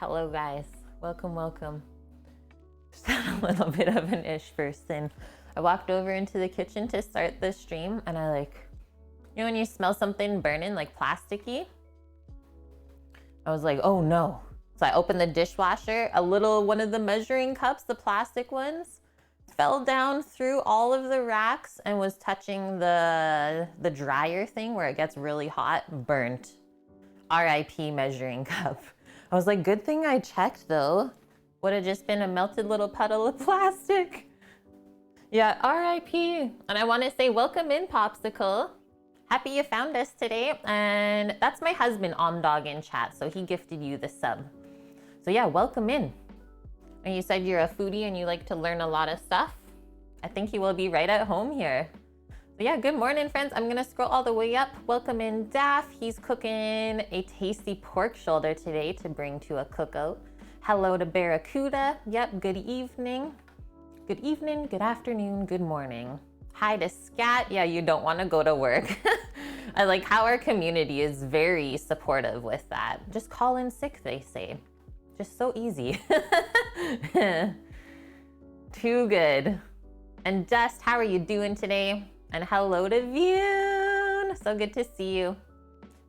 Hello guys, welcome. Just had a little bit of an ish person. I walked over into the kitchen to start the stream and I when you smell something burning like plasticky? I was like, oh no. So I opened the dishwasher, one of the measuring cups, the plastic ones, fell down through all of the racks and was touching the dryer thing where it gets really hot, burnt. RIP measuring cup. I was like, good thing I checked though. Would have just been a melted little puddle of plastic. Yeah, RIP. And I want to say welcome in, Popsicle. Happy you found us today. And that's my husband, Omdog, in chat. So he gifted you the sub. So yeah, welcome in. And you said you're a foodie and you like to learn a lot of stuff. I think you will be right at home here. So yeah, good morning, friends. I'm gonna scroll all the way up. Welcome in Daff. He's cooking a tasty pork shoulder today to bring to a cookout. Hello to Barracuda. Yep, good evening. Good evening, good afternoon, good morning. Hi to Scat. Yeah, you don't wanna go to work. I like how our community is very supportive with that. Just call in sick, they say. Just so easy. Too good. And Dust, how are you doing today? And hello to Vune. So good to see you.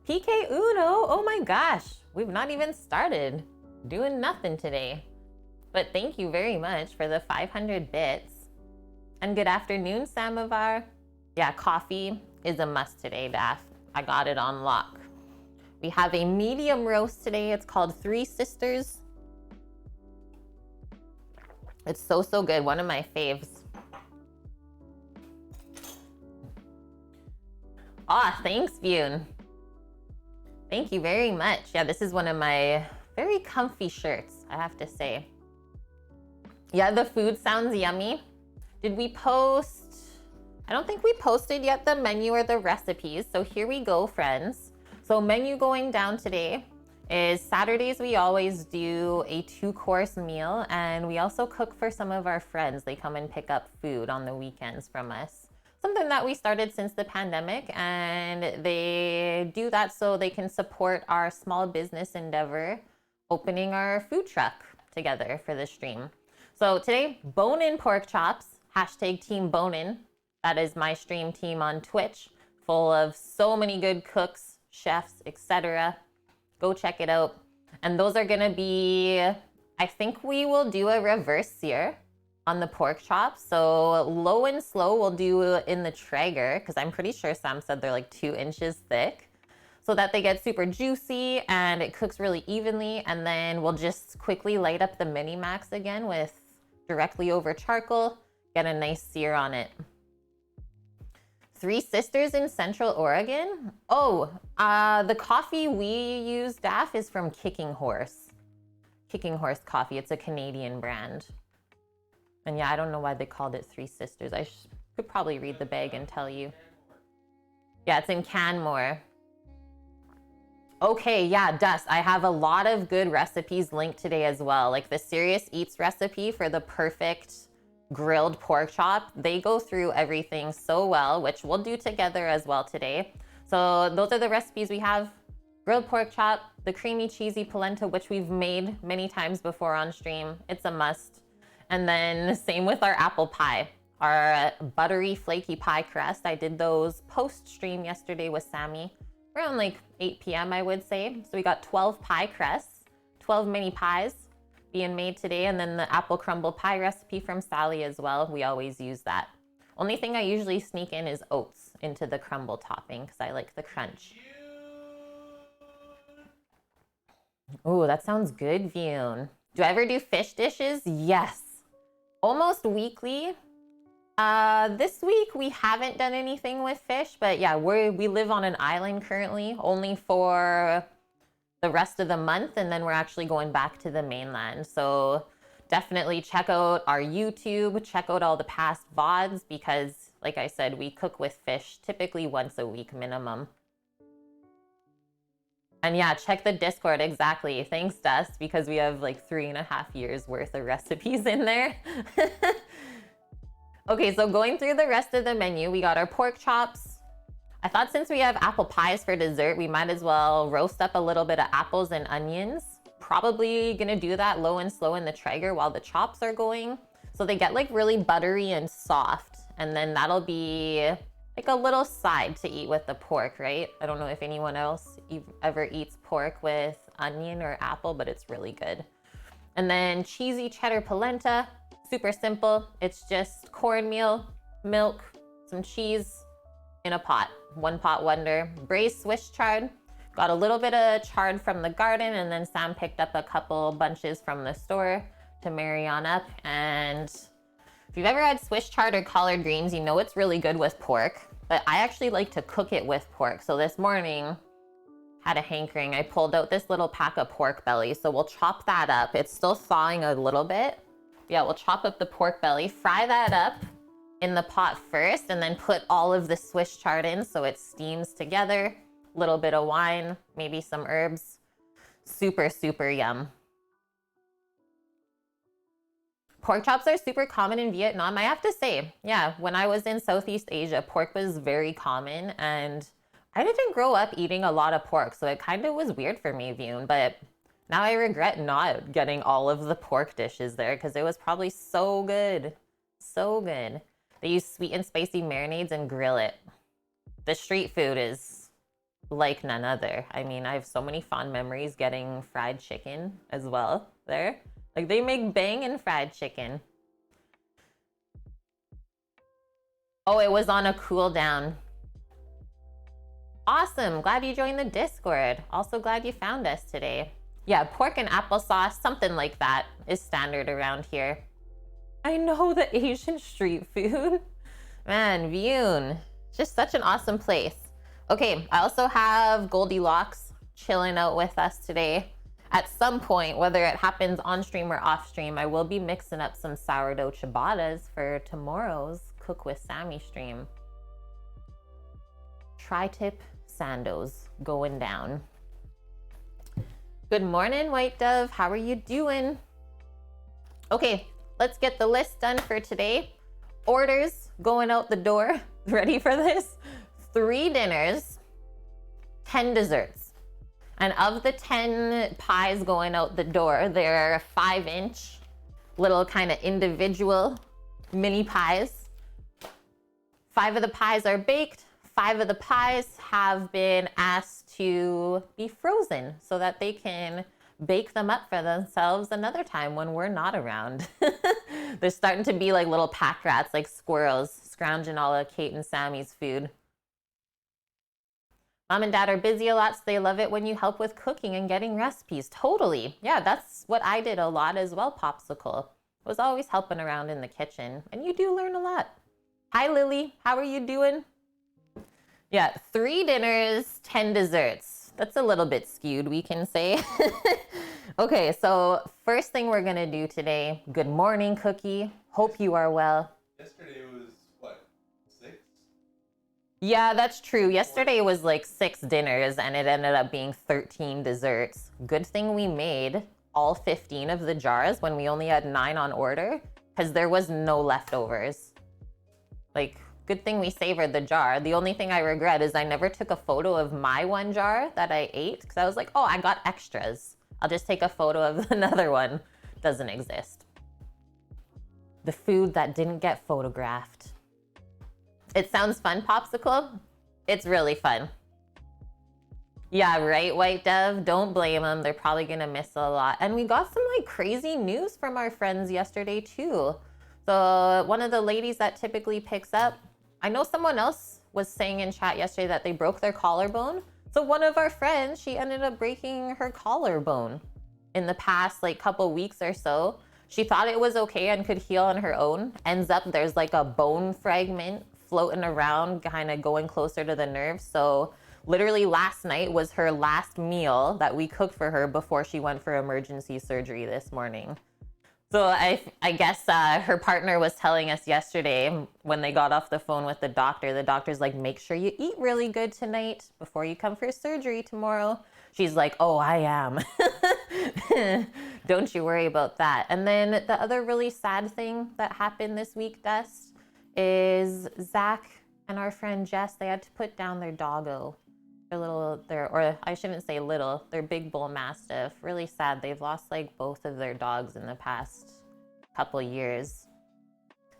PK Uno, oh my gosh. We've not even started. Doing nothing today. But thank you very much for the 500 bits. And good afternoon, Samovar. Yeah, coffee is a must today, Daff. I got it on lock. We have a medium roast today. It's called Three Sisters. It's so good. One of my faves. Ah, thanks, Bune. Thank you very much. Yeah, this is one of my very comfy shirts, I have to say. Yeah, the food sounds yummy. Did we post? I don't think we posted yet the menu or the recipes. So here we go, friends. So menu going down today is Saturdays we always do a 2-course meal, and we also cook for some of our friends. They come and pick up food on the weekends from us. Something that we started since the pandemic, and they do that so they can support our small business endeavor, opening our food truck together for the stream. So today, bone-in pork chops, hashtag Team Bone-in. That is my stream team on Twitch, full of so many good cooks, chefs, etc. Go check it out. And those are gonna be, I think we will do a reverse sear on the pork chops. So low and slow we'll do in the Traeger, because I'm pretty sure Sam said they're like 2 inches thick, so that they get super juicy and it cooks really evenly. And then we'll just quickly light up the mini max again with directly over charcoal, get a nice sear on it. Three Sisters in Central Oregon. Oh, the coffee we use, Daff, is from Kicking Horse. Kicking Horse Coffee. It's a Canadian brand. And yeah, I don't know why they called it Three Sisters. I could probably read the bag and tell you. Yeah, it's in Canmore. Okay, yeah, Dust. I have a lot of good recipes linked today as well. Like the Serious Eats recipe for the perfect grilled pork chop. They go through everything so well, which we'll do together as well today. So those are the recipes we have. Grilled pork chop, the creamy cheesy polenta, which we've made many times before on stream. It's a must. And then same with our apple pie, our buttery flaky pie crust. I did those post stream yesterday with Sammy around like 8 p.m. I would say. So we got 12 pie crusts, 12 mini pies being made today. And then the apple crumble pie recipe from Sally as well. We always use that. Only thing I usually sneak in is oats into the crumble topping because I like the crunch. Oh, that sounds good, Vune. Do I ever do fish dishes? Yes. Almost weekly. This week we haven't done anything with fish, but yeah, we live on an island currently, only for the rest of the month, and then we're actually going back to the mainland. So definitely check out our YouTube, check out all the past VODs, because like I said, we cook with fish typically once a week minimum. And yeah, check the Discord, exactly. Thanks, Dust, because we have like 3.5 years worth of recipes in there. Okay, so going through the rest of the menu, we got our pork chops. I thought since we have apple pies for dessert, we might as well roast up a little bit of apples and onions. probably gonna do that low and slow in the Traeger while the chops are going. So they get like really buttery and soft. And then that'll be like a little side to eat with the pork, right? I don't know if anyone else ever eats pork with onion or apple, but it's really good. And then cheesy cheddar polenta, super simple. It's just cornmeal, milk, some cheese in a pot, one pot wonder. Braised Swiss chard. Got a little bit of chard from the garden, and then Sam picked up a couple bunches from the store to marry on up. And if you've ever had Swiss chard or collard greens, you know it's really good with pork, but I actually like to cook it with pork. So this morning, had a hankering. I pulled out this little pack of pork belly. So we'll chop that up. It's still thawing a little bit. Yeah, we'll chop up the pork belly, fry that up in the pot first, and then put all of the Swiss chard in so it steams together. Little bit of wine, maybe some herbs. Super, super yum. Pork chops are super common in Vietnam. I have to say, yeah, when I was in Southeast Asia, pork was very common, and I didn't grow up eating a lot of pork, so it kind of was weird for me, Vune, but now I regret not getting all of the pork dishes there because it was probably so good. So good. They use sweet and spicy marinades and grill it. The street food is like none other. I mean, I have so many fond memories getting fried chicken as well there. Like they make bangin' fried chicken. Oh, it was on a cool down. Awesome, glad you joined the Discord. Also glad you found us today. Yeah, pork and applesauce, something like that is standard around here. I know, the Asian street food. Man, Vune, just such an awesome place. Okay, I also have Goldilocks chilling out with us today. At some point, whether it happens on stream or off stream, I will be mixing up some sourdough ciabattas for tomorrow's Cook with Sammy stream. Tri-tip sandos going down. Good morning, White Dove. How are you doing? Okay, let's get the list done for today. Orders going out the door. Ready for this? 3 dinners, 10 desserts. And of the 10 pies going out the door, they're 5-inch, little kind of individual mini pies. 5 of the pies are baked. 5 of the pies have been asked to be frozen so that they can bake them up for themselves another time when we're not around. They're starting to be like little pack rats, like squirrels, scrounging all of Kate and Sammy's food. Mom and Dad are busy a lot, so they love it when you help with cooking and getting recipes. Totally. Yeah, that's what I did a lot as well, Popsicle. Was always helping around in the kitchen, and you do learn a lot. Hi, Lily. How are you doing? Yeah, 3 dinners, 10 desserts. That's a little bit skewed, we can say. Okay, so first thing we're gonna do today, good morning, Cookie. Hope you are well. Yesterday was, what, 6? Yeah, that's true. Yesterday was like 6 dinners and it ended up being 13 desserts. Good thing we made all 15 of the jars when we only had 9 on order because there was no leftovers. Like, good thing we savored the jar. The only thing I regret is I never took a photo of my one jar that I ate because I was like, oh, I got extras. I'll just take a photo of another one. Doesn't exist. The food that didn't get photographed. It sounds fun, Popsicle. It's really fun. Yeah, right, White Dove? Don't blame them. They're probably gonna miss a lot. And we got some like crazy news from our friends yesterday too. So one of the ladies that typically picks up, I know someone else was saying in chat yesterday that they broke their collarbone. So one of our friends, she ended up breaking her collarbone in the past like couple weeks or so. She thought it was okay and could heal on her own. Ends up there's like a bone fragment floating around, kind of going closer to the nerve. So literally last night was her last meal that we cooked for her before she went for emergency surgery this morning. So I guess her partner was telling us yesterday when they got off the phone with the doctor's like, make sure you eat really good tonight before you come for surgery tomorrow. She's like, oh, I am. Don't you worry about that. And then the other really sad thing that happened this week, Dust, is Zach and our friend Jess, they had to put down their doggo. or I shouldn't say little, they're big bull mastiff. Really sad. They've lost like both of their dogs in the past couple years.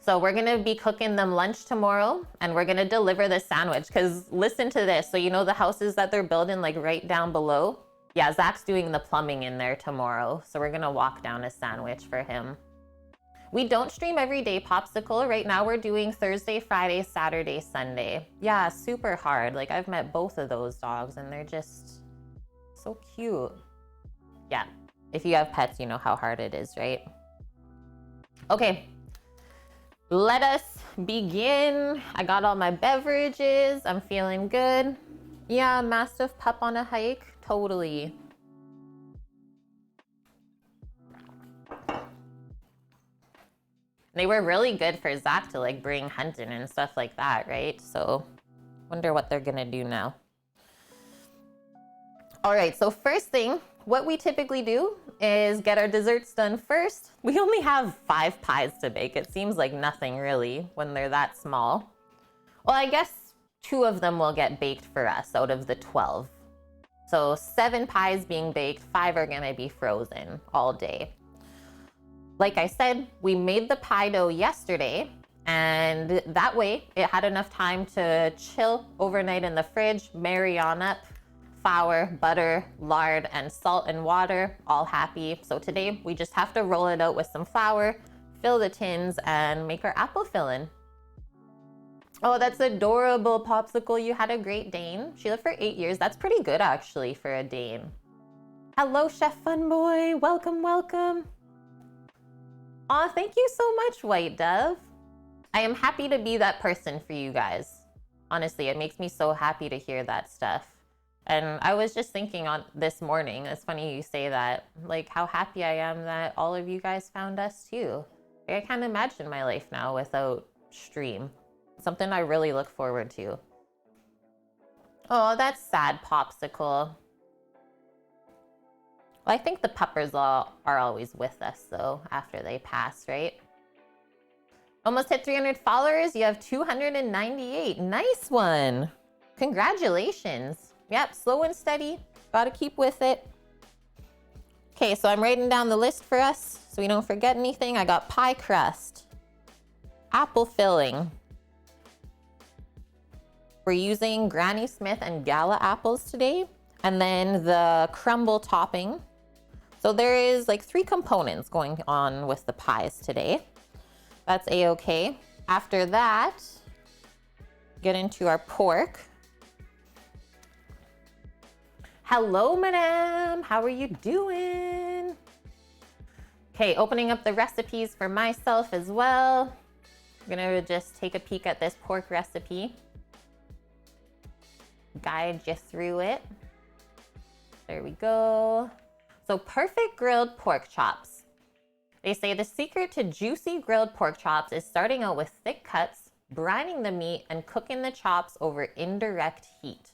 So we're gonna be cooking them lunch tomorrow, and we're gonna deliver the sandwich, because listen to this. So you know the houses that they're building like right down below? Yeah, Zach's doing the plumbing in there tomorrow. So we're gonna walk down a sandwich for him. We don't stream every day, Popsicle. Right now we're doing Thursday, Friday, Saturday, Sunday. Yeah, super hard. Like I've met both of those dogs and they're just so cute. Yeah, if you have pets, you know how hard it is, right? Okay, let us begin. I got all my beverages. I'm feeling good. Yeah, Mastiff pup on a hike, totally. They were really good for Zach to like bring hunting and stuff like that, right? So wonder what they're gonna do now. All right, so first thing, what we typically do is get our desserts done first. We only have 5 pies to bake. It seems like nothing really when they're that small. Well, I guess 2 of them will get baked for us out of the 12. So 7 pies being baked, 5 are gonna be frozen all day. Like I said, we made the pie dough yesterday, and that way it had enough time to chill overnight in the fridge, marry on up. Flour, butter, lard, and salt and water, all happy. So today we just have to roll it out with some flour, fill the tins, and make our apple filling. Oh, that's adorable, Popsicle. You had a Great Dane. She lived for 8 years. That's pretty good actually for a Dane. Hello, Chef Funboy. Welcome, welcome. Aw, thank you so much, White Dove. I am happy to be that person for you guys. Honestly, it makes me so happy to hear that stuff. And I was just thinking on this morning, it's funny you say that, like how happy I am that all of you guys found us too. Like, I can't imagine my life now without stream. Something I really look forward to. Oh, that's sad, Popsicle. Well, I think the puppers are always with us though, after they pass, right? Almost hit 300 followers. You have 298. Nice one. Congratulations. Yep, slow and steady. Gotta keep with it. Okay, so I'm writing down the list for us so we don't forget anything. I got pie crust, apple filling. We're using Granny Smith and Gala apples today. And then the crumble topping. So there is like 3 components going on with the pies today. That's a-okay. After that, get into our pork. Hello, madam. How are you doing? Okay, opening up the recipes for myself as well. I'm gonna just take a peek at this pork recipe. Guide you through it. There we go. So perfect grilled pork chops. They say the secret to juicy grilled pork chops is starting out with thick cuts, brining the meat, and cooking the chops over indirect heat.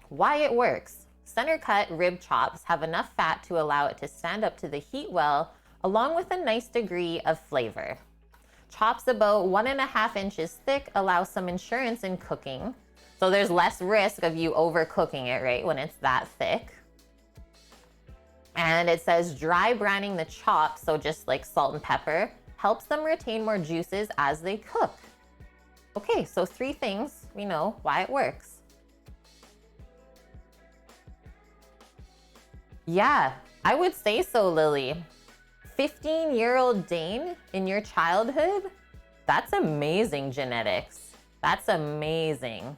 Why it works. Center cut rib chops have enough fat to allow it to stand up to the heat well, along with a nice degree of flavor. Chops about 1.5 inches thick allow some insurance in cooking. So there's less risk of you overcooking it, right, when it's that thick. And it says dry brining the chops, so just like salt and pepper, helps them retain more juices as they cook. Okay, so 3 things we know why it works. Yeah, I would say so, Lily. 15-year-old Dane in your childhood? That's amazing genetics. That's amazing.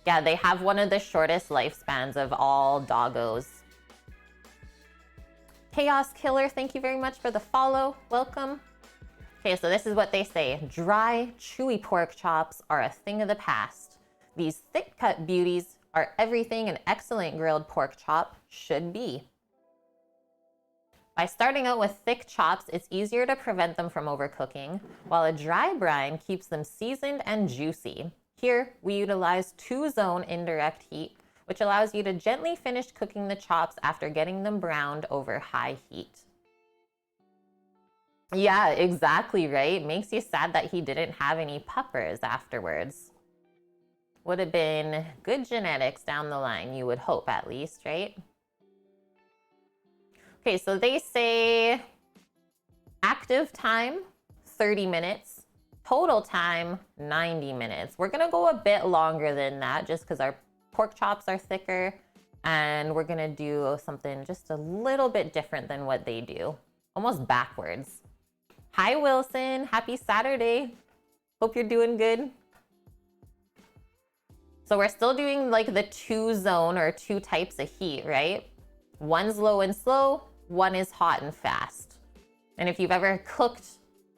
Yeah, they have one of the shortest lifespans of all doggos. Chaos Killer, thank you very much for the follow. Welcome. Okay, so this is what they say. Dry, chewy pork chops are a thing of the past. These thick-cut beauties are everything an excellent grilled pork chop should be. By starting out with thick chops, it's easier to prevent them from overcooking, while a dry brine keeps them seasoned and juicy. Here, we utilize 2-zone indirect heat, which allows you to gently finish cooking the chops after getting them browned over high heat. Yeah, exactly, right? Makes you sad that he didn't have any puppers afterwards. would have been good genetics down the line, you would hope at least, right? Okay, so they say active time, 30 minutes. Total time, 90 minutes. We're gonna go a bit longer than that just because our pork chops are thicker, and we're gonna do something just a little bit different than what they do. Almost backwards. Hi, Wilson. Happy Saturday. Hope you're doing good. So we're still doing like the 2-zone or 2 types of heat, right? One's low and slow, one is hot and fast. And if you've ever cooked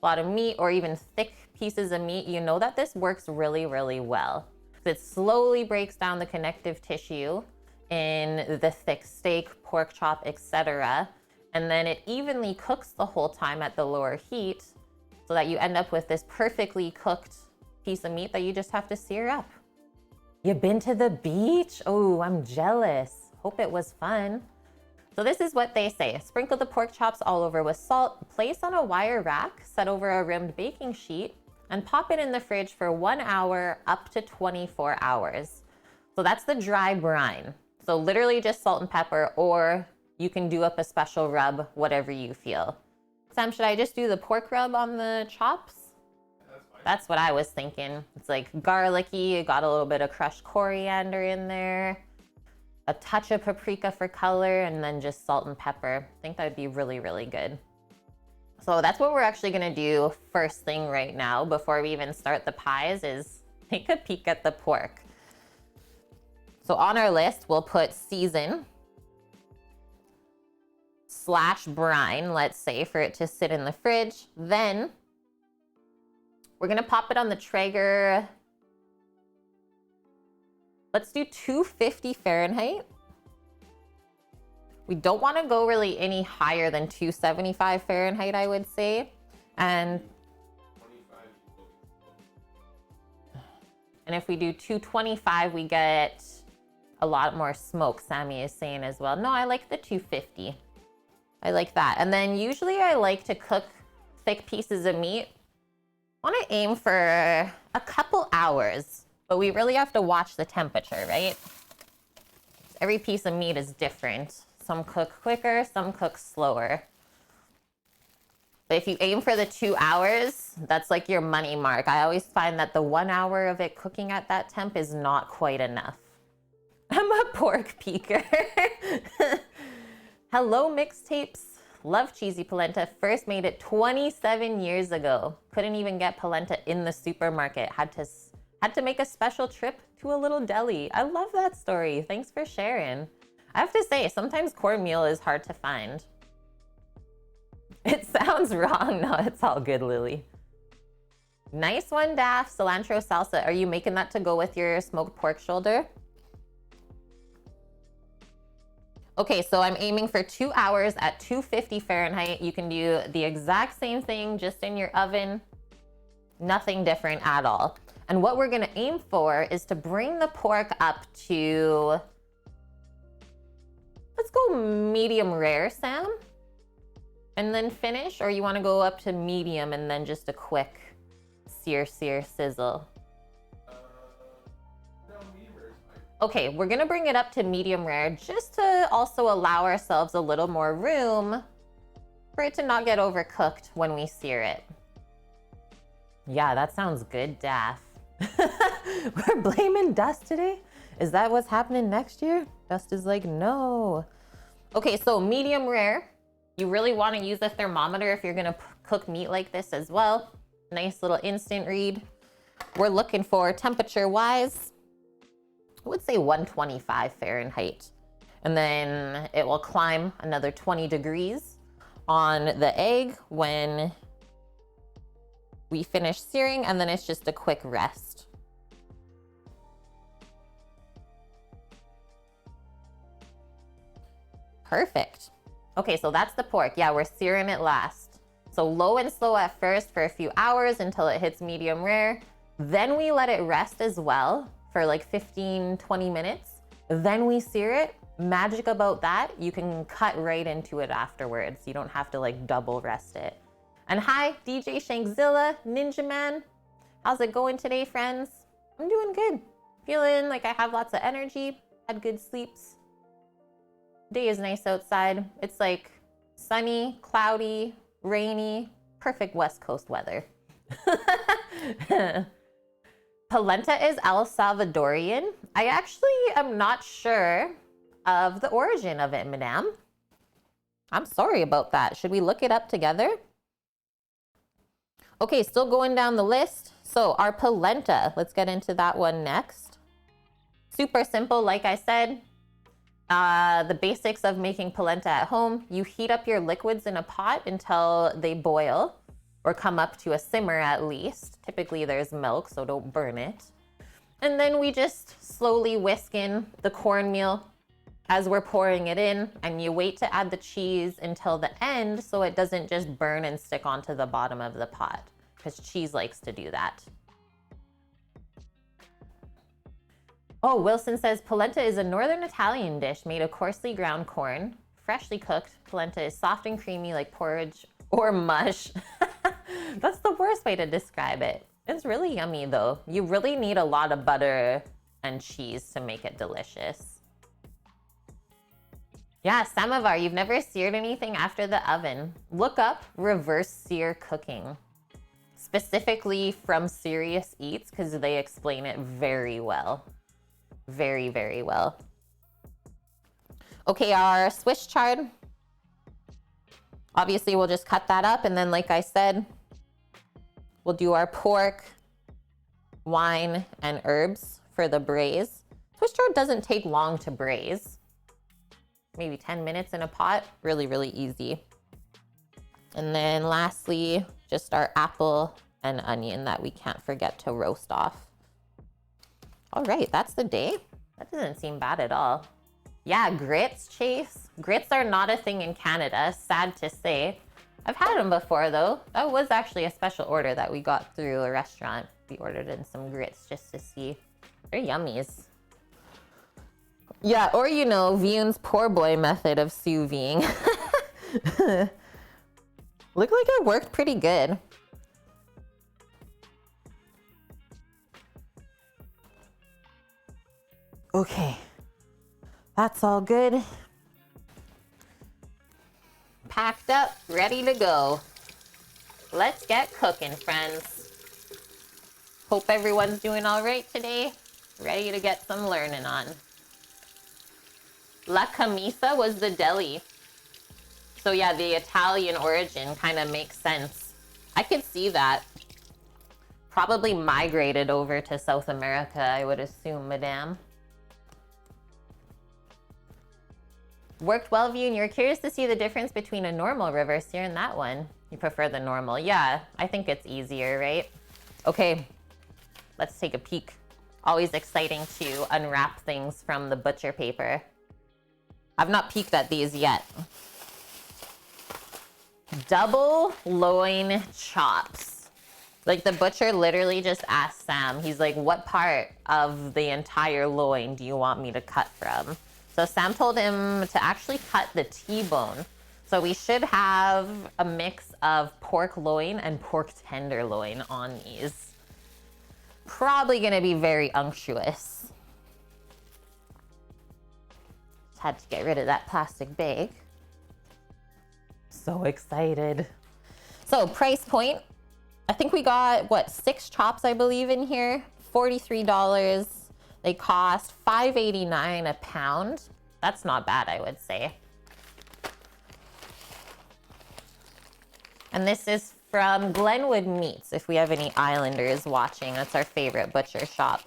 a lot of meat or even thick pieces of meat, you know that this works really, really well. It slowly breaks down the connective tissue in the thick steak, pork chop, etc. And then it evenly cooks the whole time at the lower heat so that you end up with this perfectly cooked piece of meat that you just have to sear up. You been to the beach? Oh, I'm jealous. Hope it was fun. So this is what they say. Sprinkle the pork chops all over with salt, place on a wire rack, set over a rimmed baking sheet, and pop it in the fridge for 1 hour up to 24 hours. So that's the dry brine. So literally just salt and pepper, or you can do up a special rub, whatever you feel. Sam, should I just do the pork rub on the chops? That's fine. That's what I was thinking. It's like garlicky, got a little bit of crushed coriander in there, a touch of paprika for color, and then just salt and pepper. I think that would be really, really good. So that's what we're actually gonna do first thing right now before we even start the pies is take a peek at the pork. So on our list, we'll put season / brine, let's say, for it to sit in the fridge. Then we're gonna pop it on the Traeger. Let's do 250 Fahrenheit. We don't want to go really any higher than 275 Fahrenheit, I would say. And if we do 225, we get a lot more smoke, Sammy is saying as well. No, I like the 250. I like that. And then usually I like to cook thick pieces of meat. I want to aim for a couple hours, but we really have to watch the temperature, right? Every piece of meat is different. Some cook quicker, some cook slower. But if you aim for the 2 hours, that's like your money mark. I always find that the 1 hour of it cooking at that temp is not quite enough. I'm a pork peeker. Hello, mixtapes. Love cheesy polenta. First made it 27 years ago. Couldn't even get polenta in the supermarket. Had to make a special trip to a little deli. I love that story. Thanks for sharing. I have to say, sometimes cornmeal is hard to find. It sounds wrong. No, it's all good, Lily. Nice one, Daff. Cilantro salsa. Are you making that to go with your smoked pork shoulder? Okay, so I'm aiming for 2 hours at 250 Fahrenheit. You can do the exact same thing just in your oven. Nothing different at all. And what we're gonna aim for is to bring the pork up to, let's go medium rare, Sam. And then finish, or you wanna go up to medium and then just a quick sear, sizzle? No, medium rare is fine. Okay, we're gonna bring it up to medium rare just to also allow ourselves a little more room for it to not get overcooked when we sear it. Yeah, that sounds good, Daff. We're blaming Dust today? Is that what's happening next year? Dust is like, no. Okay, so medium rare. You really want to use a thermometer if you're gonna cook meat like this as well. Nice little instant read. We're looking for temperature-wise, I would say 125 Fahrenheit. And then it will climb another 20 degrees on the egg when we finish searing, and then it's just a quick rest. Perfect. Okay, so that's the pork. Yeah, we're searing it last. So low and slow at first for a few hours until it hits medium rare. Then we let it rest as well for like 15, 20 minutes. Then we sear it. Magic about that, you can cut right into it afterwards. You don't have to like double rest it. And hi, DJ Shankzilla, Ninja Man. How's it going today, friends? I'm doing good. feeling like I have lots of energy, had good sleeps. Day is nice outside. It's like sunny, cloudy, rainy, perfect West Coast weather. Polenta is El Salvadorian. I actually am not sure of the origin of it, madame. I'm sorry about that. Should we look it up together? Okay, still going down the list. So our polenta, let's get into that one next. Super simple, like I said. The basics of making polenta at home. You heat up your liquids in a pot until they boil or come up to a simmer at least. Typically there's milk, so don't burn it. And then we just slowly whisk in the cornmeal as we're pouring it in, and you wait to add the cheese until the end so it doesn't just burn and stick onto the bottom of the pot, because cheese likes to do that. Oh, Wilson says polenta is a northern Italian dish made of coarsely ground corn. Freshly cooked, polenta is soft and creamy like porridge or mush. That's the worst way to describe it. It's really yummy though. You really need a lot of butter and cheese to make it delicious. Yeah, samovar, you've never seared anything after the oven. Look up reverse sear cooking, specifically from Serious Eats, because they explain it very well. Very, very well. Okay, our Swiss chard. Obviously, we'll just cut that up, and then like I said, we'll do our pork, wine, and herbs for the braise. Swiss chard doesn't take long to braise. Maybe 10 minutes in a pot. Really, really easy. And then lastly, just our apple and onion that we can't forget to roast off. All right, that's the day. That doesn't seem bad at all. Yeah, grits, Chase. Grits are not a thing in Canada, sad to say. I've had them before though. That was actually a special order that we got through a restaurant. We ordered in some grits just to see. They're yummies. Yeah, or you know, Vion's poor boy method of sous vide. Looked like it worked pretty good. Okay, that's all good. Packed up, ready to go. Let's get cooking, friends. Hope everyone's doing all right today. Ready to get some learning on. La Camisa was the deli. So yeah, the Italian origin kind of makes sense. I could see that. Probably migrated over to South America, I would assume, madame. Worked well, View, and you're curious to see the difference between a normal reverse sear and that one. You prefer the normal. Yeah, I think it's easier, right? Okay, let's take a peek. Always exciting to unwrap things from the butcher paper. I've not peeked at these yet. Double loin chops. Like the butcher literally just asked Sam, he's like, what part of the entire loin do you want me to cut from? So Sam told him to actually cut the T-bone. So we should have a mix of pork loin and pork tenderloin on these. Probably gonna be very unctuous. Had to get rid of that plastic bag. So excited. So price point, I think we got, what, 6 chops, I believe, in here. $43. They cost $5.89 a pound. That's not bad, I would say. And this is from Glenwood Meats, if we have any Islanders watching. That's our favorite butcher shop.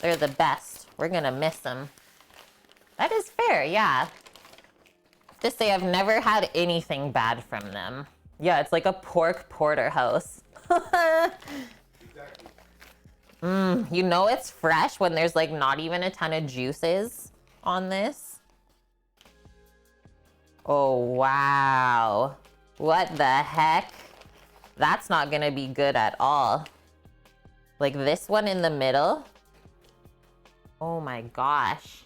They're the best. We're gonna miss them. That is fair, yeah. To say I've never had anything bad from them. Yeah, it's like a pork porterhouse. You know it's fresh when there's like not even a ton of juices on this. Oh, wow. What the heck? That's not gonna be good at all. Like this one in the middle. Oh my gosh.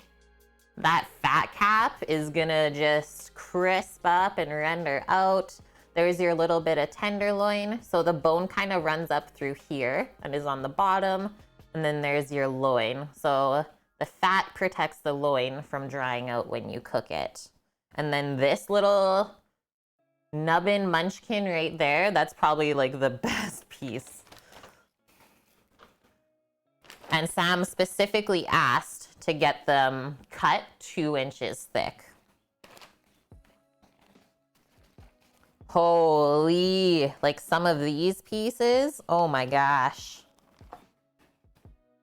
That fat cap is gonna just crisp up and render out. There's your little bit of tenderloin. So the bone kind of runs up through here and is on the bottom. And then there's your loin. So the fat protects the loin from drying out when you cook it. And then this little nubbin munchkin right there, that's probably like the best piece. And Sam specifically asked to get them cut 2 inches thick. Holy, like some of these pieces, oh my gosh.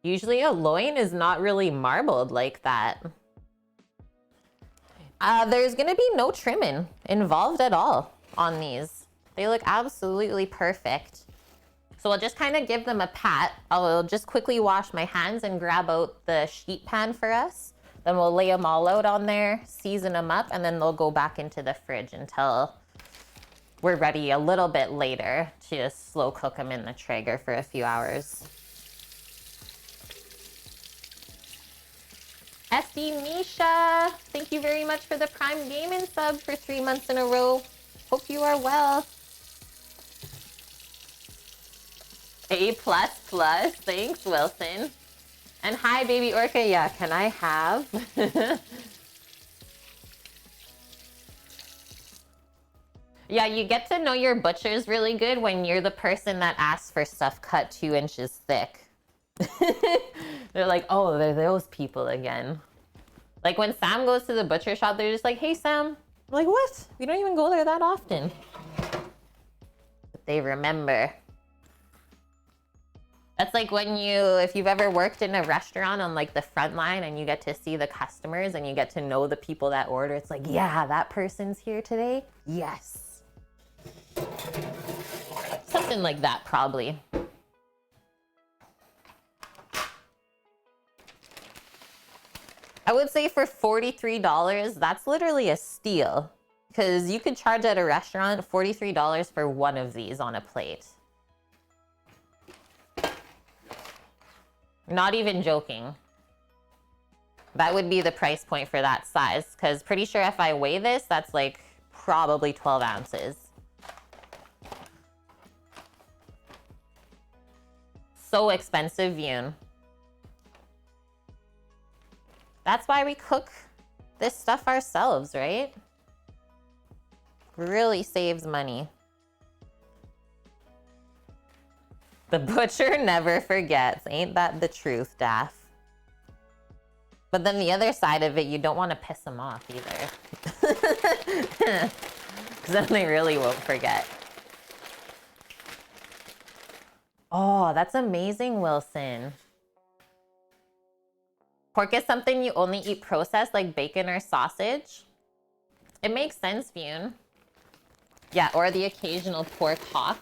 Usually a loin is not really marbled like that. There's gonna be no trimming involved at all on these. They look absolutely perfect. So I'll just kind of give them a pat. I'll just quickly wash my hands and grab out the sheet pan for us. Then we'll lay them all out on there, season them up, and then they'll go back into the fridge until we're ready a little bit later to just slow cook them in the Traeger for a few hours. SD Misha, thank you very much for the Prime Gaming sub for 3 months in a row. Hope you are well. A++, thanks Wilson. And hi baby Orca, yeah, can I have? Yeah, you get to know your butchers really good when you're the person that asks for stuff cut 2 inches thick. They're like, oh, they're those people again. Like when Sam goes to the butcher shop, they're just like, hey Sam. I'm like, what? We don't even go there that often. But they remember. That's like when if you've ever worked in a restaurant on like the front line and you get to see the customers and you get to know the people that order. It's like, yeah, that person's here today. Yes. Something like that, probably. I would say for $43, that's literally a steal. Because you could charge at a restaurant $43 for one of these on a plate. Not even joking. That would be the price point for that size. Because pretty sure if I weigh this, that's like probably 12 ounces. So expensive, Yoon. That's why we cook this stuff ourselves, right? Really saves money. The butcher never forgets. Ain't that the truth, Daff? But then the other side of it, you don't want to piss them off either. Because then they really won't forget. Oh, that's amazing, Wilson. Pork is something you only eat processed, like bacon or sausage. It makes sense, Fune. Yeah, or the occasional pork hock.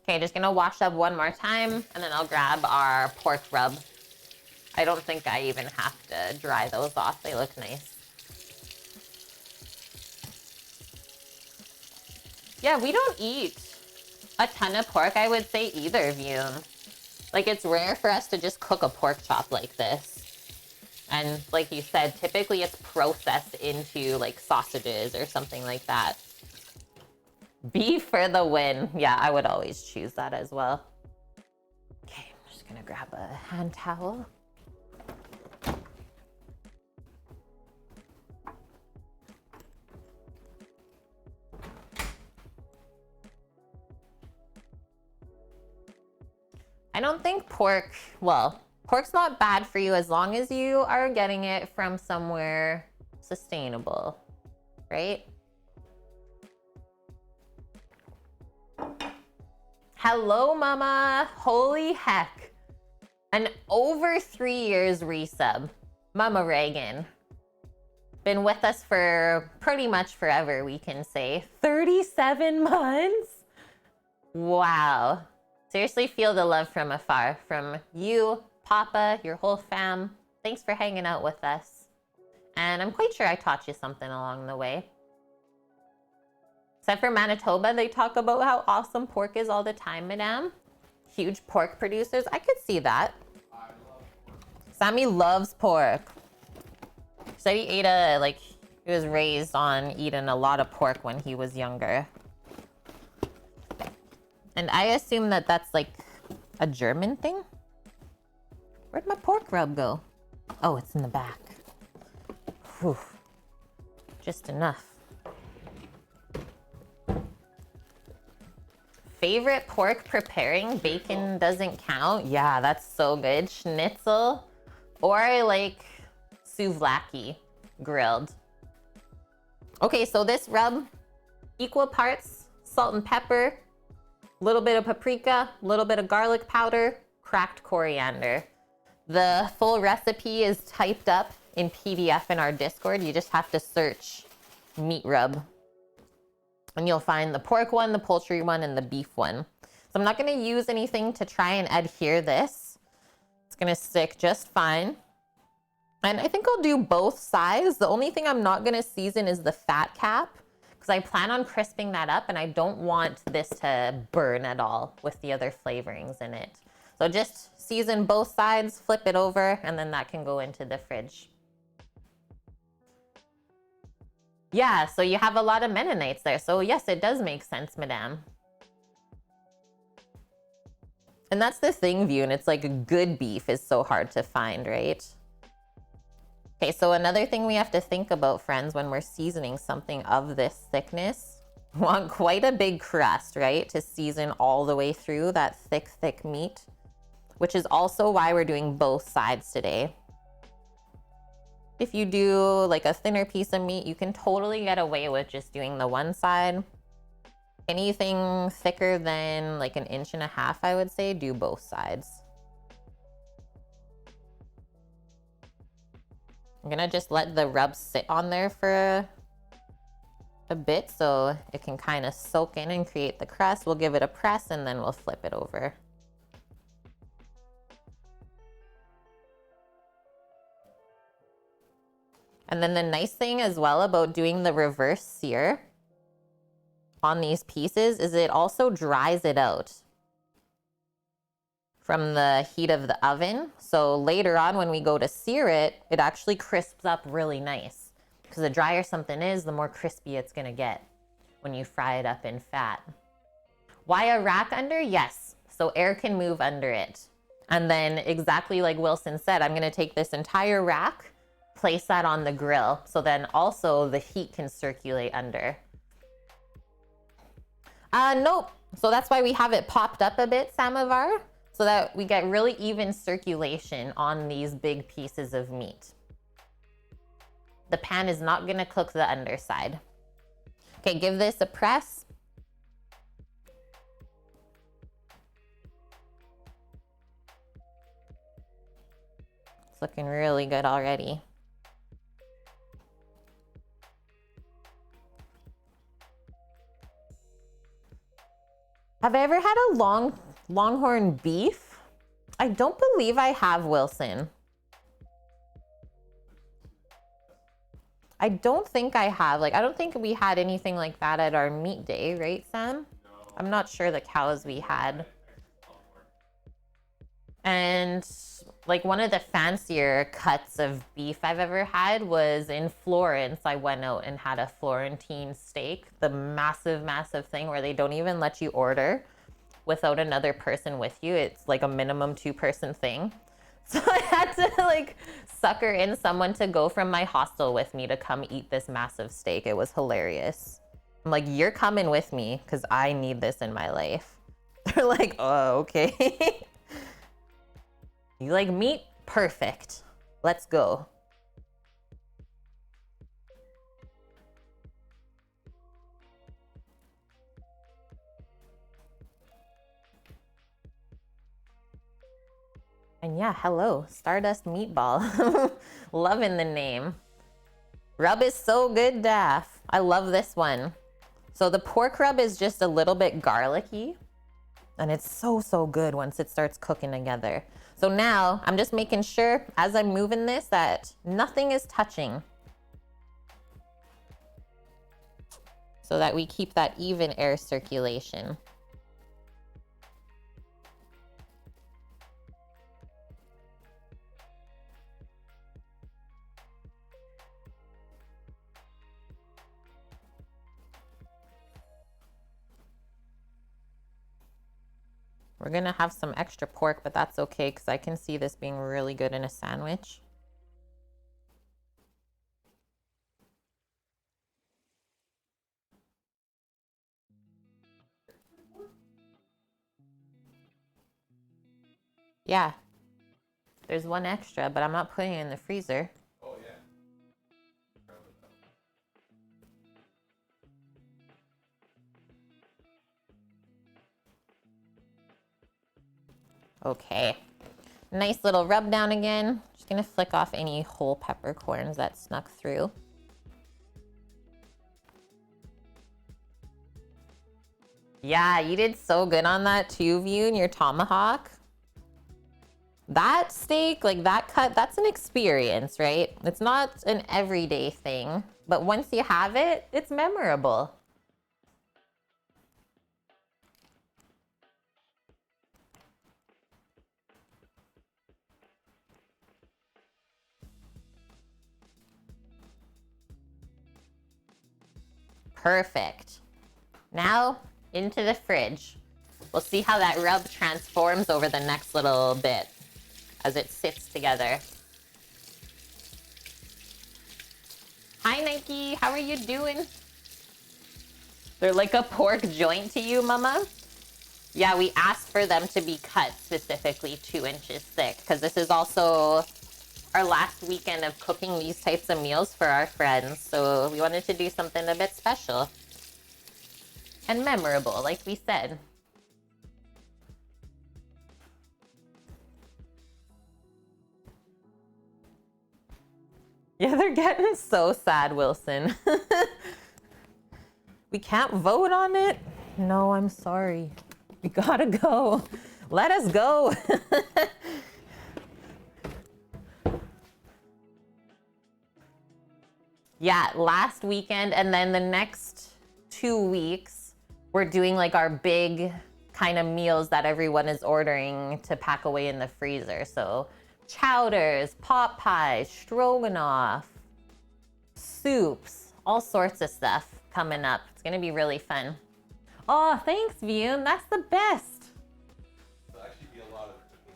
Okay, just gonna wash up one more time, and then I'll grab our pork rub. I don't think I even have to dry those off. They look nice. Yeah, we don't eat a ton of pork, I would say, either of you. Like, it's rare for us to just cook a pork chop like this. And like you said, typically it's processed into like sausages or something like that. Beef for the win. Yeah, I would always choose that as well. Okay, I'm just gonna grab a hand towel. I don't think pork, well, pork's not bad for you as long as you are getting it from somewhere sustainable, right? Hello, Mama. Holy heck. An over 3 years resub. Mama Reagan. Been with us for pretty much forever, we can say. 37 months? Wow. Seriously, feel the love from afar. From you, Papa, your whole fam. Thanks for hanging out with us. And I'm quite sure I taught you something along the way. Except for Manitoba, they talk about how awesome pork is all the time, madame. Huge pork producers. I could see that. I love pork. Sammy loves pork. He said he ate he was raised on eating a lot of pork when he was younger. And I assume that that's like a German thing. Where'd my pork rub go? Oh, it's in the back. Whew. Just enough. Favorite pork preparing? Bacon doesn't count. Yeah, that's so good. Schnitzel, or I like souvlaki grilled. Okay, so this rub, equal parts salt and pepper, a little bit of paprika, a little bit of garlic powder, cracked coriander. The full recipe is typed up in PDF in our Discord. You just have to search meat rub. And you'll find the pork one, the poultry one, and the beef one. So I'm not gonna use anything to try and adhere this. It's gonna stick just fine. And I think I'll do both sides. The only thing I'm not gonna season is the fat cap, because I plan on crisping that up and I don't want this to burn at all with the other flavorings in it. So just season both sides, flip it over, and then that can go into the fridge. Yeah, so you have a lot of Mennonites there. So yes, it does make sense, madame. And that's the thing, View, and it's like good beef is so hard to find, right? Okay, so another thing we have to think about, friends, when we're seasoning something of this thickness, we want quite a big crust, right? To season all the way through that thick, thick meat, which is also why we're doing both sides today. If you do like a thinner piece of meat, you can totally get away with just doing the one side. Anything thicker than like 1.5 inches, I would say, do both sides. I'm gonna just let the rub sit on there for a bit so it can kind of soak in and create the crust. We'll give it a press and then we'll flip it over. And then the nice thing as well about doing the reverse sear on these pieces is it also dries it out from the heat of the oven. So later on when we go to sear it, it actually crisps up really nice. Because the drier something is, the more crispy it's gonna get when you fry it up in fat. Why a rack under? Yes, so air can move under it. And then exactly like Wilson said, I'm gonna take this entire rack, place that on the grill, so then also the heat can circulate under. Nope. So that's why we have it popped up a bit, Samovar, so that we get really even circulation on these big pieces of meat. The pan is not gonna cook the underside. Okay, give this a press. It's looking really good already. Have I ever had a longhorn beef? I don't believe I have, Wilson. I don't think I have. Like, I don't think we had anything like that at our meat day, right, Sam? No. I'm not sure the cows we had. And like one of the fancier cuts of beef I've ever had was in Florence. I went out and had a Florentine steak, the massive, massive thing where they don't even let you order without another person with you. It's like a minimum 2-person thing. So I had to like sucker in someone to go from my hostel with me to come eat this massive steak. It was hilarious. I'm like, you're coming with me because I need this in my life. They're like, oh, okay. You like meat? Perfect. Let's go. And yeah, hello, Stardust Meatball. Loving the name. Rub is so good, Daff. I love this one. So the pork rub is just a little bit garlicky. And it's so, so good once it starts cooking together. So now I'm just making sure as I'm moving this that nothing is touching, so that we keep that even air circulation. We're gonna have some extra pork, but that's okay because I can see this being really good in a sandwich. Yeah, there's one extra, but I'm not putting it in the freezer. Oh, yeah. Okay, nice little rub down again. Just gonna flick off any whole peppercorns that snuck through. Yeah, you did so good on that too, View, and your tomahawk. That steak, like that cut, that's an experience, right? It's not an everyday thing, but once you have it, it's memorable. Perfect. Now into the fridge. We'll see how that rub transforms over the next little bit as it sits together. Hi, Nike. How are you doing? They're like a pork joint to you, Mama? Yeah, we asked for them to be cut specifically 2 inches thick because this is also our last weekend of cooking these types of meals for our friends. So we wanted to do something a bit special and memorable, like we said. Yeah, they're getting so sad, Wilson. We can't vote on it? No, I'm sorry. We gotta go. Let us go. Yeah, last weekend and then the next 2 weeks, we're doing like our big kind of meals that everyone is ordering to pack away in the freezer. So chowders, pot pies, stroganoff, soups, all sorts of stuff coming up. It's gonna be really fun. Oh, thanks, Vune. That's the best. There'll actually be a lot of cooking.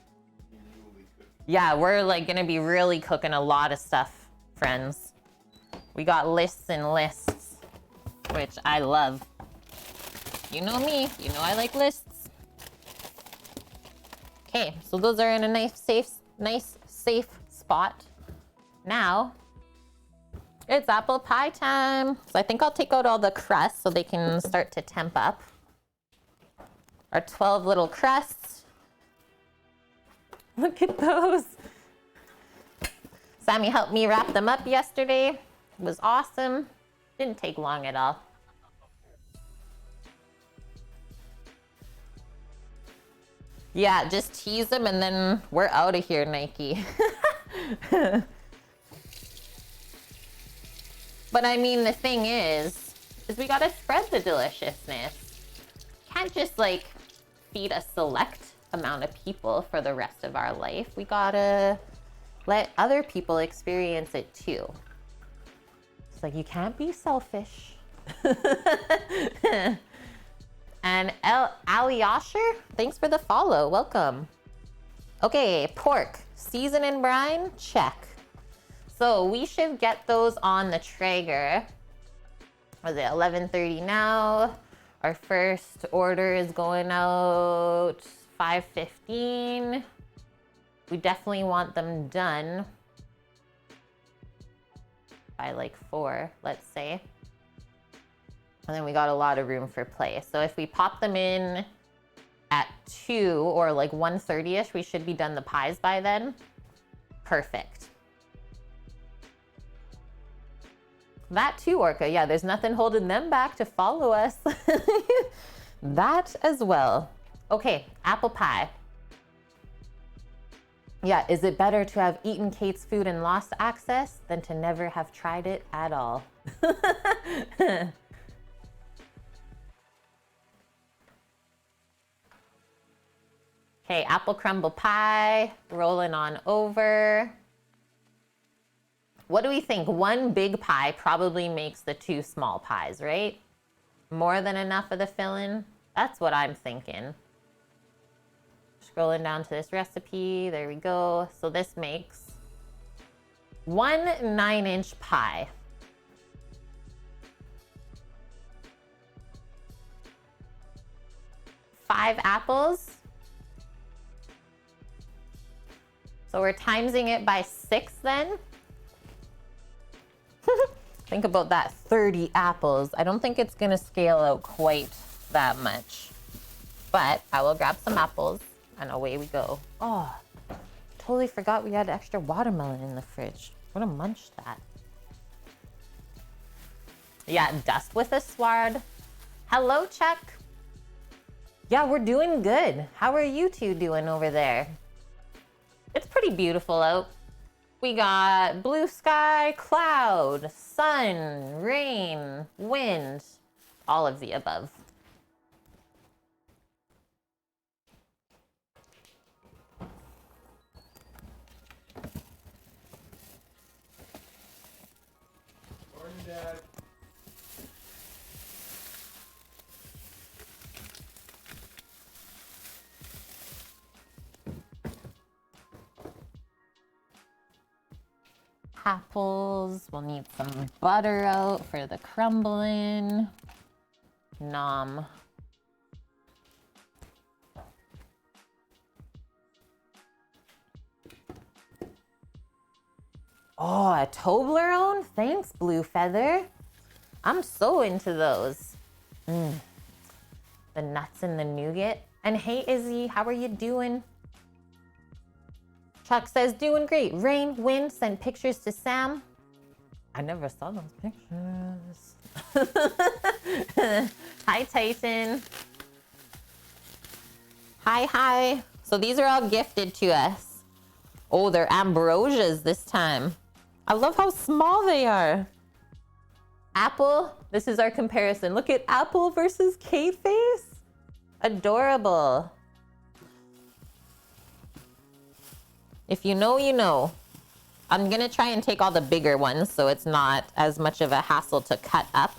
You will be cooking. Yeah, we're like gonna be really cooking a lot of stuff, friends. We got lists and lists, which I love. You know me, you know I like lists. Okay, so those are in a nice safe spot. Now, it's apple pie time. So I think I'll take out all the crusts so they can start to temp up. Our 12 little crusts. Look at those. Sammy helped me wrap them up yesterday. It was awesome. Didn't take long at all. Yeah, just tease them and then we're out of here, Nike. But I mean, the thing is we gotta spread the deliciousness. Can't just like feed a select amount of people for the rest of our life. We gotta let other people experience it too. It's like, you can't be selfish. And Ali Osher, thanks for the follow. Welcome. Okay, pork, season and brine, check. So we should get those on the Traeger. Was it 11:30 now? Our first order is going out 5:15. We definitely want them done by like 4, let's say. And then we got a lot of room for play. So if we pop them in at 2 or like 1:30ish, we should be done the pies by then. Perfect. That too, Orca. Yeah, there's nothing holding them back to follow us. That as well. Okay, apple pie. Yeah, is it better to have eaten Kate's food and lost access than to never have tried it at all? Okay, apple crumble pie, rolling on over. What do we think? 1 big pie probably makes the 2 small pies, right? More than enough of the filling? That's what I'm thinking. Scrolling down to this recipe. There we go. So this makes 1 9-inch pie. Five apples. So we're timesing it by 6 then. Think about that, 30 apples. I don't think it's gonna scale out quite that much. But I will grab some apples and away we go. Oh, totally forgot we had extra watermelon in the fridge. I'm gonna munch that. Yeah, dust with a sward. Hello, Chuck. Yeah, we're doing good. How are you two doing over there? It's pretty beautiful out. We got blue sky, cloud, sun, rain, wind, all of the above. Morning, Dad. Apples. We'll need some butter out for the crumbling. Nom. Oh, a Toblerone? Thanks, Blue Feather. I'm so into those. The nuts and the nougat. And hey, Izzy, how are you doing? Chuck says, doing great. Rain, wind, send pictures to Sam. I never saw those pictures. Hi, Tyson. Hi, hi. So these are all gifted to us. Oh, they're ambrosias this time. I love how small they are. Apple, this is our comparison. Look at Apple versus K-Face. Adorable. If you know, you know. I'm gonna try and take all the bigger ones so it's not as much of a hassle to cut up.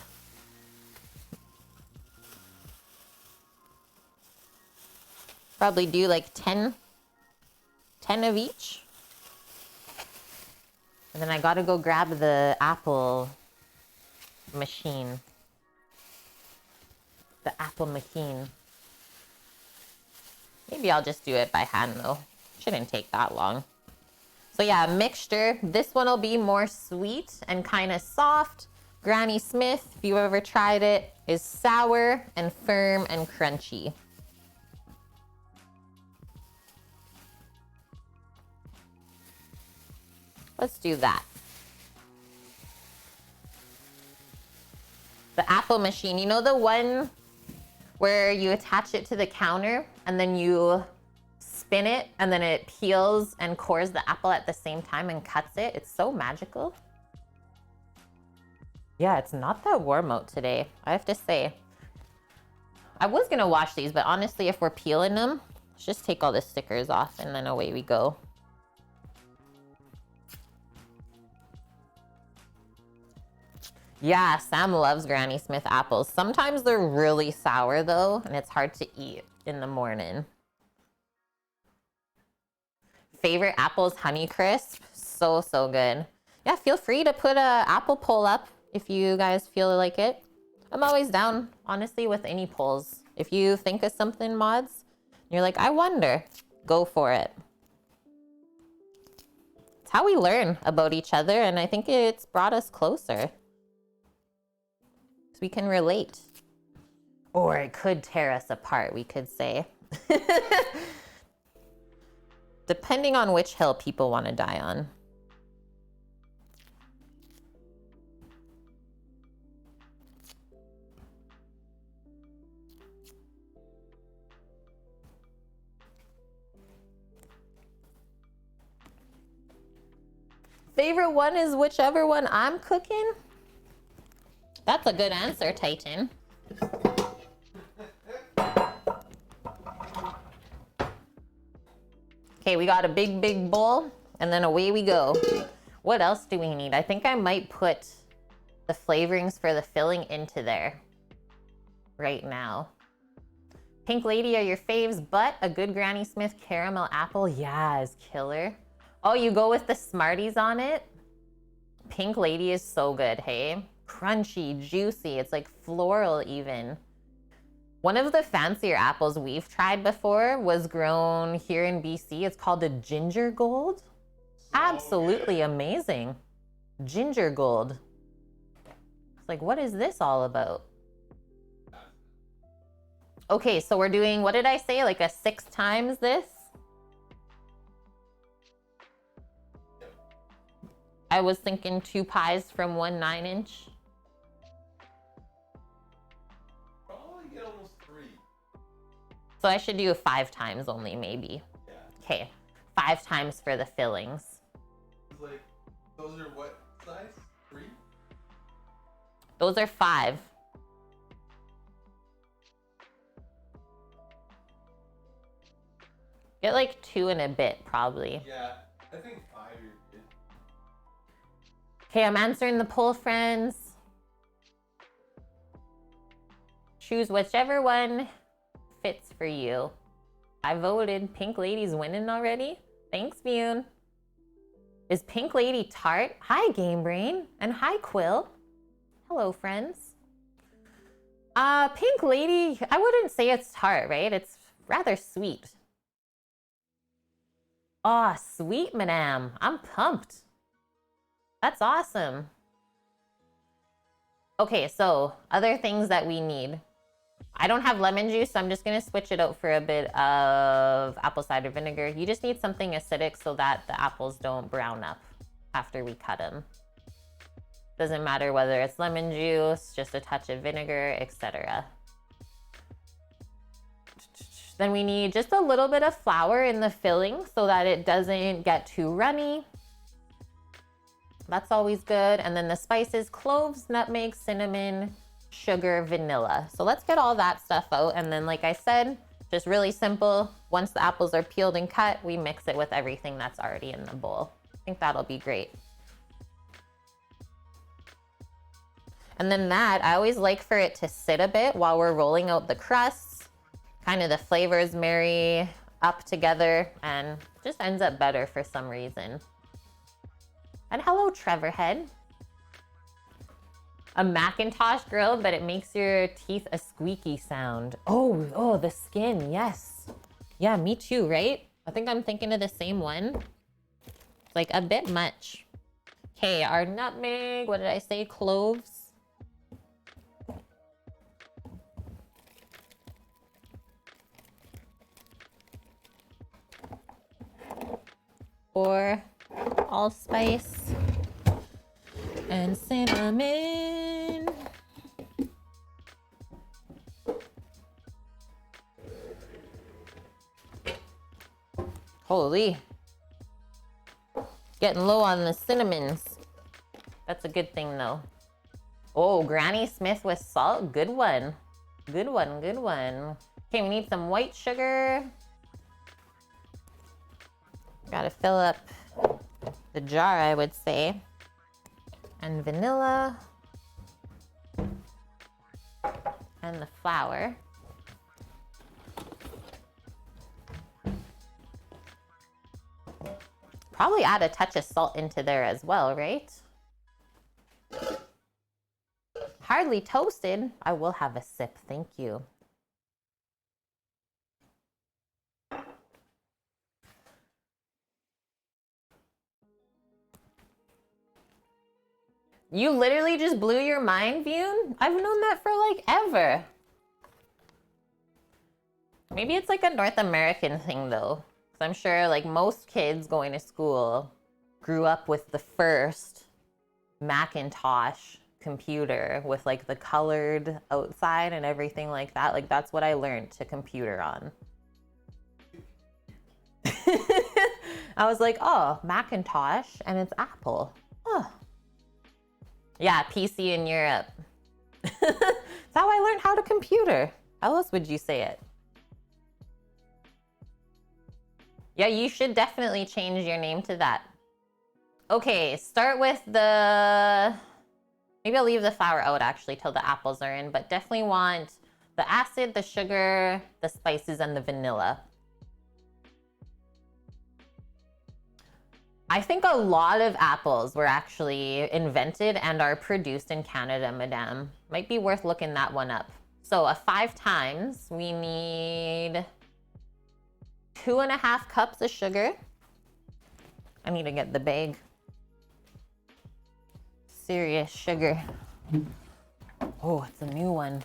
Probably do like 10 of each. And then I gotta go grab the apple machine. The apple machine. Maybe I'll just do it by hand though. Shouldn't take that long. So yeah, mixture. This one will be more sweet and kind of soft. Granny Smith, if you ever tried it, is sour and firm and crunchy. Let's do that. The apple machine, you know the one where you attach it to the counter and then you spin it and then it peels and cores the apple at the same time and cuts it? It's so magical. Yeah, it's not that warm out today, I have to say. I was gonna wash these, but honestly, if we're peeling them, let's just take all the stickers off and then away we go. Yeah, Sam loves Granny Smith apples. Sometimes they're really sour though, and it's hard to eat in the morning. Favorite apples, Honeycrisp. So, so good. Yeah, feel free to put a apple poll up if you guys feel like it. I'm always down, honestly, with any polls. If you think of something, mods, you're like, I wonder, go for it. It's how we learn about each other, and I think it's brought us closer. We can relate. Or it could tear us apart, we could say. Depending on which hill people want to die on. Favorite one is whichever one I'm cooking? That's a good answer, Titan. Okay, we got a big, big bowl, and then away we go. What else do we need? I think I might put the flavorings for the filling into there right now. Pink Lady are your faves, but a good Granny Smith caramel apple, yeah, is killer. Oh, you go with the Smarties on it? Pink Lady is so good, hey? Crunchy, juicy, it's like floral even. One of the fancier apples we've tried before was grown here in BC. It's called a ginger gold. Absolutely amazing. Ginger gold. It's like, what is this all about? Okay, so we're doing, what did I say? Like a 6 times this? I was thinking 2 pies from 1 9-inch. Probably get almost 3. So I should do 5 times only, maybe. Yeah. Okay, 5 times for the fillings. It's like, those are what size? 3? Those are 5. Get like 2 and a bit, probably. Yeah, I think 5 you're good. Okay, I'm answering the poll, friends. Choose whichever one fits for you. I voted. Pink Lady's winning already. Thanks, Bune. Is Pink Lady tart? Hi, Game Brain. And hi, Quill. Hello, friends. Pink Lady, I wouldn't say it's tart, right? It's rather sweet. Oh, sweet, madame. I'm pumped. That's awesome. Okay, so other things that we need. I don't have lemon juice, so I'm just gonna switch it out for a bit of apple cider vinegar. You just need something acidic so that the apples don't brown up after we cut them. Doesn't matter whether it's lemon juice, just a touch of vinegar, etc. Then we need just a little bit of flour in the filling so that it doesn't get too runny. That's always good. And then the spices, cloves, nutmeg, cinnamon, sugar, vanilla. So let's get all that stuff out. And then, like I said, just really simple. Once the apples are peeled and cut, we mix it with everything that's already in the bowl. I think that'll be great. And then that, I always like for it to sit a bit while we're rolling out the crusts. Kind of the flavors marry up together and just ends up better for some reason. And hello, Trevorhead. A Macintosh grill, but it makes your teeth a squeaky sound. Oh, the skin, yes. Yeah, me too, right? I think I'm thinking of the same one. It's like a bit much. Okay, our nutmeg, what did I say? Cloves. Or allspice and cinnamon. Holy. Getting low on the cinnamons. That's a good thing though. Oh, Granny Smith with salt. Good one. Good one, good one. Okay, we need some white sugar. Gotta fill up the jar, I would say. And vanilla. And the flour. Probably add a touch of salt into there as well, right? Hardly toasted. I will have a sip, thank you. You literally just blew your mind, Vune? I've known that for like ever. Maybe it's like a North American thing though. Because I'm sure like most kids going to school grew up with the first Macintosh computer with like the colored outside and everything like that. Like that's what I learned to computer on. I was like, oh, Macintosh and it's Apple. Oh. Yeah, PC in Europe. That's how I learned how to computer. How else would you say it? Yeah, you should definitely change your name to that. Okay, start with the... Maybe I'll leave the flour out actually till the apples are in, but definitely want The acid, the sugar, the spices, and the vanilla. I think a lot of apples were actually invented and are produced in Canada, madame. Might be worth looking that one up. So 5 times, we need 2.5 cups of sugar. I need to get the bag. Serious sugar. Oh, it's a new one.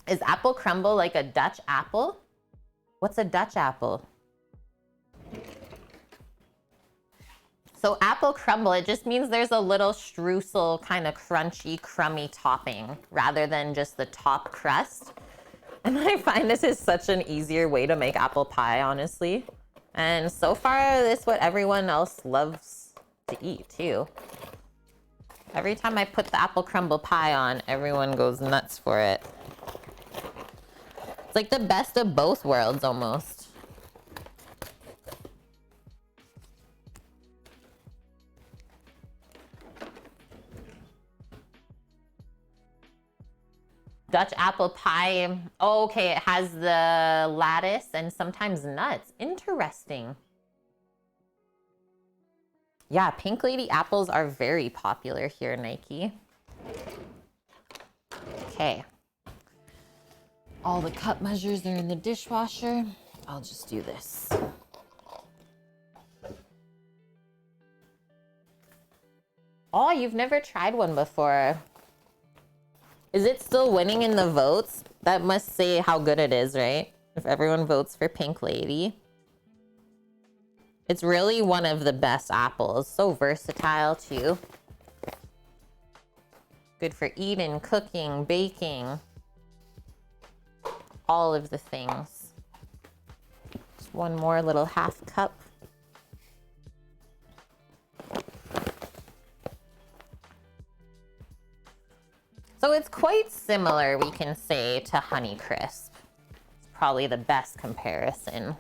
Is apple crumble like a Dutch apple? What's a Dutch apple? So apple crumble, it just means there's a little streusel kind of crunchy, crummy topping rather than just the top crust. And I find this is such an easier way to make apple pie, honestly. And so far, this is what everyone else loves to eat too. Every time I put the apple crumble pie on, everyone goes nuts for it. It's like the best of both worlds almost. Dutch apple pie. Oh, okay, it has the lattice and sometimes nuts. Interesting. Yeah, Pink Lady apples are very popular here, Nike. Okay. All the cup measures are in the dishwasher. I'll just do this. Oh, you've never tried one before. Is it still winning in the votes? That must say how good it is, right? If everyone votes for Pink Lady. It's really one of the best apples. So versatile too. Good for eating, cooking, baking. All of the things. Just one more little half cup. So it's quite similar, we can say, to Honeycrisp. It's probably the best comparison.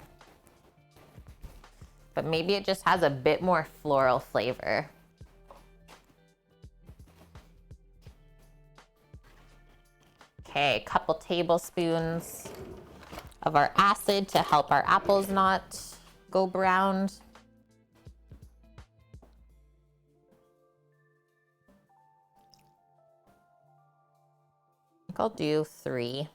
But maybe it just has a bit more floral flavor. Okay, a couple tablespoons of our acid to help our apples not go brown. I think I'll do 3.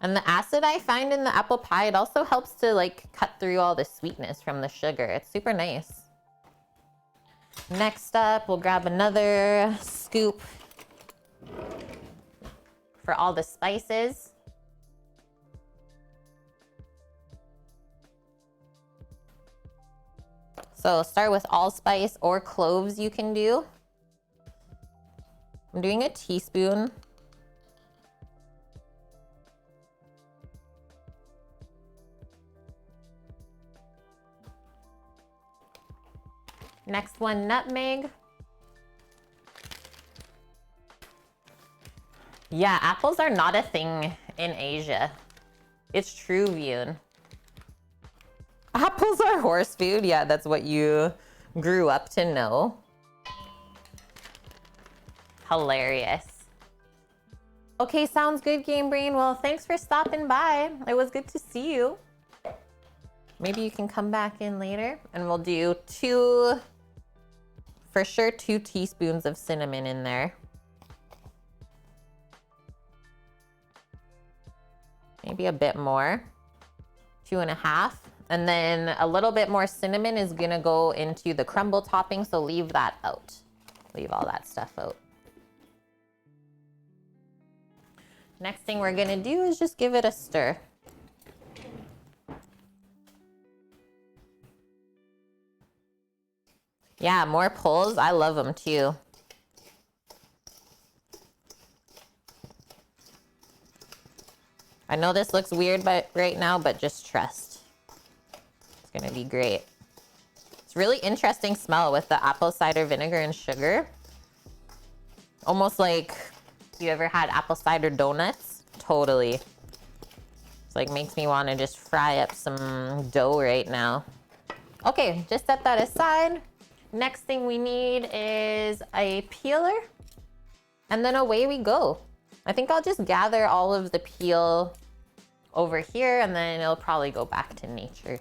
And the acid I find in the apple pie, it also helps to like cut through all the sweetness from the sugar. It's super nice. Next up, we'll grab another scoop for all the spices. So start with allspice or cloves you can do. I'm doing a teaspoon. Next one, nutmeg. Yeah, apples are not a thing in Asia. It's true, Vyun. Apples are horse food. Yeah, that's what you grew up to know. Hilarious. Okay, sounds good, Game Brain. Well, thanks for stopping by. It was good to see you. Maybe you can come back in later and we'll do 2 teaspoons of cinnamon in there. Maybe a bit more, 2.5. And then a little bit more cinnamon is gonna go into the crumble topping, so leave that out. Leave all that stuff out. Next thing we're gonna do is just give it a stir. Yeah, more pulls. I love them too. I know this looks weird right now, but just trust. It's gonna be great. It's really interesting smell with the apple cider vinegar and sugar. Almost like, you ever had apple cider donuts? Totally. like makes me want to just fry up some dough right now. Okay, just set that aside. Next thing we need is a peeler, and then away we go. I think I'll just gather all of the peel over here, and then it'll probably go back to nature.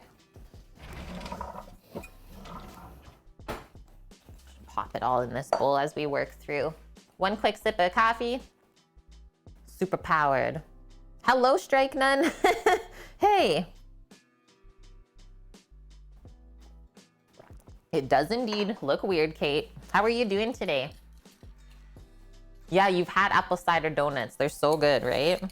Pop it all in this bowl as we work through. One quick sip of coffee. Super powered. Hello, Strike Nun. Hey. It does indeed look weird, Kate. How are you doing today? Yeah, you've had apple cider donuts. They're so good, right?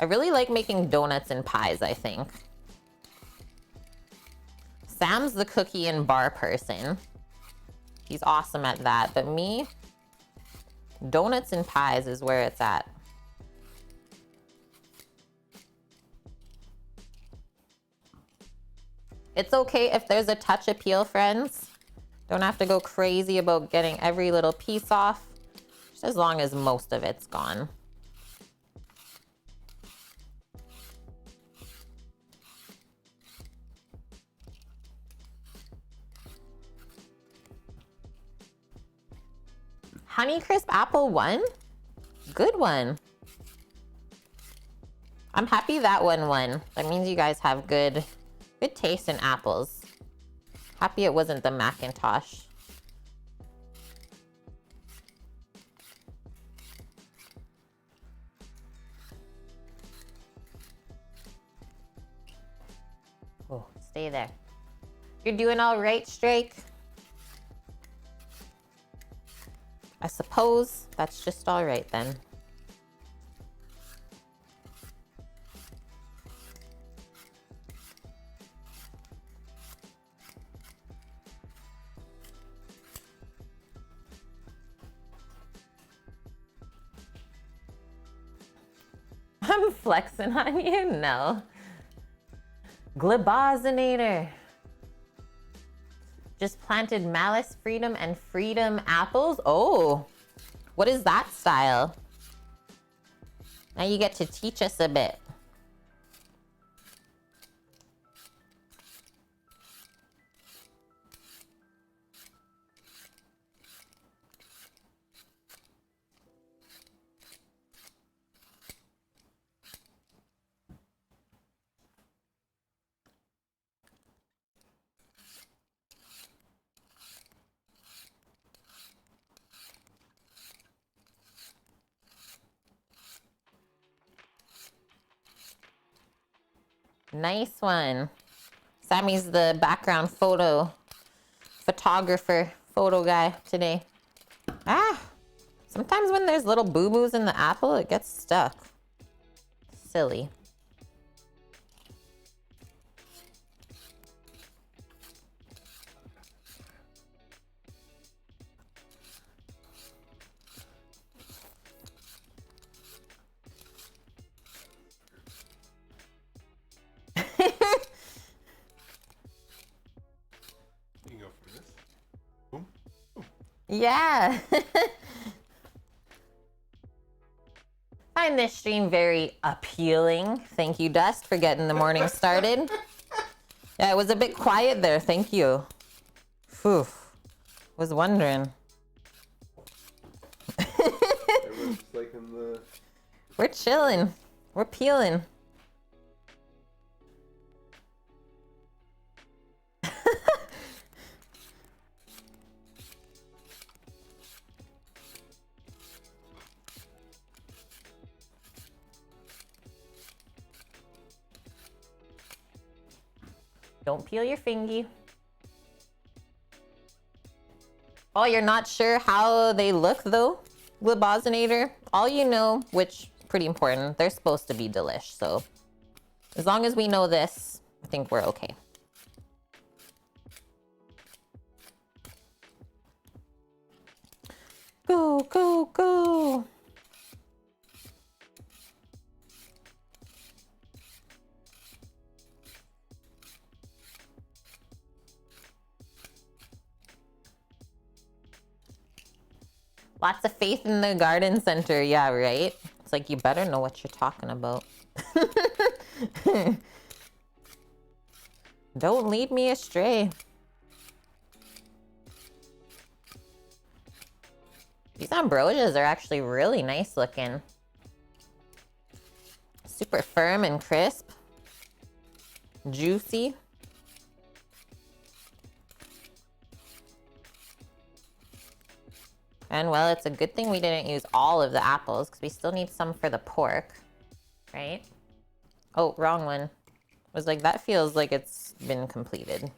I really like making donuts and pies, I think. Sam's the cookie and bar person. He's awesome at that, but me, donuts and pies is where it's at. It's okay if there's a touch of peel, friends. Don't have to go crazy about getting every little piece off, just as long as most of it's gone. Honeycrisp apple one? Good one. I'm happy that one won. That means you guys have good taste in apples. Happy it wasn't the Macintosh. Oh, stay there. You're doing all right, Strike? I suppose that's just all right then. I'm flexing on you? No. Glibosinator. Just planted Malice, Freedom, and Freedom apples. Oh, what is that style? Now you get to teach us a bit. Nice one. Sammy's the background photographer, photo guy today. Ah, sometimes when there's little boo-boos in the apple, it gets stuck. Silly. Yeah. Find this stream very appealing. Thank you, Dust, for getting the morning started. Yeah, it was a bit quiet there. Thank you. Phew. Was wondering. Everyone's just like in the... We're chilling. We're peeling. Don't peel your fingy. Oh, you're not sure how they look though? Glibosinator? All you know, which pretty important, they're supposed to be delish. So as long as we know this, I think we're okay. Go, go, go. Lots of faith in the garden center. Yeah, right? It's like, you better know what you're talking about. Don't lead me astray. These ambrosias are actually really nice looking. Super firm and crisp. Juicy. And well, it's a good thing we didn't use all of the apples because we still need some for the pork, right? Oh, wrong one. I was like, that feels like it's been completed.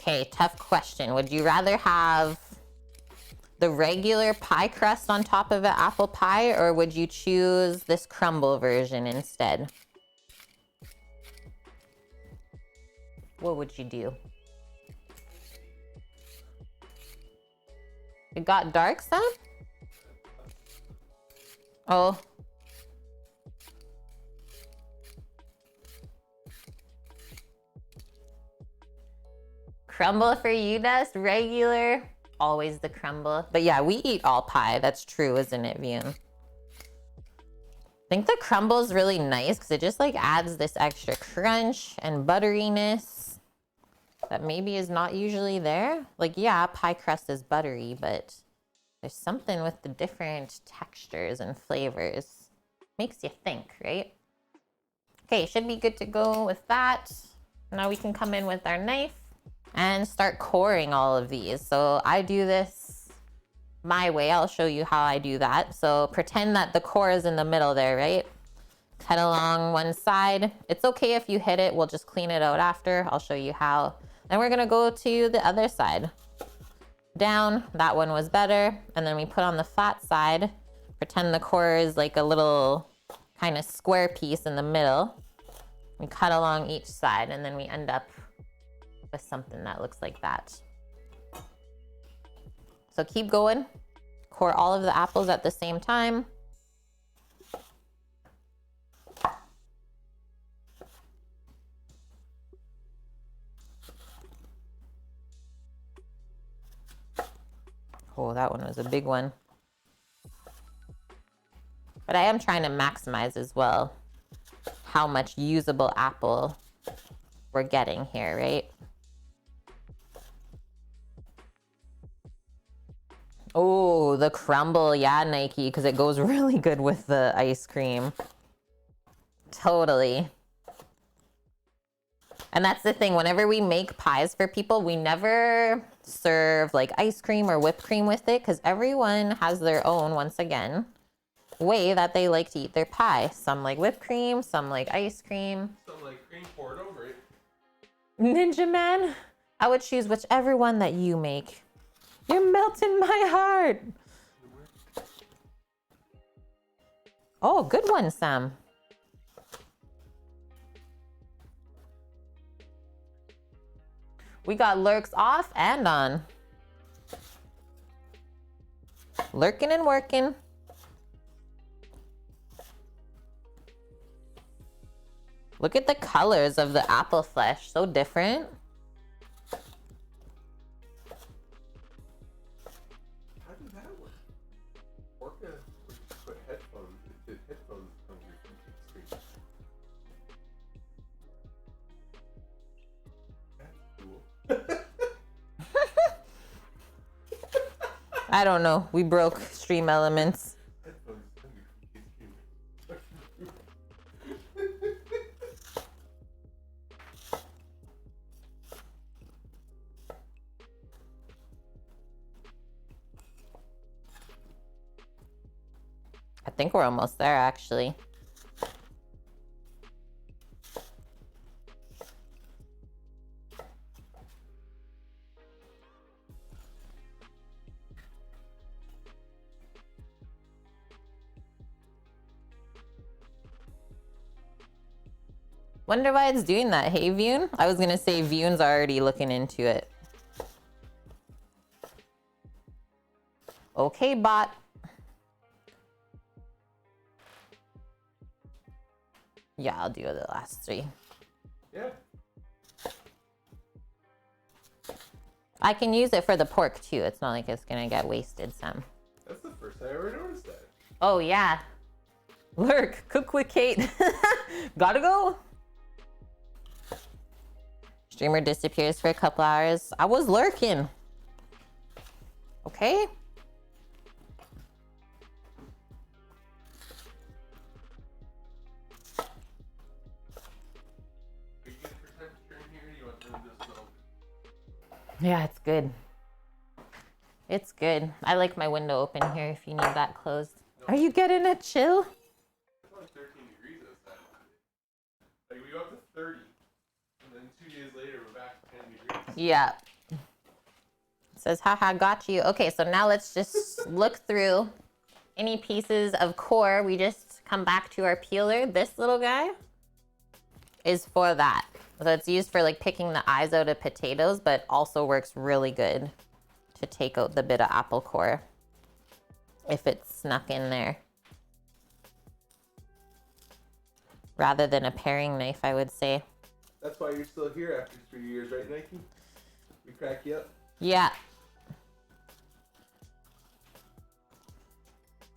Okay, tough question. Would you rather have the regular pie crust on top of an apple pie, or would you choose this crumble version instead? What would you do? It got dark, Sam? Oh. Crumble for you, Dust. Regular. Always the crumble. But yeah, we eat all pie. That's true, isn't it, Vune? I think the crumble is really nice because it just like adds this extra crunch and butteriness that maybe is not usually there. Like, yeah, pie crust is buttery, but there's something with the different textures and flavors. Makes you think, right? Okay, should be good to go with that. Now we can come in with our knife and start coring all of these. So I do this my way. I'll show you how I do that. So pretend that the core is in the middle there, right? Cut along one side. It's okay if you hit it. We'll just clean it out after. I'll show you how. Then we're gonna go to the other side. Down, that one was better. And then we put on the flat side. Pretend the core is like a little kind of square piece in the middle. We cut along each side and then we end up with something that looks like that. So keep going. Core all of the apples at the same time. Oh, that one was a big one. But I am trying to maximize as well how much usable apple we're getting here, right? Oh, the crumble. Yeah, Nike, because it goes really good with the ice cream. Totally. And that's the thing. Whenever we make pies for people, we never serve like ice cream or whipped cream with it because everyone has their own, once again, way that they like to eat their pie. Some like whipped cream, some like ice cream. Some like cream poured over it. Ninja Man, I would choose whichever one that you make. You're melting my heart. Oh, good one, Sam. We got lurks off and on. Lurking and working. Look at the colors of the apple flesh. So different. How did that work? Orca put headphones. It did headphones on your screen. That's cool. I don't know. We broke stream elements. Headphones on your screen. I think we're almost there, actually. Wonder why it's doing that. Hey, Vune? I was gonna say Vune's already looking into it. Okay, bot. Yeah, I'll do the last 3. Yeah. I can use it for the pork too. It's not like it's gonna get wasted some. That's the first time I ever noticed that. Oh yeah. Lurk, cook with Kate. Gotta go. Streamer disappears for a couple hours. I was lurking. Okay. Yeah, it's good. It's good. I like my window open here if you need that closed. Are you getting a chill? It's only 13 degrees outside. Like we go up to 30, and then 2 days later we're back to 10 degrees. Yeah. It says, haha, got you. Okay, so now let's just look through any pieces of core. We just come back to our peeler. This little guy is for that. So it's used for like picking the eyes out of potatoes, but also works really good to take out the bit of apple core if it's snuck in there. Rather than a paring knife, I would say. That's why you're still here after 3 years, right, Nike? We crack you up. Yeah.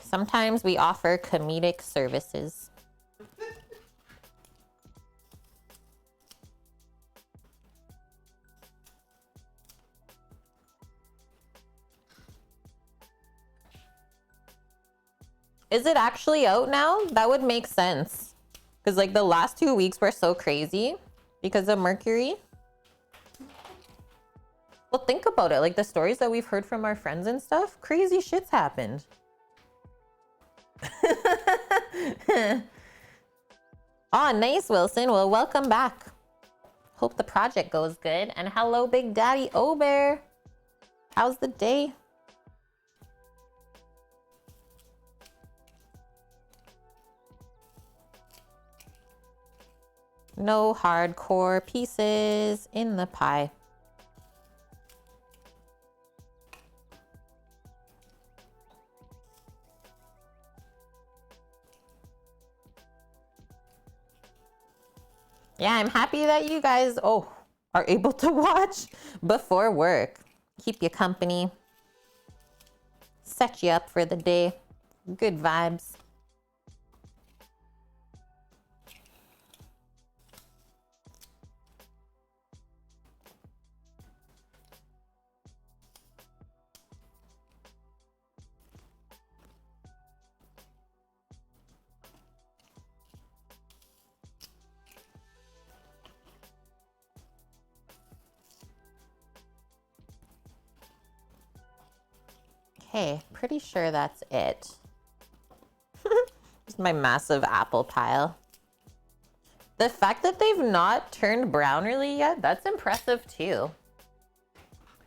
Sometimes we offer comedic services. Is it actually out now? That would make sense. Because like the last 2 weeks were so crazy because of Mercury. Well, think about it. Like the stories that we've heard from our friends and stuff, crazy shit's happened. Oh, nice, Wilson. Well, welcome back. Hope the project goes good. And hello, Big Daddy Obear. How's the day? No hardcore pieces in the pie. Yeah, I'm happy that you guys, are able to watch before work. Keep you company. Set you up for the day. Good vibes. Okay, pretty sure that's it. Just my massive apple pile. The fact that they've not turned brown really yet, that's impressive too.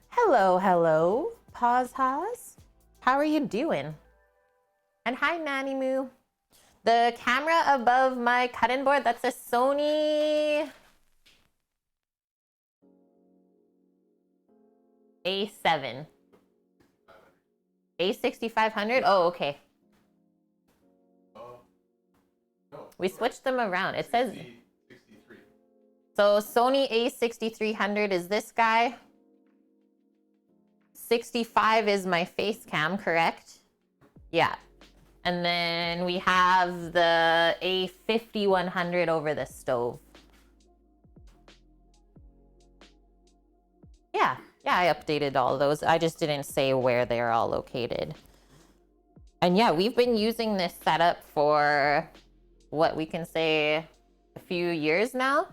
Hello, Pause Haas. How are you doing? And hi, Nanny Moo. The camera above my cut-in board, that's a Sony A7. A6500? Oh, okay. No. We switched them around. It says... 63. So Sony A6300 is this guy. 65 is my face cam, correct? Yeah. And then we have the A5100 over the stove. Yeah, I updated all those. I just didn't say where they're all located. And yeah, we've been using this setup for what we can say a few years now.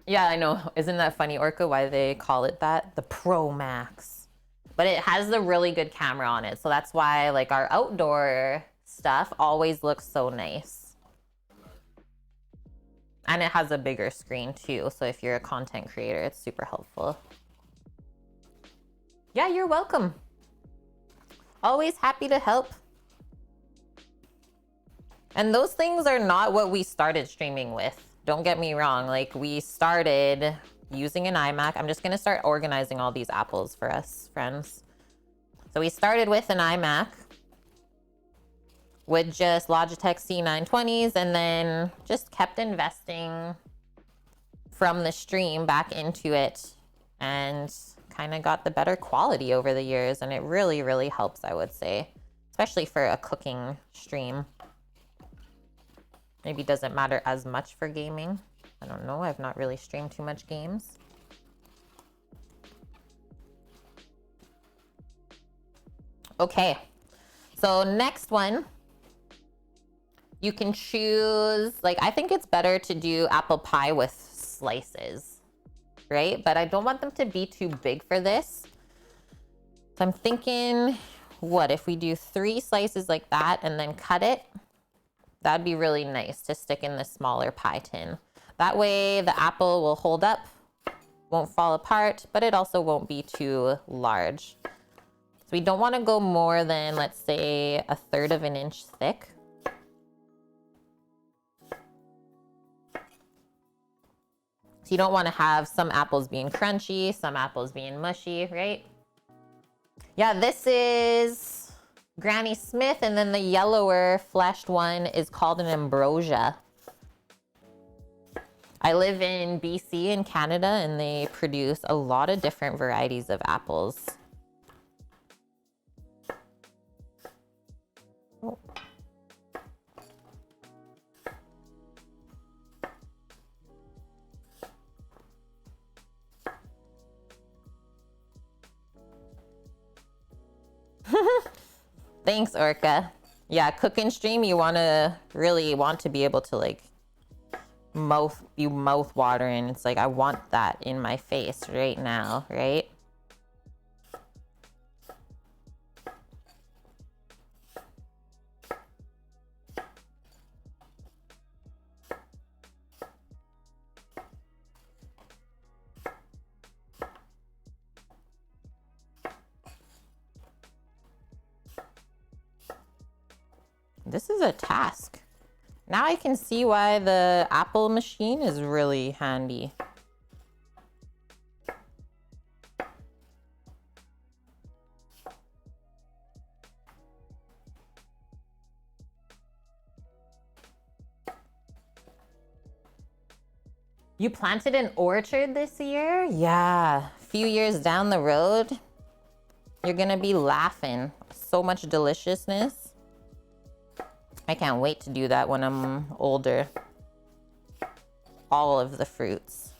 Yeah, I know. Isn't that funny, Orca, why they call it that? The Pro Max. But it has the really good camera on it. So that's why like our outdoor stuff always looks so nice. And it has a bigger screen too. So if you're a content creator, it's super helpful. Yeah, you're welcome. Always happy to help. And those things are not what we started streaming with. Don't get me wrong. Like we started using an iMac. I'm just gonna start organizing all these apples for us, friends. So we started with an iMac with just Logitech C920s and then just kept investing from the stream back into it and kind of got the better quality over the years. And it really, really helps, I would say, especially for a cooking stream. Maybe doesn't matter as much for gaming. I don't know. I've not really streamed too much games. Okay. So next one, you can choose, like, I think it's better to do apple pie with slices, right? But I don't want them to be too big for this. So I'm thinking, what if we do 3 slices like that and then cut it? That'd be really nice to stick in the smaller pie tin. That way the apple will hold up, won't fall apart, but it also won't be too large. So we don't want to go more than, let's say, 1/3 of an inch thick. So you don't want to have some apples being crunchy, some apples being mushy, right? Yeah, this is Granny Smith, and then the yellower fleshed one is called an ambrosia. I live in BC in Canada, and they produce a lot of different varieties of apples. Oh. Thanks, Orca. Yeah, cook and stream, you really want to be able to like mouth watering. It's like, I want that in my face right now, right? This is a task. Now I can see why the apple machine is really handy. You planted an orchard this year? Yeah, a few years down the road, you're gonna be laughing. So much deliciousness. I can't wait to do that when I'm older. All of the fruits.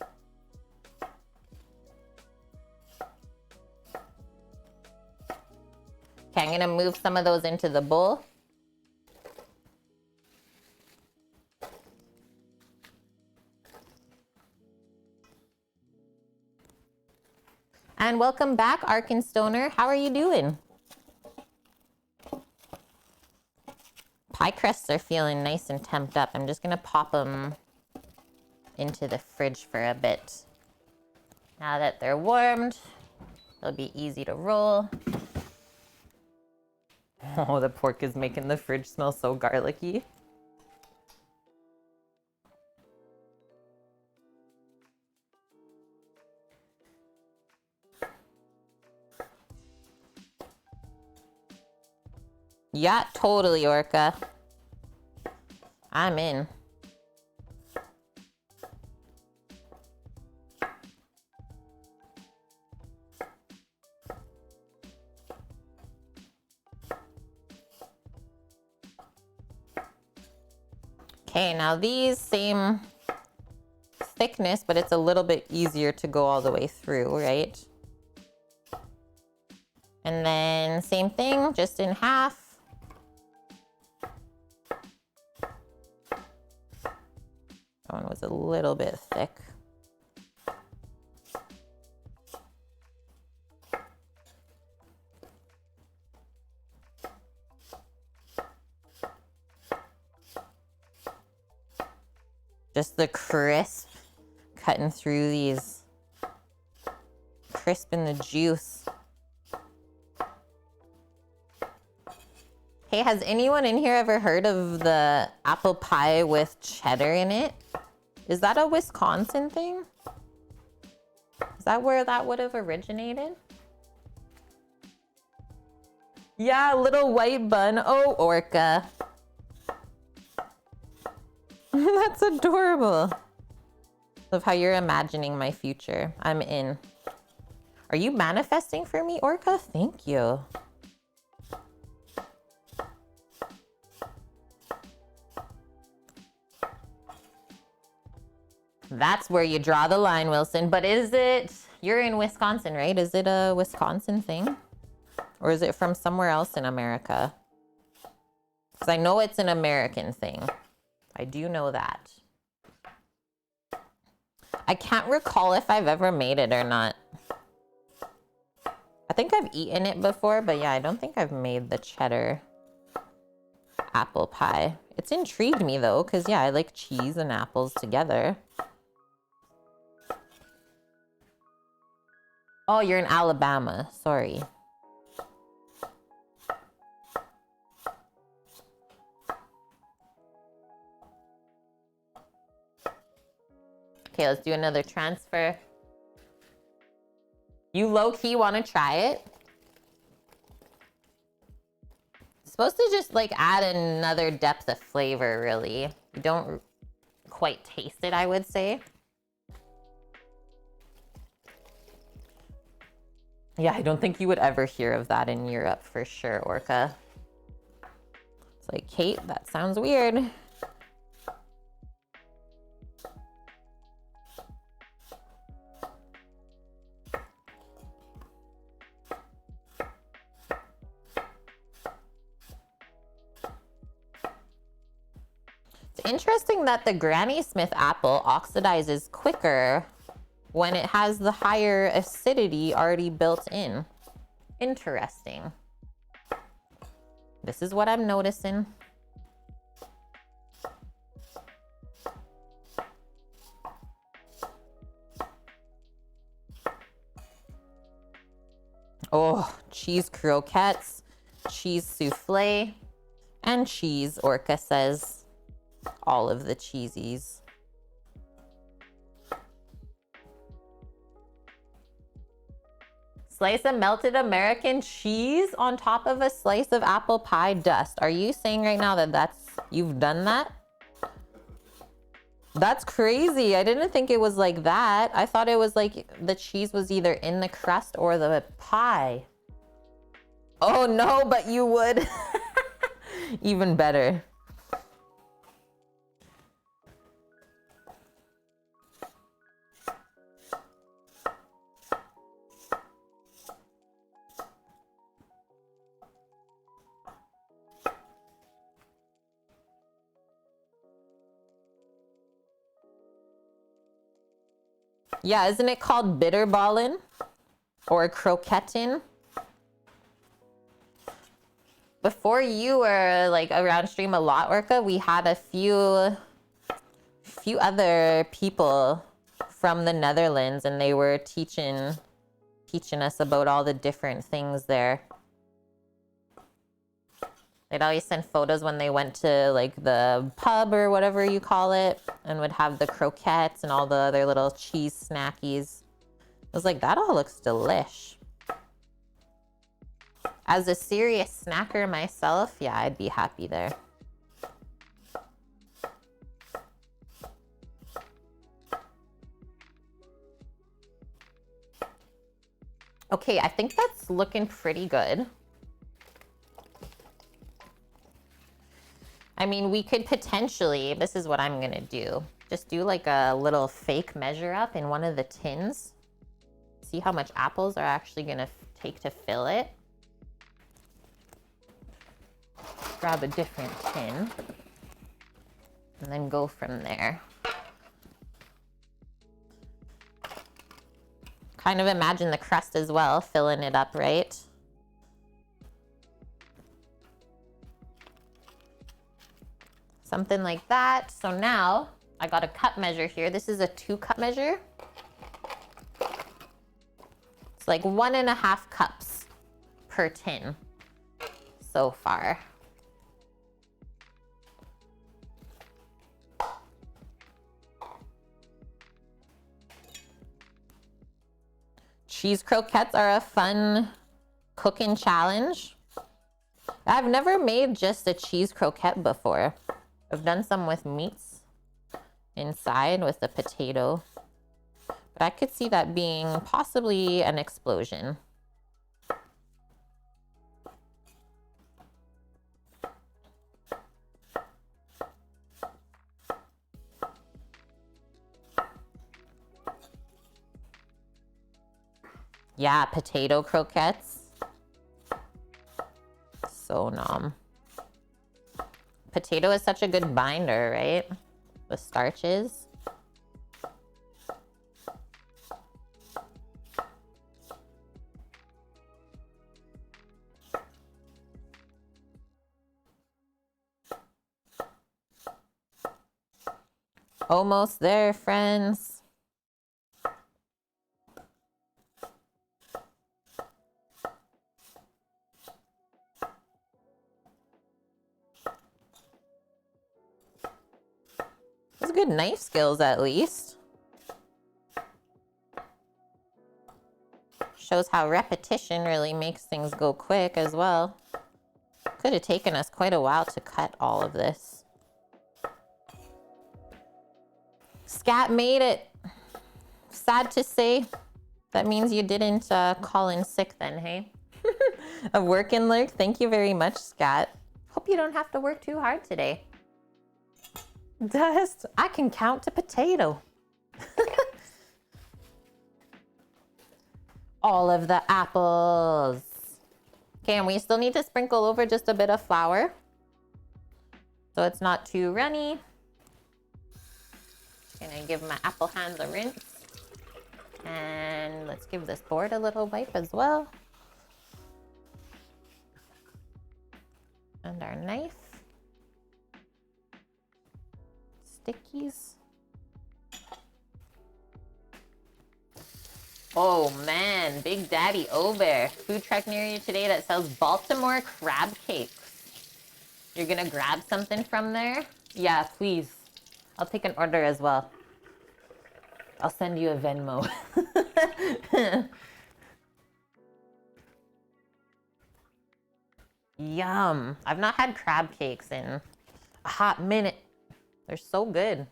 Okay, I'm gonna move some of those into the bowl. And welcome back, Arkenstoner. How are you doing? Pie crusts are feeling nice and temped up. I'm just gonna pop them into the fridge for a bit. Now that they're warmed, they'll be easy to roll. Oh, the pork is making the fridge smell so garlicky. Yeah, totally, Orca. I'm in. Okay, now these same thickness, but it's a little bit easier to go all the way through, right? And then same thing, just in half. That one was a little bit thick. Just the crisp cutting through these, crisp in the juice. Hey, has anyone in here ever heard of the apple pie with cheddar in it? Is that a Wisconsin thing? that where that would have originated? Yeah, little white bun. Oh, Orca. That's adorable. Love how you're imagining my future. I'm in. Are you manifesting for me, Orca? Thank you. That's where you draw the line, Wilson. But is it, you're in Wisconsin, right? Is it a Wisconsin thing? Or is it from somewhere else in America? Because I know it's an American thing. I do know that. I can't recall if I've ever made it or not. I think I've eaten it before, but yeah, I don't think I've made the cheddar apple pie. It's intrigued me though, because yeah, I like cheese and apples together. Oh, you're in Alabama. Sorry. Okay, let's do another transfer. You low-key want to try it? It's supposed to just like add another depth of flavor, really. You don't quite taste it, I would say. Yeah, I don't think you would ever hear of that in Europe for sure, Orca. It's like, Kate, that sounds weird. It's interesting that the Granny Smith apple oxidizes quicker when it has the higher acidity already built in. Interesting. This is what I'm noticing. Oh, cheese croquettes, cheese souffle, and cheese, Orca says. All of the cheesies. Slice of melted American cheese on top of a slice of apple pie dust. Are you saying right now that you've done that? That's crazy. I didn't think it was like that. I thought it was like the cheese was either in the crust or the pie. Oh no, but you would. Even better. Yeah, isn't it called bitterballin or croquetting? Before you were like around stream a lot, Orca, we had a few other people from the Netherlands, and they were teaching us about all the different things there. They'd always send photos when they went to like the pub or whatever you call it, and would have the croquettes and all the other little cheese snackies. I was like, that all looks delish. As a serious snacker myself, yeah, I'd be happy there. Okay, I think that's looking pretty good. I mean, we could potentially, this is what I'm gonna do. Just do like a little fake measure up in one of the tins. See how much apples are actually gonna take to fill it. Grab a different tin. And then go from there. Kind of imagine the crust as well, filling it up, right? Something like that. So now I got a cup measure here. This is a 2-cup measure. It's like 1.5 cups per tin so far. Cheese croquettes are a fun cooking challenge. I've never made just a cheese croquette before. I've done some with meats inside with the potato. But I could see that being possibly an explosion. Yeah, potato croquettes. So nom. Potato is such a good binder, right? The starches. Almost there, friends. That's good knife skills, at least. Shows how repetition really makes things go quick as well. Could have taken us quite a while to cut all of this. Scat made it. Sad to say. That means you didn't call in sick then, hey? A working lurk. Thank you very much, Scat. Hope you don't have to work too hard today. Dust. I can count to potato. All of the apples. Okay, and we still need to sprinkle over just a bit of flour so it's not too runny. Gonna give my apple hands a rinse. And let's give this board a little wipe as well. And our knife. Stickies. Oh man, Big Daddy Ober. Food truck near you today that sells Baltimore crab cakes. You're gonna grab something from there? Yeah, please. I'll take an order as well. I'll send you a Venmo. Yum. I've not had crab cakes in a hot minute. They're so good.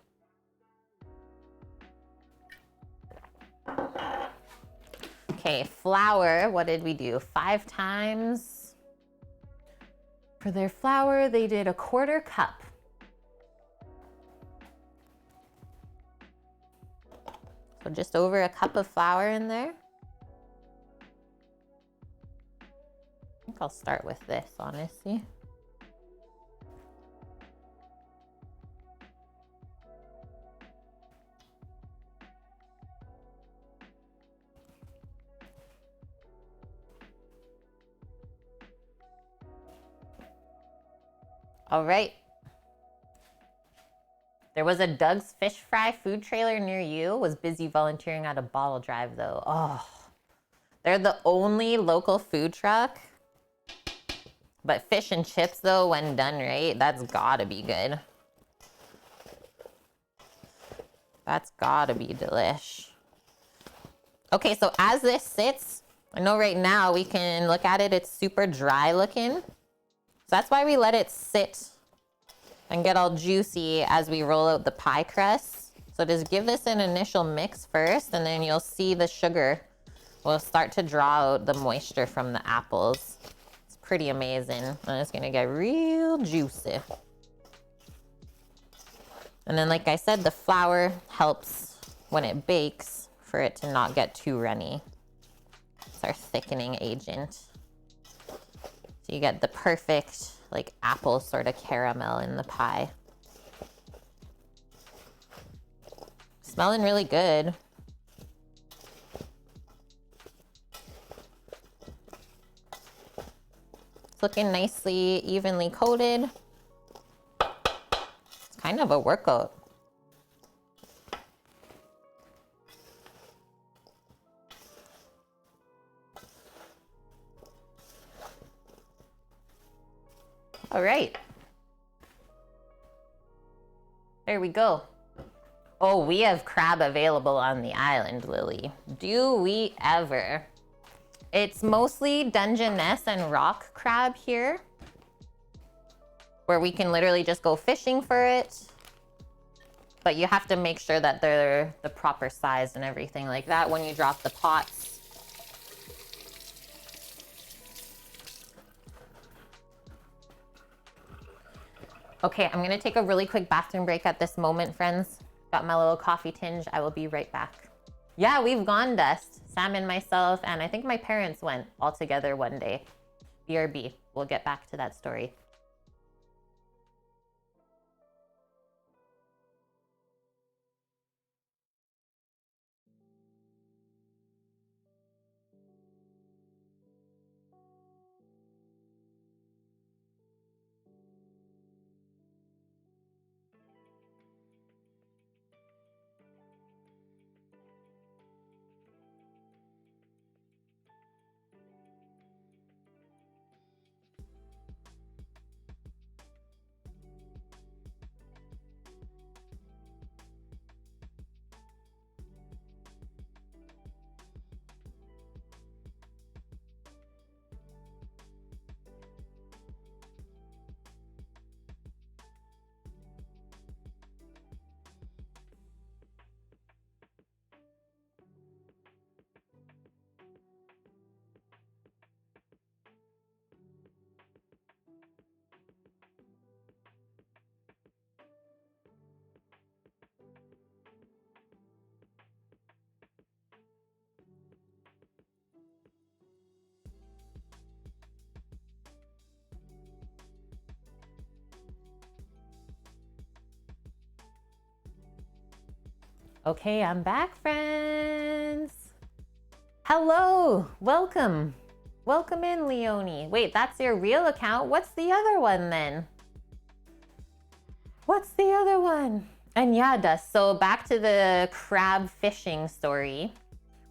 Okay, flour, what did we do? 5 times. For their flour, they did 1/4 cup. So just over a cup of flour in there. I think I'll start with this, honestly. All right. There was a Doug's Fish Fry food trailer near you. Was busy volunteering at a bottle drive though. Oh, they're the only local food truck. But fish and chips though, when done right, that's gotta be good. That's gotta be delish. Okay, so as this sits, I know right now we can look at it, it's super dry looking. So that's why we let it sit and get all juicy as we roll out the pie crust. So just give this an initial mix first, and then you'll see the sugar will start to draw out the moisture from the apples. It's pretty amazing. And it's gonna get real juicy. And then, like I said, the flour helps when it bakes for it to not get too runny. It's our thickening agent. So you get the perfect, like, apple sort of caramel in the pie. Smelling really good. It's looking nicely, evenly coated. It's kind of a workout. All right. There we go. Oh, we have crab available on the island, Lily. Do we ever? It's mostly Dungeness and rock crab here, where we can literally just go fishing for it. But you have to make sure that they're the proper size and everything like that when you drop the pots. Okay, I'm gonna take a really quick bathroom break at this moment, friends. Got my little coffee tinge. I will be right back. Yeah, we've gone dust. Sam and myself, and I think my parents went all together one day. BRB. We'll get back to that story. Okay, I'm back, friends. Hello, welcome. Welcome in, Leonie. Wait, that's your real account? What's the other one then? What's the other one? And yeah, Dust, so back to the crab fishing story.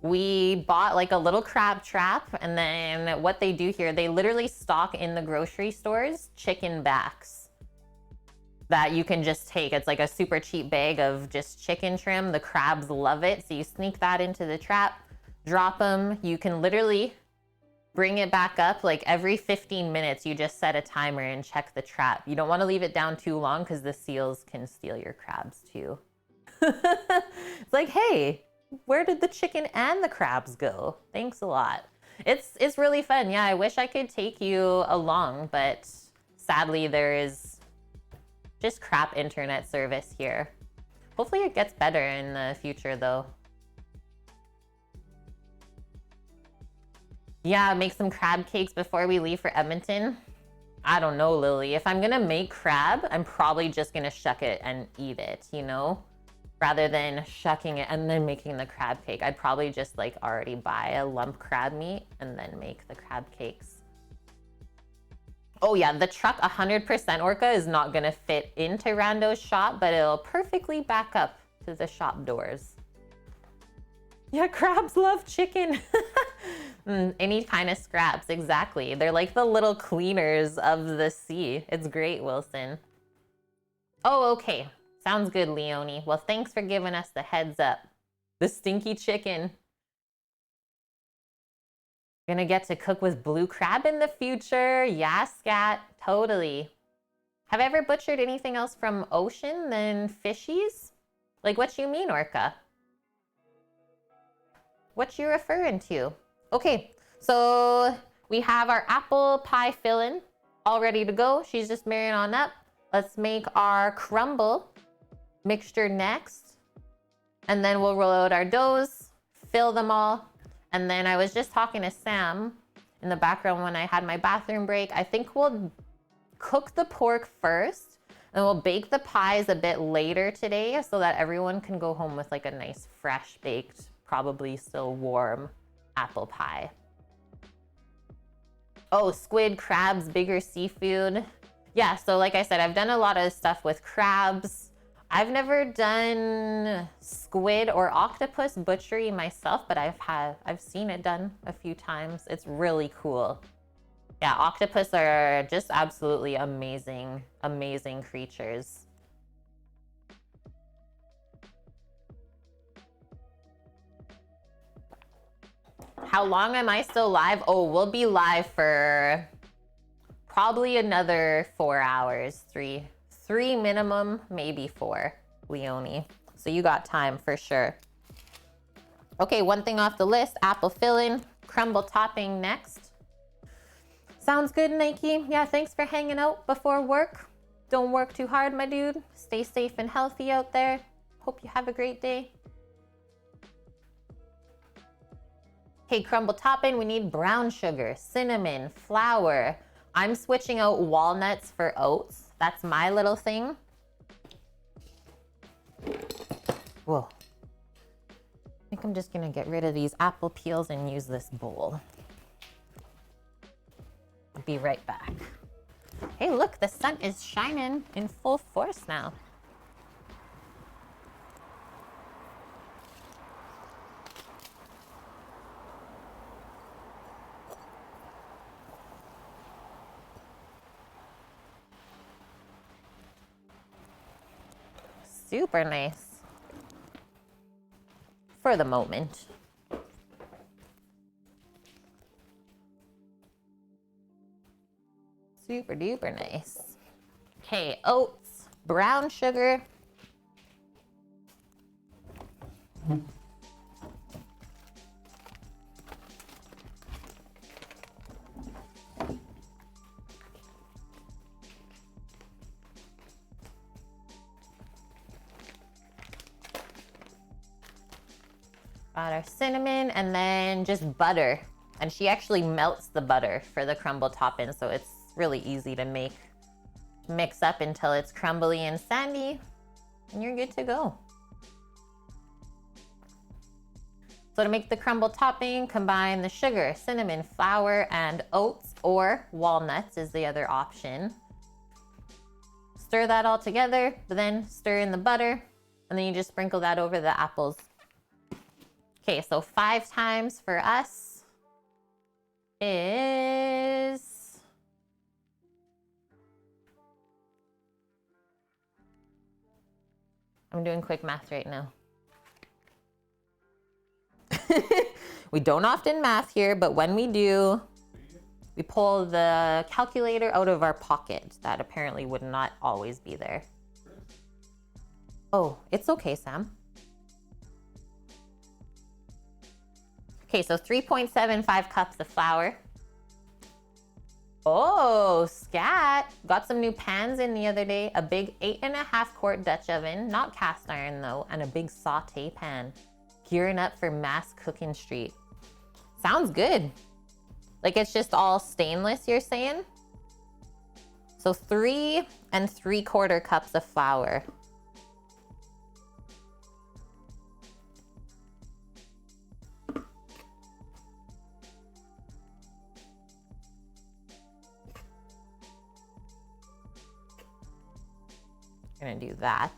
We bought like a little crab trap, and then what they do here, they literally stock in the grocery stores chicken backs that you can just take. It's like a super cheap bag of just chicken trim. The crabs love it. So you sneak that into the trap, drop them. You can literally bring it back up like every 15 minutes. You just set a timer and check the trap. You don't want to leave it down too long because the seals can steal your crabs too. It's like, hey, where did the chicken and the crabs go? Thanks a lot. It's really fun. Yeah, I wish I could take you along, but sadly there is just crap internet service here. Hopefully it gets better in the future though. Yeah, make some crab cakes before we leave for Edmonton. I don't know, Lily. If I'm gonna make crab, I'm probably just gonna shuck it and eat it, you know? Rather than shucking it and then making the crab cake. I'd probably just like already buy a lump crab meat and then make the crab cakes. Oh yeah, the truck 100% Orca is not gonna fit into Rando's shop, but it'll perfectly back up to the shop doors. Yeah, crabs love chicken. Any kind of scraps, exactly. They're like the little cleaners of the sea. It's great, Wilson. Oh, okay. Sounds good, Leonie. Well, thanks for giving us the heads up. The stinky chicken. Gonna get to cook with blue crab in the future. Yeah, scat. Totally. Have I ever butchered anything else from ocean than fishies? Like, what you mean, Orca? What you referring to? Okay, so we have our apple pie filling all ready to go. She's just marrying on up. Let's make our crumble mixture next. And then we'll roll out our doughs, fill them all. And then I was just talking to Sam in the background when I had my bathroom break. I think we'll cook the pork first and we'll bake the pies a bit later today so that everyone can go home with like a nice fresh baked, probably still warm apple pie. Oh, squid, crabs, bigger seafood. Yeah, so like I said, I've done a lot of stuff with crabs. I've never done squid or octopus butchery myself, but I've seen it done a few times. It's really cool. Yeah, octopus are just absolutely amazing, amazing creatures. How long am I still live? Oh, we'll be live for probably another 4 hours. Three minimum, maybe 4, Leonie. So you got time for sure. Okay, one thing off the list, apple filling, crumble topping next. Sounds good, Nike. Yeah, thanks for hanging out before work. Don't work too hard, my dude. Stay safe and healthy out there. Hope you have a great day. Okay, crumble topping, we need brown sugar, cinnamon, flour. I'm switching out walnuts for oats. That's my little thing. Whoa. I think I'm just gonna get rid of these apple peels and use this bowl. Be right back. Hey, look, the sun is shining in full force now. Super nice. For the moment. Super duper nice. Okay, oats, brown sugar. Got our cinnamon and then just butter. And she actually melts the butter for the crumble topping, so it's really easy to mix up until it's crumbly and sandy, and you're good to go. So to make the crumble topping, combine the sugar, cinnamon, flour, and oats, or walnuts is the other option. Stir that all together, but then stir in the butter, and then you just sprinkle that over the apples. Okay, so 5 times for us is I'm doing quick math right now. We don't often math here, but when we do, we pull the calculator out of our pocket. That apparently would not always be there. Oh, it's okay, Sam. Okay, so 3.75 cups of flour. Oh, scat. Got some new pans in the other day. A big 8.5 quart Dutch oven, not cast iron though, and a big saute pan. Gearing up for mass cooking street. Sounds good. Like it's just all stainless, you're saying? So 3 3/4 cups of flour. Gonna do that.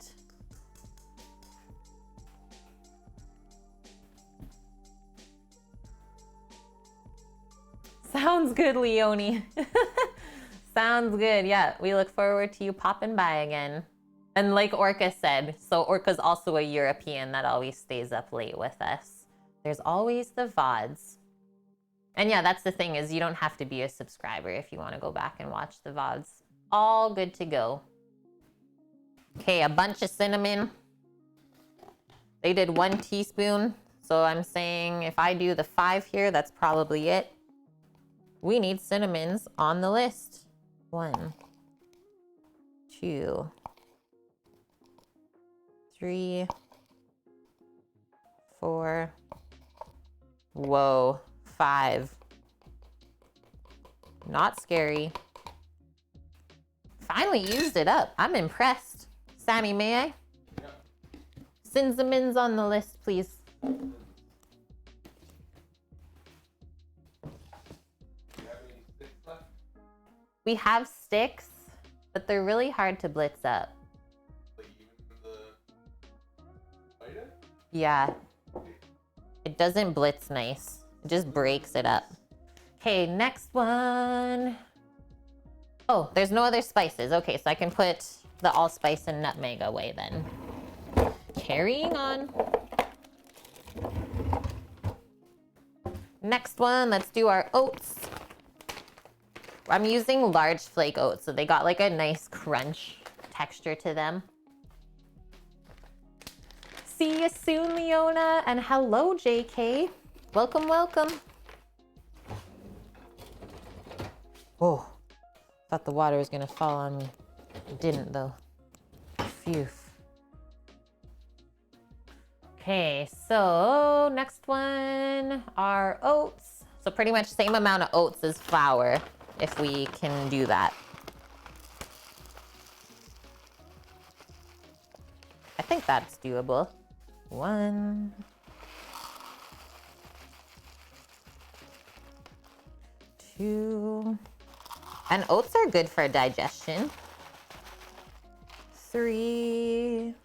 Sounds good, Leonie. Sounds good. Yeah, we look forward to you popping by again. And like Orca said, so Orca's also a European that always stays up late with us. There's always the VODs. And yeah, that's the thing, is you don't have to be a subscriber if you want to go back and watch the VODs. All good to go. Okay, a bunch of cinnamon. They did 1 teaspoon. So I'm saying if I do the 5 here, that's probably it. We need cinnamons on the list. 1, 2, 3, 4. Whoa, 5. Not scary. Finally used it up. I'm impressed. Sammy, may I? Yeah. Cinnamons on the list, please. Do you have any sticks left? We have sticks, but they're really hard to blitz up. Like even the item? Yeah. It doesn't blitz nice. It just breaks it up. Okay, next one. Oh, there's no other spices. Okay, so I can put the allspice and nutmeg away then. Carrying on. Next one, let's do our oats. I'm using large flake oats, so they got like a nice crunch texture to them. See you soon, Leona, and hello, JK. Welcome, welcome. Oh, thought the water was gonna fall on me. It didn't though. Phew. Okay, so next one are oats. So pretty much same amount of oats as flour, if we can do that. I think that's doable. 1, 2, and oats are good for digestion. 3.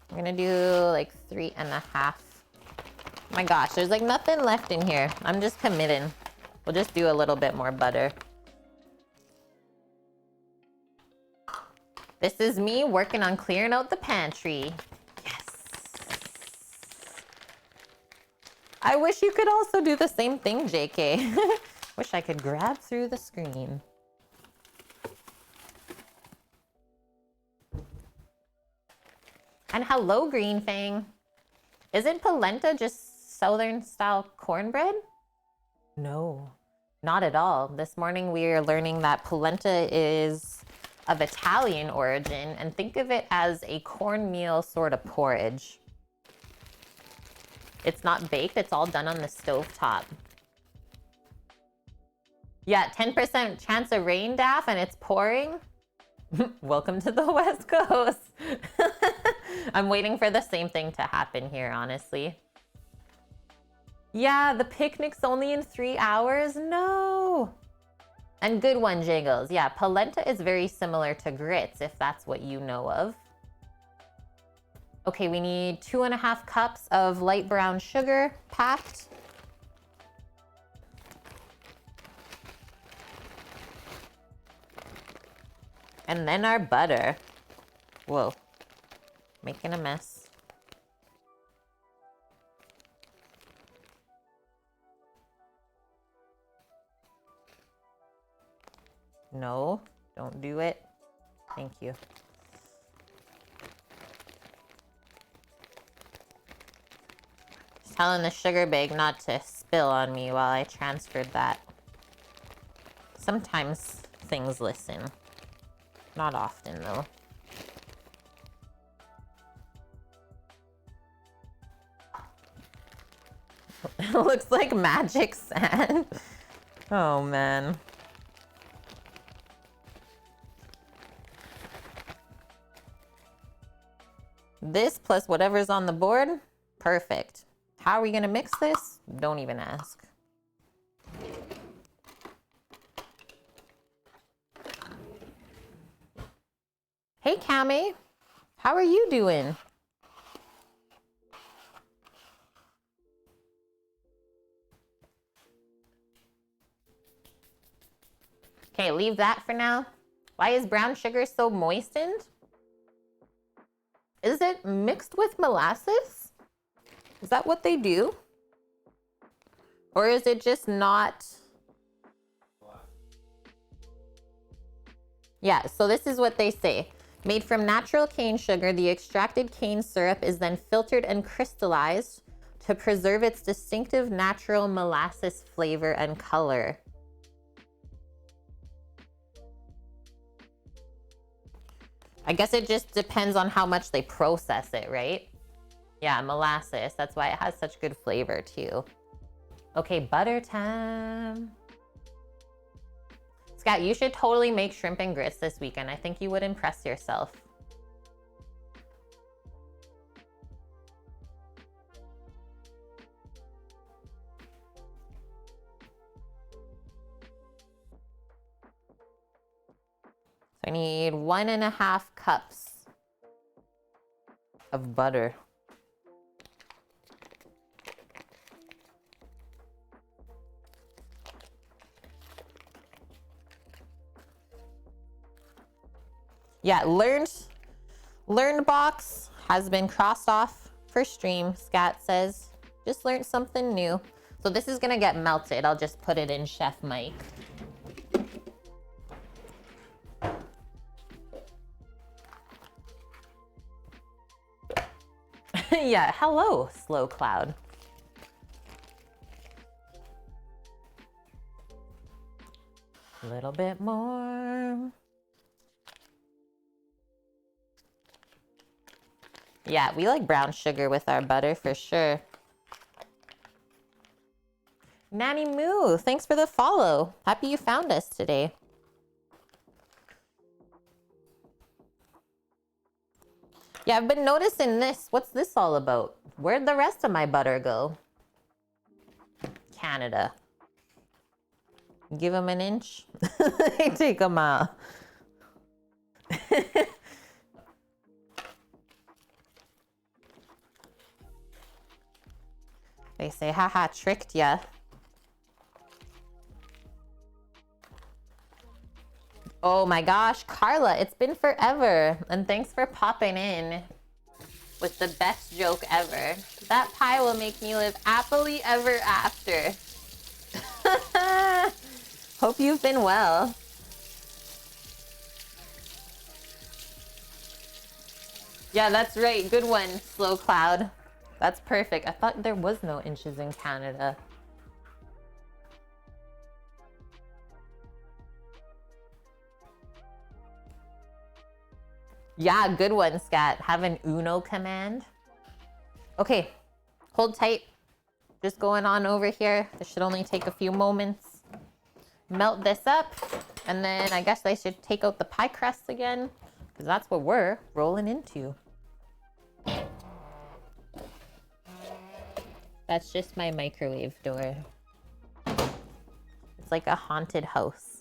I'm gonna do like 3.5. My gosh, there's like nothing left in here. I'm just committing. We'll just do a little bit more butter. This is me working on clearing out the pantry. Yes. I wish you could also do the same thing, JK. Wish I could grab through the screen. And hello, Green Fang. Isn't polenta just Southern style cornbread? No, not at all. This morning we are learning that polenta is of Italian origin, and think of it as a cornmeal sort of porridge. It's not baked, it's all done on the stovetop. Yeah, 10% chance of rain, Daff, and it's pouring. Welcome to the West Coast. I'm waiting for the same thing to happen here, honestly. Yeah, the picnic's only in 3 hours? No. And good one, Jiggles. Yeah, polenta is very similar to grits, if that's what you know of. Okay, we need 2.5 cups of light brown sugar packed. And then our butter. Whoa, making a mess. No, don't do it. Thank you. Just telling the sugar bag not to spill on me while I transferred that. Sometimes things listen. Not often, though. It looks like magic sand. Oh, man. This plus whatever's on the board, perfect. How are we gonna mix this? Don't even ask. Hey, Cami. How are you doing? Okay, leave that for now. Why is brown sugar so moistened? Is it mixed with molasses? Is that what they do? Or is it just not? Yeah, so this is what they say. Made from natural cane sugar, the extracted cane syrup is then filtered and crystallized to preserve its distinctive natural molasses flavor and color. I guess it just depends on how much they process it, right? Yeah, molasses. That's why it has such good flavor too. Okay, butter time. Scott, you should totally make shrimp and grits this weekend. I think you would impress yourself. I need 1.5 cups of butter. Yeah, learned box has been crossed off for stream, Scat says. Just learned something new. So this is gonna get melted. I'll just put it in Chef Mike. Yeah, hello, Slow Cloud. A little bit more. Yeah, we like brown sugar with our butter for sure. Nanny Moo, thanks for the follow. Happy you found us today. Yeah, I've been noticing this. What's this all about? Where'd the rest of my butter go? Canada. Give them an inch. They take them out. They say, haha, tricked ya. Oh my gosh, Carla, it's been forever. And thanks for popping in with the best joke ever. That pie will make me live happily ever after. Hope you've been well. Yeah, that's right. Good one, Slow Cloud. That's perfect. I thought there was no inches in Canada. Yeah, good one, Scat. Have an Uno command. Okay, hold tight. Just going on over here. This should only take a few moments. Melt this up, and then I guess I should take out the pie crust again, because that's what we're rolling into. That's just my microwave door. It's like a haunted house.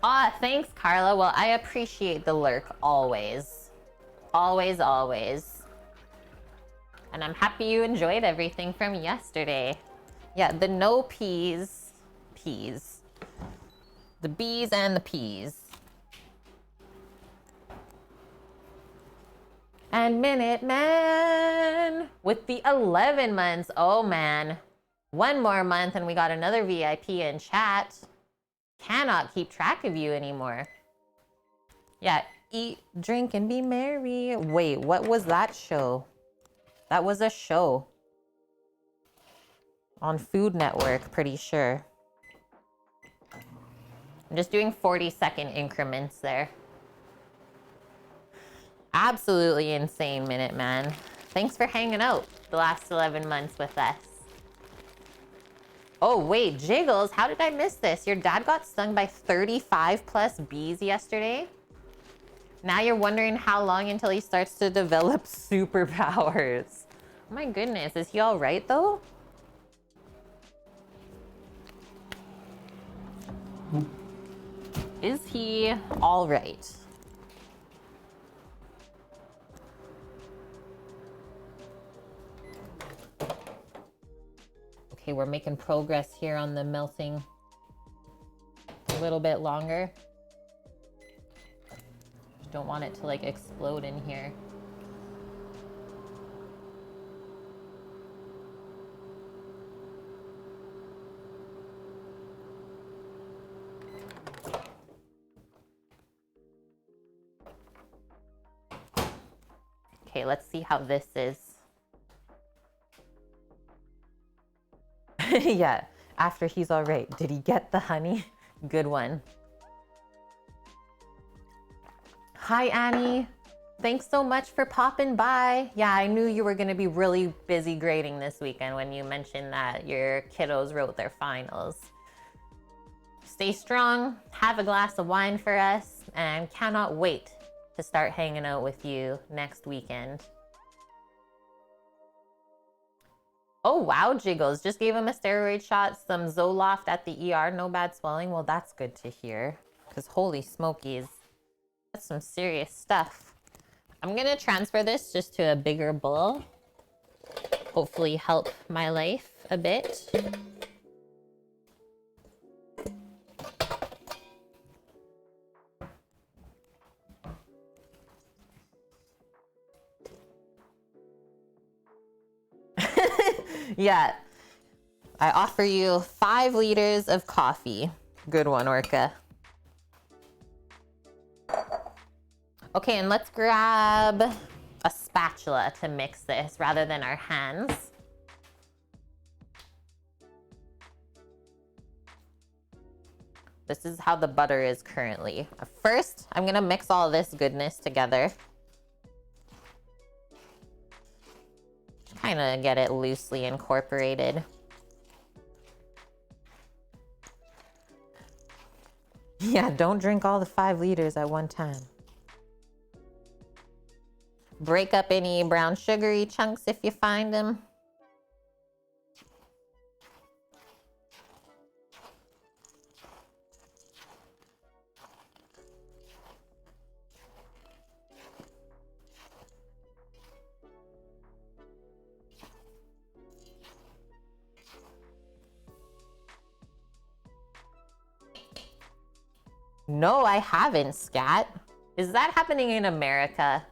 Ah, thanks, Carla. Well, I appreciate the lurk always. Always, always. And I'm happy you enjoyed everything from yesterday. Yeah, the no peas. Peas. The bees and the peas. And Minute Man with the 11 months. Oh, man. One more month and we got another VIP in chat. Cannot keep track of you anymore. Yeah, eat, drink, and be merry. Wait, what was that show? That was a show. On Food Network, pretty sure. I'm just doing 40-second increments there. Absolutely insane, Minute Man. Thanks for hanging out the last 11 months with us. Oh, wait, Jiggles, how did I miss this? Your dad got stung by 35 plus bees yesterday? Now you're wondering how long until he starts to develop superpowers. Oh my goodness, is he all right though? Is he all right? Okay, we're making progress here on the melting. A little bit longer. Don't want it to like explode in here. Okay, let's see how this is. Yeah, after he's all right. Did he get the honey? Good one. Hi, Annie. Thanks so much for popping by. Yeah, I knew you were going to be really busy grading this weekend when you mentioned that your kiddos wrote their finals. Stay strong, have a glass of wine for us, and cannot wait to start hanging out with you next weekend. Oh, wow, Jiggles. Just gave him a steroid shot, some Zoloft at the ER, no bad swelling. Well, that's good to hear, because holy smokies, that's some serious stuff. I'm going to transfer this just to a bigger bowl. Hopefully help my life a bit. Yeah. I offer you 5 liters of coffee. Good one, Orca. Okay, and let's grab a spatula to mix this rather than our hands. This is how the butter is currently. First, I'm gonna mix all this goodness together. Kind of get it loosely incorporated. Yeah, don't drink all the 5 liters at one time. Break up any brown sugary chunks if you find them. No, I haven't, Scat. Is that happening in America?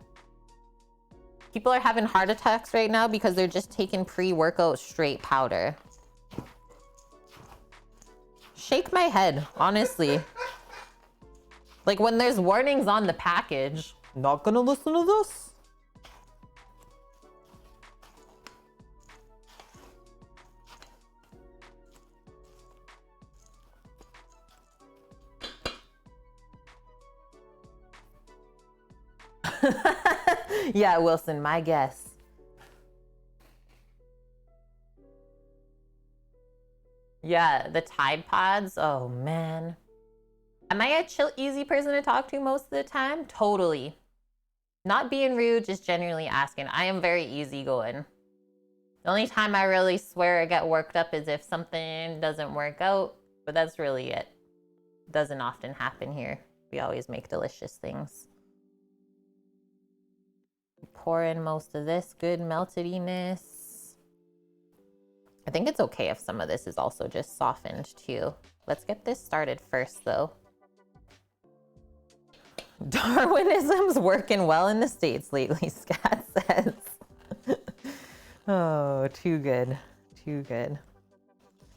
People are having heart attacks right now because they're just taking pre-workout straight powder. Shake my head, honestly. Like when there's warnings on the package, not gonna listen to this. Yeah, Wilson, my guess. Yeah, the Tide Pods. Oh, man. Am I a chill, easy person to talk to most of the time? Totally. Not being rude, just genuinely asking. I am very easygoing. The only time I really swear I get worked up is if something doesn't work out, but that's really it. Doesn't often happen here. We always make delicious things. Pour in most of this good meltediness. I think it's okay if some of this is also just softened too. Let's get this started first though. Darwinism's working well in the States lately, Scat says. Oh, too good. Too good.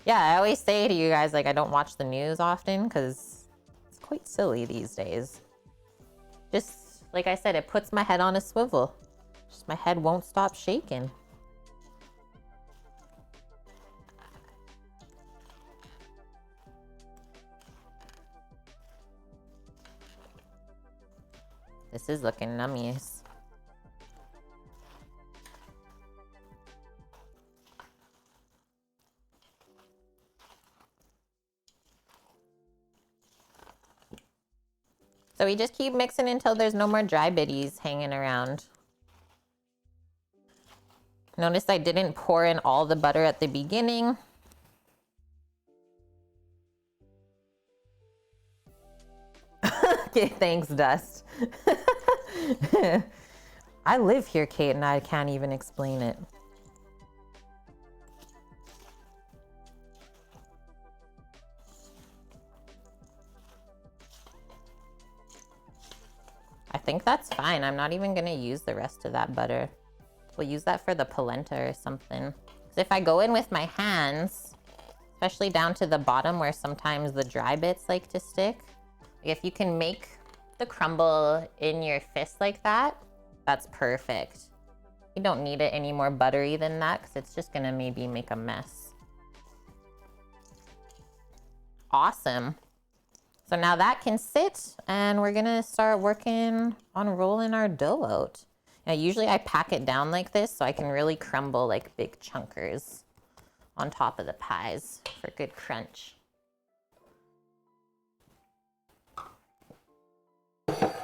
Yeah, I always say to you guys, like, I don't watch the news often because it's quite silly these days. Just, like I said, it puts my head on a swivel. Just my head won't stop shaking. This is looking nummies. So we just keep mixing until there's no more dry bitties hanging around. Notice I didn't pour in all the butter at the beginning. Okay, thanks, Dust. I live here, Kate, and I can't even explain it. I think that's fine. I'm not even gonna use the rest of that butter. We'll use that for the polenta or something. So if I go in with my hands, especially down to the bottom where sometimes the dry bits like to stick, if you can make the crumble in your fist like that, that's perfect. You don't need it any more buttery than that because it's just gonna maybe make a mess. Awesome. So now that can sit and we're gonna start working on rolling our dough out. Now usually I pack it down like this so I can really crumble like big chunkers on top of the pies for good crunch. Just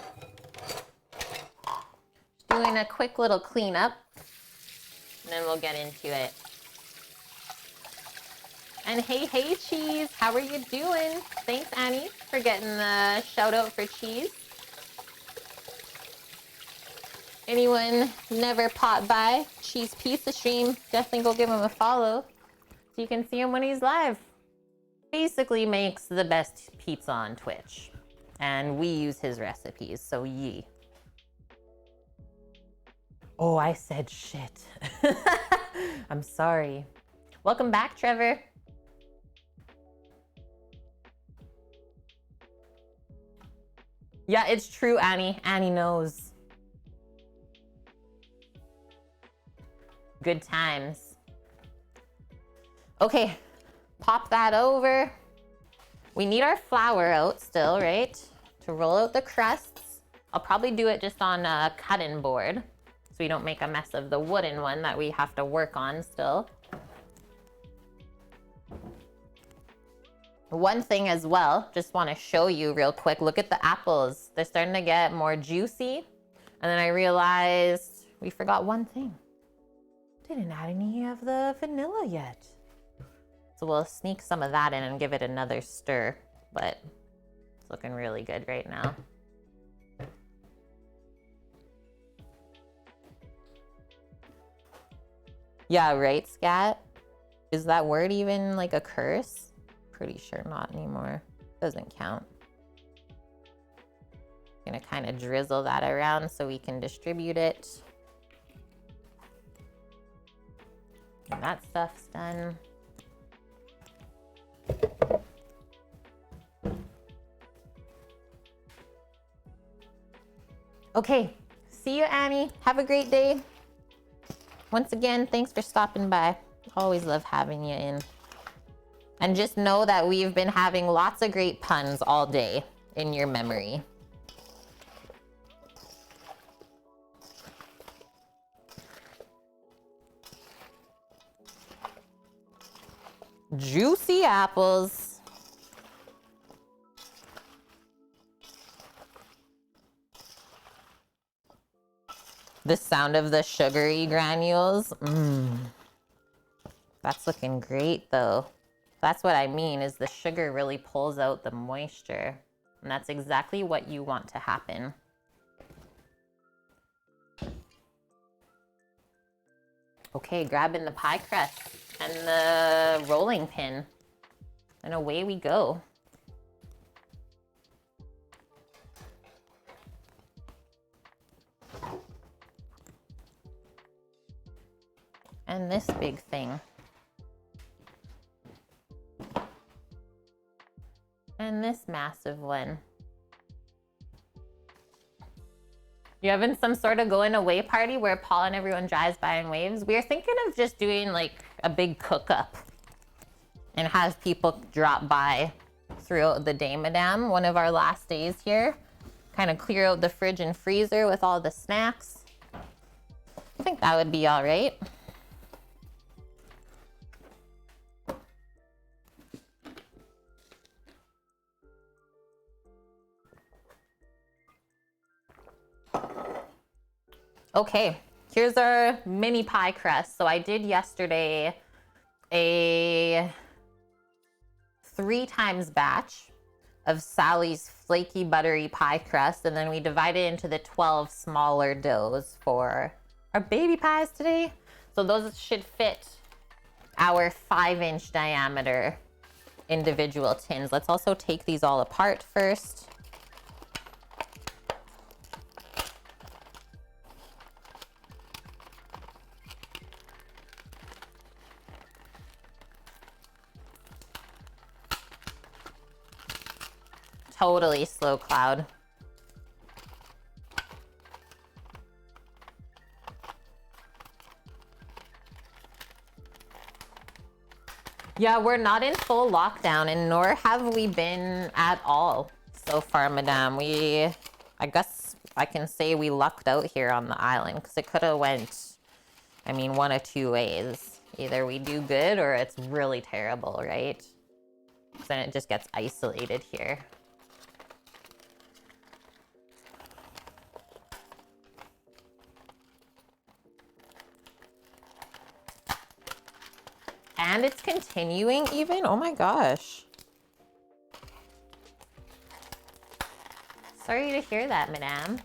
doing a quick little cleanup and then we'll get into it. And hey, Cheese, how are you doing? Thanks, Annie, for getting the shout out for Cheese. Anyone never popped by Cheese Pizza Stream, definitely go give him a follow so you can see him when he's live. Basically makes the best pizza on Twitch. And we use his recipes, so yee. Oh, I said shit. I'm sorry. Welcome back, Trevor. Yeah, it's true, Annie. Annie knows. Good times. Okay, pop that over. We need our flour out still, right? To roll out the crusts. I'll probably do it just on a cutting board so we don't make a mess of the wooden one that we have to work on still. One thing as well, just want to show you real quick. Look at the apples. They're starting to get more juicy. And then I realized we forgot one thing. Didn't add any of the vanilla yet. So we'll sneak some of that in and give it another stir. But it's looking really good right now. Yeah, right, Scat? Is that word even like a curse? Pretty sure not anymore. Doesn't count. Gonna kind of drizzle that around so we can distribute it. And that stuff's done. Okay, see you, Annie. Have a great day. Once again, thanks for stopping by. Always love having you in. And just know that we've been having lots of great puns all day in your memory. Juicy apples. The sound of the sugary granules. That's looking great though. That's what I mean, is the sugar really pulls out the moisture. And that's exactly what you want to happen. Okay, grabbing the pie crust and the rolling pin. And away we go. And this big thing. And this massive one. You having some sort of going away party where Paul and everyone drives by and waves? We are thinking of just doing like a big cook up and have people drop by throughout the day, Madame. One of our last days here. Kind of clear out the fridge and freezer with all the snacks. I think that would be all right. Okay, here's our mini pie crust. So I did yesterday a 3 times batch of Sally's flaky buttery pie crust, and then we divided it into the 12 smaller doughs for our baby pies today. So those should fit our 5-inch diameter individual tins. Let's also take these all apart first. Totally slow cloud. Yeah, we're not in full lockdown, and nor have we been at all so far, Madame. I guess I can say we lucked out here on the island, because it could have went, I mean, one of 2 ways. Either we do good or it's really terrible, right? Because then it just gets isolated here. And it's continuing even? Oh my gosh. Sorry to hear that, Madame.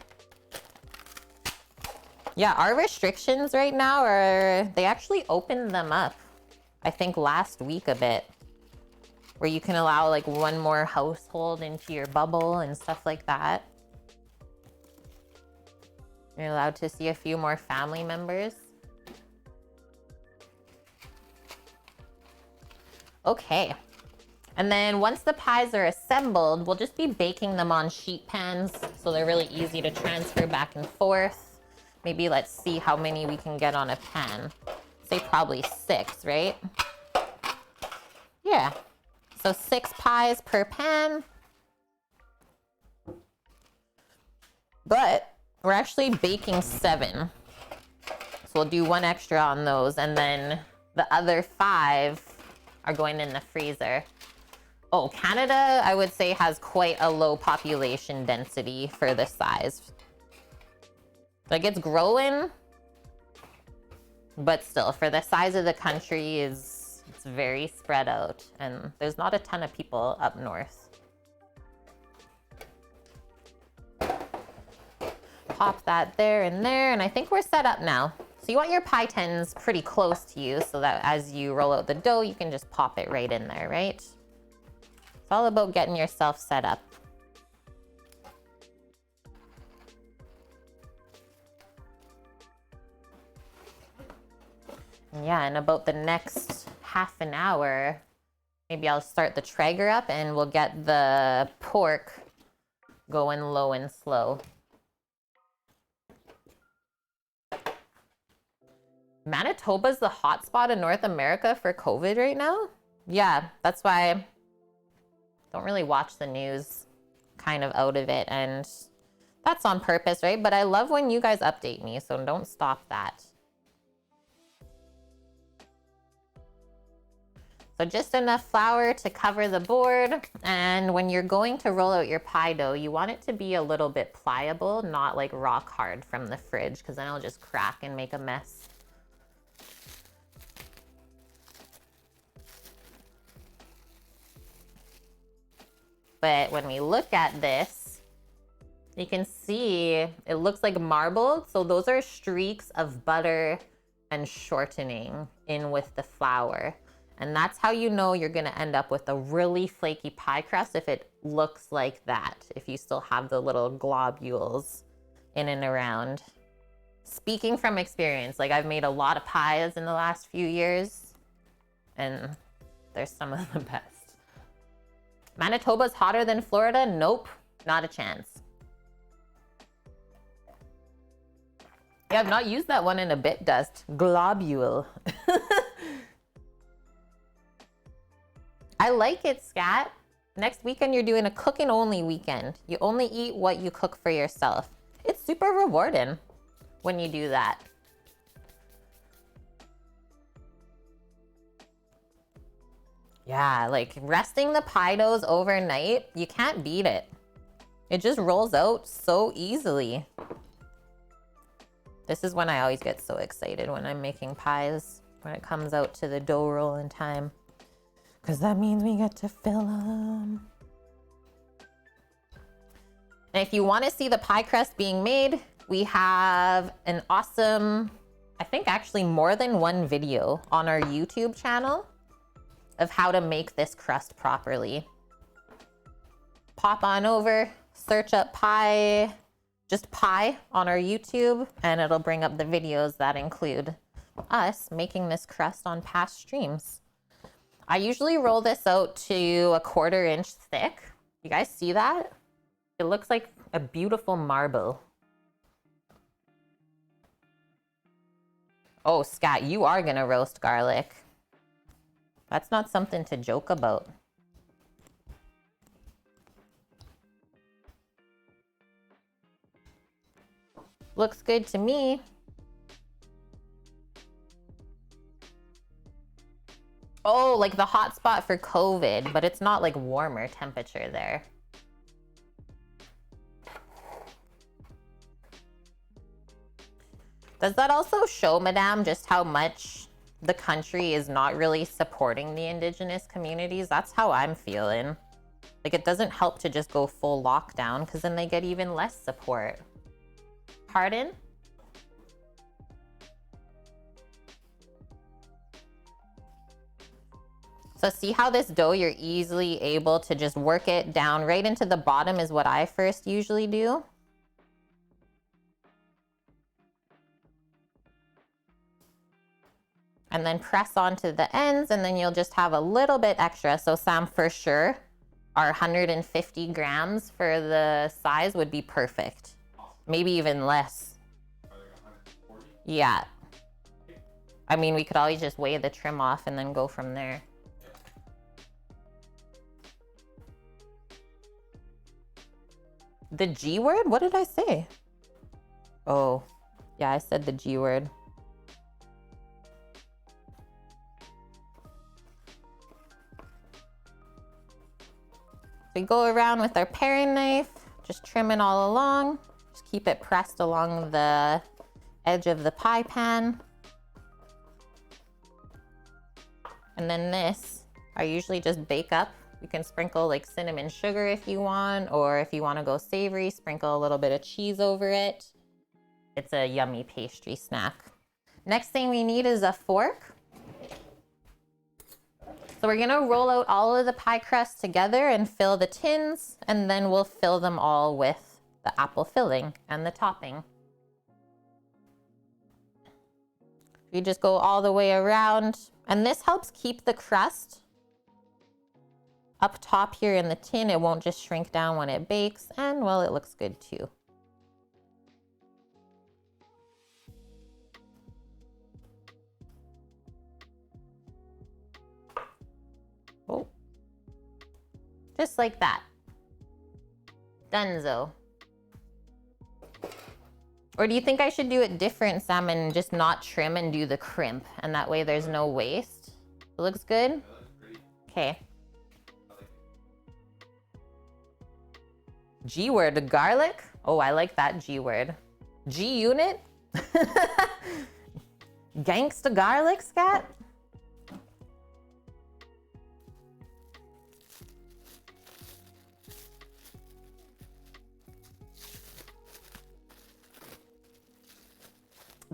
Yeah, our restrictions right now are, they actually opened them up, I think last week a bit, where you can allow like 1 more household into your bubble and stuff like that. You're allowed to see a few more family members. Okay. And then once the pies are assembled, we'll just be baking them on sheet pans so they're really easy to transfer back and forth. Maybe let's see how many we can get on a pan. Say probably 6, right? Yeah. So 6 pies per pan. But we're actually baking 7. So we'll do 1 extra on those, and then the other 5 are going in the freezer. Oh, Canada, I would say, has quite a low population density for this size. Like, it's growing, but still, for the size of the country, it's very spread out, and there's not a ton of people up north. Pop that there and there, and I think we're set up now. So you want your pie tins pretty close to you so that as you roll out the dough, you can just pop it right in there, right? It's all about getting yourself set up. Yeah, in about the next half an hour, maybe I'll start the Traeger up and we'll get the pork going low and slow. Manitoba's the hotspot in North America for COVID right now? Yeah, that's why I don't really watch the news, kind of out of it, and that's on purpose, right? But I love when you guys update me, so don't stop that. So just enough flour to cover the board, and when you're going to roll out your pie dough, you want it to be a little bit pliable, not like rock hard from the fridge, because then it'll just crack and make a mess. But when we look at this, you can see it looks like marbled. So those are streaks of butter and shortening in with the flour. And that's how you know you're gonna end up with a really flaky pie crust if it looks like that, if you still have the little globules in and around. Speaking from experience, like I've made a lot of pies in the last few years, and they're some of the best. Manitoba's hotter than Florida? Nope, not a chance. Yeah, I've not used that one in a bit, Dust. Globule. I like it, Scat. Next weekend, you're doing a cooking only weekend. You only eat what you cook for yourself. It's super rewarding when you do that. Yeah, like resting the pie doughs overnight, you can't beat it. It just rolls out so easily. This is when I always get so excited when I'm making pies, when it comes out to the dough rolling time. Because that means we get to fill them. And if you want to see the pie crust being made, we have an awesome, I think actually more than one video on our YouTube channel of how to make this crust properly. Pop on over, search up pie, just pie on our YouTube, and it'll bring up the videos that include us making this crust on past streams. I usually roll this out to 1/4 inch thick. You guys see that? It looks like a beautiful marble. Oh, Scat, you are gonna roast garlic. That's not something to joke about. Looks good to me. Oh, like the hot spot for COVID, but it's not like warmer temperature there. Does that also show, Madame, just how much the country is not really supporting the Indigenous communities? That's how I'm feeling. Like, it doesn't help to just go full lockdown, because then they get even less support. Pardon? So see how this dough, you're easily able to just work it down right into the bottom is what I first usually do. and then press onto the ends, and then you'll just have a little bit extra. So Sam, for sure, our 150 grams for the size would be perfect. Maybe even less. Yeah. I mean, we could always just weigh the trim off and then go from there. The G word? What did I say? Oh, yeah, I said the G word. We go around with our paring knife, just trimming all along. Just keep it pressed along the edge of the pie pan. And then this, I usually just bake up. You can sprinkle like cinnamon sugar if you want, or if you want to go savory, sprinkle a little bit of cheese over it. It's a yummy pastry snack. Next thing we need is a fork. So we're gonna roll out all of the pie crust together and fill the tins, and then we'll fill them all with the apple filling and the topping. You just go all the way around, and this helps keep the crust up top here in the tin. It won't just shrink down when it bakes, and well, it looks good too. Oh, just like that. Donezo. Or do you think I should do it different, Sam, and just not trim and do the crimp, and that way there's no waste? It looks good? Okay. G word, garlic? Oh, I like that G word. G unit? Gangsta garlic, Scat?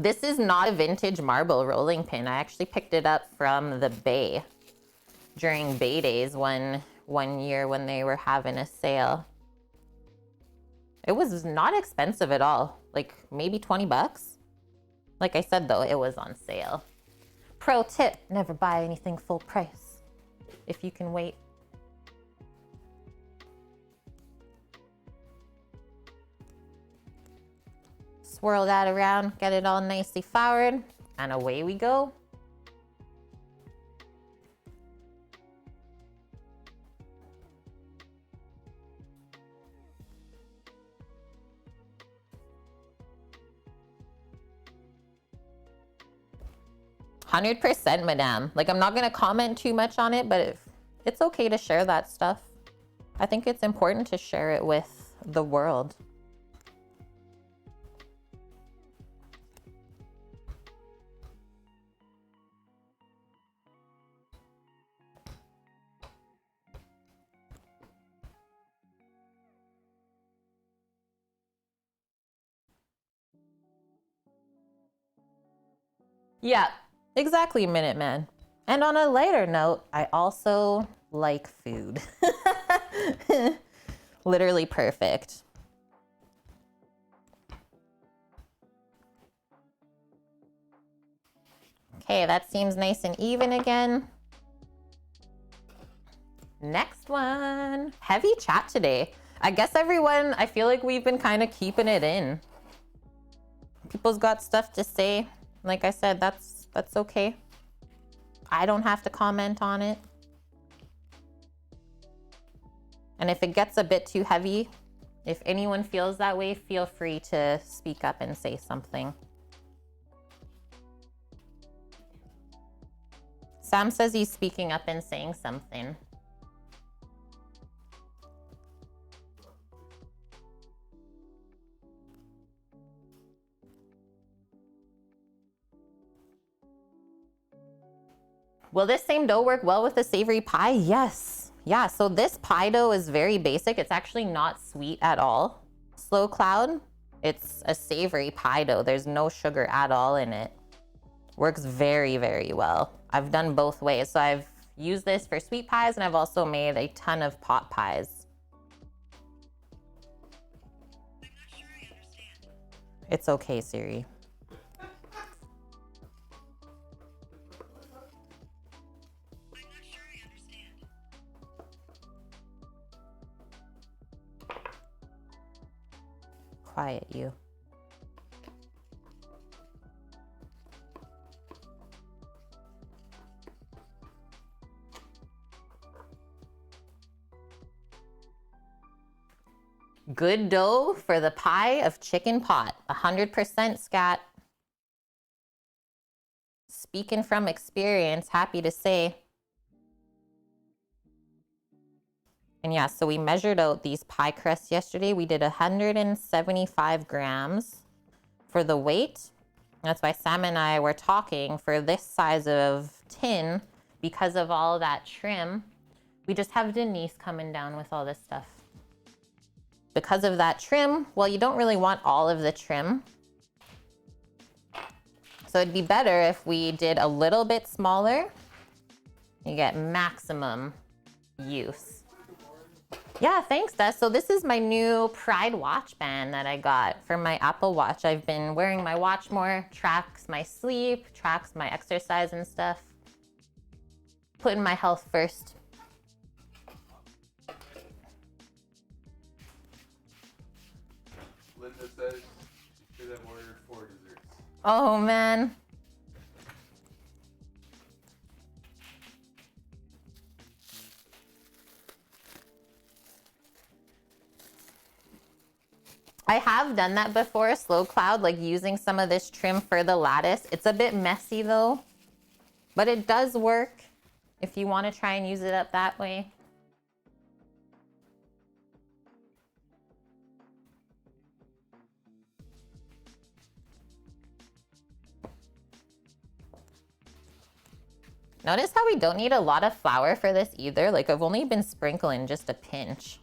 This is not a vintage marble rolling pin. I actually picked it up from the Bay during Bay Days one year when they were having a sale. It was not expensive at all, like maybe 20 bucks. Like I said though, it was on sale. Pro tip, never buy anything full price if you can wait. Swirl that around, get it all nicely floured, and away we go. "100%, madame." Like, I'm not gonna comment too much on it, but it's okay to share that stuff. I think it's important to share it with the world. Yeah, exactly, Minuteman. And on a lighter note, I also like food. Literally perfect. Okay, that seems nice and even again. Next one. Heavy chat today. I guess everyone, I feel like we've been kind of keeping it in. People's got stuff to say. Like I said, that's okay. I don't have to comment on it. And if it gets a bit too heavy, if anyone feels that way, feel free to speak up and say something. Sam says he's speaking up and saying something. Will this same dough work well with a savory pie? Yes. Yeah, so this pie dough is very basic. It's actually not sweet at all. Slow Cloud, it's a savory pie dough. There's no sugar at all in it. Works very, very well. I've done both ways. So I've used this for sweet pies, and I've also made a ton of pot pies. I'm not sure I understand. It's okay, Siri. quiet, you. Good dough for the pie of chicken pot. 100% scat. Speaking from experience, happy to say. And yeah, so we measured out these pie crusts yesterday. We did 175 grams for the weight. That's why Sam and I were talking for this size of tin because of all that trim. We just have Denise coming down with all this stuff. Because of that trim, well, you don't really want all of the trim. So it'd be better if we did a little bit smaller. You get maximum use. Yeah, thanks, Des. So this is my new Pride watch band that I got for my Apple Watch. I've been wearing my watch more, tracks my sleep, tracks my exercise and stuff. Putting my health first. Linda says she should have ordered 4 desserts. Oh, man. I have done that before, Slow Cloud, like using some of this trim for the lattice. It's a bit messy though, but it does work if you want to try and use it up that way. Notice how we don't need a lot of flour for this either. Like I've only been sprinkling just a pinch.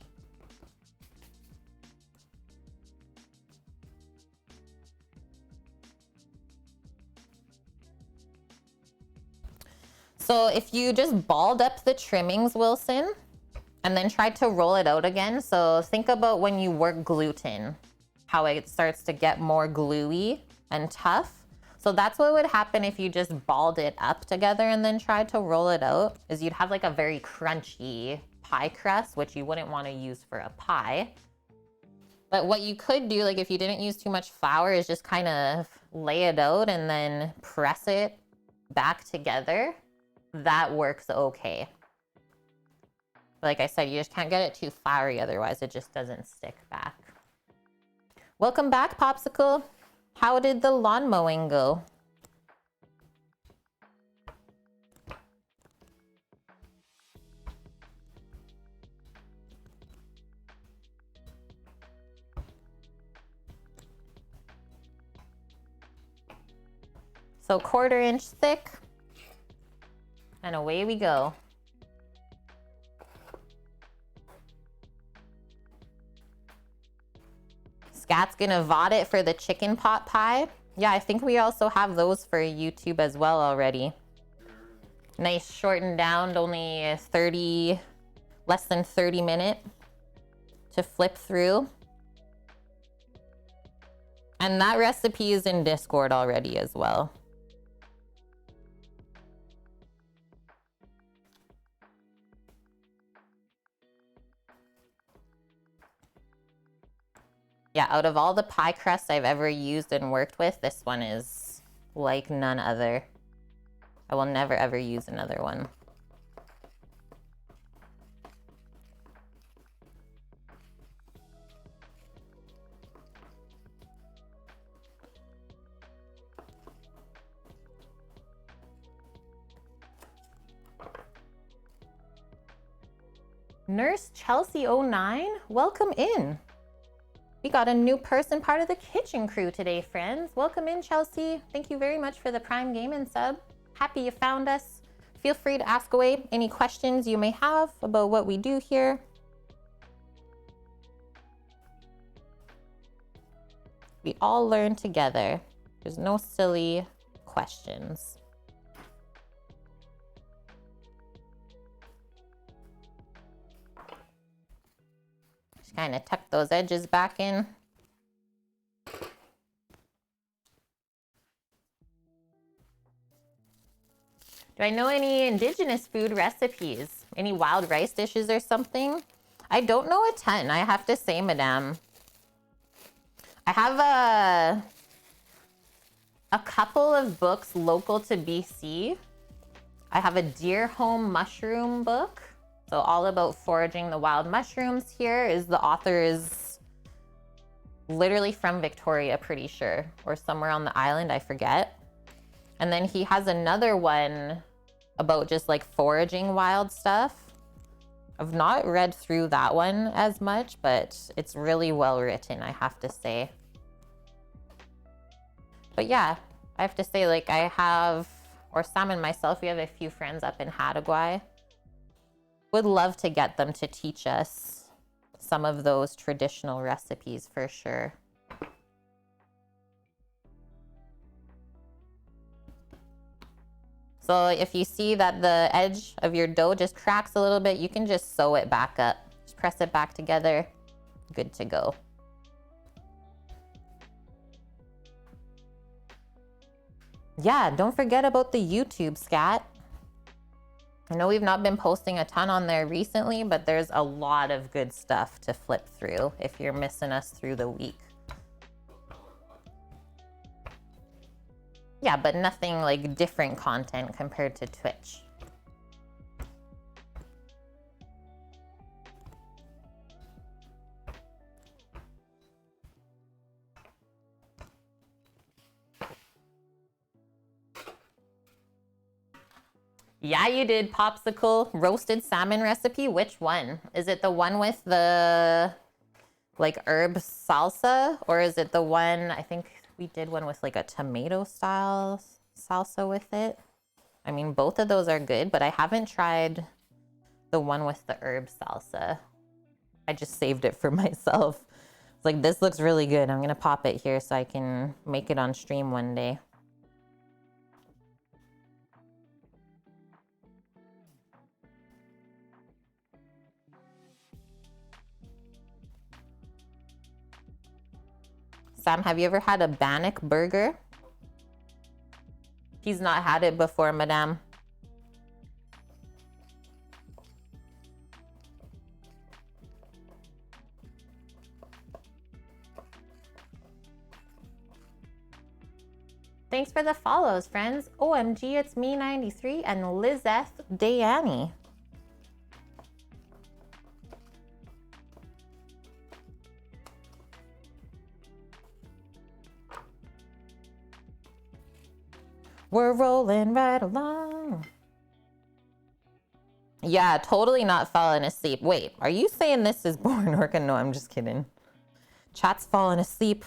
So if you just balled up the trimmings, Wilson, and then tried to roll it out again. So think about when you work gluten, how it starts to get more gluey and tough. So that's what would happen if you just balled it up together and then tried to roll it out, is you'd have like a very crunchy pie crust, which you wouldn't want to use for a pie. But what you could do, like if you didn't use too much flour, is just kind of lay it out and then press it back together. That works okay. Like I said, you just can't get it too floury, otherwise it just doesn't stick back. Welcome back, Popsicle. How did the lawn mowing go? So 1/4 inch thick, and away we go. Scat's gonna VOD it for the chicken pot pie. Yeah, I think we also have those for YouTube as well already. Nice shortened down, only 30, less than 30 minute to flip through. And that recipe is in Discord already as well. Yeah, out of all the pie crusts I've ever used and worked with, this one is like none other. I will never ever use another one. Nurse Chelsea 09, welcome in. We got a new person part of the kitchen crew today, friends. Welcome in, Chelsea. Thank you very much for the Prime Gaming sub. Happy you found us. Feel free to ask away any questions you may have about what we do here. We all learn together. There's no silly questions. Kind of tuck those edges back in. Do I know any indigenous food recipes? Any wild rice dishes or something? I don't know a ton, I have to say, madame. I have a couple of books local to BC. I have a deer home mushroom book. So all about foraging the wild mushrooms here. The author is literally from Victoria, pretty sure, or somewhere on the island, I forget. And then he has another one about just like foraging wild stuff. I've not read through that one as much, but it's really well written, I have to say. But yeah, I have to say, like, I have, or Sam and myself, we have a few friends up in Hattagwai. Would love to get them to teach us some of those traditional recipes for sure. So if you see that the edge of your dough just cracks a little bit, you can just sew it back up. Just press it back together. Good to go. Yeah, don't forget about the YouTube, Scat. I know we've not been posting a ton on there recently, but there's a lot of good stuff to flip through if you're missing us through the week. Yeah, but nothing like different content compared to Twitch. Yeah, you did, Popsicle. Roasted salmon recipe. Which one? Is it the one with the like herb salsa? Or is it the one, I think we did one with like a tomato style salsa with it? I mean, both of those are good, but I haven't tried the one with the herb salsa. I just saved it for myself. It's like, this looks really good. I'm gonna pop it here so I can make it on stream one day. Sam, have you ever had a Bannock burger? He's not had it before, madame. Thanks for the follows, friends. OMG, it's me 93 and Lizeth Dayani. We're rolling right along. Yeah, totally not falling asleep. Wait, are you saying this is boring, Orca? No, I'm just kidding. Chat's falling asleep.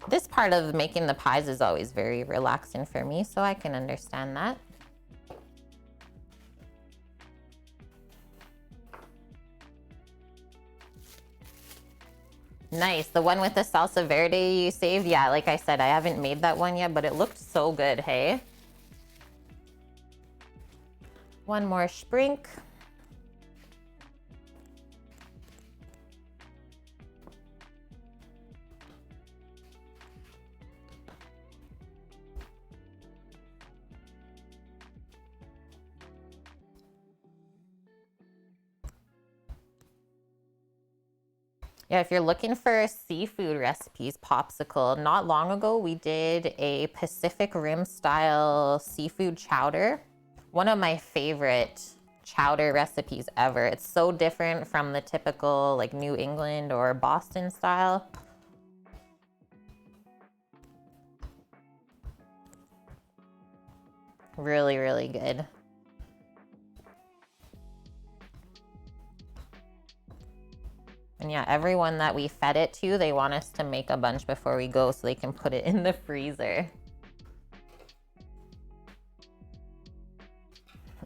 This part of making the pies is always very relaxing for me, so I can understand that. Nice. The one with the salsa verde you saved? Yeah, like I said, I haven't made that one yet, but it looked so good, hey? One more sprink. Yeah, if you're looking for seafood recipes, Popsicle, not long ago we did a Pacific Rim style seafood chowder. One of my favorite chowder recipes ever. It's so different from the typical like New England or Boston style. Really, really good. And yeah, everyone that we fed it to, they want us to make a bunch before we go so they can put it in the freezer.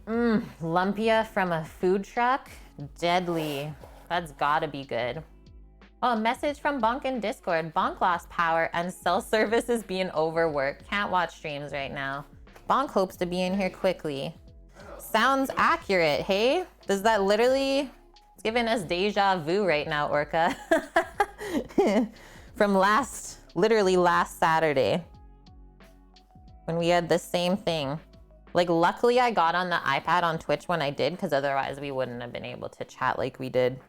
Lumpia from a food truck? Deadly. That's gotta be good. Oh, a message from Bonk in Discord. Bonk lost power and cell service is being overworked. Can't watch streams right now. Bonk hopes to be in here quickly. Sounds accurate, hey? Does that literally... It's giving us deja vu right now, Orca. From literally last Saturday. When we had the same thing. Like, luckily I got on the iPad on Twitch when I did, because otherwise we wouldn't have been able to chat like we did.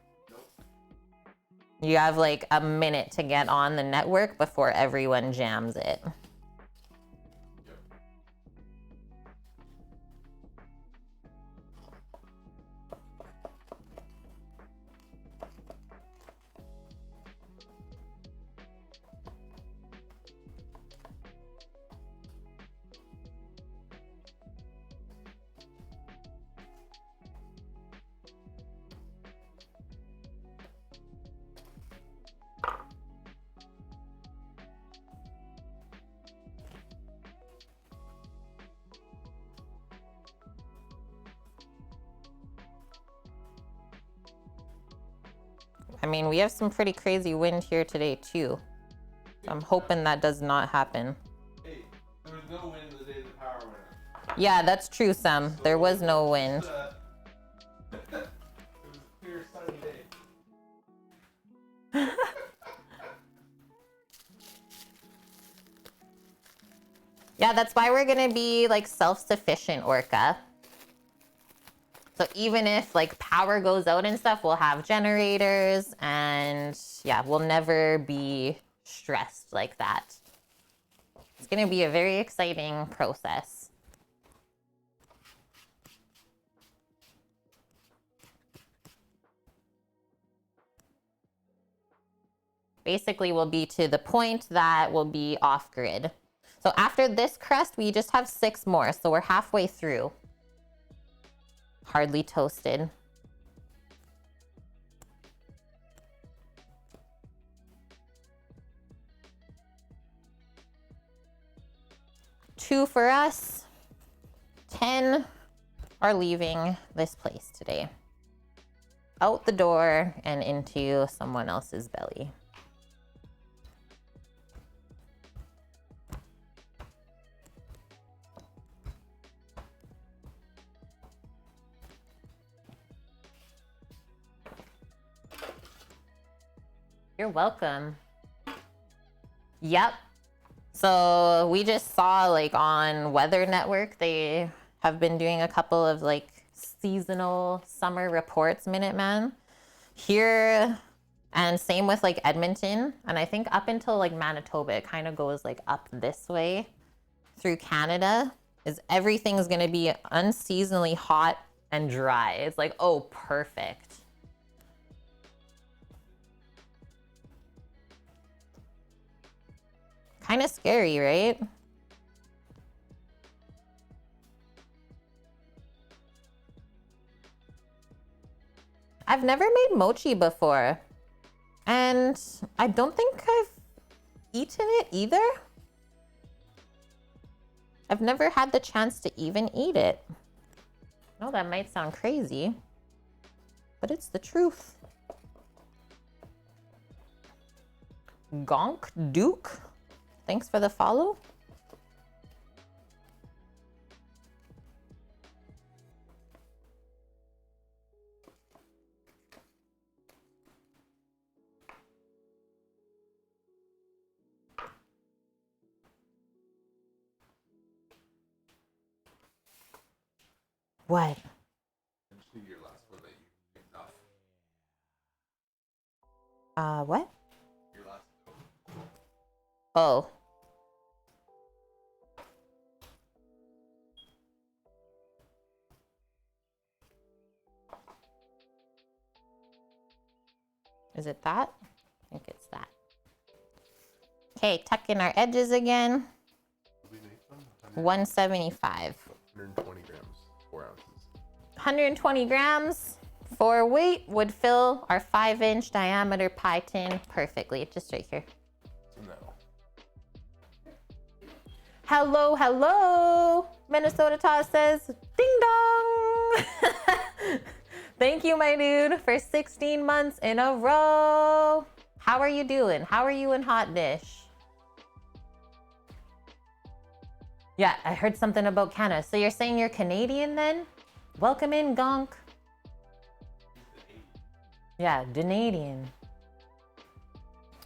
You have like a minute to get on the network before everyone jams it. I mean, we have some pretty crazy wind here today too. So I'm hoping that does not happen. Hey, there was no wind the day the power went out. Yeah, that's true, Sam. So there was no wind. It was a clear, sunny day. Yeah, that's why we're gonna be like self-sufficient, Orca. So even if like power goes out and stuff, we'll have generators, and yeah, we'll never be stressed like that. It's gonna be a very exciting process. Basically, we'll be to the point that we'll be off grid. So after this crust, we just have 6 more, so we're halfway through. Hardly toasted. Two for us. 10 are leaving this place today. Out the door and into someone else's belly. You're welcome. Yep. So we just saw like on Weather Network, they have been doing a couple of like seasonal summer reports, Minuteman. Here, and same with like Edmonton. And I think up until like Manitoba, it kind of goes like up this way through Canada, is everything's gonna be unseasonably hot and dry. It's like, oh, perfect. Kind of scary, right? I've never made mochi before, and I don't think I've eaten it either. I've never had the chance to even eat it. No, that might sound crazy, but it's the truth. Gonk Duke, thanks for the follow. What? I just need your last one that you picked off. What? Your last one. Oh. Is it that? I think it's that. Okay, tuck in our edges again. 175. 120 grams, 4 ounces. 120 grams for weight would fill our 5-inch diameter pie tin perfectly. Just right here. No. Hello, hello. Minnesota Toss says, ding dong. Thank you, my dude, for 16 months in a row. How are you doing? How are you in Hot Dish? Yeah, I heard something about Canada. So you're saying you're Canadian then? Welcome in, Gonk. Yeah, Canadian.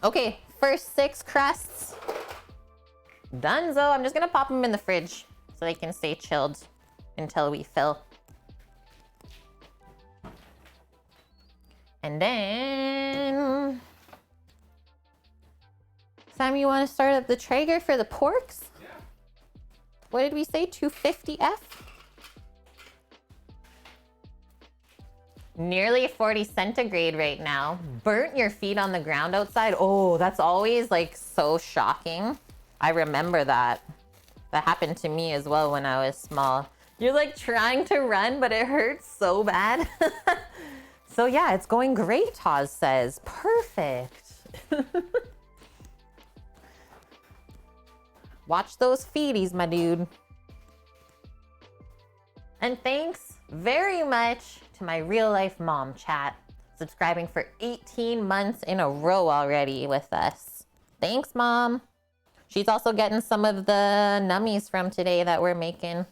Okay, first 6 crusts. Donezo. I'm just gonna pop them in the fridge so they can stay chilled. until we fill. And then, Sam, you want to start up the Traeger for the porks? Yeah. What did we say? 250F? Nearly 40 centigrade right now. Burnt your feet on the ground outside. Oh, that's always like so shocking. I remember that. That happened to me as well when I was small. You're like trying to run, but it hurts so bad. So yeah, it's going great, Taz says. Perfect. Watch those feeties, my dude. And thanks very much to my real life mom chat, subscribing for 18 months in a row already with us. Thanks, Mom. She's also getting some of the nummies from today that we're making.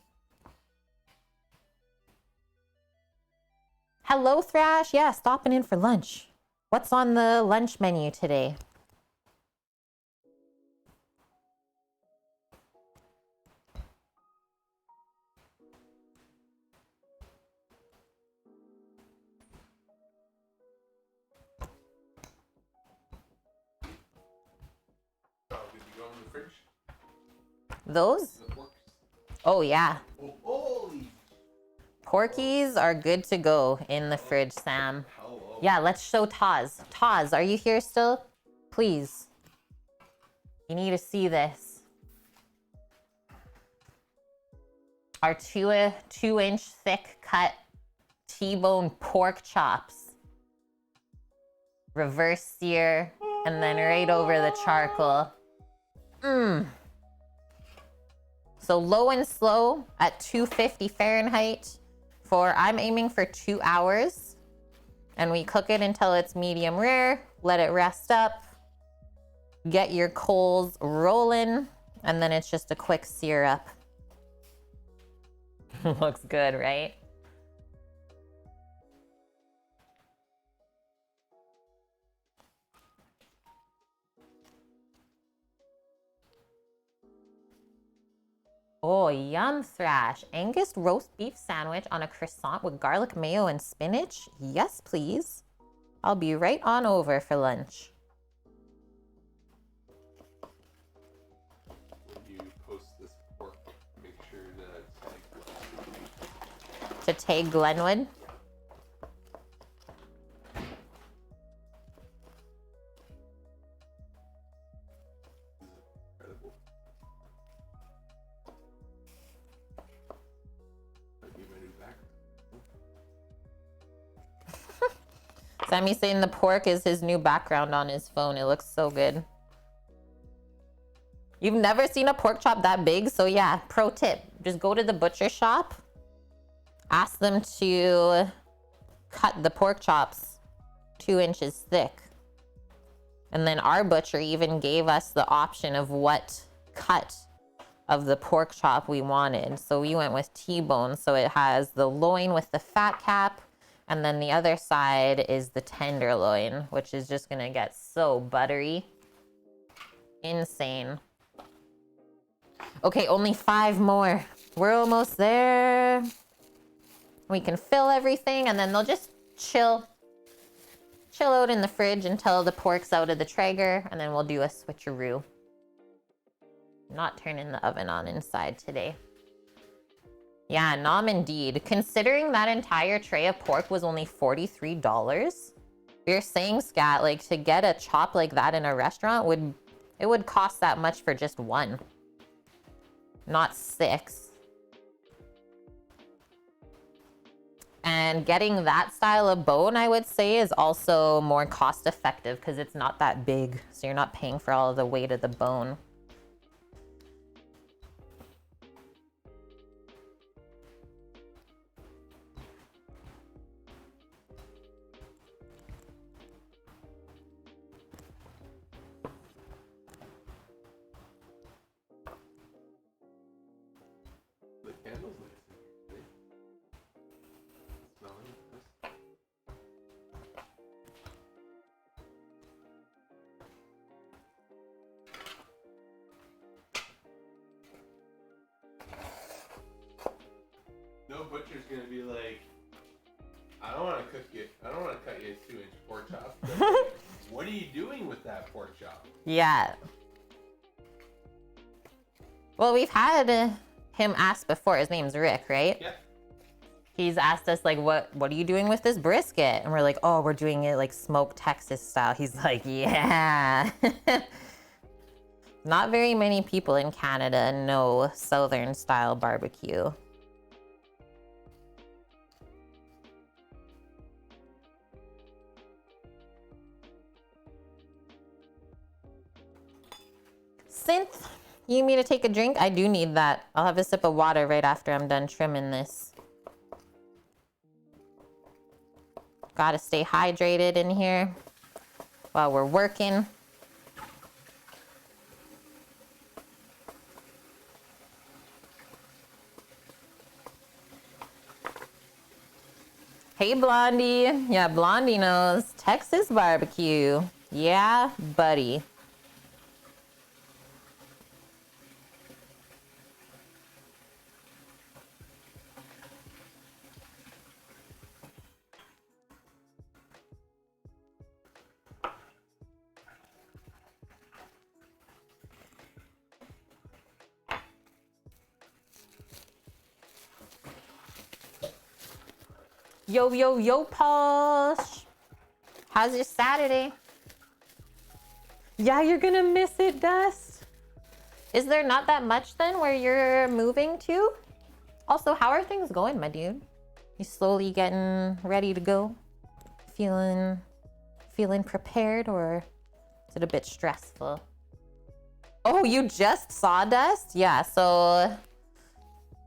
Hello, Thrash. Yeah, stopping in for lunch. What's on the lunch menu today? Oh, did you go in the fridge? Those? The porks. Oh, yeah. Oh, holy. Porkies are good to go in the fridge, Sam. Hello. Yeah, let's show Taz. Taz, are you here still? Please. You need to see this. Our 2-inch thick cut T-bone pork chops. Reverse sear, and then right over the charcoal. Mmm. So low and slow at 250 Fahrenheit for, I'm aiming for 2 hours. And we cook it until it's medium rare, let it rest up, get your coals rolling, and then it's just a quick sear up. Looks good, right? Oh, yum, Thrash. Angus roast beef sandwich on a croissant with garlic mayo and spinach? Yes, please. I'll be right on over for lunch. When you post this pork, make sure To tag Glenwood? incredible. Might be my new background. Sammy's saying the pork is his new background on his phone. It looks so good. You've never seen a pork chop that big? So yeah, pro tip. Just go to the butcher shop. Ask them to cut the pork chops 2 inches thick. And then our butcher even gave us the option of what cut of the pork chop we wanted. So we went with T-bone. So it has the loin with the fat cap. And then the other side is the tenderloin, which is just gonna get so buttery. Insane. Okay, only 5 more. We're almost there. We can fill everything and then they'll just chill out in the fridge until the pork's out of the Traeger, and then we'll do a switcheroo. Not turning the oven on inside today. Yeah, nom indeed. Considering that entire tray of pork was only $43, you're saying, Scat, like to get a chop like that in a restaurant would cost that much for just one, not 6. And getting that style of bone, I would say, is also more cost effective because it's not that big. So you're not paying for all of the weight of the bone. The candle's nice in here, right? Smelling nice. cook it. I don't want to cut you a 2-inch pork chop. What are you doing with that pork chop? Yeah. Well, we've had him ask before. His name's Rick, right? Yeah. He's asked us, like, what are you doing with this brisket? And we're like, oh, we're doing it like smoked Texas style. He's like, yeah. Not very many people in Canada know Southern style barbecue. Synth, you need me to take a drink? I do need that. I'll have a sip of water right after I'm done trimming this. Gotta stay hydrated in here while we're working. Hey, Blondie. Yeah, Blondie knows. Texas barbecue. Yeah, buddy. Yo, yo, yo, Posh. How's your Saturday? Yeah, you're gonna miss it, Dust. Is there not that much then where you're moving to? Also, how are things going, my dude? You slowly getting ready to go? Feeling prepared, or is it a bit stressful? Oh, you just saw Dust? Yeah, so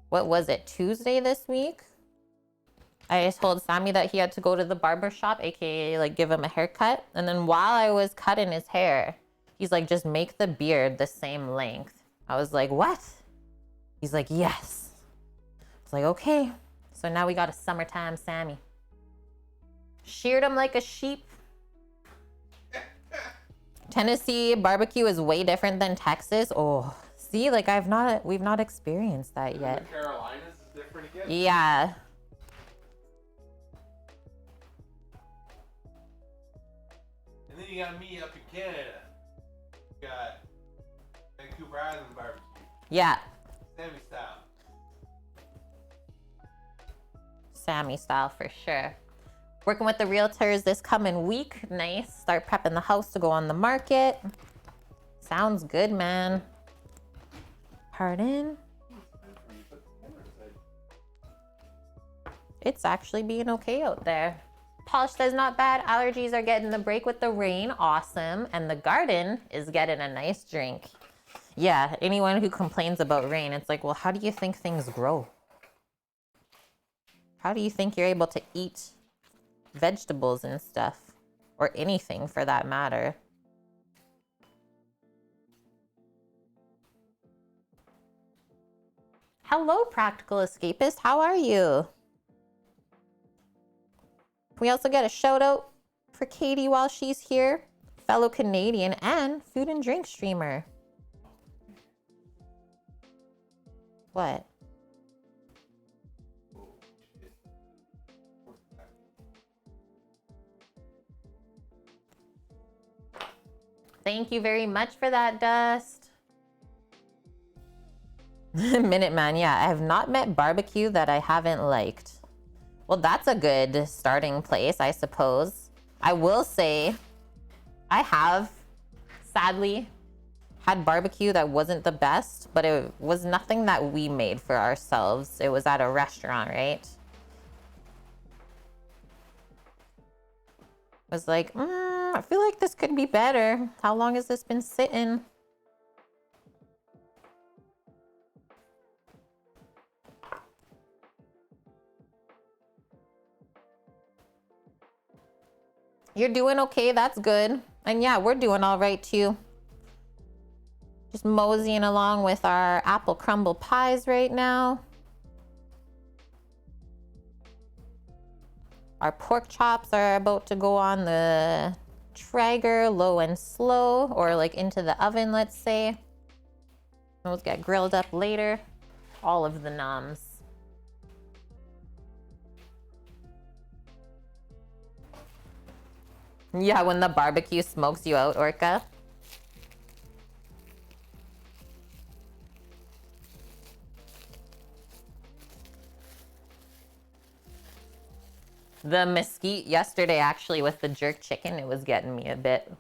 what was it, Tuesday this week? I told Sammy that he had to go to the barber shop, aka like give him a haircut. And then while I was cutting his hair, he's like, just make the beard the same length. I was like, what? He's like, yes. It's like, okay. So now we got a summertime Sammy. Sheared him like a sheep. Tennessee barbecue is way different than Texas. Oh, see, like we've not experienced that yet. The Carolinas is different again. Yeah. And then you got me up in Canada. You got Vancouver Island barbecue. Yeah. Sammy style. Sammy style for sure. Working with the realtors this coming week. Nice. Start prepping the house to go on the market. Sounds good, man. Pardon? It's actually being okay out there. Polish says not bad. Allergies are getting the break with the rain. Awesome. And the garden is getting a nice drink. Yeah, anyone who complains about rain, it's like, well, how do you think things grow? How do you think you're able to eat vegetables and stuff? Or anything for that matter. Hello, Practical Escapist. How are you? We also get a shout out for Katie while she's here. Fellow Canadian and food and drink streamer. What? Thank you very much for that, Dust. Minuteman, yeah, I have not met barbecue that I haven't liked. Well, that's a good starting place, I suppose. I will say, I have, sadly, had barbecue that wasn't the best, but it was nothing that we made for ourselves. It was at a restaurant, right? I was like, I feel like this could be better. How long has this been sitting? You're doing okay, that's good. And yeah, we're doing all right too. Just moseying along with our apple crumble pies right now. Our pork chops are about to go on the Traeger, low and slow, or like into the oven, let's say. Those get grilled up later. All of the noms. Yeah, when the barbecue smokes you out, Orca. The mesquite yesterday, actually, with the jerk chicken, it was getting me a bit.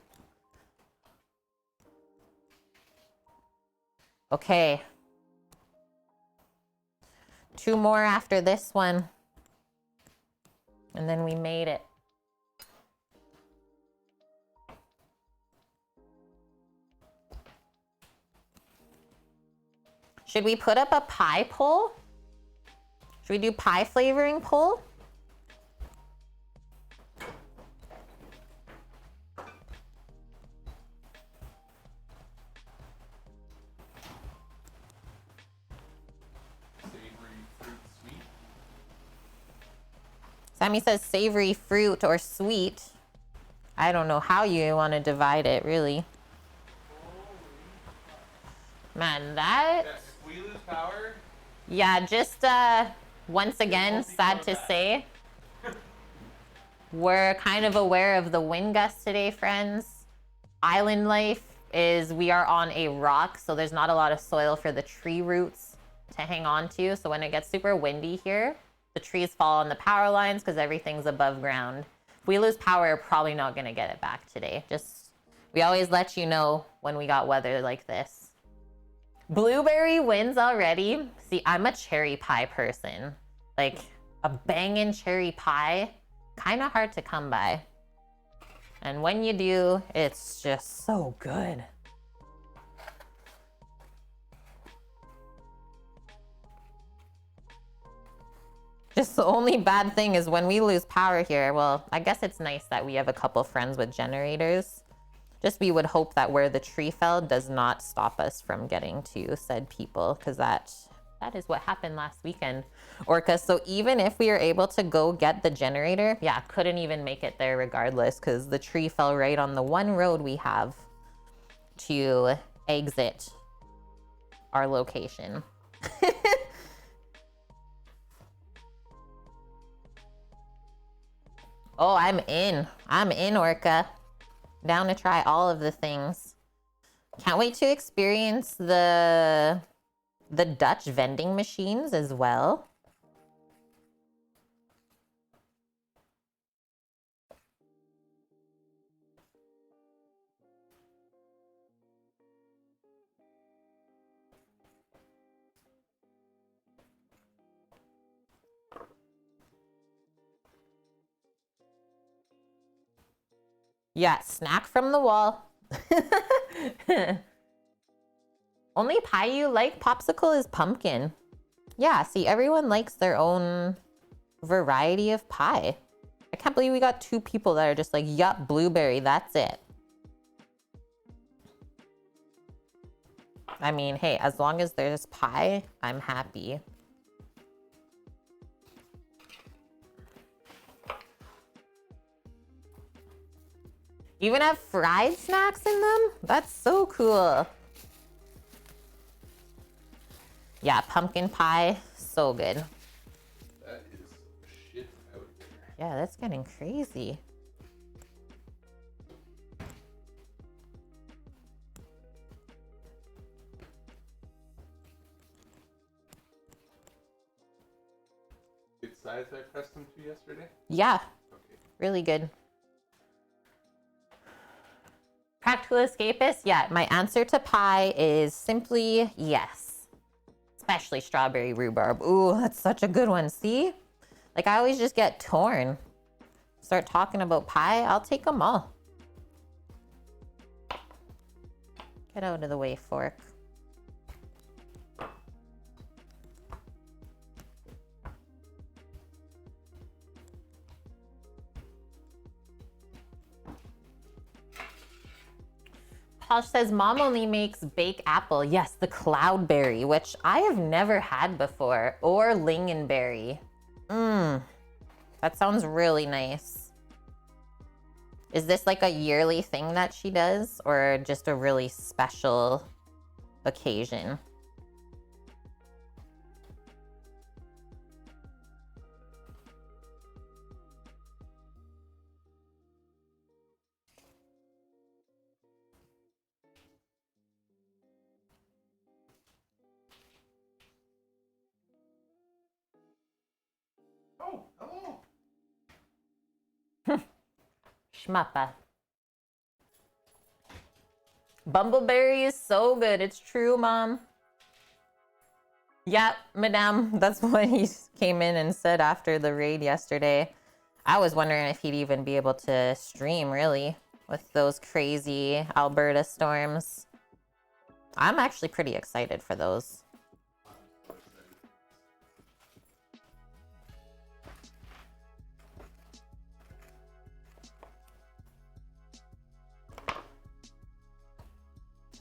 Okay. 2 more after this one. And then we made it. Should we put up a pie poll? Should we do pie flavoring poll? Sammy says savory, fruit, or sweet. I don't know how you want to divide it, really. Man, that... Yes, if we lose power... Yeah, just once again, sad to say, we're kind of aware of the wind gusts today, friends. Island life is we are on a rock, so there's not a lot of soil for the tree roots to hang on to. So when it gets super windy here, the trees fall on the power lines because everything's above ground. If we lose power, we're probably not going to get it back today. We always let you know when we got weather like this. Blueberry wins already. See, I'm a cherry pie person. Like, a bangin' cherry pie, kind of hard to come by. And when you do, it's just so good. Just the only bad thing is when we lose power here, well, I guess it's nice that we have a couple friends with generators. Just we would hope that where the tree fell does not stop us from getting to said people, because that is what happened last weekend, Orca. So even if we are able to go get the generator, yeah, couldn't even make it there regardless, because the tree fell right on the one road we have to exit our location. Oh, I'm in, Orca. Down to try all of the things. Can't wait to experience the Dutch vending machines as well. Yeah, snack from the wall. Only pie you like, popsicle, is pumpkin. Yeah, see, everyone likes their own variety of pie. I can't believe we got 2 people that are just like, yup, blueberry, that's it. I mean, hey, as long as there's pie, I'm happy. Even have fried snacks in them? That's so cool. Yeah, pumpkin pie, so good. That is shit out there. Yeah, that's getting crazy. Good size I pressed them to yesterday? Yeah, Okay. really good. Practical escapist? Yeah, my answer to pie is simply yes. Especially strawberry rhubarb. Ooh, that's such a good one. See? Like, I always just get torn. Start talking about pie, I'll take them all. Get out of the way, fork. Posh says, Mom only makes baked apple. Yes, the cloudberry, which I have never had before, or lingonberry. That sounds really nice. Is this like a yearly thing that she does, or just a really special occasion? Schmappa. Bumbleberry is so good. It's true, Mom. Yeah, Madame. That's what he came in and said after the raid yesterday. I was wondering if he'd even be able to stream, really, with those crazy Alberta storms. I'm actually pretty excited for those.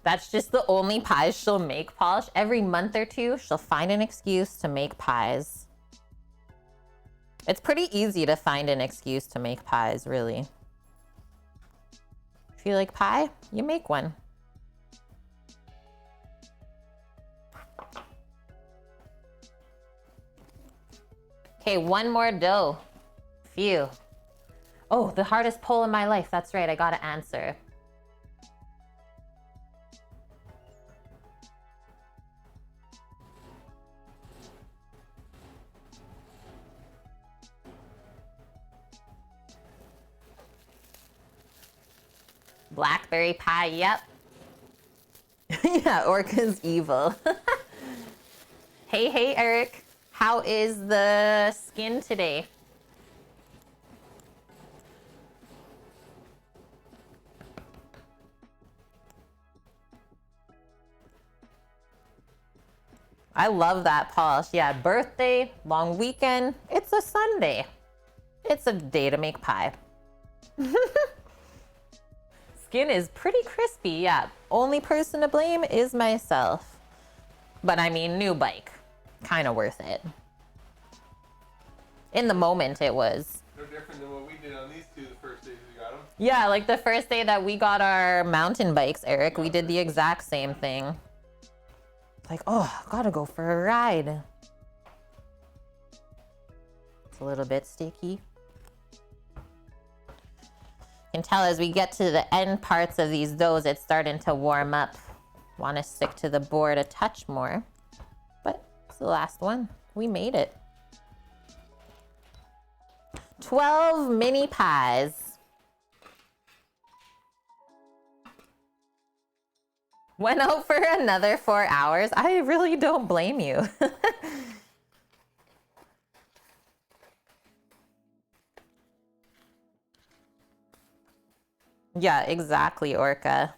That's just the only pies she'll make, Polish. Every month or two, she'll find an excuse to make pies. It's pretty easy to find an excuse to make pies, really. If you like pie, you make one. Okay, one more dough. Phew. Oh, the hardest poll in my life. That's right, I gotta answer. Blackberry pie, yep. Yeah, Orca's evil. Hey, Eric. How is the skin today? I love that polish. Yeah, birthday, long weekend. It's a Sunday. It's a day to make pie. Skin is pretty crispy, yeah. Only person to blame is myself. But I mean, new bike. Kind of worth it. In the moment, it was. No different than what we did on these two the first days we got them. Yeah, like the first day that we got our mountain bikes, Eric, we did the exact same thing. Like, oh, gotta go for a ride. It's a little bit sticky. You can tell as we get to the end parts of these doughs, it's starting to warm up. Want to stick to the board a touch more. But it's the last one. We made it. 12 mini pies. Went out for another 4 hours. I really don't blame you. Yeah, exactly, Orca.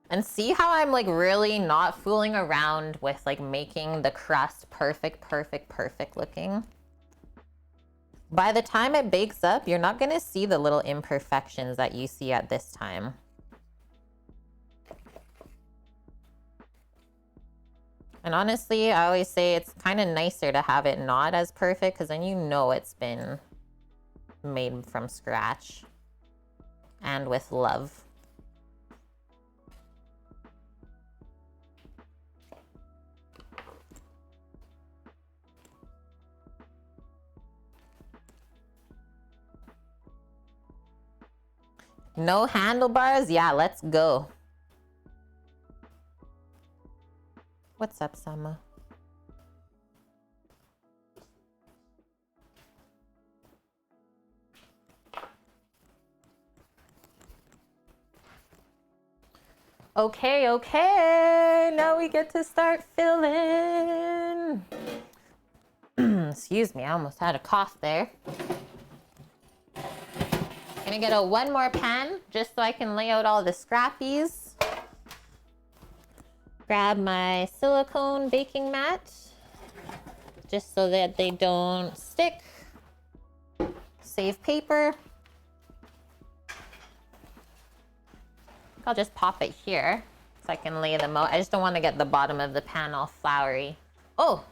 And see how I'm like really not fooling around with like making the crust perfect looking? By the time it bakes up, you're not gonna see the little imperfections that you see at this time. And honestly, I always say it's kind of nicer to have it not as perfect because then you know it's been made from scratch and with love. No handlebars? Yeah, let's go. What's up, Sama? Okay. Now we get to start filling. Excuse me, I almost had a cough there. Gonna get one more pan just so I can lay out all the scrappies. Grab my silicone baking mat just so that they don't stick. Save paper. I'll just pop it here so I can lay them out. I just don't want to get the bottom of the pan all floury. Oh!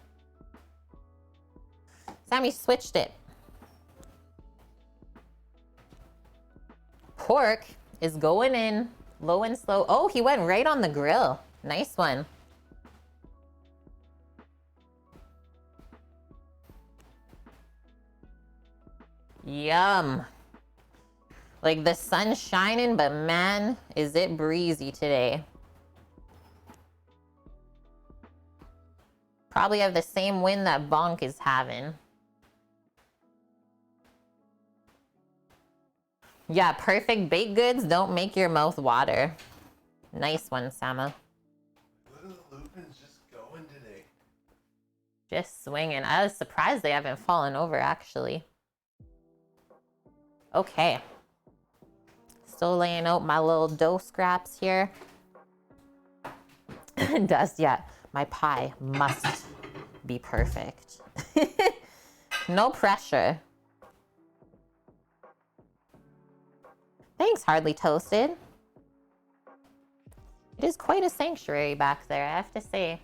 Sammy switched it. Pork is going in low and slow. Oh, he went right on the grill. Nice one. Yum. Like the sun's shining, but man, is it breezy today. Probably have the same wind that Bonk is having. Yeah, perfect baked goods don't make your mouth water. Nice one, Sama. Little Lupin's just going today. Just swinging. I was surprised they haven't fallen over, actually. Okay. Still laying out my little dough scraps here. Dust, yeah. My pie must be perfect. No pressure. Thanks, Hardly Toasted. It is quite a sanctuary back there, I have to say.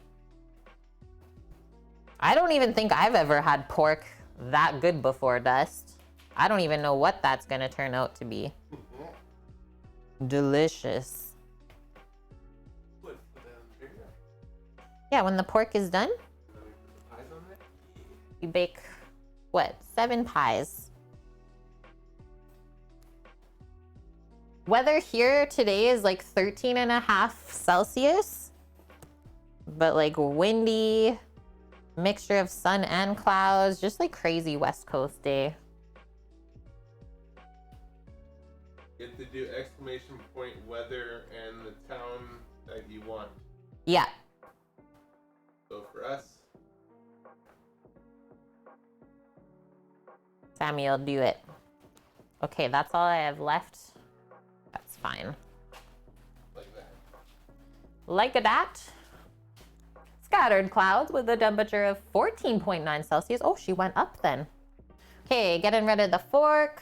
I don't even think I've ever had pork that good before, Dust. I don't even know what that's gonna turn out to be. Delicious. Yeah, when the pork is done, you bake, what, 7 pies. Weather here today is like 13.5 Celsius, but like windy, mixture of sun and clouds, just like crazy West Coast day. You have to do exclamation point weather and the town that you want. Yeah. So for us, Sammy will do it. Okay, that's all I have left. That's fine. like that. Like that. Scattered clouds with a temperature of 14.9 Celsius. Oh, she went up then. Okay, getting rid of the fork.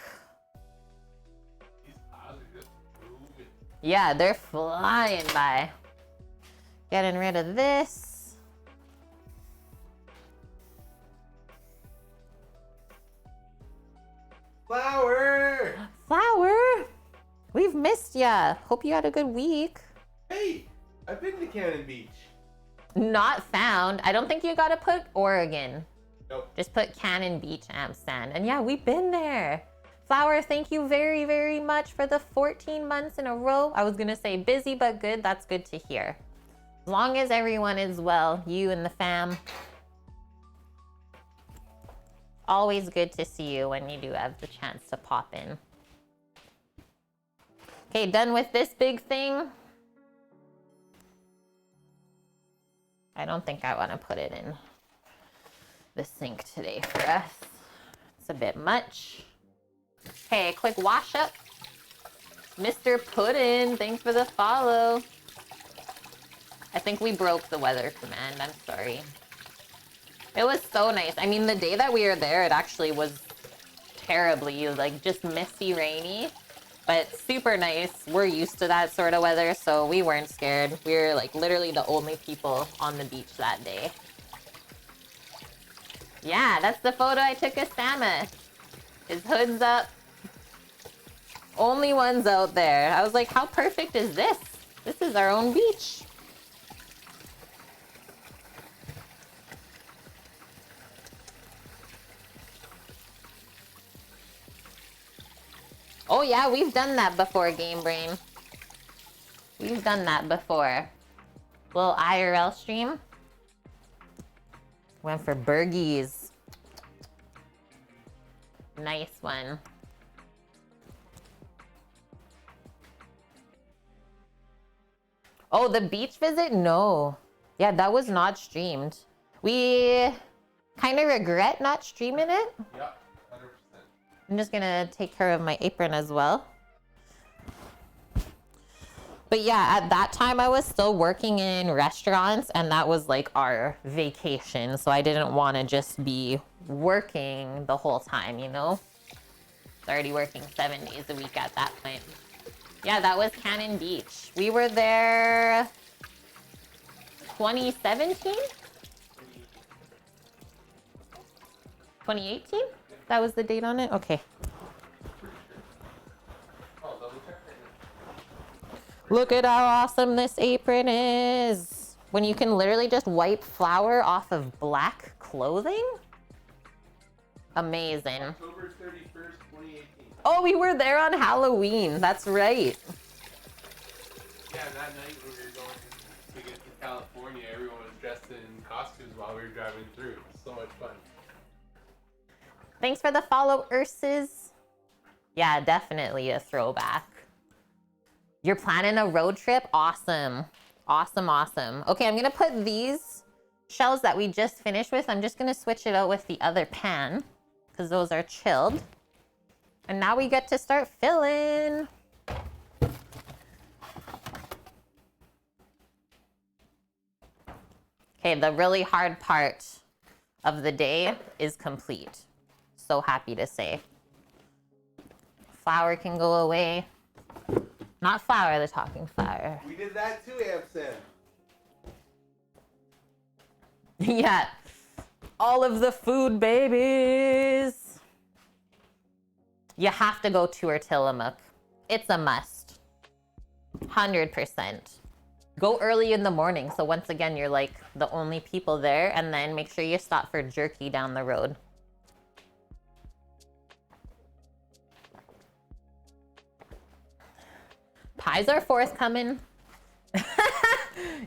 These pies are just moving. Yeah, they're flying by. Getting rid of this. Flower! Flower! We've missed ya. Hope you had a good week. Hey, I've been to Cannon Beach. Not found. I don't think you gotta put Oregon. Nope. Just put Cannon Beach, Ampersand. And yeah, we've been there. Flower, thank you very, very much for the 14 months in a row. I was gonna say busy but good. That's good to hear. As long as everyone is well, you and the fam. Always good to see you when you do have the chance to pop in. Okay, done with this big thing. I don't think I want to put it in the sink today for us. It's a bit much. Okay, quick wash up. Mr. Puddin', thanks for the follow. I think we broke the weather command. I'm sorry. It was so nice. I mean, the day that we were there, it actually was terribly, like, just misty, rainy, but super nice. We're used to that sort of weather, so we weren't scared. We were, like, literally the only people on the beach that day. Yeah, that's the photo I took of Sama. His hood's up. Only ones out there. I was like, how perfect is this? This is our own beach. Oh yeah, we've done that before, Game Brain. We've done that before. Little IRL stream. Went for burgies. Nice one. Oh, the beach visit? No. Yeah, that was not streamed. We kind of regret not streaming it. Yeah, 100%. I'm just gonna take care of my apron as well. But yeah, at that time I was still working in restaurants and that was like our vacation. So I didn't want to just be working the whole time, you know? It's already working 7 days a week at that point. Yeah, that was Cannon Beach. We were there 2017? 2018? That was the date on it? Okay. Look at how awesome this apron is. When you can literally just wipe flour off of black clothing. Amazing. October 31st, Oh, we were there on Halloween. That's right. Yeah, that night when we were going to get to California, everyone was dressed in costumes while we were driving through. It was so much fun. Thanks for the follow, Urses. Yeah, definitely a throwback. You're planning a road trip? Awesome. Awesome, awesome. Okay, I'm gonna put these shells that we just finished with. I'm just gonna switch it out with the other pan because those are chilled. And now we get to start filling. Okay, the really hard part of the day is complete. So happy to say. Flour can go away. Not flour, the talking flour. We did that too, Amson. Yeah. All of the food babies. You have to go to Tillamook. It's a must. 100%. Go early in the morning, so once again, you're like the only people there, and then make sure you stop for jerky down the road. Pies are forthcoming.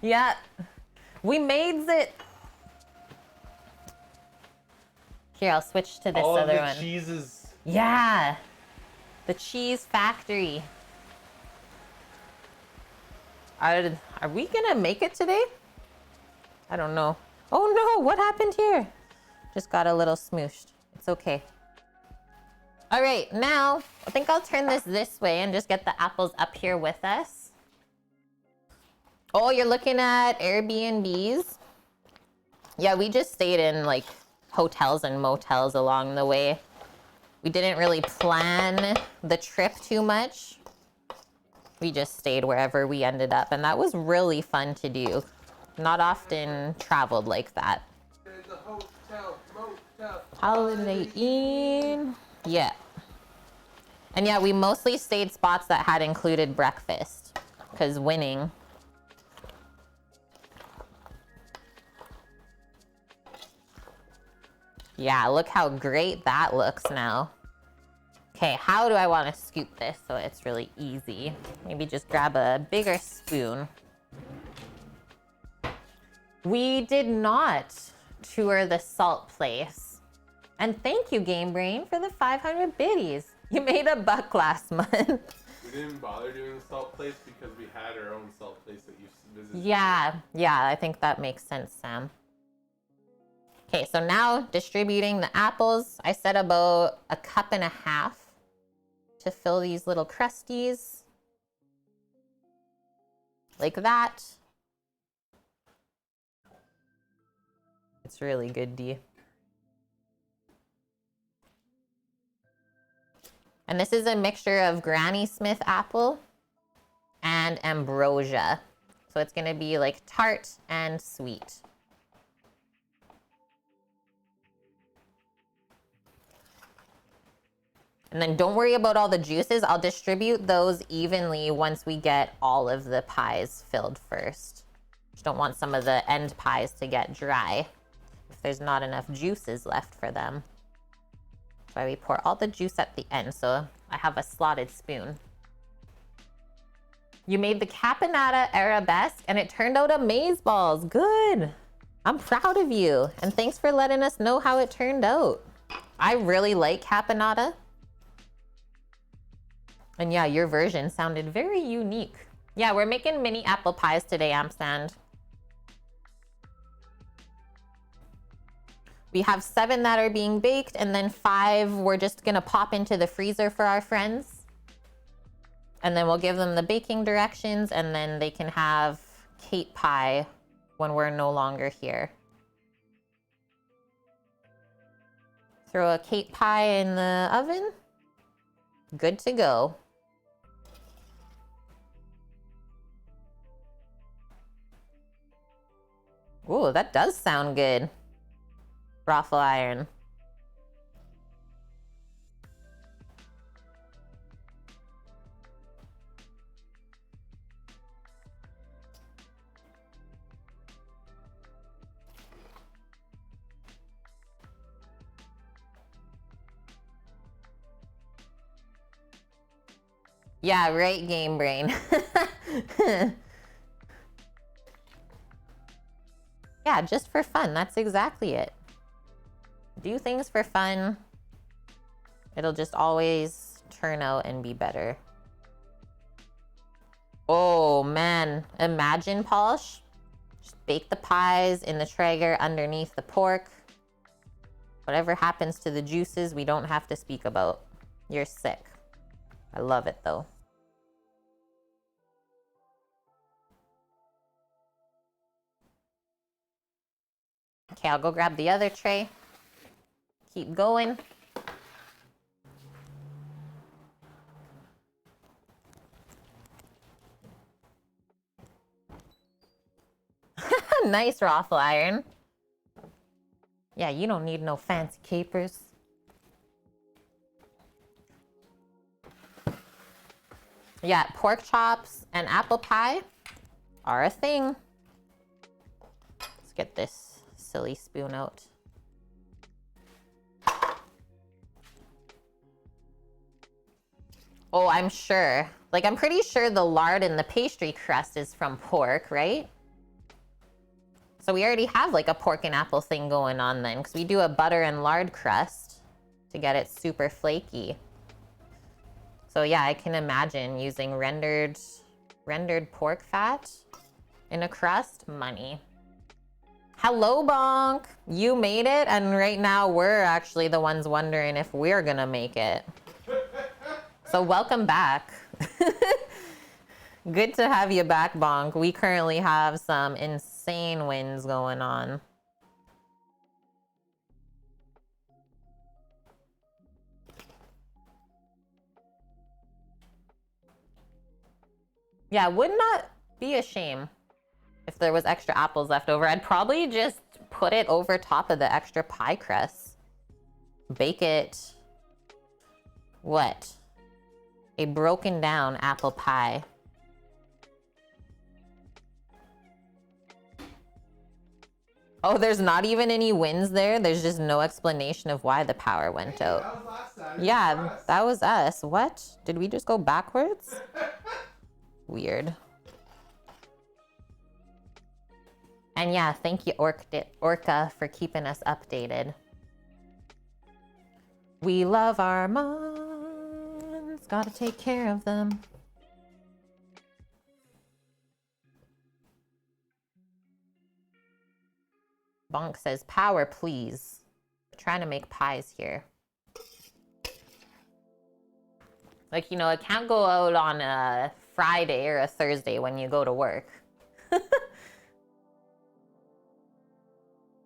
Yeah. We made it. Here, I'll switch to this All other of the one. cheeses. Yeah. The cheese factory. Are we gonna make it today? I don't know. Oh no, what happened here? Just got a little smooshed. It's okay. All right, now I think I'll turn this way and just get the apples up here with us. Oh, you're looking at Airbnbs? Yeah, we just stayed in like hotels and motels along the way. We didn't really plan the trip too much. We just stayed wherever we ended up, and that was really fun to do. Not often traveled like that. There's a hotel, motel, Holiday Inn. Yeah. And yeah, we mostly stayed spots that had included breakfast, because winning. Yeah, look how great that looks now. Okay, how do I want to scoop this so it's really easy? Maybe just grab a bigger spoon. We did not tour the salt place. And thank you, Game Brain, for the 500 biddies. You made $1 last month. We didn't bother doing the salt place because we had our own salt place that you visited. Yeah, I think that makes sense, Sam. Okay, so now distributing the apples. I said about 1.5 cups to fill these little crusties. Like that. It's really good, D. And this is a mixture of Granny Smith apple and ambrosia. So it's gonna be like tart and sweet. And then don't worry about all the juices. I'll distribute those evenly once we get all of the pies filled first. Just don't want some of the end pies to get dry if there's not enough juices left for them. That's why we pour all the juice at the end, so I have a slotted spoon. You made the caponata arabesque and it turned out amazeballs. Good. I'm proud of you. And thanks for letting us know how it turned out. I really like caponata. And yeah, your version sounded very unique. Yeah, we're making mini apple pies today, Amstand. We have 7 that are being baked, and then 5 we're just gonna pop into the freezer for our friends. And then we'll give them the baking directions, and then they can have cake pie when we're no longer here. Throw a cake pie in the oven. Good to go. Ooh, that does sound good. Raffle iron. Yeah, right, game brain. Yeah, just for fun. That's exactly it. Do things for fun. It'll just always turn out and be better. Oh man, imagine, Polish. Just bake the pies in the Traeger underneath the pork. Whatever happens to the juices, we don't have to speak about. You're sick. I love it though. Okay, I'll go grab the other tray. Keep going. Nice raffle iron. Yeah, you don't need no fancy capers. Yeah, pork chops and apple pie are a thing. Let's get this silly spoon out. Oh, I'm sure. Like, I'm pretty sure the lard in the pastry crust is from pork, right? So we already have like a pork and apple thing going on then, because we do a butter and lard crust to get it super flaky. So yeah, I can imagine using rendered pork fat in a crust. Money. Hello, Bonk. You made it, and right now we're actually the ones wondering if we're gonna make it. So welcome back. Good to have you back, Bonk. We currently have some insane winds going on. Yeah, would not be a shame if there was extra apples left over. I'd probably just put it over top of the extra pie crust. Bake it. What? A broken down apple pie. Oh, there's not even any winds there? There's just no explanation of why the power went out. That was last time. Yeah, that was us. What? Did we just go backwards? Weird. And yeah, thank you, Orca, for keeping us updated. We love our mons. Gotta take care of them. Bonk says, power, please. We're trying to make pies here. Like, you know, it can't go out on a Friday or a Thursday when you go to work.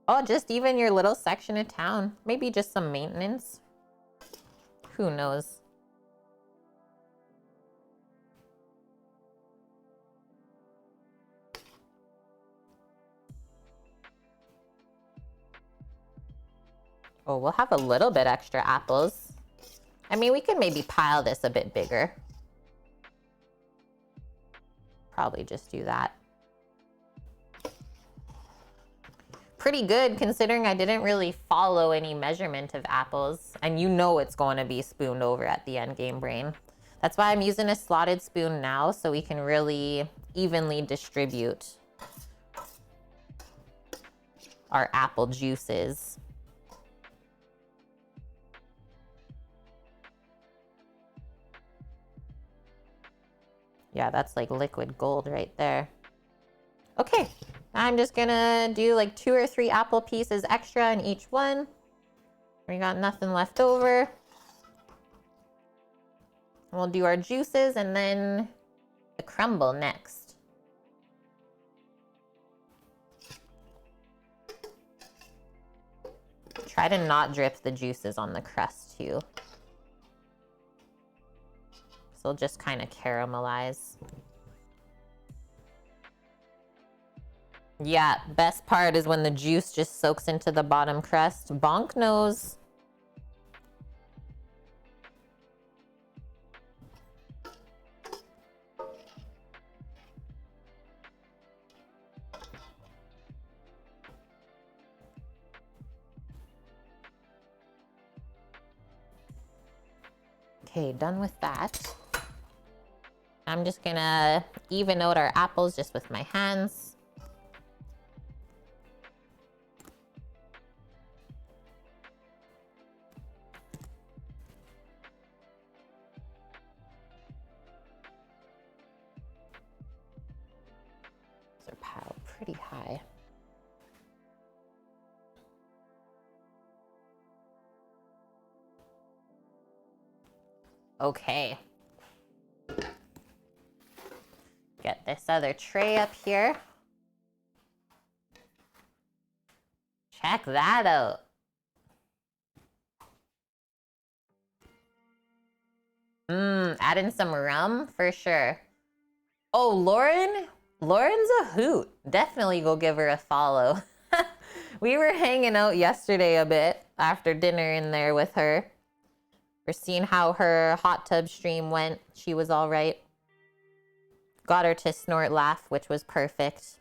Oh, just even your little section of town. Maybe just some maintenance. Who knows? Oh, we'll have a little bit extra apples. I mean, we could maybe pile this a bit bigger. Probably just do that. Pretty good considering I didn't really follow any measurement of apples. And you know it's going to be spooned over at the end, game brain. That's why I'm using a slotted spoon now, so we can really evenly distribute our apple juices. Yeah, that's like liquid gold right there. Okay, I'm just gonna do like 2 or 3 apple pieces extra in each one. We got nothing left over. We'll do our juices and then the crumble next. Try to not drip the juices on the crust too. So it'll just kind of caramelize. Yeah, best part is when the juice just soaks into the bottom crust. Bonk knows. Okay, done with that. I'm just gonna even out our apples just with my hands. These are piled pretty high. Okay. Get this other tray up here. Check that out. Add in some rum for sure. Oh, Lauren? Lauren's a hoot. Definitely go give her a follow. We were hanging out yesterday a bit after dinner in there with her. We're seeing how her hot tub stream went. She was all right. Got her to snort laugh, which was perfect.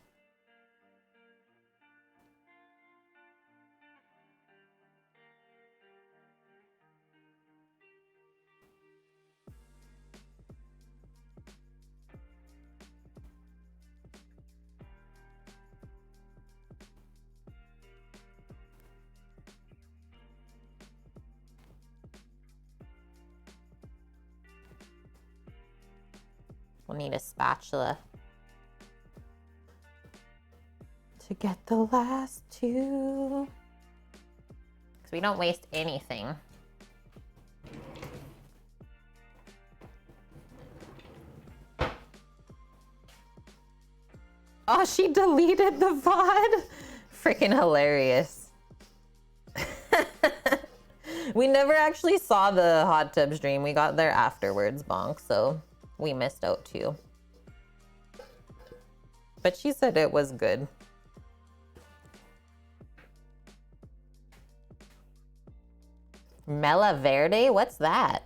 We'll need a spatula to get the last two. Because we don't waste anything. Oh, she deleted the VOD. Freaking hilarious. We never actually saw the hot tub stream. We got there afterwards, bonk, so we missed out too. But she said it was good. Mela Verde? What's that?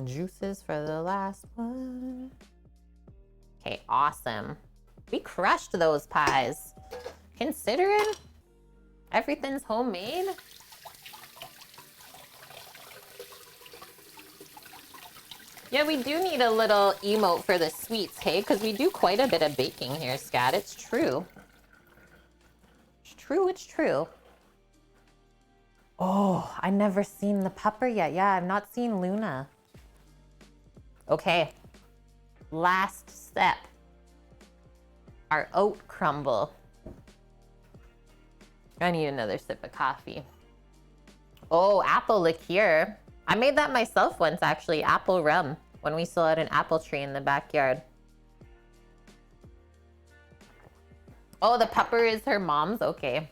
Juices for the last one. Okay, awesome. We crushed those pies. Considering everything's homemade. Yeah, we do need a little emote for the sweets, hey? Because we do quite a bit of baking here, Scat. It's true. It's true, it's true. Oh, I never seen the pupper yet. Yeah, I've not seen Luna. Okay. Last step. Our oat crumble. I need another sip of coffee. Oh, apple liqueur. I made that myself once, actually. Apple rum, when we still had an apple tree in the backyard. Oh, the pupper is her mom's? Okay.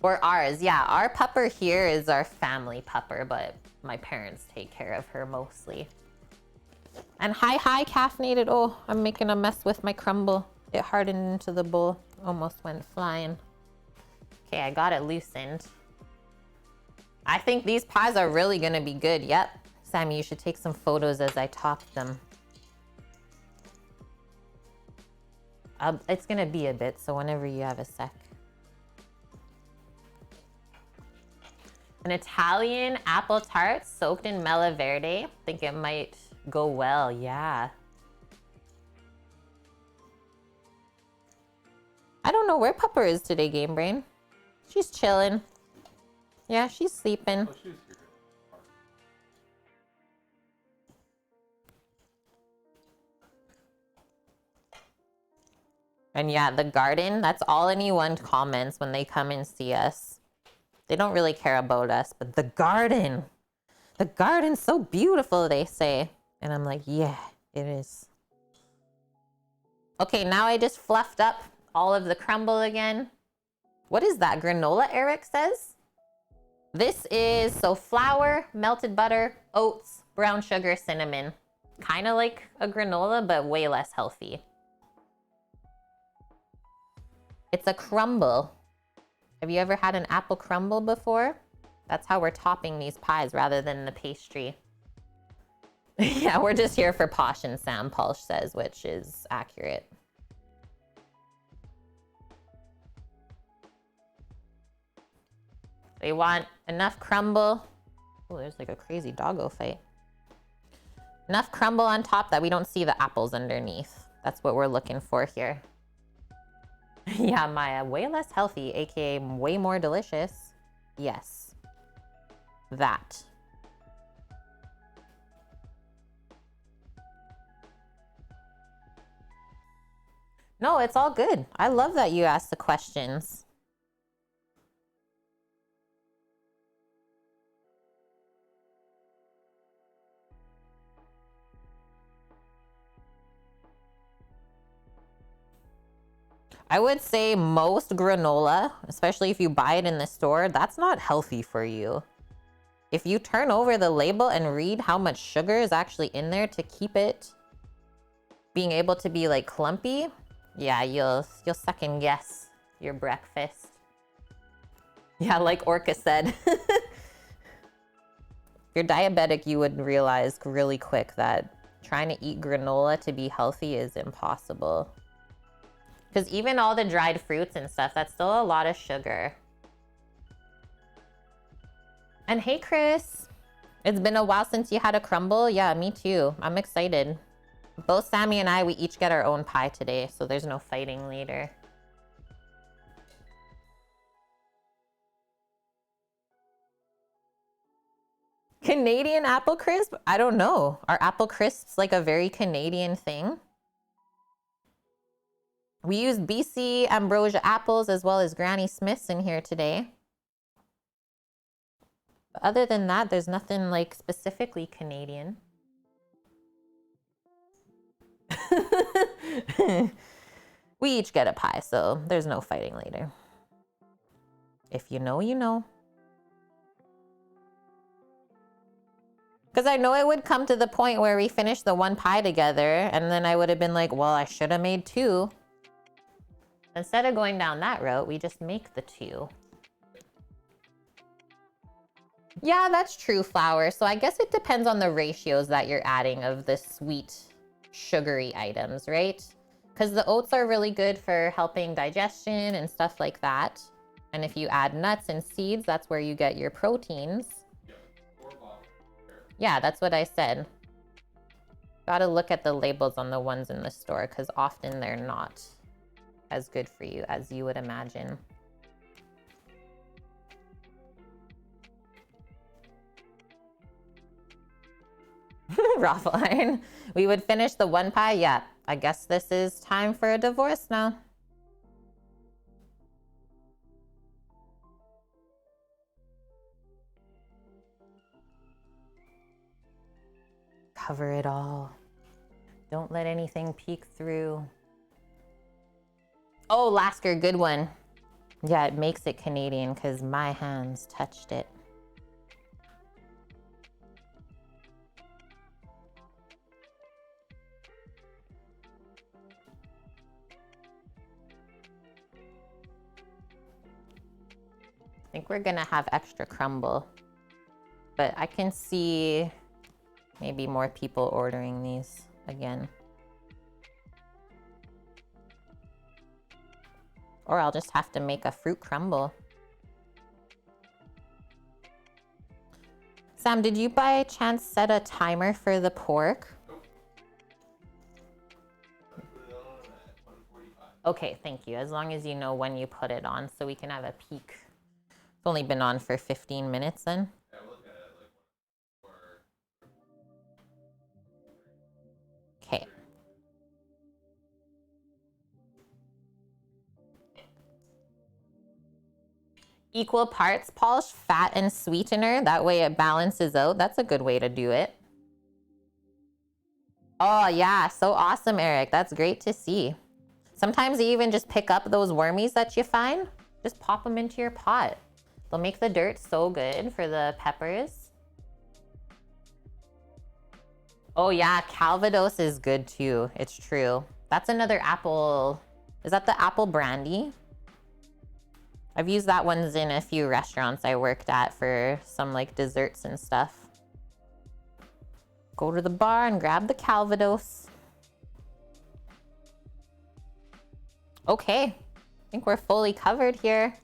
Or ours. Yeah, our pupper here is our family pupper, but my parents take care of her mostly. And hi, caffeinated. Oh, I'm making a mess with my crumble. It hardened into the bowl. Almost went flying. Okay, I got it loosened. I think these pies are really gonna be good. Yep. Sammy, you should take some photos as I top them. It's gonna be a bit, so whenever you have a sec. An Italian apple tart soaked in Mela Verde. Think it might go well, yeah. I don't know where Pupper is today, Game Brain. She's chilling. Yeah, she's sleeping. Oh, she was here. And yeah, the garden, that's all anyone comments when they come and see us. They don't really care about us, but the garden's so beautiful, they say. And I'm like, yeah, it is. Okay, now I just fluffed up all of the crumble again. What is that? Granola, Eric says? This is, so flour, melted butter, oats, brown sugar, cinnamon. Kind of like a granola, but way less healthy. It's a crumble. Have you ever had an apple crumble before? That's how we're topping these pies rather than the pastry. Yeah, we're just here for Posh and Sam, Paul says, which is accurate. They want enough crumble. Oh, there's like a crazy doggo fight. Enough crumble on top that we don't see the apples underneath. That's what we're looking for here. Yeah, Maya, way less healthy, aka way more delicious. Yes. That. No, it's all good. I love that you asked the questions. I would say most granola, especially if you buy it in the store, that's not healthy for you. If you turn over the label and read how much sugar is actually in there to keep it being able to be like clumpy, yeah, you'll second guess your breakfast. Yeah, like Orca said. If you're diabetic, you would realize really quick that trying to eat granola to be healthy is impossible. Because even all the dried fruits and stuff, that's still a lot of sugar. And hey, Chris. It's been a while since you had a crumble. Yeah, me too. I'm excited. Both Sammy and I, we each get our own pie today, so there's no fighting later. Canadian apple crisp? I don't know. Are apple crisps like a very Canadian thing? We used BC Ambrosia apples as well as Granny Smiths in here today. But other than that, there's nothing like specifically Canadian. We each get a pie, so there's no fighting later. If you know, you know. Because I know it would come to the point where we finished the one pie together, and then I would have been like, well, I should have made two. Instead of going down that route, we just make the two. Yeah, that's true, Flour. So I guess it depends on the ratios that you're adding of the sweet, sugary items, right? Because the oats are really good for helping digestion and stuff like that. And if you add nuts and seeds, that's where you get your proteins. Yeah, that's what I said. Gotta look at the labels on the ones in the store, because often they're not as good for you as you would imagine. Raffline. We would finish the one pie. Yeah, I guess this is time for a divorce now. Cover it all. Don't let anything peek through. Oh, Lasker, good one. Yeah, it makes it Canadian because my hands touched it. I think we're gonna have extra crumble, but I can see maybe more people ordering these again. Or I'll just have to make a fruit crumble. Sam, did you by chance set a timer for the pork? Okay, thank you. As long as you know when you put it on so we can have a peek. It's only been on for 15 minutes then. Okay. Equal parts polish, fat, and sweetener. That way it balances out. That's a good way to do it. Oh yeah, so awesome, Eric. That's great to see. Sometimes you even just pick up those wormies that you find. Just pop them into your pot. They'll make the dirt so good for the peppers. Oh yeah, Calvados is good too. It's true. That's another apple. Is that the apple brandy? I've used that ones in a few restaurants I worked at for some like desserts and stuff. Go to the bar and grab the Calvados. Okay, I think we're fully covered here.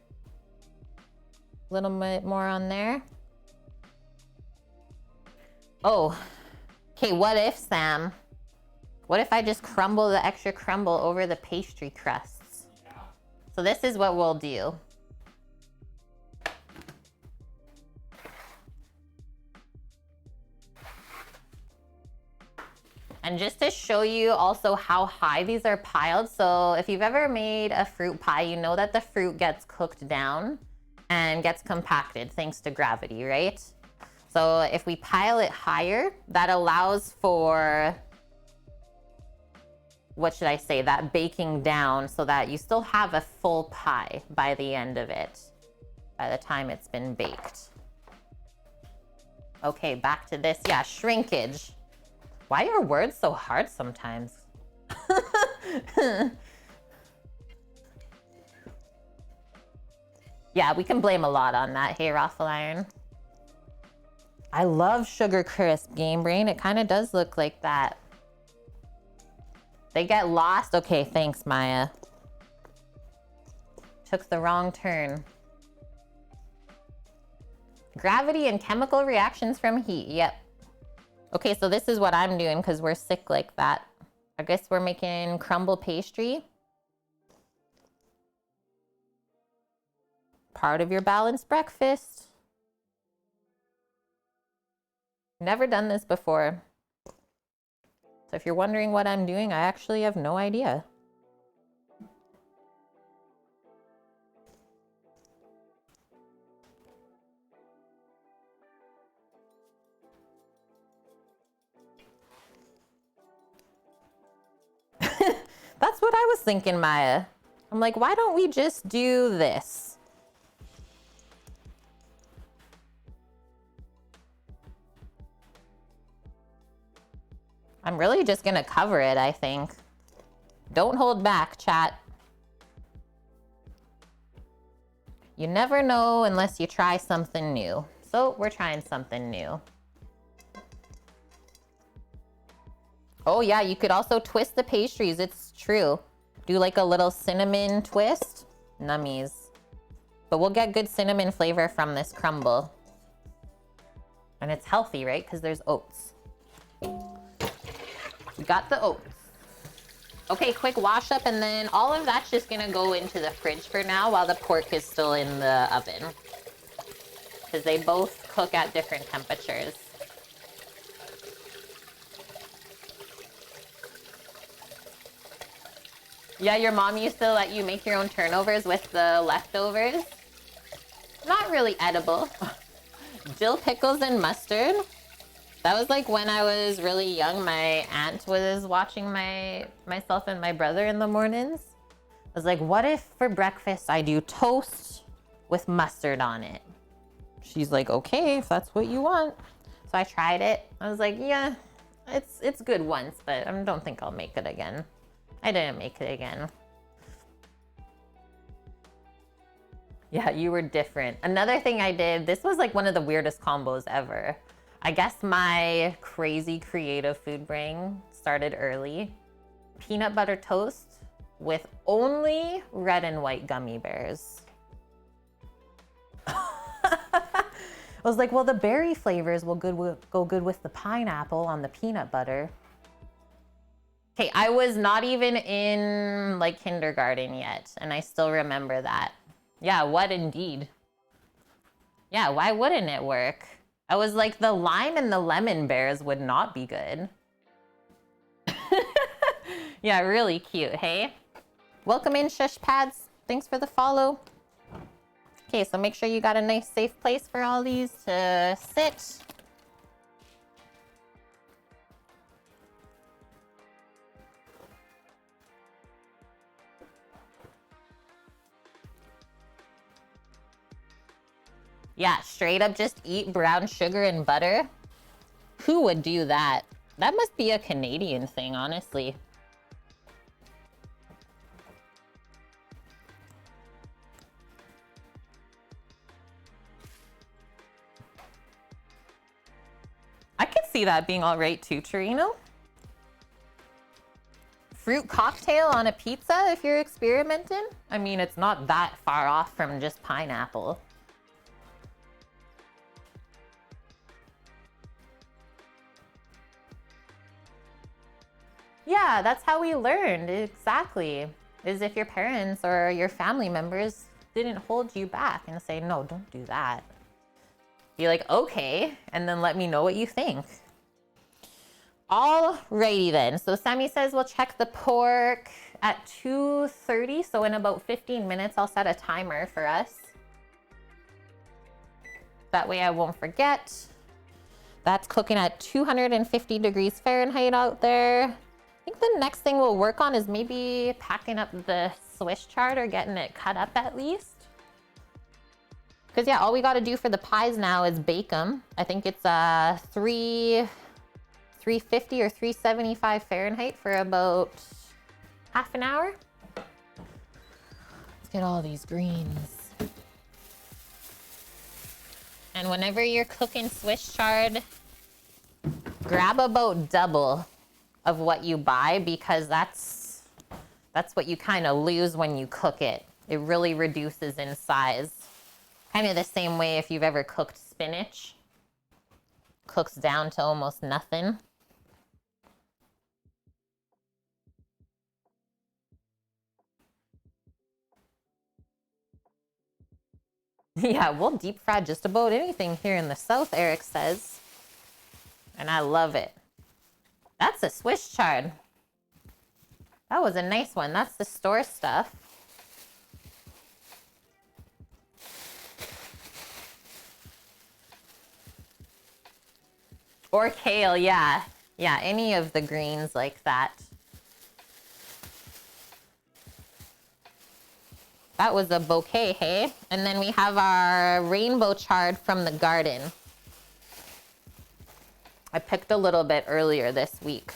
A little bit more on there. Oh, okay, what if, Sam? What if I just crumble the extra crumble over the pastry crusts? Yeah. So this is what we'll do. And just to show you also how high these are piled. So if you've ever made a fruit pie, you know that the fruit gets cooked down and gets compacted thanks to gravity, right? So if we pile it higher, that allows for, what should I say, that baking down so that you still have a full pie by the end of it, by the time it's been baked. Okay, back to this. Yeah, shrinkage. Why are words so hard sometimes? Yeah, we can blame a lot on that. Hey, Raffle Iron. I love Sugar Crisp, Game Brain. It kind of does look like that. They get lost. Okay, thanks, Maya. Took the wrong turn. Gravity and chemical reactions from heat. Yep. Okay, so this is what I'm doing because we're sick like that. I guess we're making crumble pastry. Part of your balanced breakfast. Never done this before. So if you're wondering what I'm doing, I actually have no idea. That's what I was thinking, Maya. I'm like, why don't we just do this? I'm really just gonna cover it, I think. Don't hold back, chat. You never know unless you try something new. So we're trying something new. Oh yeah, you could also twist the pastries, it's true. Do like a little cinnamon twist. Nummies. But we'll get good cinnamon flavor from this crumble. And it's healthy, right? Because there's oats. We got the oats. Okay, quick wash up, and then all of that's just gonna go into the fridge for now while the pork is still in the oven. Because they both cook at different temperatures. Yeah, your mom used to let you make your own turnovers with the leftovers. Not really edible. Dill pickles and mustard. That was like when I was really young. My aunt was watching myself and my brother in the mornings. I was like, what if for breakfast I do toast with mustard on it? She's like, okay, if that's what you want. So I tried it. I was like, yeah, it's good once, but I don't think I'll make it again. I didn't make it again. Yeah, you were different. Another thing I did, this was like one of the weirdest combos ever. I guess my crazy creative food brain started early. Peanut butter toast with only red and white gummy bears. I was like, well, the berry flavors will go good with the pineapple on the peanut butter. Okay, I was not even in like kindergarten yet, and I still remember that. Yeah, what indeed? Yeah, why wouldn't it work? I was like, the lime and the lemon bears would not be good. Yeah, really cute, hey? Welcome in, Shush Pads. Thanks for the follow. Okay, so make sure you got a nice safe place for all these to sit. Yeah, straight up just eat brown sugar and butter. Who would do that? That must be a Canadian thing, honestly. I could see that being all right too, Torino. Fruit cocktail on a pizza if you're experimenting. I mean, it's not that far off from just pineapple. Yeah, that's how we learned. Exactly. Is if your parents or your family members didn't hold you back and say, no, don't do that. Be like, okay, and then let me know what you think. Alrighty then. So Sammy says we'll check the pork at 2:30. So in about 15 minutes, I'll set a timer for us. That way I won't forget. That's cooking at 250 degrees Fahrenheit out there. I think the next thing we'll work on is maybe packing up the Swiss chard or getting it cut up at least. Because yeah, all we got to do for the pies now is bake them. I think it's 350 or 375 Fahrenheit for about half an hour. Let's get all these greens. And whenever you're cooking Swiss chard, grab about double of what you buy, because that's what you kind of lose when you cook it. It really reduces in size. Kind of the same way if you've ever cooked spinach. Cooks down to almost nothing. Yeah, we'll deep fry just about anything here in the South, Eric says. And I love it. That's a Swiss chard. That was a nice one. That's the store stuff. Or kale, yeah. Yeah, any of the greens like that. That was a bouquet, hey? And then we have our rainbow chard from the garden. I picked a little bit earlier this week.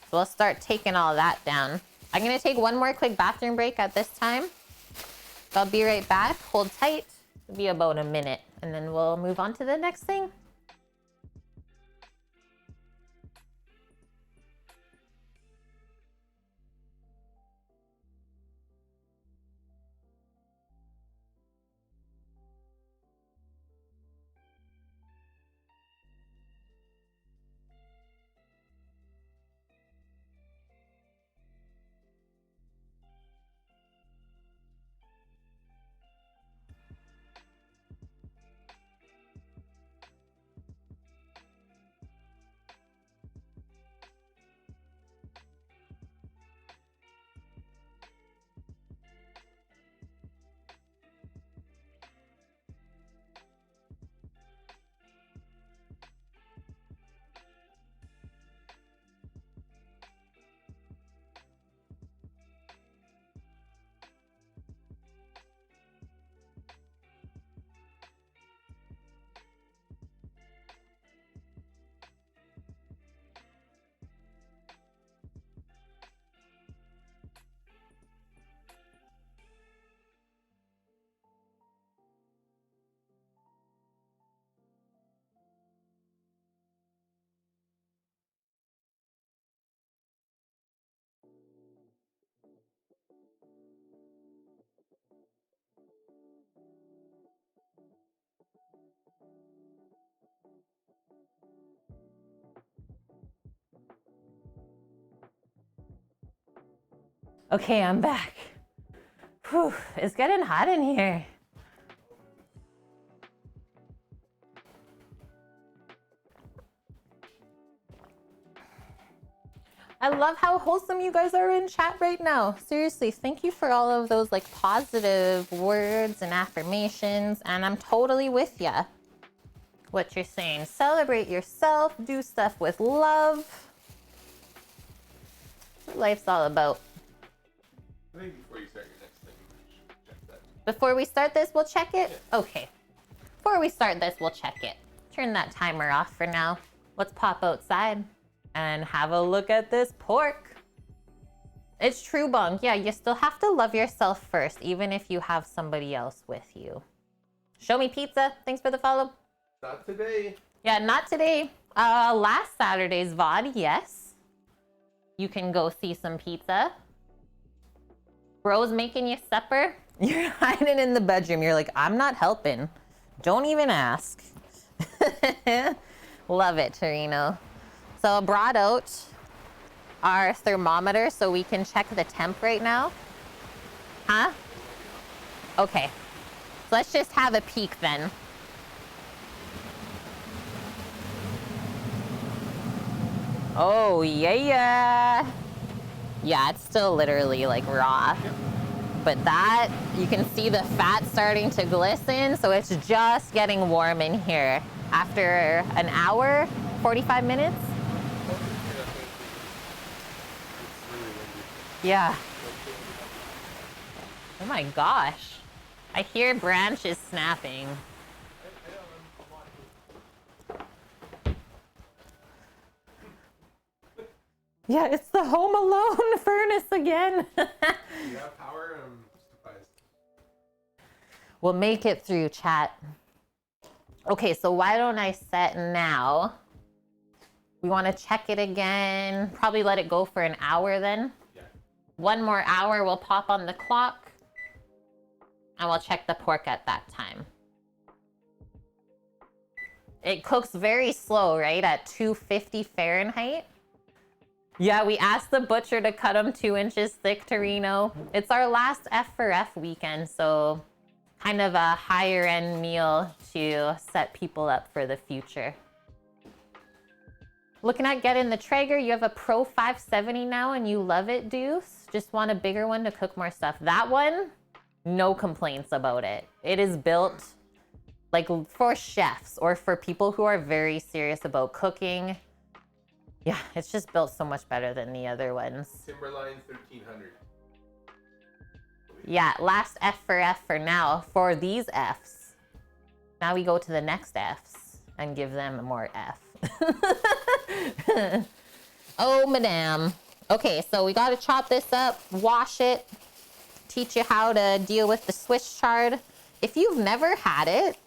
So we'll start taking all that down. I'm gonna take one more quick bathroom break at this time. So I'll be right back. Hold tight. It'll be about a minute, and then we'll move on to the next thing. Okay, I'm back. Whew, it's getting hot in here. I love how wholesome you guys are in chat right now. Seriously, thank you for all of those like positive words and affirmations, and I'm totally with ya. What you're saying, celebrate yourself, do stuff with love. That's what life's all about. I think before you start your next thing, you should check that. Before we start this, we'll check it? Yeah. Okay. Before we start this, we'll check it. Turn that timer off for now. Let's pop outside and have a look at this pork. It's true, Bong. Yeah, you still have to love yourself first, even if you have somebody else with you. Show me pizza. Thanks for the follow. Not today. Yeah, not today. Last Saturday's VOD, yes. You can go see some pizza. Bro's making you supper. You're hiding in the bedroom. You're like, I'm not helping. Don't even ask. Love it, Torino. So I brought out our thermometer so we can check the temp right now? Huh? Okay. So let's just have a peek then. Oh, yeah. Yeah, it's still literally like raw. But that, you can see the fat starting to glisten, so it's just getting warm in here. After an hour, 45 minutes? Yeah. Oh my gosh. I hear branches snapping. Yeah, it's the Home Alone furnace again. You have power? I'm surprised. We'll make it through, chat. Okay, so why don't I set now? We want to check it again. Probably let it go for an hour then. Yeah. 1 more hour, we'll pop on the clock. And we'll check the pork at that time. It cooks very slow, right? At 250 Fahrenheit. Yeah, we asked the butcher to cut them 2 inches thick, Torino. It's our last F for F weekend, so kind of a higher end meal to set people up for the future. Looking at getting the Traeger, you have a Pro 570 now and you love it, Deuce. Just want a bigger one to cook more stuff. That one, no complaints about it. It is built like for chefs or for people who are very serious about cooking. Yeah, it's just built so much better than the other ones. Timberline 1300. Yeah, last F for F for now for these Fs. Now we go to the next Fs and give them more F. Oh, madame. Okay, so we got to chop this up, wash it, teach you how to deal with the Swiss chard. If you've never had it,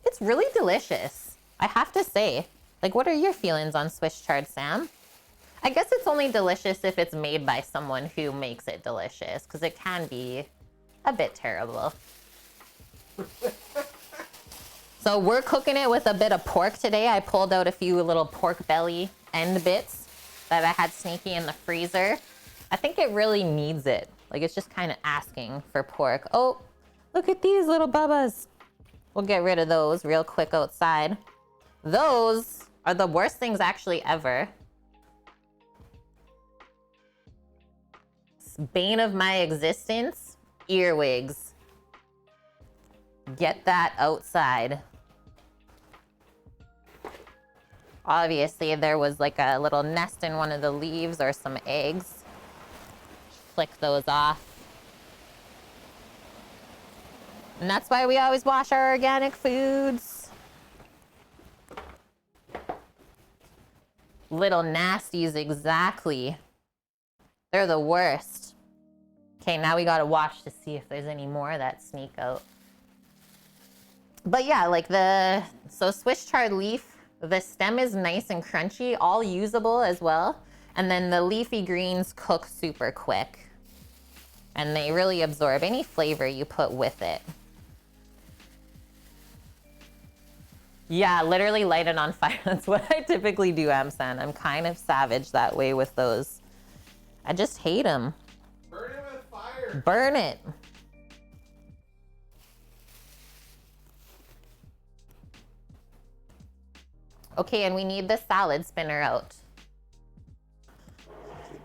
it's really delicious, I have to say. Like, what are your feelings on Swiss chard, Sam? I guess it's only delicious if it's made by someone who makes it delicious, because it can be a bit terrible. So we're cooking it with a bit of pork today. I pulled out a few little pork belly end bits that I had sneaky in the freezer. I think it really needs it. Like, it's just kind of asking for pork. Oh, look at these little bubbas. We'll get rid of those real quick outside. Those are the worst things actually ever. Bane of my existence, earwigs. Get that outside. Obviously, there was like a little nest in one of the leaves or some eggs. Flick those off. And that's why we always wash our organic foods. Little nasties, exactly. They're the worst. Okay, now we gotta watch to see if there's any more that sneak out. But yeah, like so Swiss chard leaf, the stem is nice and crunchy, all usable as well. And then the leafy greens cook super quick. And they really absorb any flavor you put with it. Yeah, literally light it on fire. That's what I typically do, Amsan. I'm kind of savage that way with those. I just hate them. Burn it with fire. Burn it. Okay, and we need the salad spinner out.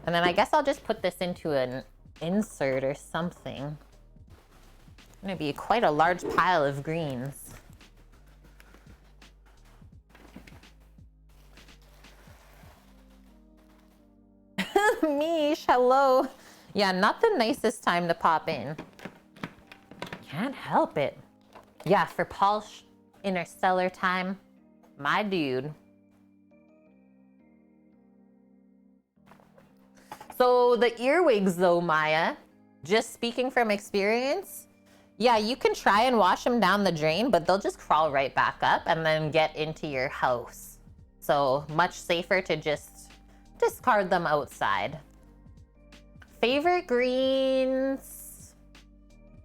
And then I guess I'll just put this into an insert or something. It's gonna be quite a large pile of greens. Mish, hello. Yeah, not the nicest time to pop in. Can't help it. Yeah, for Paul Interstellar time, my dude. So the earwigs though, Maya, just speaking from experience, yeah, you can try and wash them down the drain, but they'll just crawl right back up and then get into your house. So much safer to just discard them outside. Favorite greens,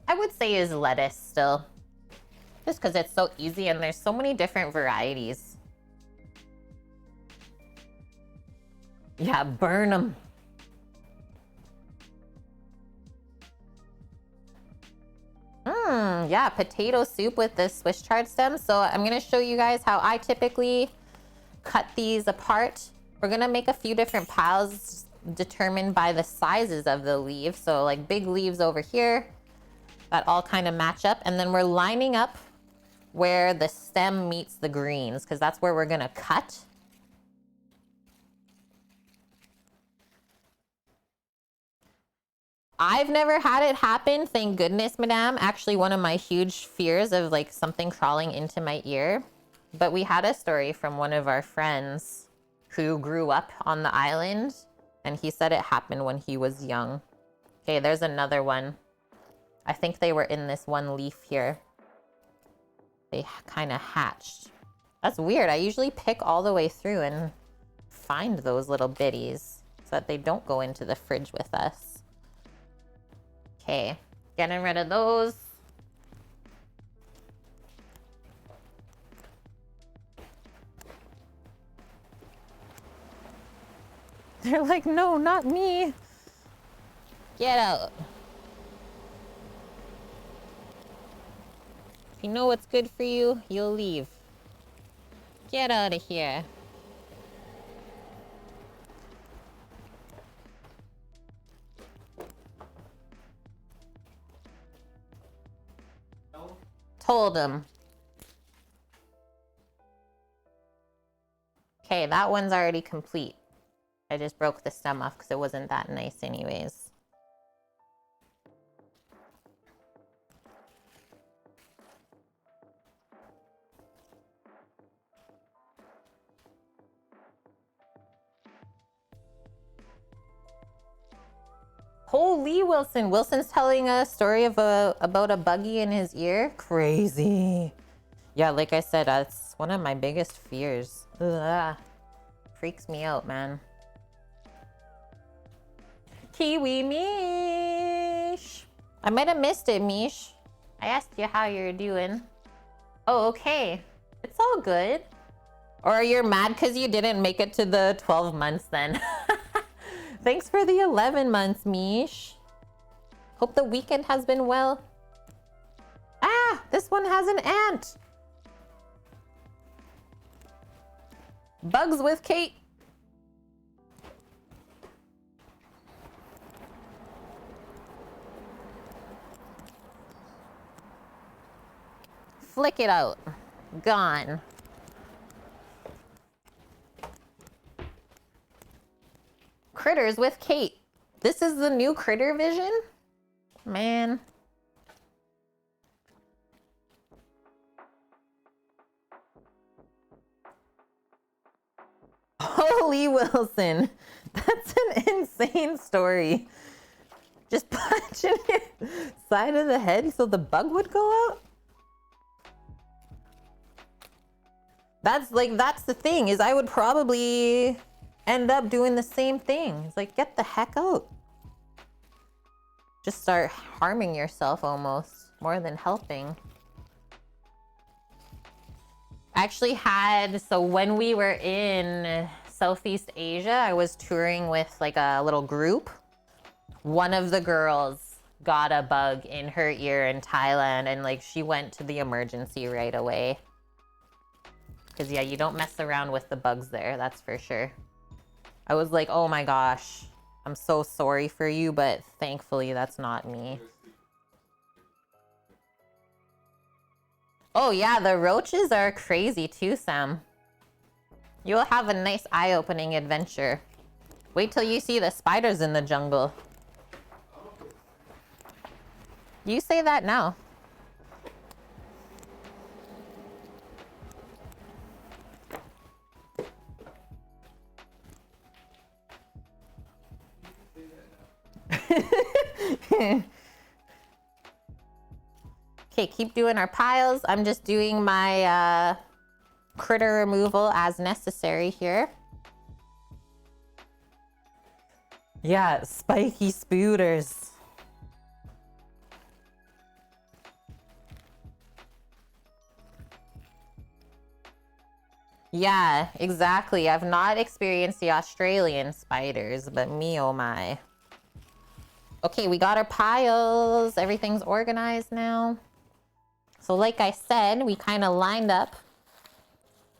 I would say, is lettuce still. Just because it's so easy and there's so many different varieties. Yeah, burn them. Yeah, potato soup with the Swiss chard stems. So I'm gonna show you guys how I typically cut these apart. We're gonna make a few different piles determined by the sizes of the leaves. So like big leaves over here that all kind of match up. And then we're lining up where the stem meets the greens because that's where we're gonna cut. I've never had it happen, thank goodness, madame. Actually, one of my huge fears of like something crawling into my ear. But we had a story from one of our friends who grew up on the island, and he said it happened when he was young. Okay, there's another one. I think they were in this one leaf here. They kind of hatched. That's weird. I usually pick all the way through and find those little bitties so that they don't go into the fridge with us. Okay, getting rid of those. They're like, no, not me. Get out. If you know what's good for you, you'll leave. Get out of here. Told him. Okay, that one's already complete. I just broke the stem off because it wasn't that nice anyways. Holy Wilson. Wilson's telling a story of about a buggy in his ear. Crazy. Yeah, like I said, that's one of my biggest fears. Ugh. Freaks me out, man. Kiwi Mish. I might have missed it, Mish. I asked you how you're doing. Oh, okay. It's all good. Or you're mad because you didn't make it to the 12 months then. Thanks for the 11 months, Mish. Hope the weekend has been well. Ah, this one has an ant. Bugs with Kate. Flick it out. Gone. Critters with Kate. This is the new critter vision? Man. Holy Wilson. That's an insane story. Just punching it side of the head so the bug would go out? That's the thing is I would probably end up doing the same thing. It's like, get the heck out. Just start harming yourself almost more than helping. I actually had, so when we were in Southeast Asia, I was touring with like a little group. One of the girls got a bug in her ear in Thailand and like she went to the emergency right away. Because yeah, you don't mess around with the bugs there, that's for sure. I was like, oh my gosh, I'm so sorry for you, but thankfully that's not me. Oh yeah, the roaches are crazy too, Sam. You'll have a nice eye-opening adventure. Wait till you see the spiders in the jungle. You say that now. Okay, keep doing our piles. I'm just doing my critter removal as necessary here. Yeah, spiky spooters. Yeah, exactly. I've not experienced the Australian spiders, but me oh my. Okay, we got our piles. Everything's organized now. So like I said, we kind of lined up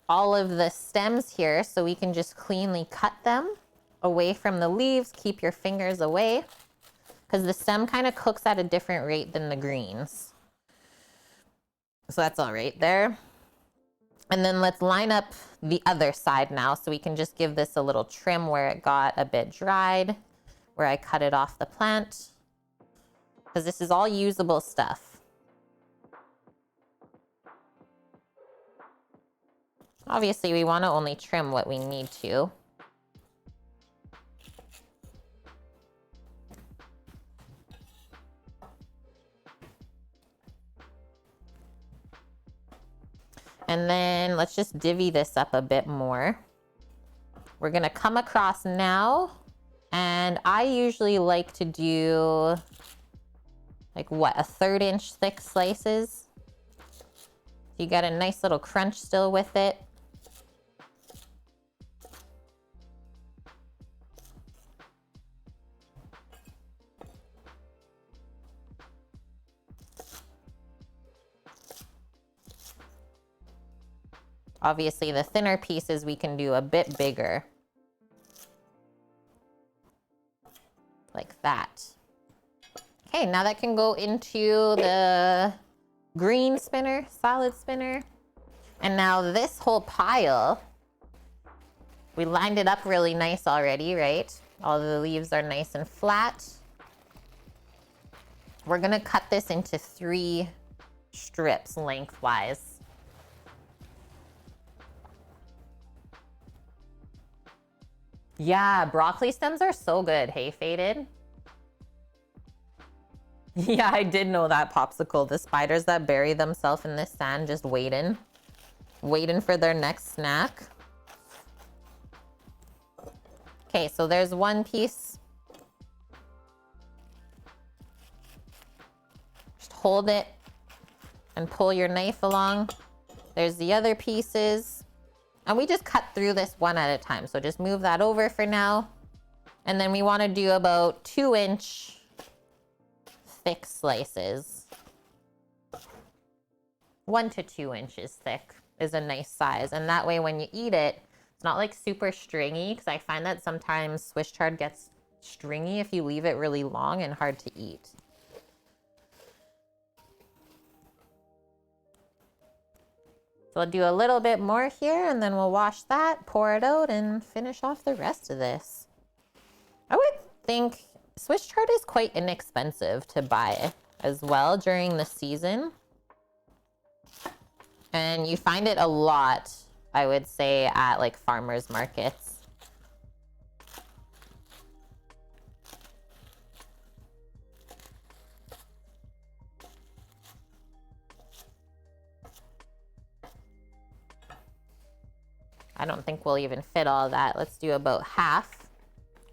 all of the stems here so we can just cleanly cut them away from the leaves. Keep your fingers away because the stem kind of cooks at a different rate than the greens. So that's all right there. And then let's line up the other side now so we can just give this a little trim where it got a bit dried, where I cut it off the plant. Because this is all usable stuff. Obviously, we want to only trim what we need to. And then let's just divvy this up a bit more. We're going to come across now. And I usually like to do like what, a 1/3 inch thick slices. You get a nice little crunch still with it. Obviously, the thinner pieces we can do a bit bigger. Like that. Okay, now that can go into the green spinner, salad spinner. And now this whole pile, we lined it up really nice already, right? All the leaves are nice and flat. We're gonna cut this into 3 strips lengthwise. Yeah, broccoli stems are so good. Hey, Faded? Yeah, I did know that, Popsicle. The spiders that bury themselves in this sand just waiting for their next snack. Okay, so there's one piece. Just hold it and pull your knife along. There's the other pieces. And we just cut through this one at a time. So just move that over for now. And then we want to do about 2-inch thick slices. 1 to 2 inches thick is a nice size. And that way when you eat it, it's not like super stringy, because I find that sometimes Swiss chard gets stringy if you leave it really long and hard to eat. So I'll do a little bit more here and then we'll wash that, pour it out, and finish off the rest of this. I would think Swiss chard is quite inexpensive to buy as well during the season. And you find it a lot, I would say, at like farmers markets. I don't think we'll even fit all that. Let's do about half.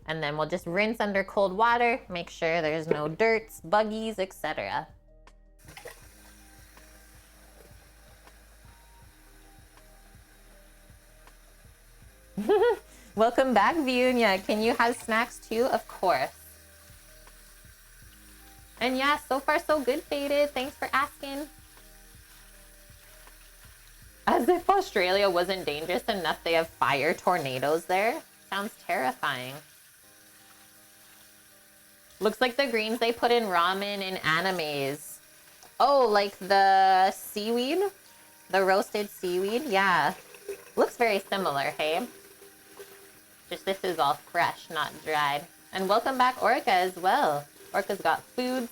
And then we'll just rinse under cold water, make sure there's no dirts, buggies, etc. Welcome back, Vunia. Can you have snacks too? Of course. And yeah, so far so good, Faded. Thanks for asking. As if Australia wasn't dangerous enough, they have fire tornadoes there. Sounds terrifying. Looks like the greens they put in ramen in animes. Oh, like the seaweed? The roasted seaweed? Yeah. Looks very similar, hey? Just this is all fresh, not dried. And welcome back, Orca, as well. Orca's got foods.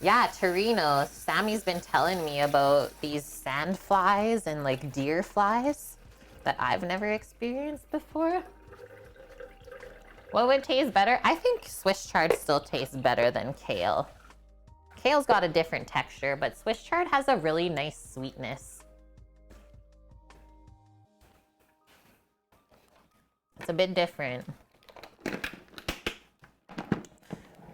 Yeah, Torino. Sammy's been telling me about these sand flies and like deer flies that I've never experienced before. What would taste better? I think Swiss chard still tastes better than kale. Kale's got a different texture, but Swiss chard has a really nice sweetness. It's a bit different.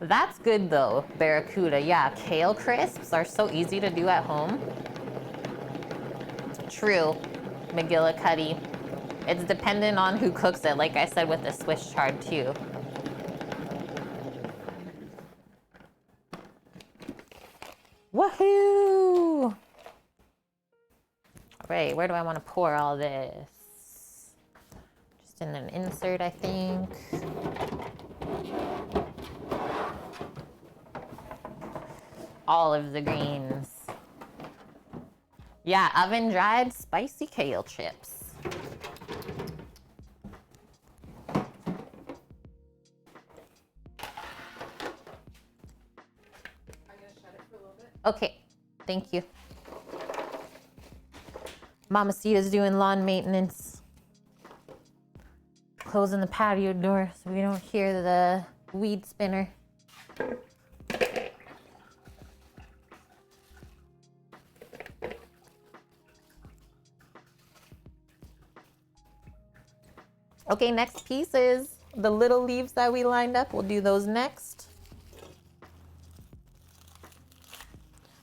That's good though, Barracuda. Yeah, kale crisps are so easy to do at home. True, McGillicuddy. It's dependent on who cooks it, like I said with the Swiss chard too. Woohoo! All right, where do I want to pour all this? Just in an insert, I think. All of the greens. Yeah, oven dried spicy kale chips. Okay, thank you. Mamacita's doing lawn maintenance. Closing the patio door so we don't hear the weed spinner. Okay, next piece is the little leaves that we lined up. We'll do those next.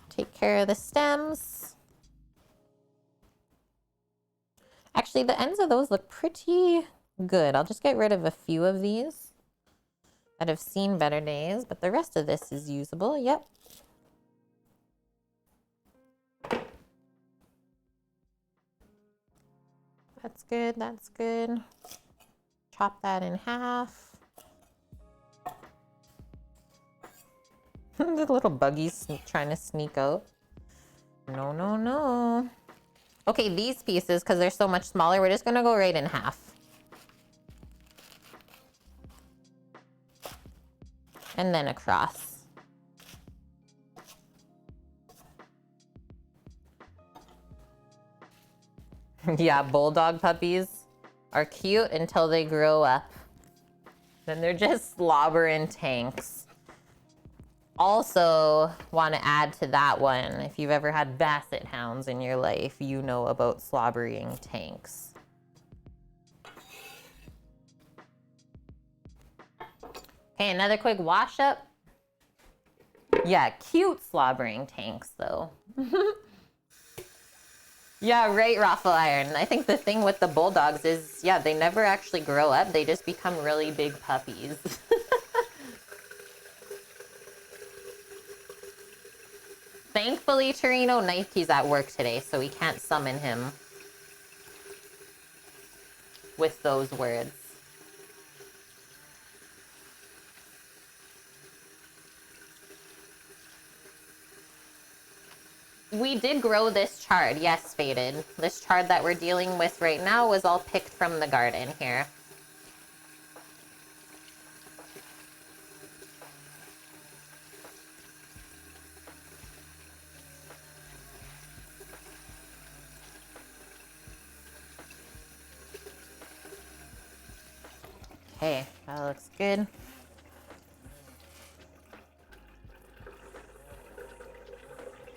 Take care of the stems. Actually, the ends of those look pretty good. I'll just get rid of a few of these that have seen better days, but the rest of this is usable. Yep. That's good, that's good. Chop that in half. The little buggy's trying to sneak out. No, no, no. Okay, these pieces, because they're so much smaller, we're just gonna go right in half. And then across. Yeah, bulldog puppies are cute until they grow up. Then they're just slobbering tanks. Also, want to add to that one, if you've ever had basset hounds in your life, you know about slobbering tanks. Okay, another quick wash up. Yeah, cute slobbering tanks though. Yeah, right, Raffle Iron. I think the thing with the bulldogs is, yeah, they never actually grow up. They just become really big puppies. Thankfully, Torino Nike's at work today, so we can't summon him with those words. We did grow this chard, yes, Faded. This chard that we're dealing with right now was all picked from the garden here. Okay, that looks good.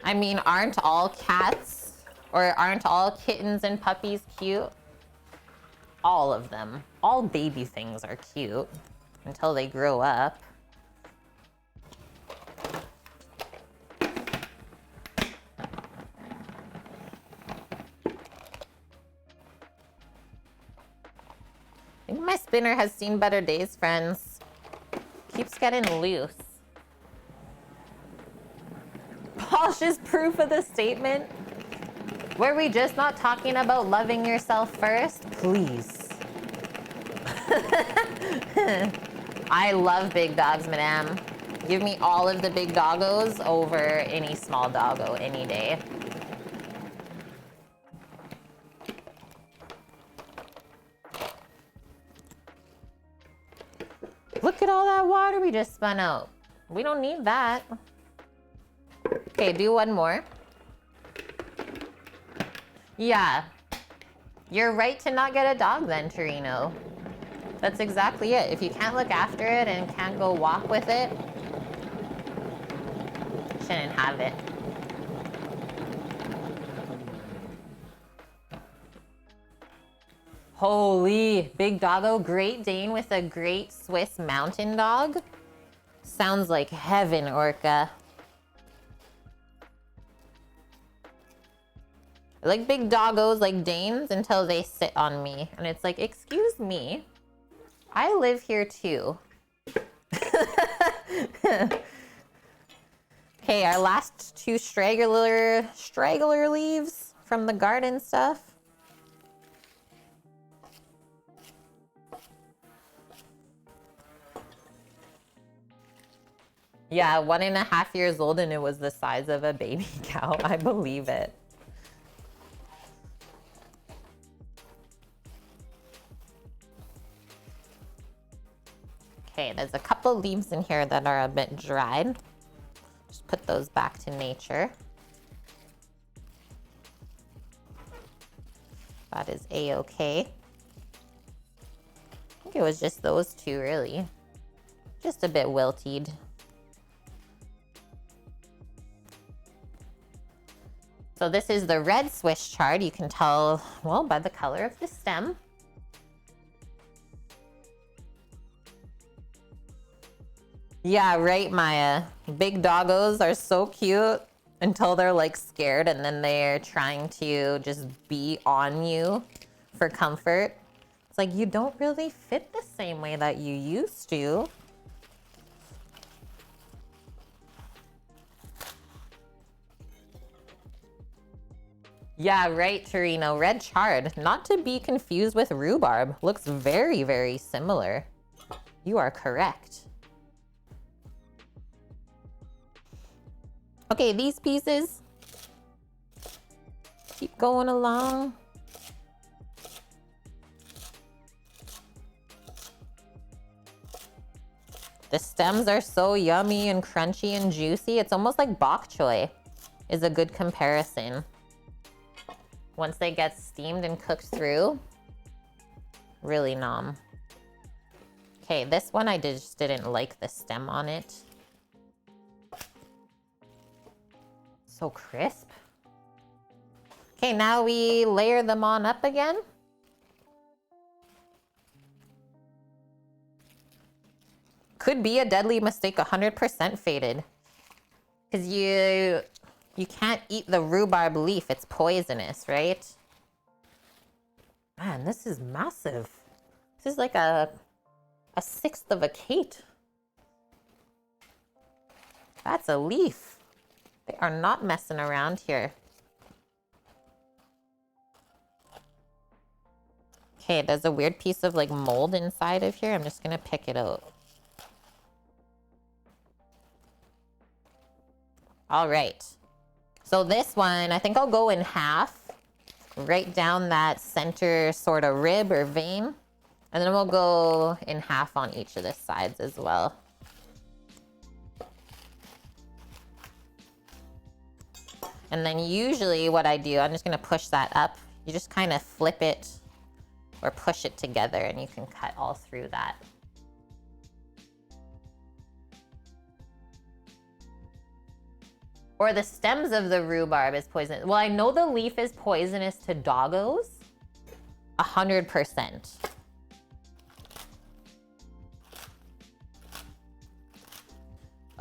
I mean, aren't all cats or aren't all kittens and puppies cute? All of them. All baby things are cute until they grow up. I think my spinner has seen better days, friends. Keeps getting loose. Posh is proof of the statement. Were we just not talking about loving yourself first? Please. I love big dogs, madame. Give me all of the big doggos over any small doggo any day. Look at all that water we just spun out. We don't need that. Okay, do one more. Yeah. You're right to not get a dog then, Torino. That's exactly it. If you can't look after it and can't go walk with it, shouldn't have it. Holy, big doggo, Great Dane with a Great Swiss Mountain Dog. Sounds like heaven, Orca. I like big doggos like Danes until they sit on me. And it's like, excuse me, I live here too. Okay, our last two straggler leaves from the garden stuff. Yeah, 1.5 years old and it was the size of a baby cow. I believe it. Okay, there's a couple leaves in here that are a bit dried. Just put those back to nature. That is a-okay. I think it was just those two, really. Just a bit wilted. So this is the red Swiss chard. You can tell, well, by the color of the stem. Yeah, right, Maya. Big doggos are so cute until they're like scared and then they're trying to just be on you for comfort. It's like, you don't really fit the same way that you used to. Yeah, right, Torino. Red chard, not to be confused with rhubarb. Looks very, very similar. You are correct. Okay, these pieces. Keep going along. The stems are so yummy and crunchy and juicy. It's almost like bok choy is a good comparison. Once they get steamed and cooked through, really nom. Okay, this one I just didn't like the stem on it. So crisp. Okay, now we layer them on up again. Could be a deadly mistake, 100% faded. Because you can't eat the rhubarb leaf, it's poisonous, right? Man, this is massive. This is like a sixth of a cate. That's a leaf. They are not messing around here. Okay, there's a weird piece of like mold inside of here. I'm just gonna pick it out. All right. So this one, I think I'll go in half, right down that center sort of rib or vein. And then we'll go in half on each of the sides as well. And then usually what I do, I'm just gonna push that up. You just kind of flip it or push it together and you can cut all through that. Or the stems of the rhubarb is poisonous. Well, I know the leaf is poisonous to doggos. 100%.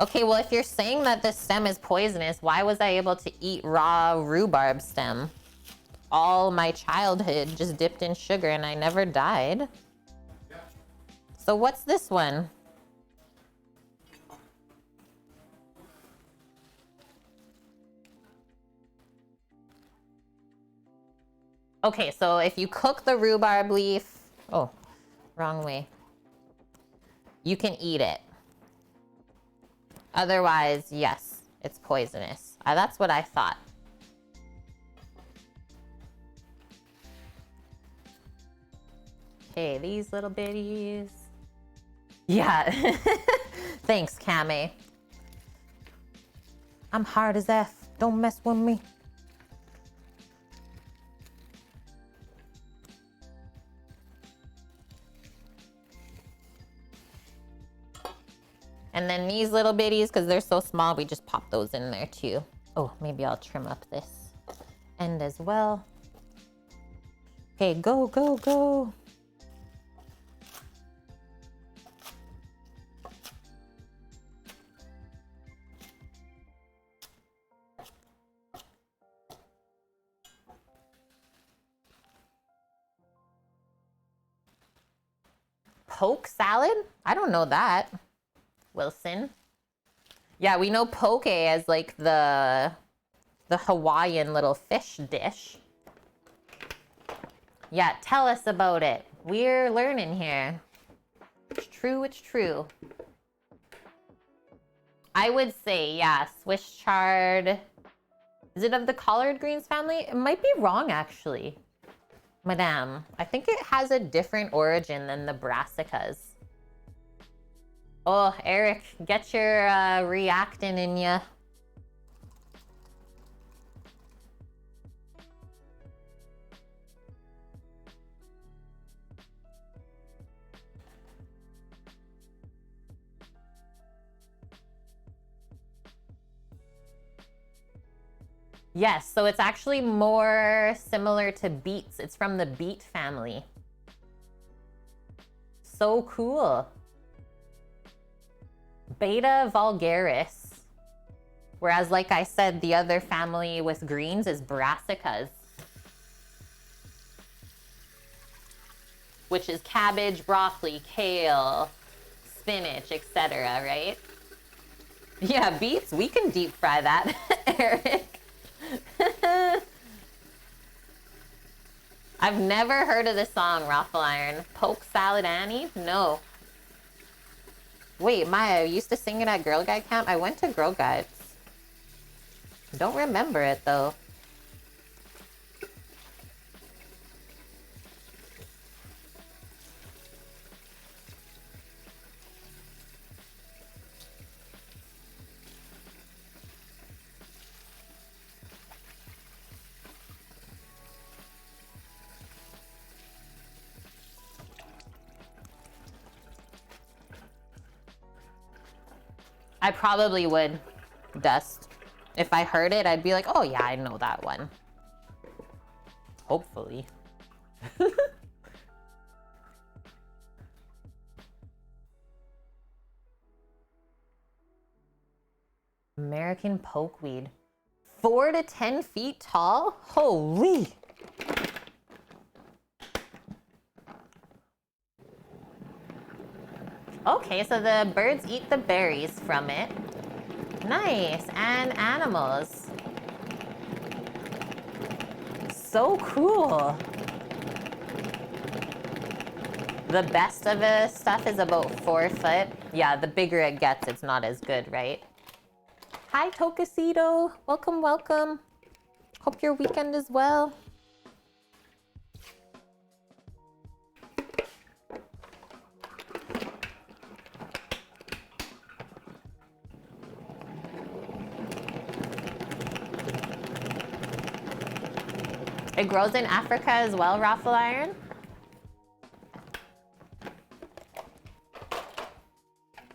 Okay, well, if you're saying that the stem is poisonous, why was I able to eat raw rhubarb stem? All my childhood just dipped in sugar and I never died. Yeah. So what's this one? Okay, so if you cook the rhubarb leaf, oh, wrong way. You can eat it. Otherwise, yes, it's poisonous. That's what I thought. Okay, these little bitties. Yeah. Thanks, Kame. I'm hard as F. Don't mess with me. And then these little bitties, because they're so small, we just pop those in there too. Oh, maybe I'll trim up this end as well. Okay, go, go, go. Poke salad? I don't know that. Wilson. Yeah, we know poke as like the Hawaiian little fish dish. Yeah, tell us about it. We're learning here. It's true, it's true. I would say, yeah, Swiss chard. Is it of the collard greens family? It might be wrong, actually. Madame, I think it has a different origin than the brassicas. Oh, Eric, get your reacting in ya. Yes, so it's actually more similar to beets. It's from the beet family. So cool. Beta vulgaris. Whereas, like I said, the other family with greens is brassicas, which is cabbage, broccoli, kale, spinach, etc., right? Yeah, beets, we can deep fry that, Eric. I've never heard of this song, Raffle Iron. Poke Salad Annie? No. Wait, Maya, you used to sing it at Girl Guide camp? I went to Girl Guides. Don't remember it, though. I probably would, Dust. If I heard it, I'd be like, oh yeah, I know that one. Hopefully. American pokeweed. 4 to 10 feet tall? Holy! Okay, so the birds eat the berries from it. Nice, and animals. So cool. The best of the stuff is about 4 foot. Yeah, the bigger it gets, it's not as good, right? Hi, Tokasito. Welcome, welcome. Hope your weekend is well. It grows in Africa as well, Raffle Iron.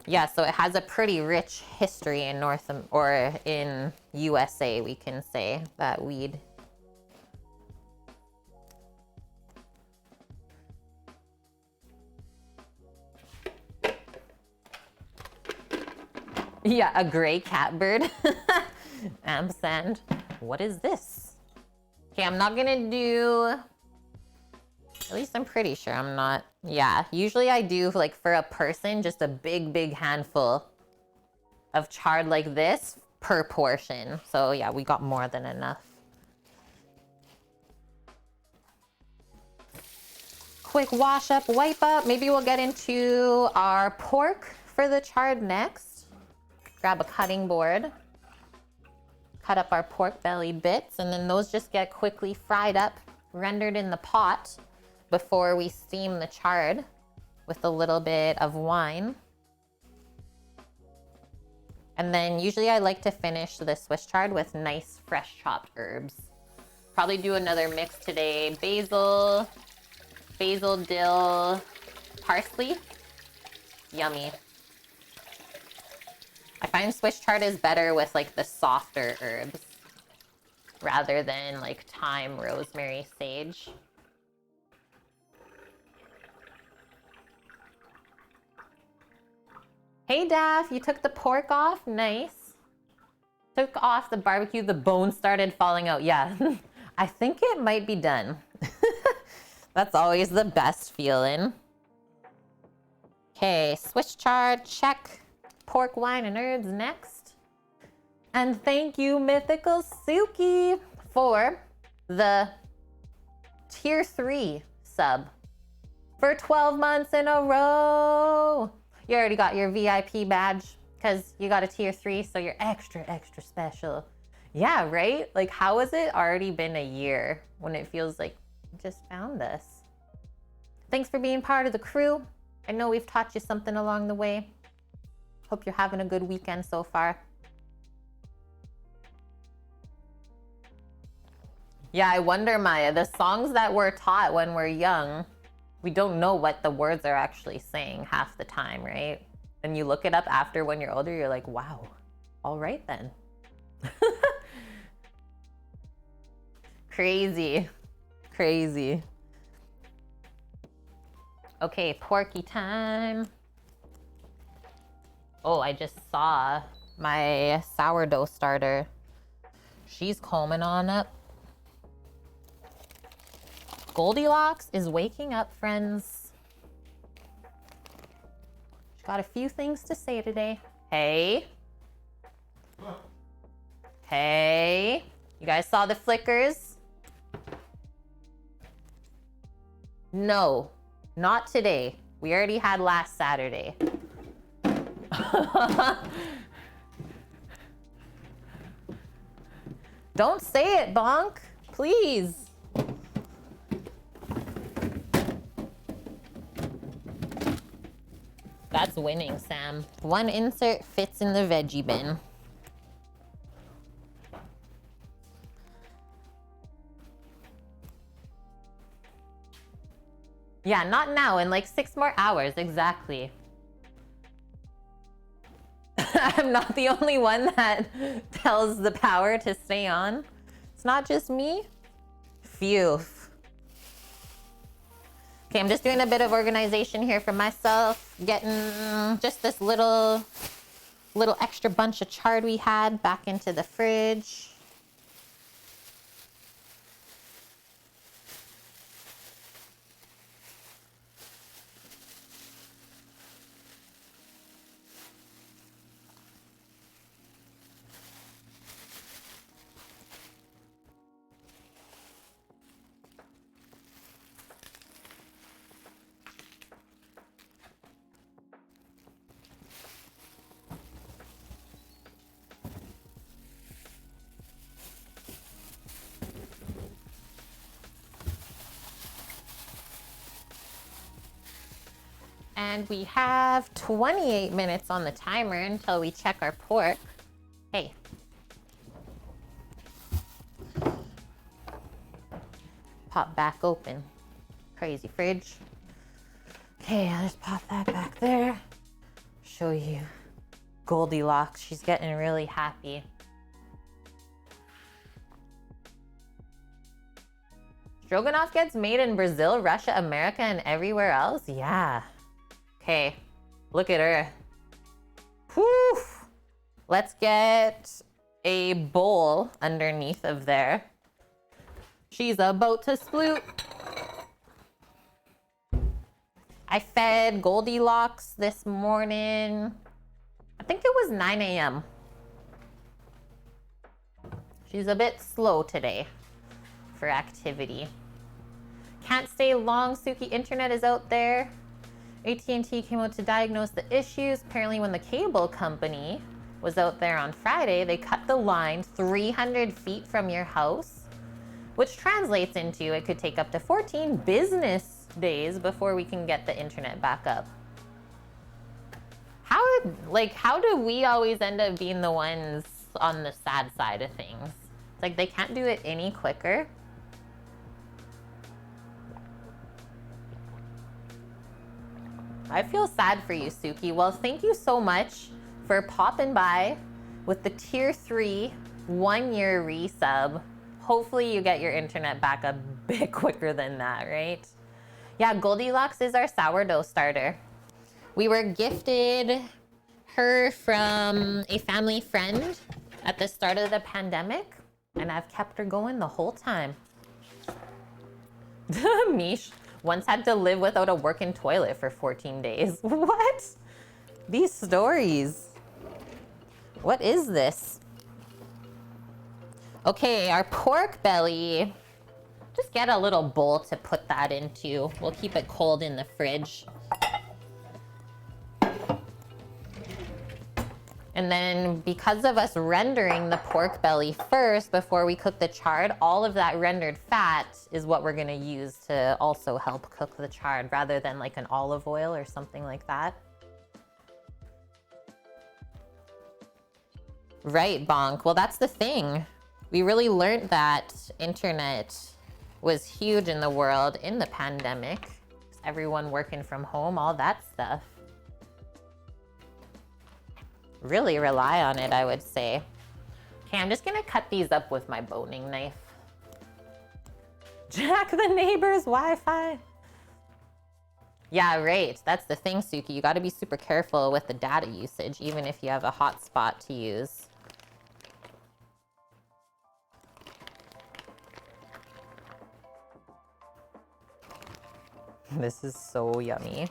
Yeah, so it has a pretty rich history in in USA, we can say, that weed. Yeah, a gray catbird. Ampersand. What is this? Okay, I'm not gonna do, at least I'm pretty sure I'm not. Yeah, usually I do, like, for a person, just a big handful of chard like this per portion. So yeah, we got more than enough. Quick wash up, wipe up. Maybe we'll get into our pork for the chard next. Grab a cutting board. Cut up our pork belly bits, and then those just get quickly fried up, rendered in the pot before we steam the chard with a little bit of wine. And then usually I like to finish the Swiss chard with nice fresh chopped herbs. Probably do another mix today. Basil, dill, parsley. Yummy. I find Swiss chard is better with like the softer herbs rather than like thyme, rosemary, sage. Hey Daff, you took the pork off? Nice. Took off the barbecue, the bone started falling out. Yeah, I think it might be done. That's always the best feeling. Okay, Swiss chard, check. Pork, wine, and herbs next. And thank you, Mythical Suki, for the tier 3 sub for 12 months in a row. You already got your VIP badge because you got a tier 3, so you're extra, extra special. Yeah, right? Like, how has it already been a year when it feels like you just found us? Thanks for being part of the crew. I know we've taught you something along the way. Hope you're having a good weekend so far. Yeah, I wonder, Maya, the songs that we're taught when we're young, we don't know what the words are actually saying half the time, right? And you look it up after when you're older, you're like, wow, all right then. Crazy, crazy. Okay, Porky time. Oh, I just saw my sourdough starter. She's combing on up. Goldilocks is waking up, friends. She's got a few things to say today. Hey. Hey. You guys saw the flickers? No, not today. We already had last Saturday. Don't say it, Bonk, please. That's winning, Sam. One insert fits in the veggie bin. Yeah, not now, in like 6 more hours, exactly. I'm not the only one that tells the power to stay on. It's not just me. Phew. Okay, I'm just doing a bit of organization here for myself. Getting just this little extra bunch of chard we had back into the fridge. And we have 28 minutes on the timer until we check our pork. Hey. Pop back open. Crazy fridge. Okay, I'll just pop that back there. Show you Goldilocks. She's getting really happy. Stroganoff gets made in Brazil, Russia, America, and everywhere else? Yeah. Okay, look at her. Whew. Let's get a bowl underneath of there. She's about to sploot. I fed Goldilocks this morning. I think it was 9 a.m. She's a bit slow today for activity. Can't stay long, Suki. Internet is out there. AT&T came out to diagnose the issues. Apparently when the cable company was out there on Friday, they cut the line 300 feet from your house, which translates into it could take up to 14 business days before we can get the internet back up. How do we always end up being the ones on the sad side of things? It's like they can't do it any quicker. I feel sad for you, Suki. Well, thank you so much for popping by with the tier 3 1-year resub. Hopefully you get your internet back a bit quicker than that, right? Yeah, Goldilocks is our sourdough starter. We were gifted her from a family friend at the start of the pandemic, and I've kept her going the whole time. Mish, Once had to live without a working toilet for 14 days. What? These stories. What is this? Okay, our pork belly. Just get a little bowl to put that into. We'll keep it cold in the fridge. And then because of us rendering the pork belly first before we cook the chard, all of that rendered fat is what we're gonna use to also help cook the chard rather than like an olive oil or something like that. Right, Bonk. Well, that's the thing. We really learned that internet was huge in the world in the pandemic. Everyone working from home, all that stuff. Really rely on it, I would say. Okay, I'm just gonna cut these up with my boning knife. Jack the neighbor's Wi-Fi. Yeah, right. That's the thing, Suki. You gotta be super careful with the data usage, even if you have a hotspot to use. This is so yummy.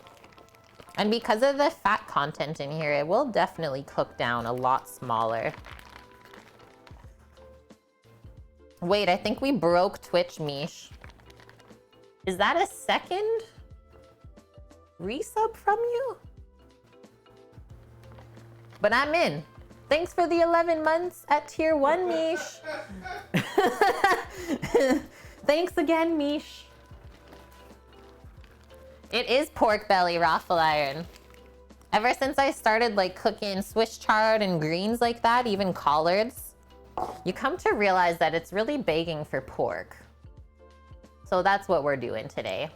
And because of the fat content in here, it will definitely cook down a lot smaller. Wait, I think we broke Twitch, Mish. Is that a second resub from you? But I'm in. Thanks for the 11 months at tier 1, Mish. Thanks again, Mish. It is pork belly, Raffle Iron. Ever since I started like cooking Swiss chard and greens like that, even collards, you come to realize that it's really begging for pork. So that's what we're doing today.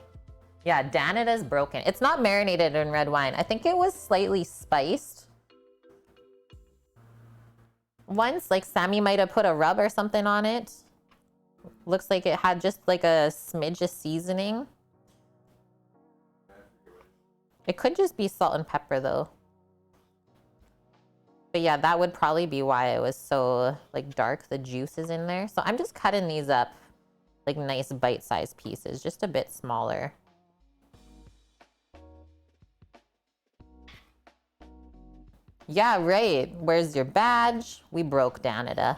Yeah, Danita's broken. It's not marinated in red wine. I think it was slightly spiced. Once, like Sammy might have put a rub or something on it. Looks like it had just like a smidge of seasoning. It could just be salt and pepper though. But yeah, that would probably be why it was so like dark. The juice is in there. So I'm just cutting these up like nice bite-sized pieces, just a bit smaller. Yeah, right. Where's your badge? We broke Danita.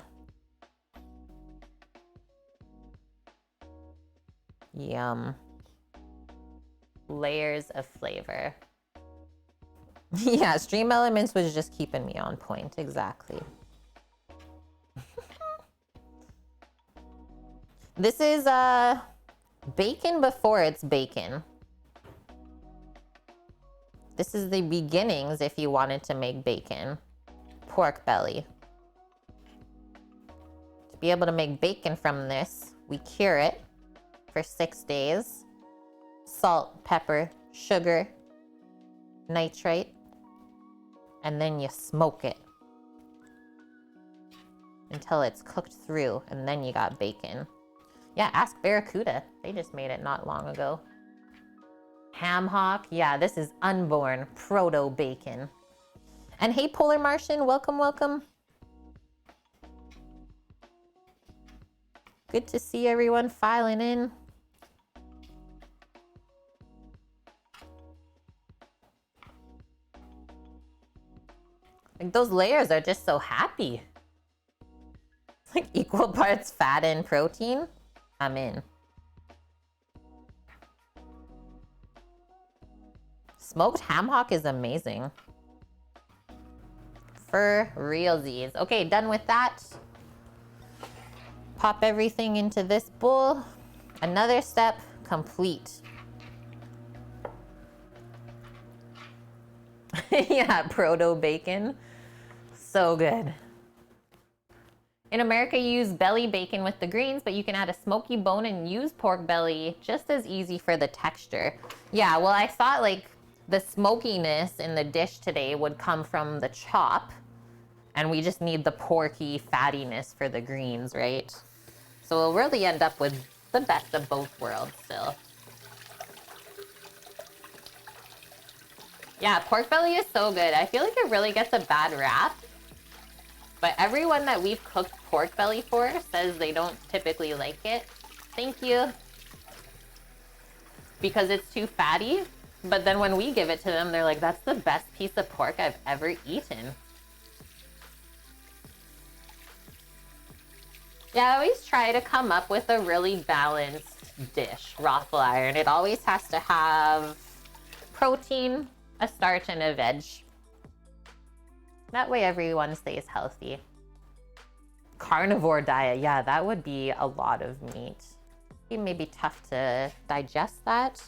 Yum. Layers of flavor. Yeah, Stream Elements was just keeping me on point. Exactly. This is bacon before it's bacon. This is the beginnings if you wanted to make bacon. Pork belly. To be able to make bacon from this, we cure it for 6 days. Salt, pepper, sugar, nitrate, and then you smoke it until it's cooked through, and then you got bacon. Yeah, ask Barracuda. They just made it not long ago. Ham hock. Yeah, this is unborn proto bacon. And hey, Polar Martian, welcome, welcome. Good to see everyone filing in. Like those layers are just so happy. It's like equal parts fat and protein. I'm in. Smoked ham hock is amazing. For realsies. Okay, done with that. Pop everything into this bowl. Another step complete. Yeah, proto bacon. So good. In America, you use belly bacon with the greens, but you can add a smoky bone and use pork belly just as easy for the texture. Yeah, well, I thought like the smokiness in the dish today would come from the chop, and we just need the porky fattiness for the greens, right? So we'll really end up with the best of both worlds still. Yeah, pork belly is so good. I feel like it really gets a bad rap. But everyone that we've cooked pork belly for says they don't typically like it. Thank you. because it's too fatty. But then when we give it to them, they're like, that's the best piece of pork I've ever eaten. Yeah, I always try to come up with a really balanced dish, raffle iron. It always has to have protein, a starch, and a veg. That way everyone stays healthy. Carnivore diet, yeah, that would be a lot of meat. It may be tough to digest that.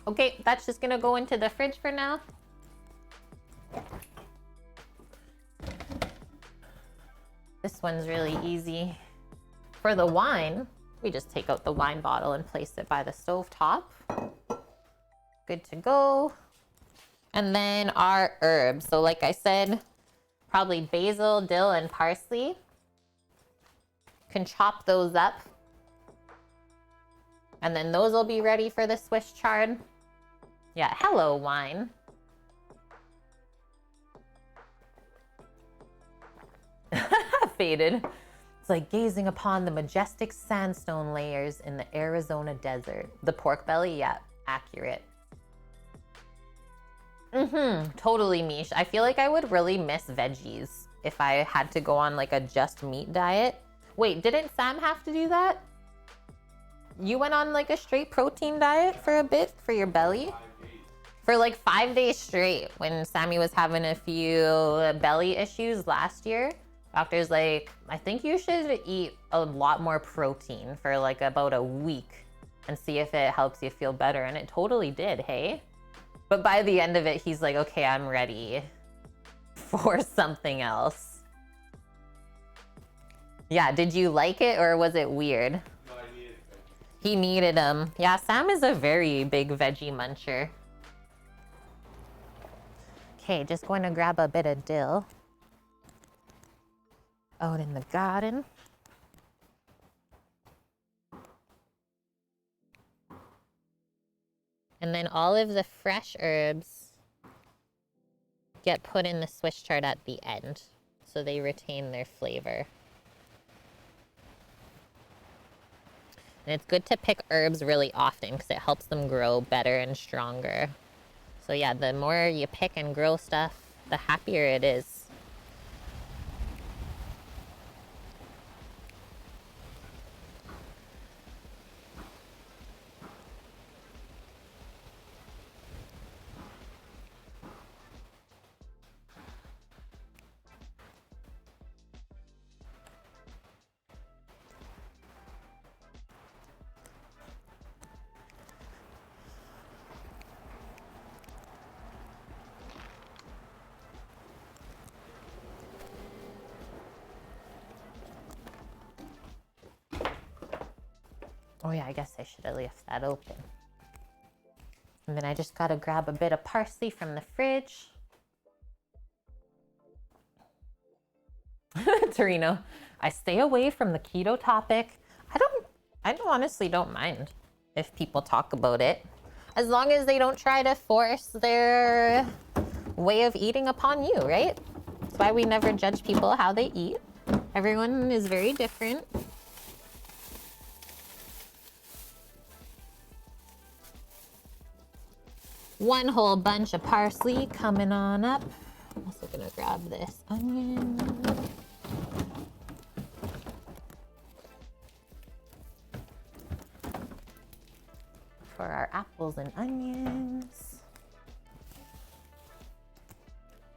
Okay, that's just gonna go into the fridge for now. This one's really easy. For the wine, we just take out the wine bottle and place it by the stove top. Good to go. And then our herbs. So like I said, probably basil, dill, and parsley. Can chop those up. And then those will be ready for the Swiss chard. Yeah, hello, wine. Faded. It's like gazing upon the majestic sandstone layers in the Arizona desert. The pork belly, yeah, accurate. Totally niche. I feel like I would really miss veggies if I had to go on like a just meat diet. Wait, didn't Sam have to do that? You went on like a straight protein diet for a bit for your belly? For like 5 days straight when Sammy was having a few belly issues last year. Doctor's like, I think you should eat a lot more protein for like about a week and see if it helps you feel better. And it totally did, hey? But by the end of it, he's like, okay, I'm ready for something else. Yeah, did you like it or was it weird? No, I needed it. He needed them. Yeah, Sam is a very big veggie muncher. Okay, just going to grab a bit of dill out in the garden. And then all of the fresh herbs get put in the Swiss chard at the end, so they retain their flavor. And it's good to pick herbs really often because it helps them grow better and stronger. So yeah, the more you pick and grow stuff, the happier it is. Oh yeah, I guess I should have left that open. And then I just gotta grab a bit of parsley from the fridge. Torino, I stay away from the keto topic. I honestly don't mind if people talk about it. As long as they don't try to force their way of eating upon you, right? That's why we never judge people how they eat. Everyone is very different. One whole bunch of parsley coming on up. I'm also gonna grab this onion. For our apples and onions.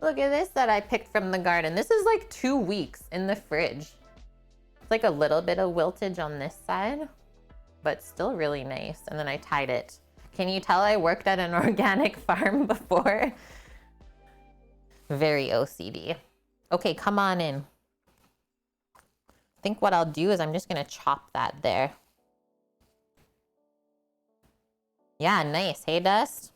Look at this that I picked from the garden. This is like 2 weeks in the fridge. It's like a little bit of wiltage on this side, but still really nice. And then I tied it. Can you tell I worked at an organic farm before? Very OCD. Okay, come on in. I think what I'll do is I'm just gonna chop that there. Yeah, nice. Hey, Dust?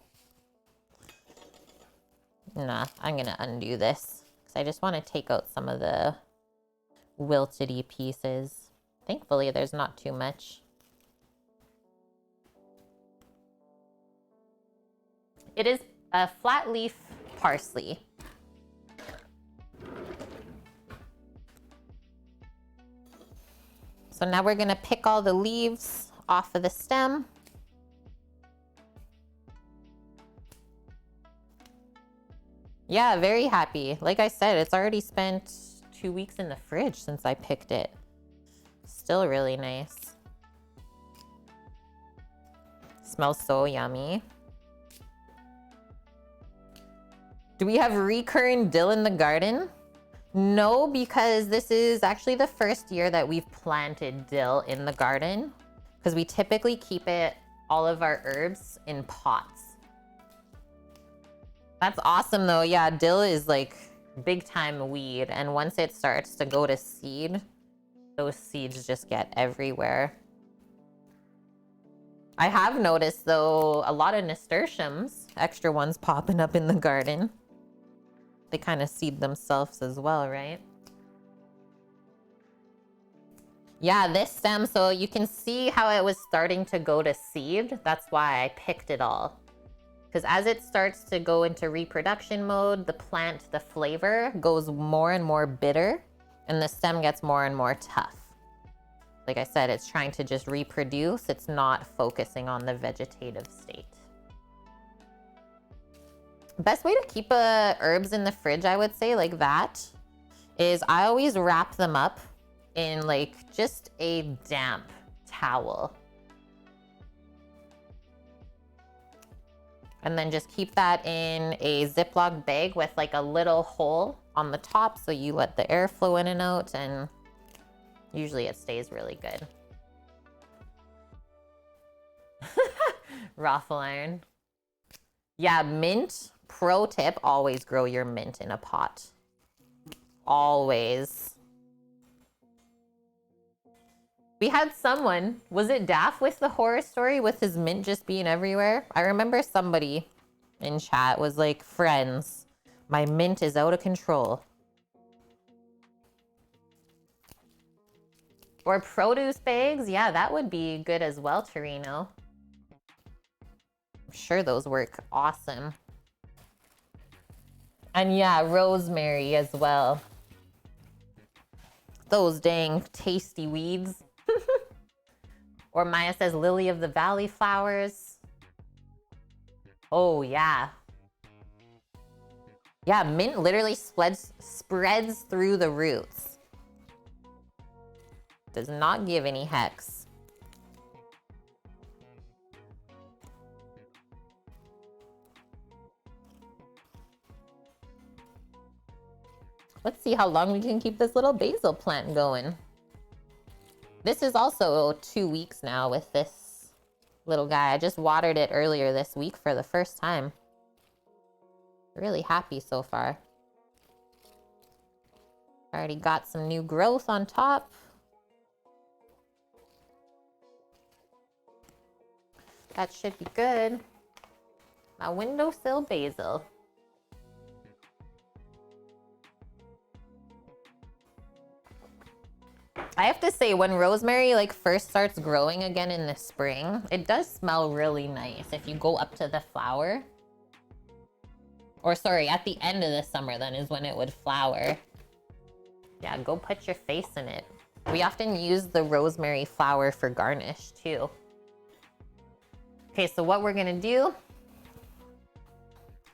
Nah, I'm gonna undo this because I just want to take out some of the wilted-y pieces. Thankfully, there's not too much. It is a flat leaf parsley. So now we're gonna pick all the leaves off of the stem. Yeah, very happy. Like I said, it's already spent 2 weeks in the fridge since I picked it. Still really nice. Smells so yummy. Do we have recurring dill in the garden? No, because this is actually the first year that we've planted dill in the garden, because we typically keep all of our herbs in pots. That's awesome though. Yeah, dill is like big time weed, and once it starts to go to seed, those seeds just get everywhere. I have noticed though a lot of nasturtiums, extra ones popping up in the garden. They kind of seed themselves as well, right? Yeah, this stem, so you can see how it was starting to go to seed. That's why I picked it all. Because as it starts to go into reproduction mode, the plant, the flavor goes more and more bitter, and the stem gets more and more tough. Like I said, it's trying to just reproduce. It's not focusing on the vegetative state. Best way to keep herbs in the fridge, I would say, like that, is I always wrap them up in like just a damp towel. And then just keep that in a Ziploc bag with like a little hole on the top so you let the air flow in and out, and usually it stays really good. Raffle iron. Yeah, mint. Pro tip, always grow your mint in a pot. Always. We had someone, was it Daff with the horror story with his mint just being everywhere? I remember somebody in chat was like, friends, my mint is out of control. Or produce bags. Yeah, that would be good as well, Torino. I'm sure those work awesome. And yeah, rosemary as well. Those dang tasty weeds. Or Maya says lily of the valley flowers. Oh yeah. Yeah, mint literally spreads through the roots. Does not give any hex. Let's see how long we can keep this little basil plant going. This is also 2 weeks now with this little guy. I just watered it earlier this week for the first time. Really happy so far. Already got some new growth on top. That should be good. My windowsill basil. I have to say, when rosemary like first starts growing again in the spring, it does smell really nice if you go up to the flower. Or sorry, at the end of the summer then is when it would flower. Yeah, go put your face in it. We often use the rosemary flower for garnish too. Okay, so what we're gonna do,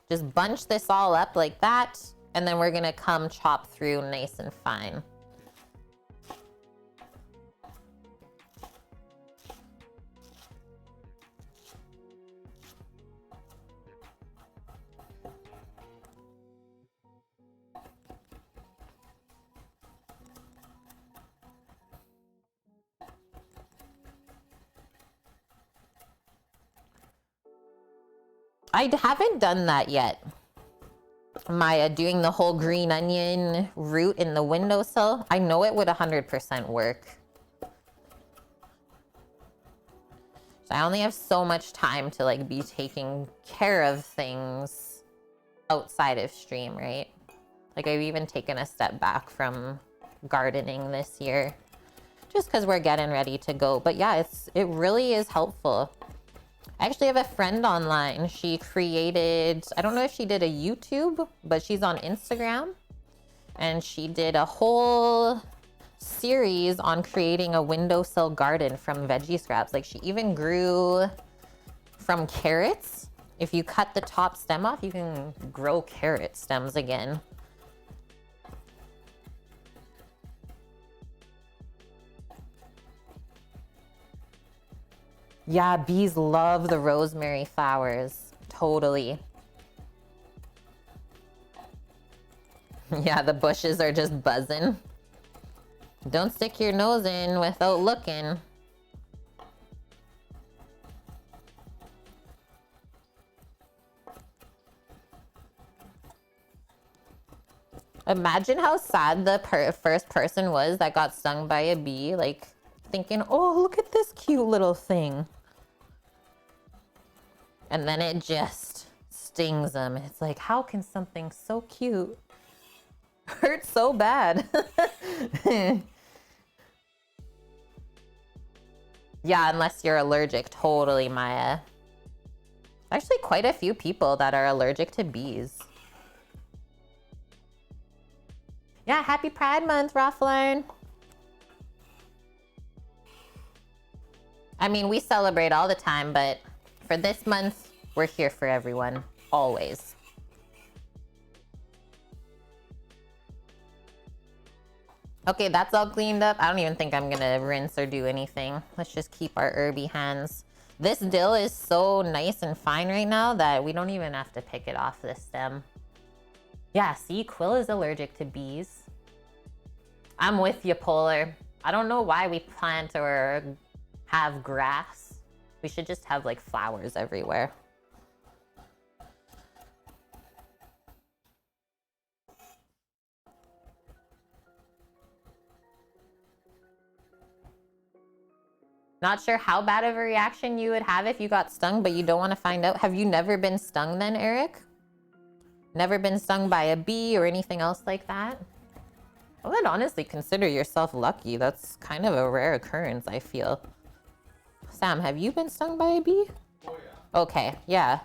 just bunch this all up like that, and then we're gonna come chop through nice and fine. I haven't done that yet. Maya, doing the whole green onion root in the windowsill. I know it would 100% work. So I only have so much time to like be taking care of things outside of stream, right? Like I've even taken a step back from gardening this year just because we're getting ready to go. But yeah, it really is helpful. I actually have a friend online. She created, I don't know if she did a YouTube, but she's on Instagram. And she did a whole series on creating a windowsill garden from veggie scraps. Like she even grew from carrots If you cut the top stem off, you can grow carrot stems again. Yeah, bees love the rosemary flowers. Totally. Yeah, the bushes are just buzzing. Don't stick your nose in without looking. Imagine how sad the first person was that got stung by a bee, like thinking, oh, look at this cute little thing. And then it just stings them. It's like, how can something so cute hurt so bad? Yeah, unless you're allergic. Totally, Maya. Actually, quite a few people that are allergic to bees. Yeah, happy Pride Month, Rothline. I mean, we celebrate all the time, but for this month, we're here for everyone, always. Okay, that's all cleaned up. I don't even think I'm gonna rinse or do anything. Let's just keep our herby hands. This dill is so nice and fine right now that we don't even have to pick it off the stem. Yeah, see, Quill is allergic to bees. I'm with you, Polar. I don't know why we plant or have grass. We should just have like flowers everywhere. Not sure how bad of a reaction you would have if you got stung, but you don't want to find out. Have you never been stung then, Eric? Never been stung by a bee or anything else like that? I would honestly consider yourself lucky. That's kind of a rare occurrence, I feel. Sam, have you been stung by a bee? Oh, yeah. Okay, yeah.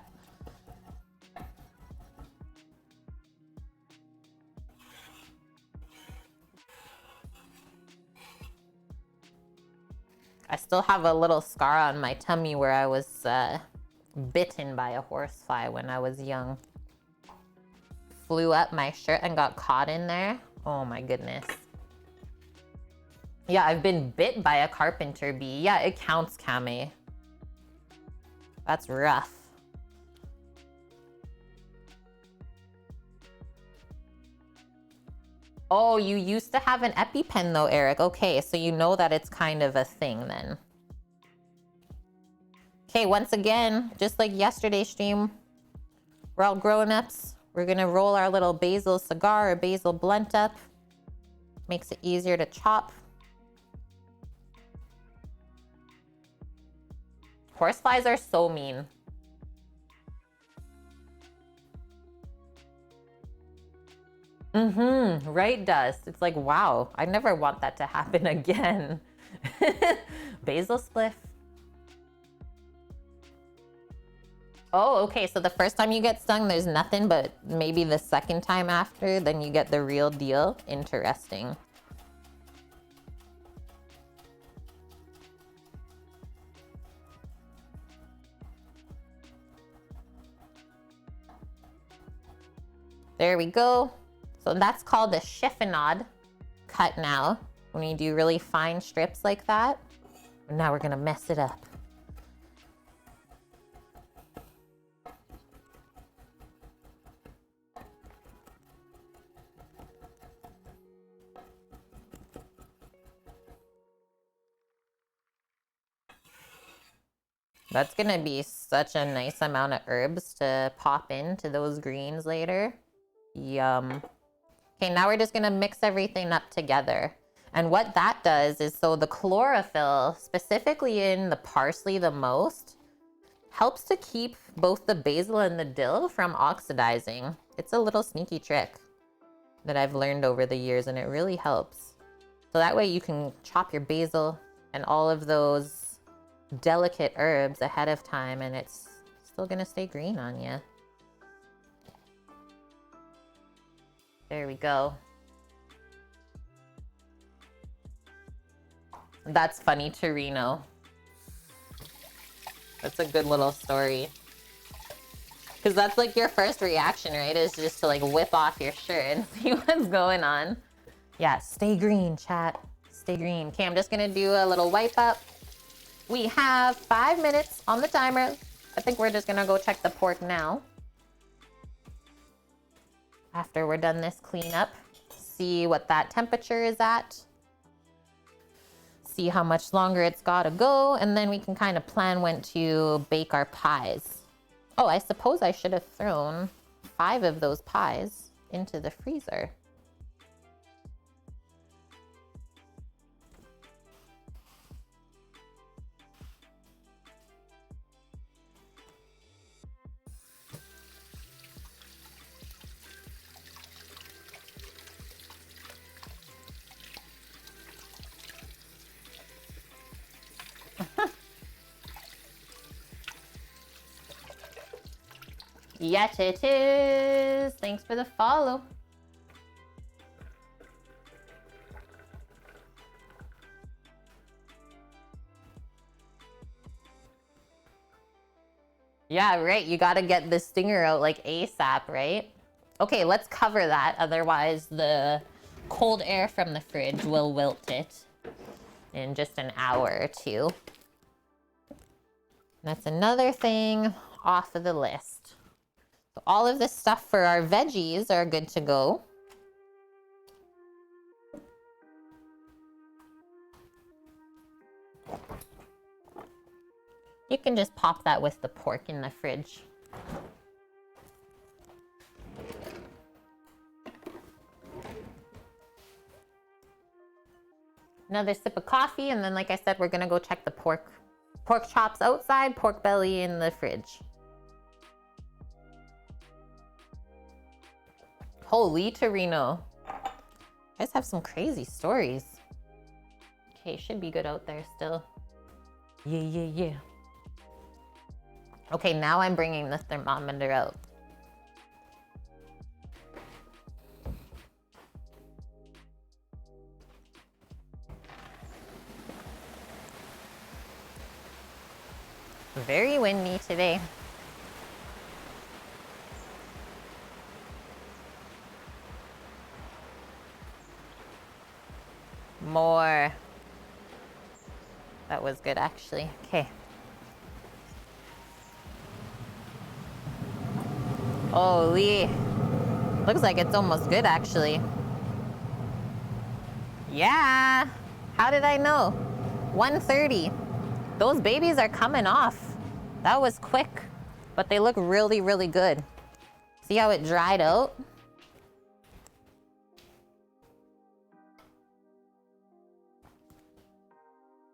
I still have a little scar on my tummy where I was bitten by a horsefly when I was young. Flew up my shirt and got caught in there. Oh my goodness. Yeah, I've been bit by a carpenter bee. Yeah, it counts, Kame. That's rough. Oh, you used to have an EpiPen though, Eric. Okay, so you know that it's kind of a thing then. Okay, once again, just like yesterday's stream, we're all grown-ups. We're gonna roll our little basil cigar or basil blunt up. Makes it easier to chop. Horseflies are so mean. Right, Dust. It's like, wow, I never want that to happen again. Basil spliff. Oh, okay, so the first time you get stung, there's nothing, but maybe the second time after, then you get the real deal. Interesting. There we go. So that's called a chiffonade cut now, when you do really fine strips like that. And now we're gonna mess it up. That's gonna be such a nice amount of herbs to pop into those greens later. Yum. Okay, now we're just gonna mix everything up together. And what that does is, so the chlorophyll, specifically in the parsley the most, helps to keep both the basil and the dill from oxidizing. It's a little sneaky trick that I've learned over the years, and it really helps. So that way you can chop your basil and all of those delicate herbs ahead of time, and it's still gonna stay green on you. There we go. That's funny, Torino. That's a good little story. Because that's like your first reaction, right? Is just to like whip off your shirt and see what's going on. Yeah, stay green, chat. Stay green. Okay, I'm just gonna do a little wipe up. We have 5 minutes on the timer. I think we're just gonna go check the pork now. After we're done this cleanup, see what that temperature is at. See how much longer it's gotta go, and then we can kind of plan when to bake our pies. Oh, I suppose I should have thrown 5 of those pies into the freezer. Yes, it is. Thanks for the follow. Yeah, right. You got to get the stinger out like ASAP, right? Okay, let's cover that. Otherwise, the cold air from the fridge will wilt it in just an hour or two. That's another thing off of the list. So all of this stuff for our veggies are good to go. You can just pop that with the pork in the fridge. Another sip of coffee, and then like I said, we're gonna go check the pork chops outside, pork belly in the fridge. Holy Torino. You guys have some crazy stories. Okay, should be good out there still. Yeah. Okay, now I'm bringing the thermometer out. Very windy today. More. That was good, actually. Okay. Holy. Looks like it's almost good, actually. Yeah. How did I know? 1:30. Those babies are coming off. That was quick, but they look really, really good. See how it dried out?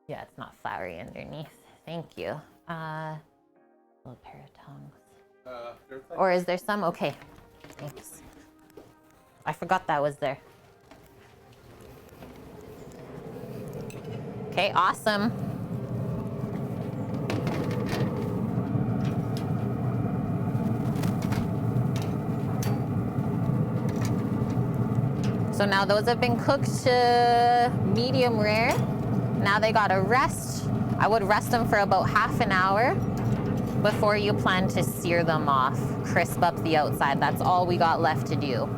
Yeah, it's not floury underneath. Thank you. Little pair of tongs. Or is there some? Okay, thanks. I forgot that was there. Okay, awesome. So now those have been cooked to medium rare. Now they gotta rest. I would rest them for about half an hour before you plan to sear them off, crisp up the outside. That's all we got left to do.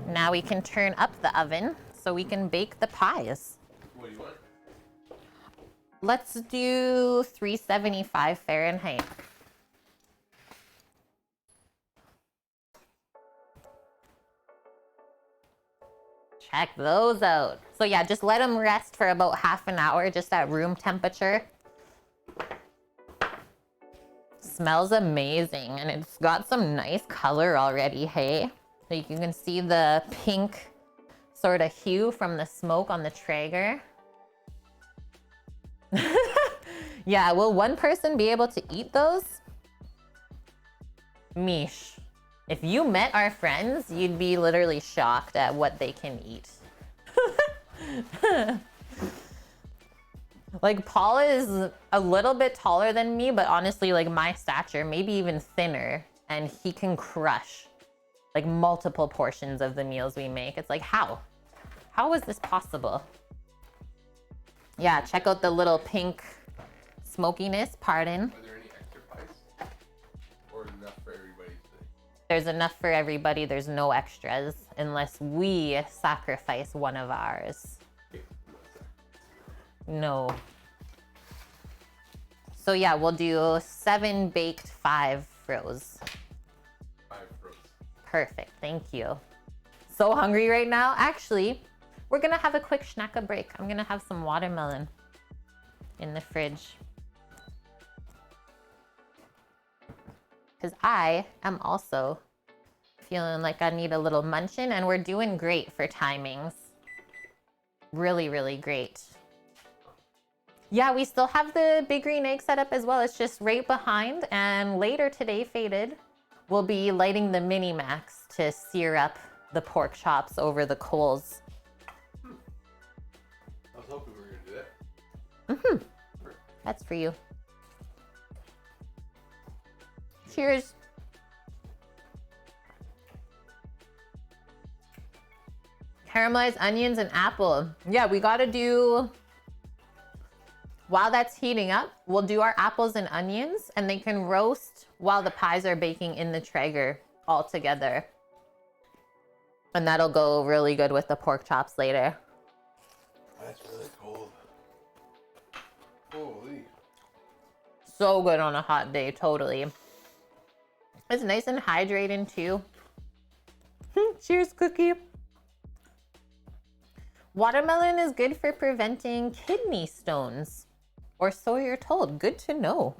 Now we can turn up the oven so we can bake the pies. What do you want? Let's do 375 Fahrenheit. Check those out. So yeah, just let them rest for about half an hour, just at room temperature. Smells amazing, and it's got some nice color already, hey? So you can see the pink sort of hue from the smoke on the Traeger. Yeah, will one person be able to eat those? Mish. If you met our friends, you'd be literally shocked at what they can eat. Like, Paul is a little bit taller than me, but honestly, like my stature, maybe even thinner, and he can crush like multiple portions of the meals we make. It's like, how? How is this possible? Yeah, check out the little pink smokiness, pardon. Are there any extra pies? Or enough for everybody today? There's enough for everybody. There's no extras unless we sacrifice one of ours. Okay. No. So yeah, we'll do 7 baked, 5 froze. 5 froze. Perfect, thank you. So hungry right now. Actually, we're gonna have a quick schnacka break. I'm gonna have some watermelon in the fridge. Because I am also feeling like I need a little munchin, and we're doing great for timings. Really, really great. Yeah, we still have the big green egg set up as well. It's just right behind, and later today, Faded, we'll be lighting the mini max to sear up the pork chops over the coals. I was hoping we were gonna do that. That's for you. Cheers. Caramelized onions and apple. Yeah, we gotta do, while that's heating up, we'll do our apples and onions, and they can roast while the pies are baking in the Traeger all together. And that'll go really good with the pork chops later. That's really cold. Holy. So good on a hot day, totally. It's nice and hydrating too. Cheers, Cookie. Watermelon is good for preventing kidney stones, or so you're told. Good to know.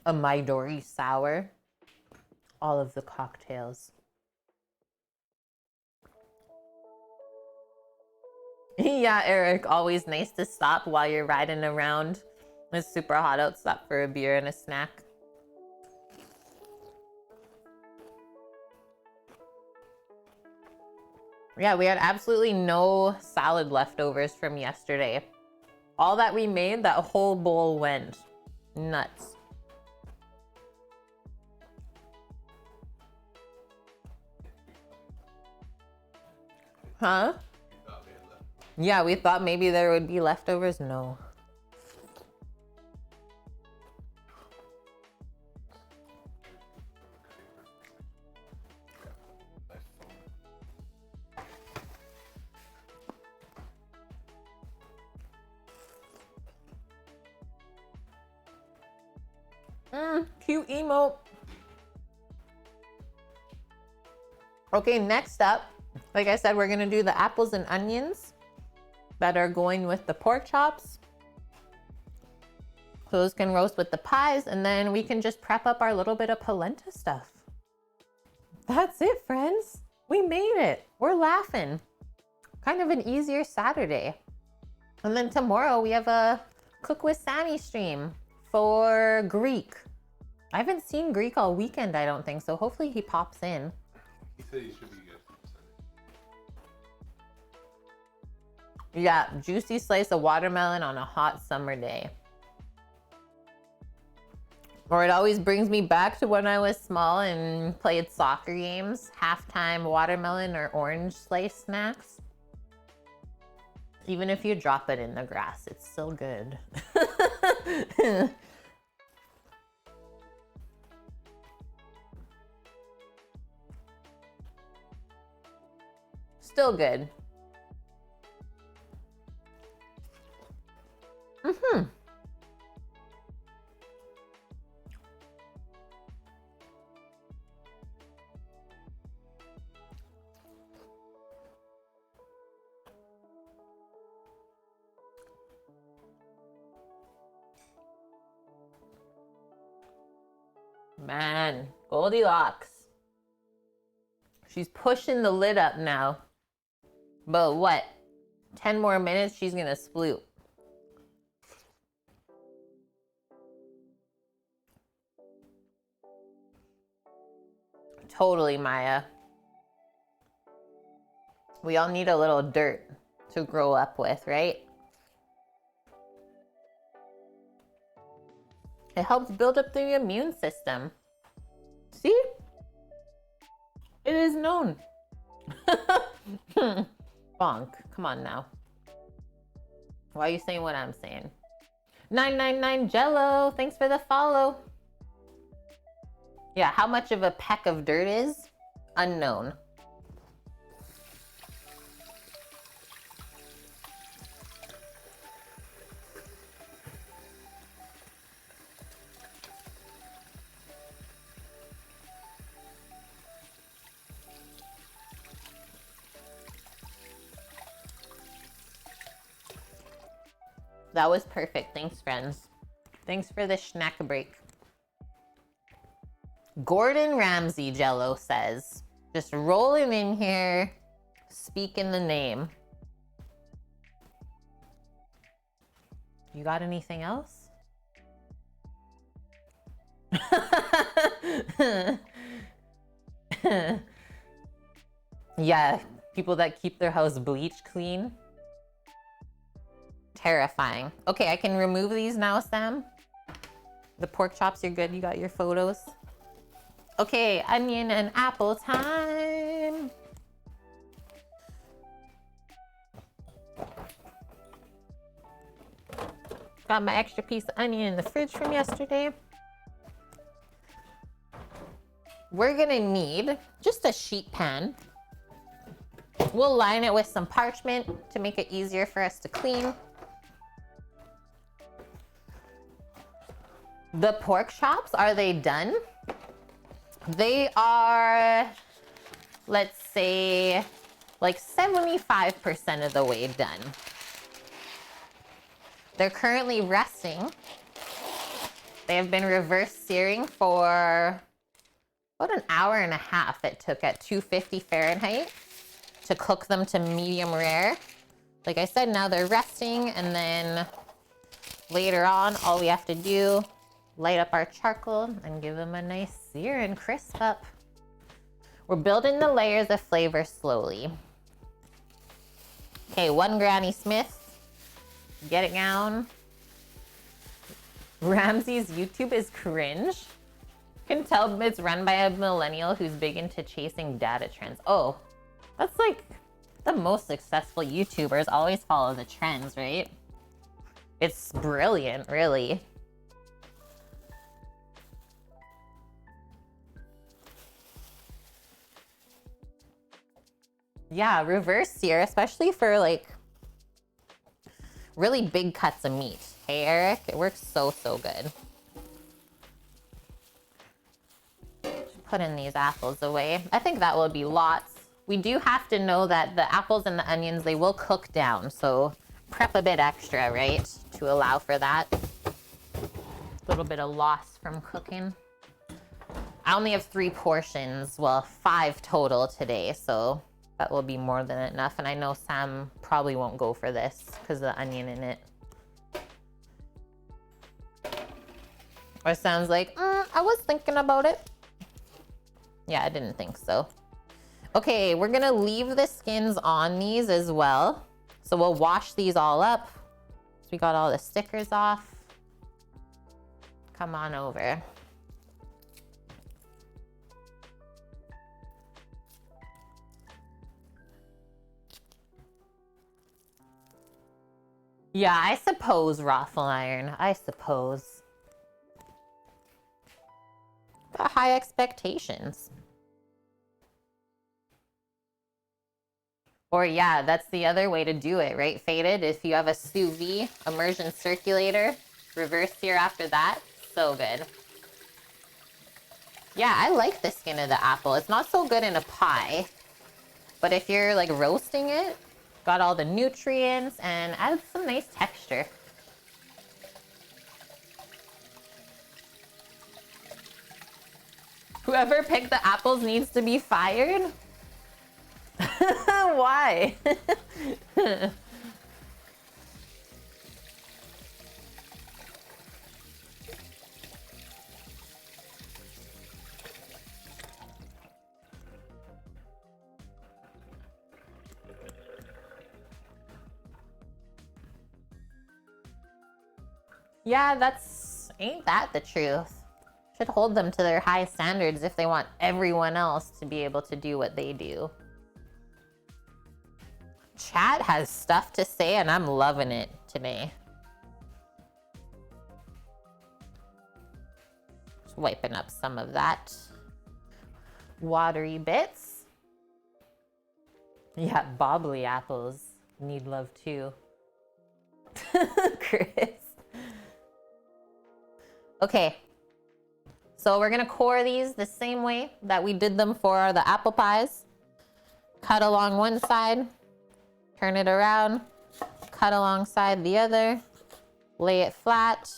A Midori sour. All of the cocktails. Yeah, Eric, always nice to stop while you're riding around. It's super hot out, stop for a beer and a snack. Yeah, we had absolutely no salad leftovers from yesterday. All that we made, that whole bowl went. Nuts. Huh? Yeah, we thought maybe there would be leftovers. No. Cute emote. Okay, next up, like I said, we're gonna do the apples and onions that are going with the pork chops. So those can roast with the pies, and then we can just prep up our little bit of polenta stuff. That's it, friends. We made it. We're laughing. Kind of an easier Saturday. And then tomorrow we have a Cook with Sammy stream for Greek. I haven't seen Greek all weekend, I don't think, so hopefully he pops in. He said he should be good. Yeah, juicy slice of watermelon on a hot summer day. Or it always brings me back to when I was small and played soccer games, halftime watermelon or orange slice snacks. Even if you drop it in the grass, it's still good. Still good. Man, Goldilocks. She's pushing the lid up now. But what? 10 more minutes, she's gonna sploot. Totally, Maya. We all need a little dirt to grow up with, right? It helps build up the immune system. See? It is known. Bonk. Come on now. Why are you saying what I'm saying? 999 Jello, thanks for the follow. Yeah, how much of a peck of dirt is? Unknown. That was perfect. Thanks, friends. Thanks for the snack break. Gordon Ramsay Jello says, just rolling in here, speaking the name. You got anything else? Yeah, people that keep their house bleach clean. Terrifying. Okay, I can remove these now, Sam. The pork chops, you're good. You got your photos. Okay, onion and apple time. Got my extra piece of onion in the fridge from yesterday. We're gonna need just a sheet pan. We'll line it with some parchment to make it easier for us to clean. The pork chops, are they done? They are, let's say, like 75% of the way done. They're currently resting. They have been reverse searing for about an hour and a half it took at 250 Fahrenheit to cook them to medium rare. Like I said, now they're resting, and then later on, all we have to do, light up our charcoal and give them a nice sear and crisp up. We're building the layers of flavor slowly. Okay, one Granny Smith. Get it down. Ramsay's YouTube is cringe. You can tell it's run by a millennial who's big into chasing data trends. Oh, that's like the most successful YouTubers always follow the trends, right? It's brilliant, really. Yeah, reverse sear, especially for like really big cuts of meat. Hey, Eric, it works so, so good. Putting these apples away. I think that will be lots. We do have to know that the apples and the onions, they will cook down. So prep a bit extra, right? To allow for that. A little bit of loss from cooking. I only have 3 portions, well, 5 total today. So that will be more than enough. And I know Sam probably won't go for this because of the onion in it. Or Sam's like, I was thinking about it. Yeah, I didn't think so. Okay, we're gonna leave the skins on these as well. So we'll wash these all up. So we got all the stickers off. Come on over. Yeah, I suppose, Raffle Iron. I suppose. Got high expectations. Or yeah, that's the other way to do it, right? Faded, if you have a sous vide immersion circulator, reverse sear after that, so good. Yeah, I like the skin of the apple. It's not so good in a pie, but if you're like roasting it, got all the nutrients and adds some nice texture. Whoever picked the apples needs to be fired? Why? Yeah, ain't that the truth? Should hold them to their high standards if they want everyone else to be able to do what they do. Chat has stuff to say and I'm loving it today. Just wiping up some of that watery bits. Yeah, bobbly apples need love too. Chris. Okay, so we're gonna core these the same way that we did them for the apple pies. Cut along one side, turn it around, cut alongside the other, lay it flat,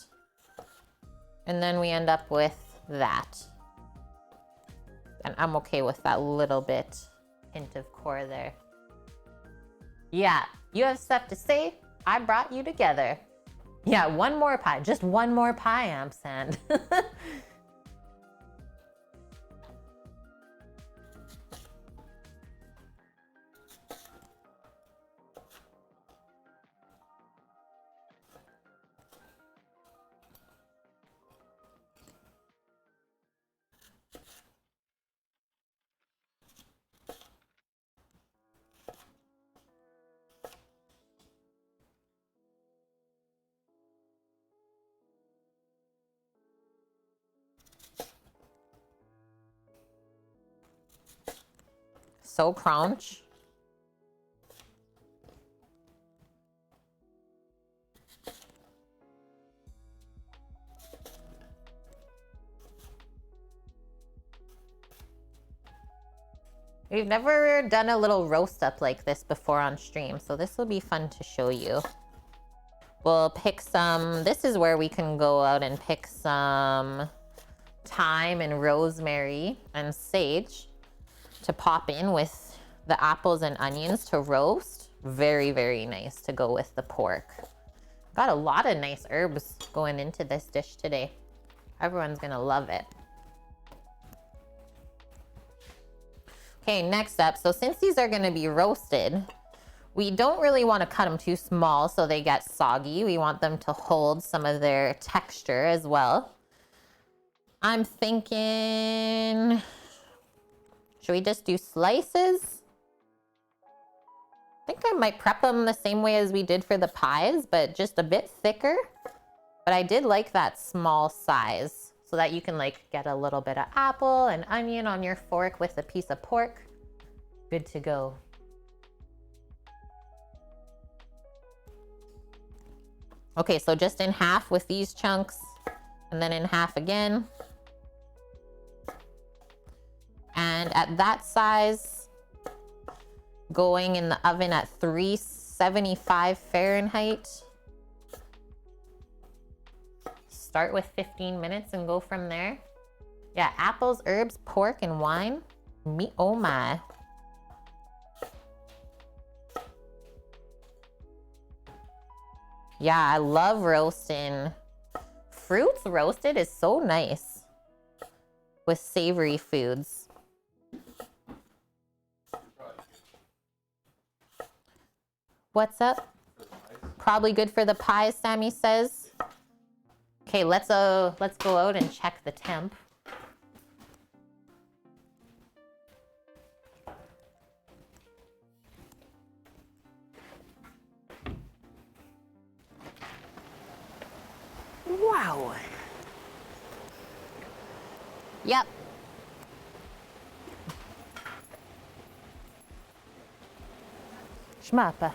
and then we end up with that. And I'm okay with that little bit hint of core there. Yeah, you have stuff to say. I brought you together. Yeah, one more pie. Just one more pie, Ampersand. So crunch. We've never done a little roast up like this before on stream, so this will be fun to show you. We'll pick some, this is where we can go out and pick some thyme and rosemary and sage to pop in with the apples and onions to roast. Very, very nice to go with the pork. Got a lot of nice herbs going into this dish today. Everyone's gonna love it. Okay, next up, so since these are gonna be roasted, we don't really wanna cut them too small so they get soggy. We want them to hold some of their texture as well. I'm thinking, should we just do slices? I think I might prep them the same way as we did for the pies, but just a bit thicker. But I did like that small size so that you can like get a little bit of apple and onion on your fork with a piece of pork. Good to go. Okay, so just in half with these chunks and then in half again. And at that size, going in the oven at 375 Fahrenheit. Start with 15 minutes and go from there. Yeah, apples, herbs, pork, and wine. Me, oh my. Yeah, I love roasting. Fruits roasted is so nice with savory foods. What's up? Probably good for the pies, Sammy says. Okay, let's go out and check the temp. Wow. Yep. Schmappa.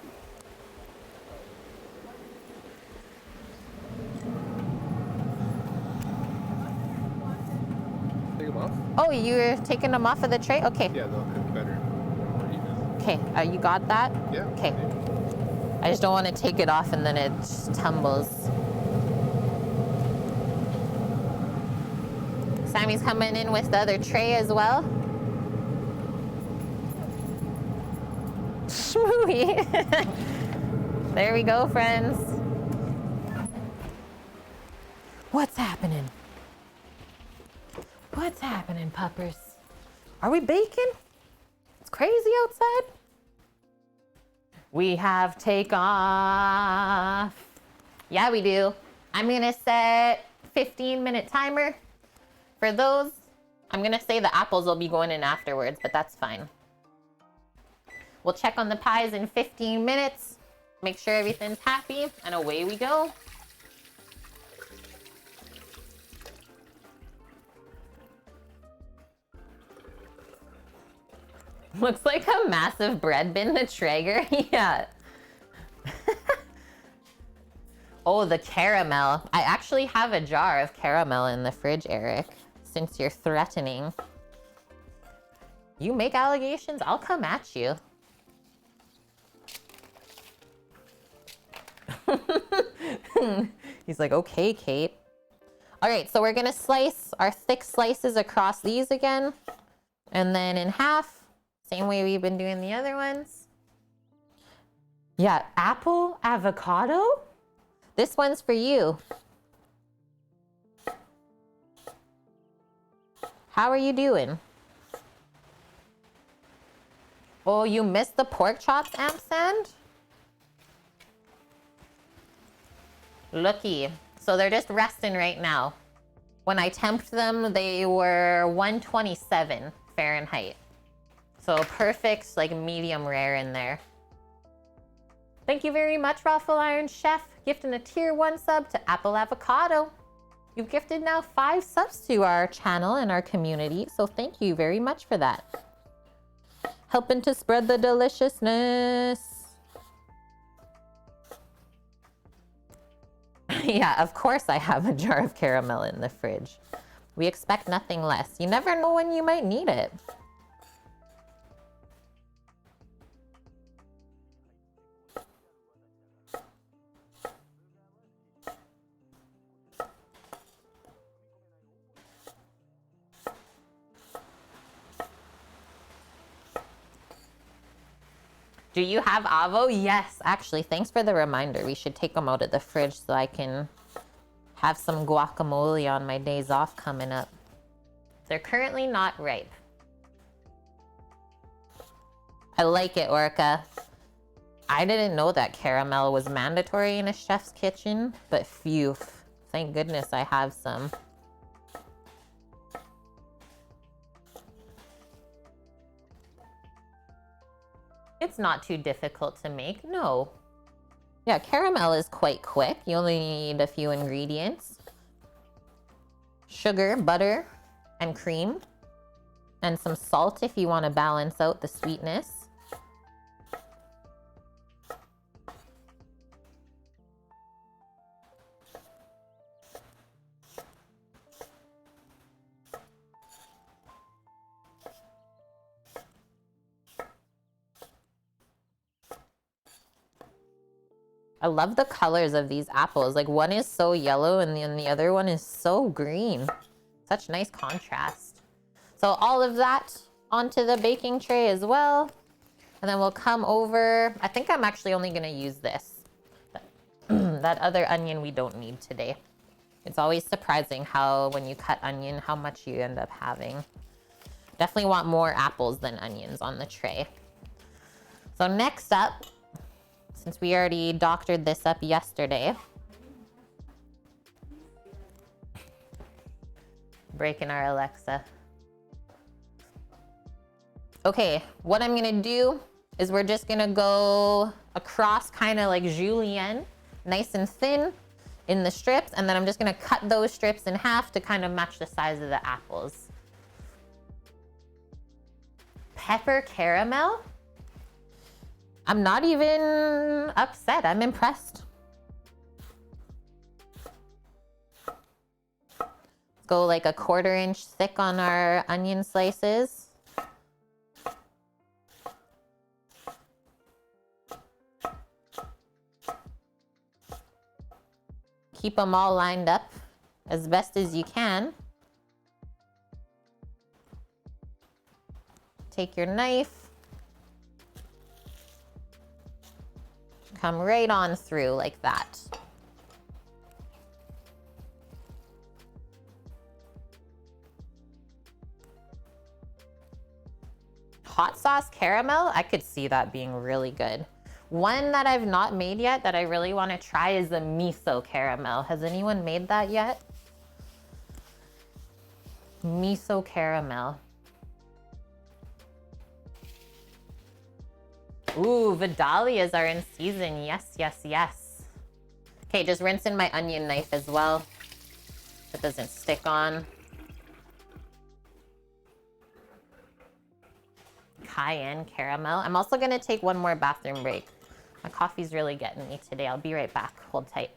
Take them off? Oh, you're taking them off of the tray? Okay. Yeah, they'll cook better. Okay, you got that? Yeah. Okay. I just don't want to take it off and then it just tumbles. Sammy's coming in with the other tray as well. Schmooey. There we go, friends. What's happening? What's happening, puppers? Are we baking? It's crazy outside. We have takeoff. Yeah, we do. I'm gonna set 15-minute timer for those. I'm gonna say the apples will be going in afterwards, but that's fine. We'll check on the pies in 15 minutes. Make sure everything's happy, and away we go. Looks like a massive bread bin, the Traeger. Yeah. Oh, the caramel. I actually have a jar of caramel in the fridge, Eric, since you're threatening. You make allegations, I'll come at you. He's like, okay, Kate. All right, so we're gonna slice our thick slices across these again, and then in half. Same way we've been doing the other ones. Yeah, apple, avocado? This one's for you. How are you doing? Oh, you missed the pork chops, Ampersand? Looky. So they're just resting right now. When I temped them, they were 127 Fahrenheit. So perfect, like medium rare in there. Thank you very much, Raffle Iron Chef, gifting a tier 1 sub to Apple Avocado. You've gifted now 5 subs to our channel and our community, so thank you very much for that. Helping to spread the deliciousness. Yeah, of course I have a jar of caramel in the fridge. We expect nothing less. You never know when you might need it. Do you have avo? Yes, actually, thanks for the reminder. We should take them out of the fridge so I can have some guacamole on my days off coming up. They're currently not ripe. I like it, Orca. I didn't know that caramel was mandatory in a chef's kitchen, but phew, thank goodness I have some. It's not too difficult to make, no. Yeah, caramel is quite quick. You only need a few ingredients. Sugar, butter, and cream. And some salt if you want to balance out the sweetness. I love the colors of these apples. Like one is so yellow and then the other one is so green. Such nice contrast. So all of that onto the baking tray as well. And then we'll come over. I think I'm actually only gonna use this. That other onion we don't need today. It's always surprising how when you cut onion, how much you end up having. Definitely want more apples than onions on the tray. So next up, since we already doctored this up yesterday. Breaking our Alexa. Okay, what I'm gonna do is we're just gonna go across kind of like julienne, nice and thin in the strips, and then I'm just gonna cut those strips in half to kind of match the size of the apples. Pepper caramel? I'm not even upset. I'm impressed. Go like a 1/4 inch thick on our onion slices. Keep them all lined up as best as you can. Take your knife. Come right on through like that. Hot sauce caramel, I could see that being really good. One that I've not made yet that I really want to try is the miso caramel. Has anyone made that yet? Miso caramel. Ooh, Vidalias are in season. Yes, yes, yes. Okay, just rinse in my onion knife as well. It doesn't stick on. Cayenne caramel. I'm also gonna take one more bathroom break. My coffee's really getting me today. I'll be right back. Hold tight.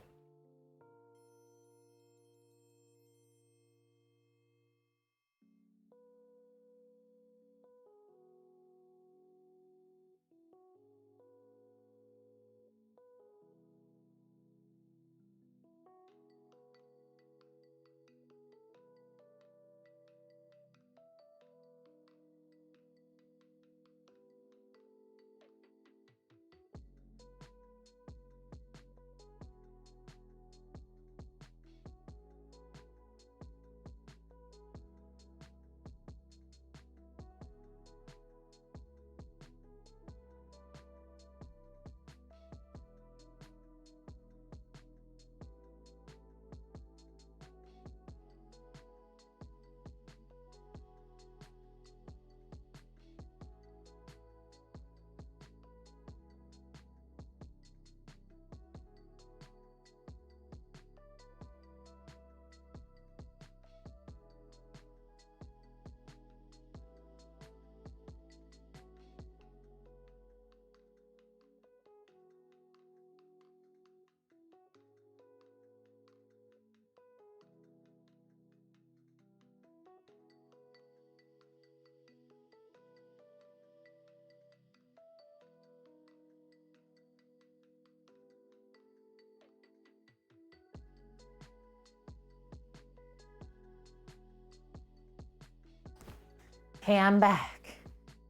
Okay, I'm back.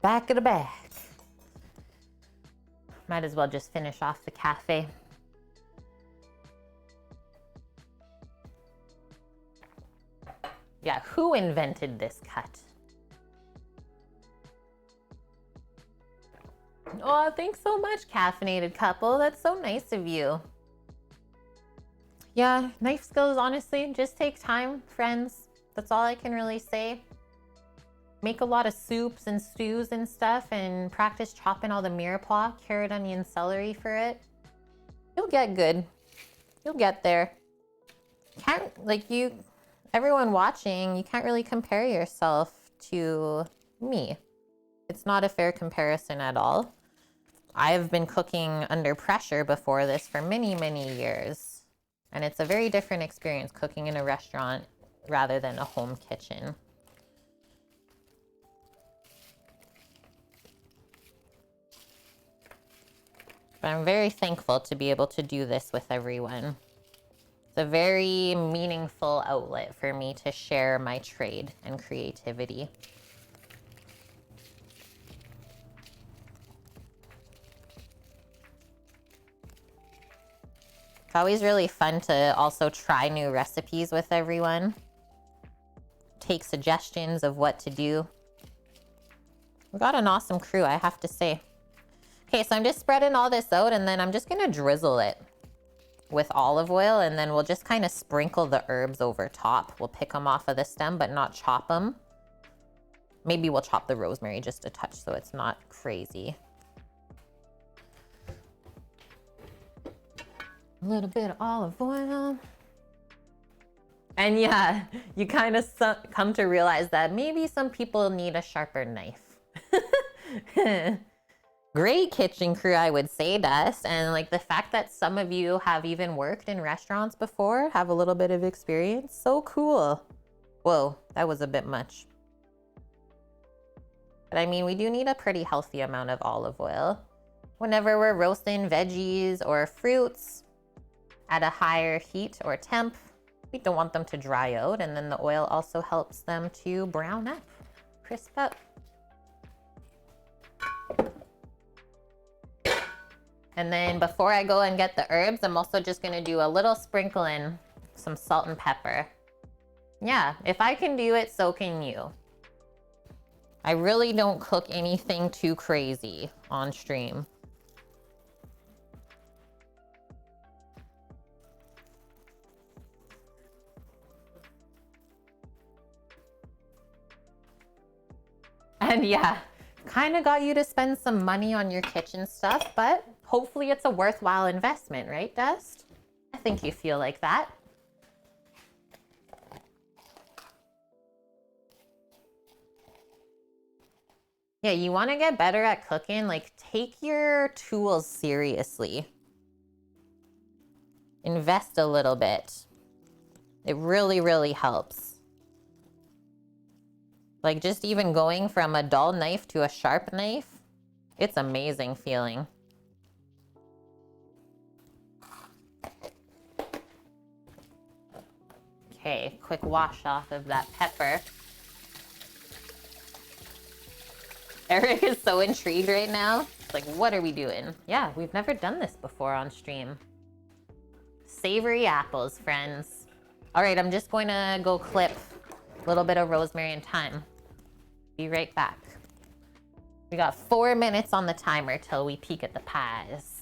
Back at the back. Might as well just finish off the cafe. Yeah, who invented this cut? Oh, thanks so much, caffeinated couple. That's so nice of you. Yeah, knife skills, honestly, just take time, friends. That's all I can really say. Make a lot of soups and stews and stuff and practice chopping all the mirepoix, carrot, onion, celery for it. You'll get good. You'll get there. Everyone watching, you can't really compare yourself to me. It's not a fair comparison at all. I've been cooking under pressure before this for many, many years. And it's a very different experience cooking in a restaurant rather than a home kitchen. But I'm very thankful to be able to do this with everyone. It's a very meaningful outlet for me to share my trade and creativity. It's always really fun to also try new recipes with everyone. Take suggestions of what to do. We've got an awesome crew, I have to say. Okay, so I'm just spreading all this out and then I'm just gonna drizzle it with olive oil and then we'll just kind of sprinkle the herbs over top. We'll pick them off of the stem but not chop them. Maybe we'll chop the rosemary just a touch so it's not crazy. A little bit of olive oil. And yeah, you kind of come to realize that maybe some people need a sharper knife. Great kitchen crew, I would say, Dust. And like the fact that some of you have even worked in restaurants before, have a little bit of experience, so cool. Whoa, that was a bit much. But I mean, we do need a pretty healthy amount of olive oil. Whenever we're roasting veggies or fruits at a higher heat or temp, we don't want them to dry out. And then the oil also helps them to brown up, crisp up. And then before I go and get the herbs, I'm also just gonna do a little sprinkling, some salt and pepper. Yeah, if I can do it, so can you. I really don't cook anything too crazy on stream. And yeah, kind of got you to spend some money on your kitchen stuff, but hopefully it's a worthwhile investment, right, Dust? I think you feel like that. Yeah, you want to get better at cooking. Like, take your tools seriously. Invest a little bit. It really, really helps. Like, just even going from a dull knife to a sharp knife, it's amazing feeling. Okay, quick wash off of that pepper. Eric is so intrigued right now. It's like, what are we doing? Yeah, we've never done this before on stream. Savory apples, friends. All right, I'm just going to go clip a little bit of rosemary and thyme. Be right back. We got 4 minutes on the timer till we peek at the pies.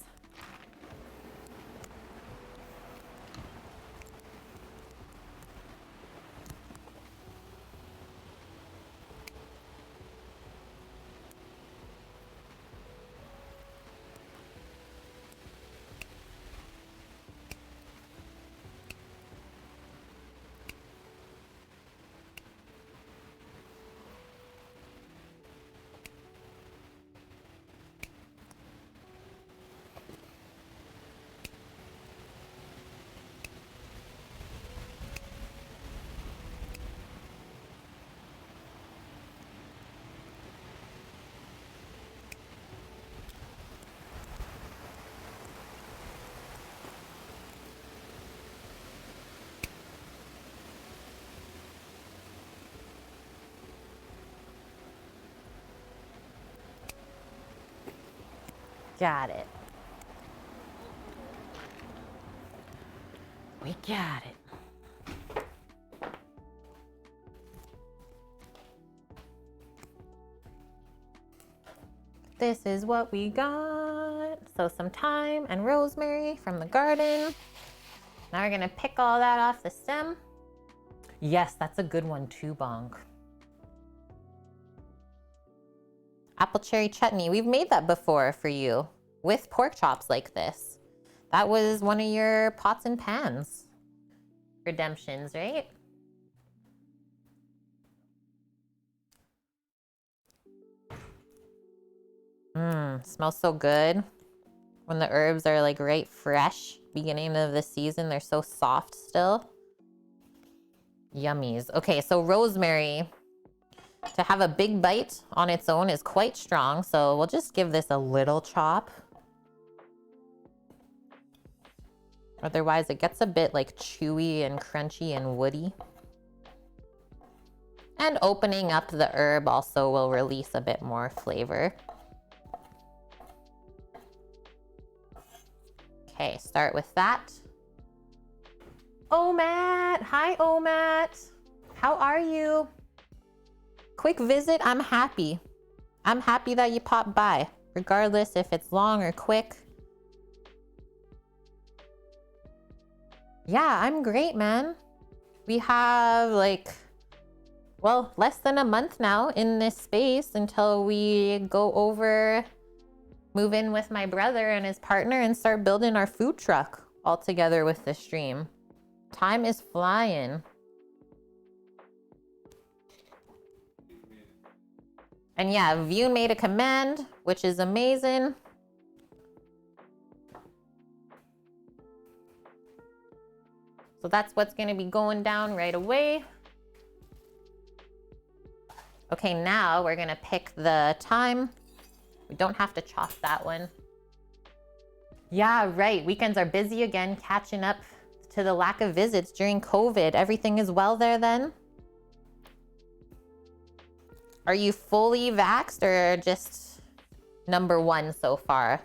Got it. We got it. This is what we got. So some thyme and rosemary from the garden. Now we're gonna pick all that off the stem. Yes, that's a good one too, Bonk. Apple cherry chutney. We've made that before for you with pork chops like this. That was one of your pots and pans redemptions, right? Smells so good. When the herbs are like right fresh, beginning of the season, they're so soft still. Yummies. Okay, so rosemary, to have a big bite on its own is quite strong, so we'll just give this a little chop. Otherwise, it gets a bit like chewy and crunchy and woody. And opening up the herb also will release a bit more flavor. Okay, start with that. Oh, Matt. Hi, oh, Matt. How are you? Quick visit, I'm happy. I'm happy that you popped by, regardless if it's long or quick. Yeah, I'm great, man. We have like, well, less than a month now in this space until we go over, move in with my brother and his partner and start building our food truck all together with the stream. Time is flying. And yeah, View made a command, which is amazing. So that's what's going to be going down right away. Okay, now we're going to pick the thyme. We don't have to chop that one. Yeah, right. Weekends are busy again, catching up to the lack of visits during COVID. Everything is well there then? Are you fully vaxxed or just number one so far?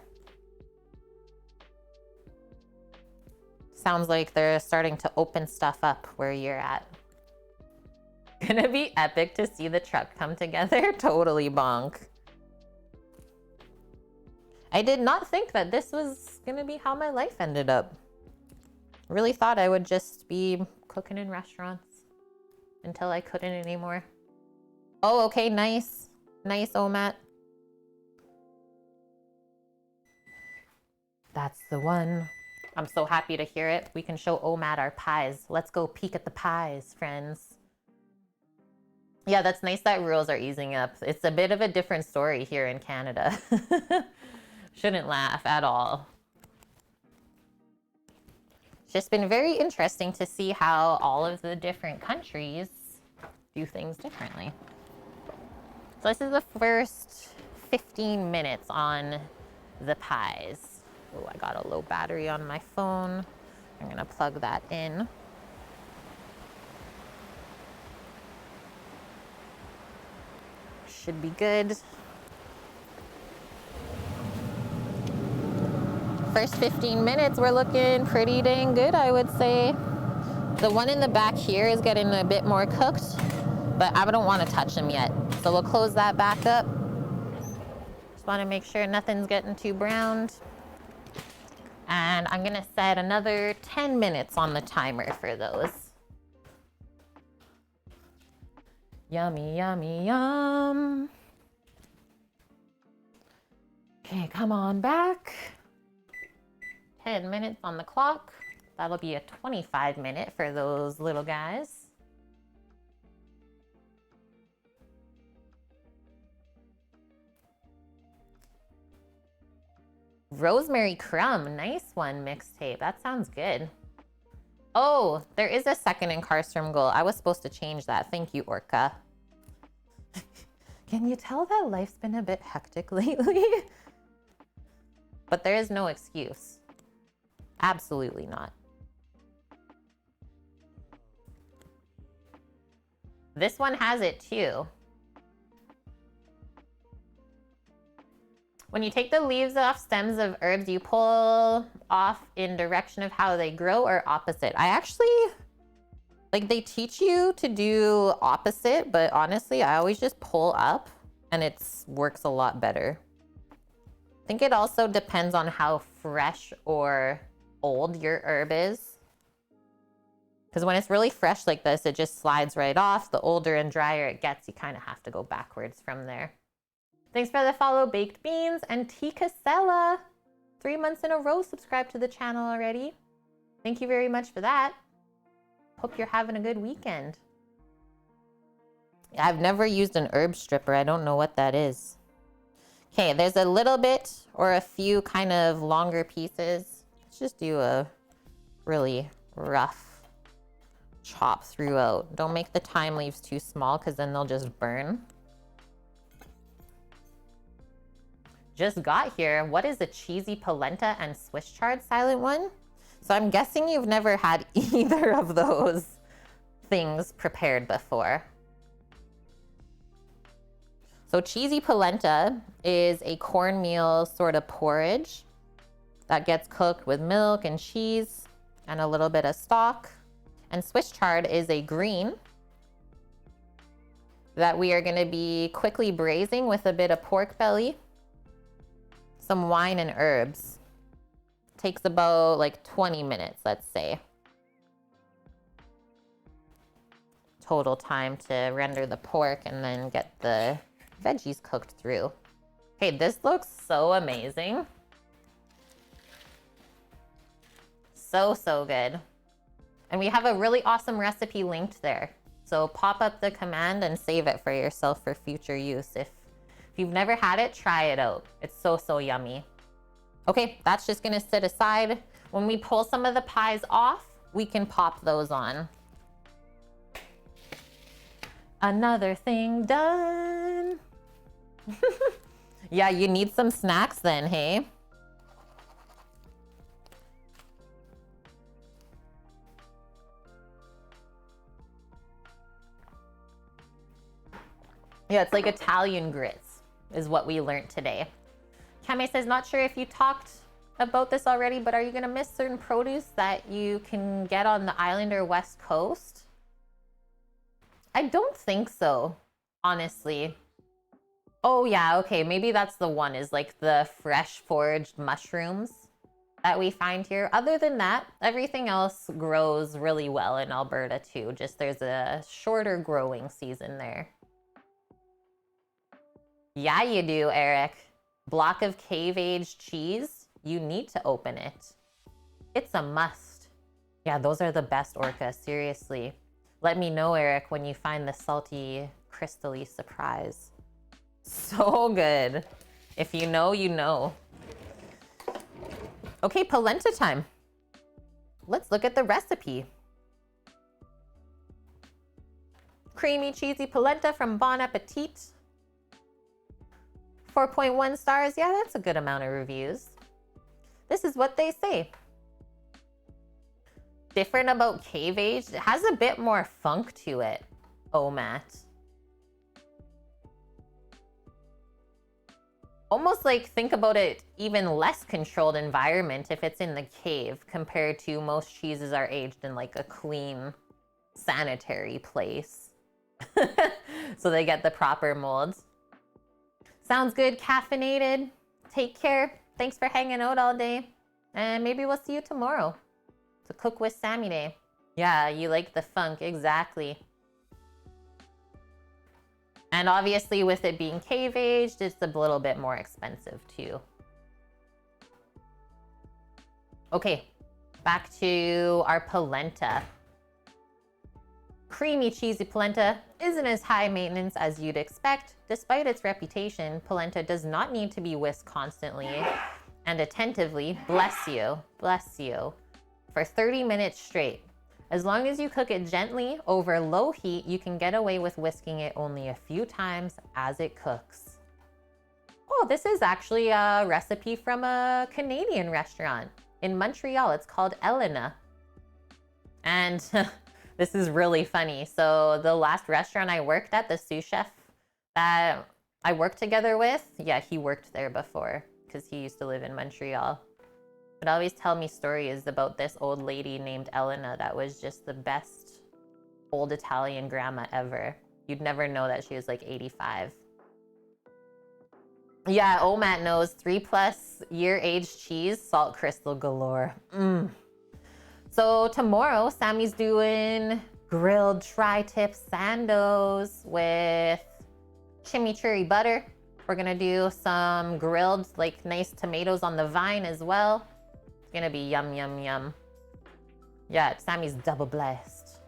Sounds like they're starting to open stuff up where you're at. Gonna be epic to see the truck come together. Totally, Bonk. I did not think that this was gonna be how my life ended up. Really thought I would just be cooking in restaurants until I couldn't anymore. Oh, okay, nice. Nice, Omat. That's the one. I'm so happy to hear it. We can show Omad our pies. Let's go peek at the pies, friends. Yeah, that's nice that rules are easing up. It's a bit of a different story here in Canada. Shouldn't laugh at all. It's just been very interesting to see how all of the different countries do things differently. So this is the first 15 minutes on the pies. Oh, I got a low battery on my phone. I'm gonna plug that in. Should be good. First 15 minutes, we're looking pretty dang good, I would say. The one in the back here is getting a bit more cooked, but I don't want to touch them yet. So we'll close that back up. Just want to make sure nothing's getting too browned. And I'm gonna set another 10 minutes on the timer for those. Yummy, yummy, yum. Okay, come on back. 10 minutes on the clock. That'll be a 25-minute for those little guys. Rosemary Crumb, nice one, mixtape. That sounds good. Oh, there is a second in Carstrom goal. I was supposed to change that. Thank you, Orca. Can you tell that life's been a bit hectic lately? But there is no excuse. Absolutely not. This one has it too. When you take the leaves off stems of herbs, you pull off in direction of how they grow or opposite. I actually, like, they teach you to do opposite, but honestly, I always just pull up and it works a lot better. I think it also depends on how fresh or old your herb is. Because when it's really fresh like this, it just slides right off. The older and drier it gets, you kind of have to go backwards from there. Thanks for the follow, Baked Beans and T. Casella. 3 months in a row subscribed to the channel already. Thank you very much for that. Hope you're having a good weekend. I've never used an herb stripper. I don't know what that is. Okay, there's a little bit or a few kind of longer pieces. Let's just do a really rough chop throughout. Don't make the thyme leaves too small because then they'll just burn. Just got here. What is a cheesy polenta and Swiss chard, Silent One? So I'm guessing you've never had either of those things prepared before. So cheesy polenta is a cornmeal sort of porridge that gets cooked with milk and cheese and a little bit of stock. And Swiss chard is a green that we are going to be quickly braising with a bit of pork belly, some wine and herbs. Takes about like 20 minutes, let's say. Total time to render the pork and then get the veggies cooked through. Okay, this looks so amazing. So, so good. And we have a really awesome recipe linked there. So pop up the command and save it for yourself for future use. If you've never had it, try it out. It's so, so yummy. Okay, that's just gonna sit aside. When we pull some of the pies off, we can pop those on. Another thing done. Yeah, you need some snacks then, hey? Yeah, it's like Italian grits is what we learned today. Kame says, not sure if you talked about this already, but are you gonna miss certain produce that you can get on the island or west coast? I don't think so, honestly. Oh yeah, okay, maybe that's the one, is like the fresh foraged mushrooms that we find here. Other than that, everything else grows really well in Alberta too. Just there's a shorter growing season there. Yeah, you do, Eric. Block of cave-aged cheese. you need to open it. It's a must. Yeah, those are the best orcas, seriously. Let me know, Eric, when you find the salty, crystally surprise. So good. If you know, you know. Okay, polenta time. Let's look at the recipe. Creamy, cheesy polenta from Bon Appetit. 4.1 stars. Yeah, that's a good amount of reviews. This is what they say. Different about cave aged. It has a bit more funk to it. Oh, Matt. Almost like think about it, even less controlled environment if it's in the cave compared to most cheeses are aged in like a clean, sanitary place. So they get the proper molds. Sounds good, caffeinated. Take care. Thanks for hanging out all day. And maybe we'll see you tomorrow. To Cook with Sammy Day. Yeah, you like the funk, exactly. And obviously with it being cave aged, it's a little bit more expensive too. Okay, back to our polenta. Creamy, cheesy polenta isn't as high maintenance as you'd expect. Despite its reputation, polenta does not need to be whisked constantly and attentively, bless you, for 30 minutes straight. As long as you cook it gently over low heat, you can get away with whisking it only a few times as it cooks. Oh, this is actually a recipe from a Canadian restaurant in Montreal. It's called Elena. And this is really funny. So the last restaurant I worked at, the sous chef that I worked together with, yeah, he worked there before because he used to live in Montreal. But always tell me stories about this old lady named Elena that was just the best old Italian grandma ever. You'd never know that she was like 85. Yeah, Omat knows 3+ year aged cheese, salt crystal galore. So tomorrow, Sammy's doing grilled tri-tip sandos with chimichurri butter. We're gonna do some grilled, like nice tomatoes on the vine as well. It's gonna be yum, yum, yum. Yeah, Sammy's double blessed.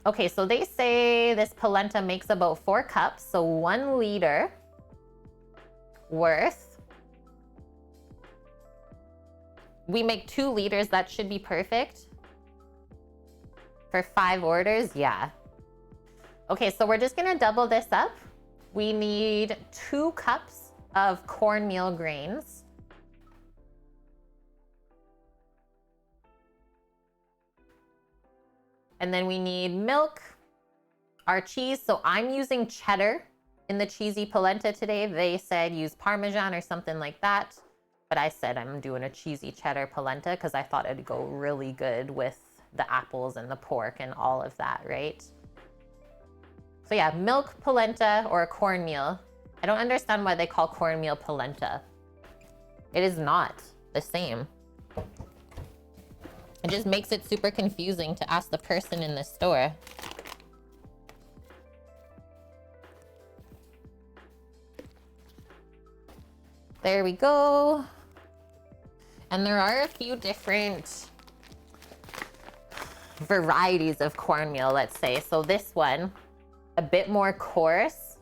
Okay, so they say this polenta makes about 4 cups, so 1 liter worth. We make 2 liters, that should be perfect. For 5 orders, yeah. Okay, so we're just gonna double this up. We need 2 cups of cornmeal grains. And then we need milk, our cheese. So I'm using cheddar in the cheesy polenta today. They said use Parmesan or something like that. But I said I'm doing a cheesy cheddar polenta because I thought it'd go really good with the apples and the pork and all of that, right? So yeah, milk polenta or cornmeal. I don't understand why they call cornmeal polenta. It is not the same. It just makes it super confusing to ask the person in the store. There we go. And there are a few different varieties of cornmeal, let's say. So this one, a bit more coarse,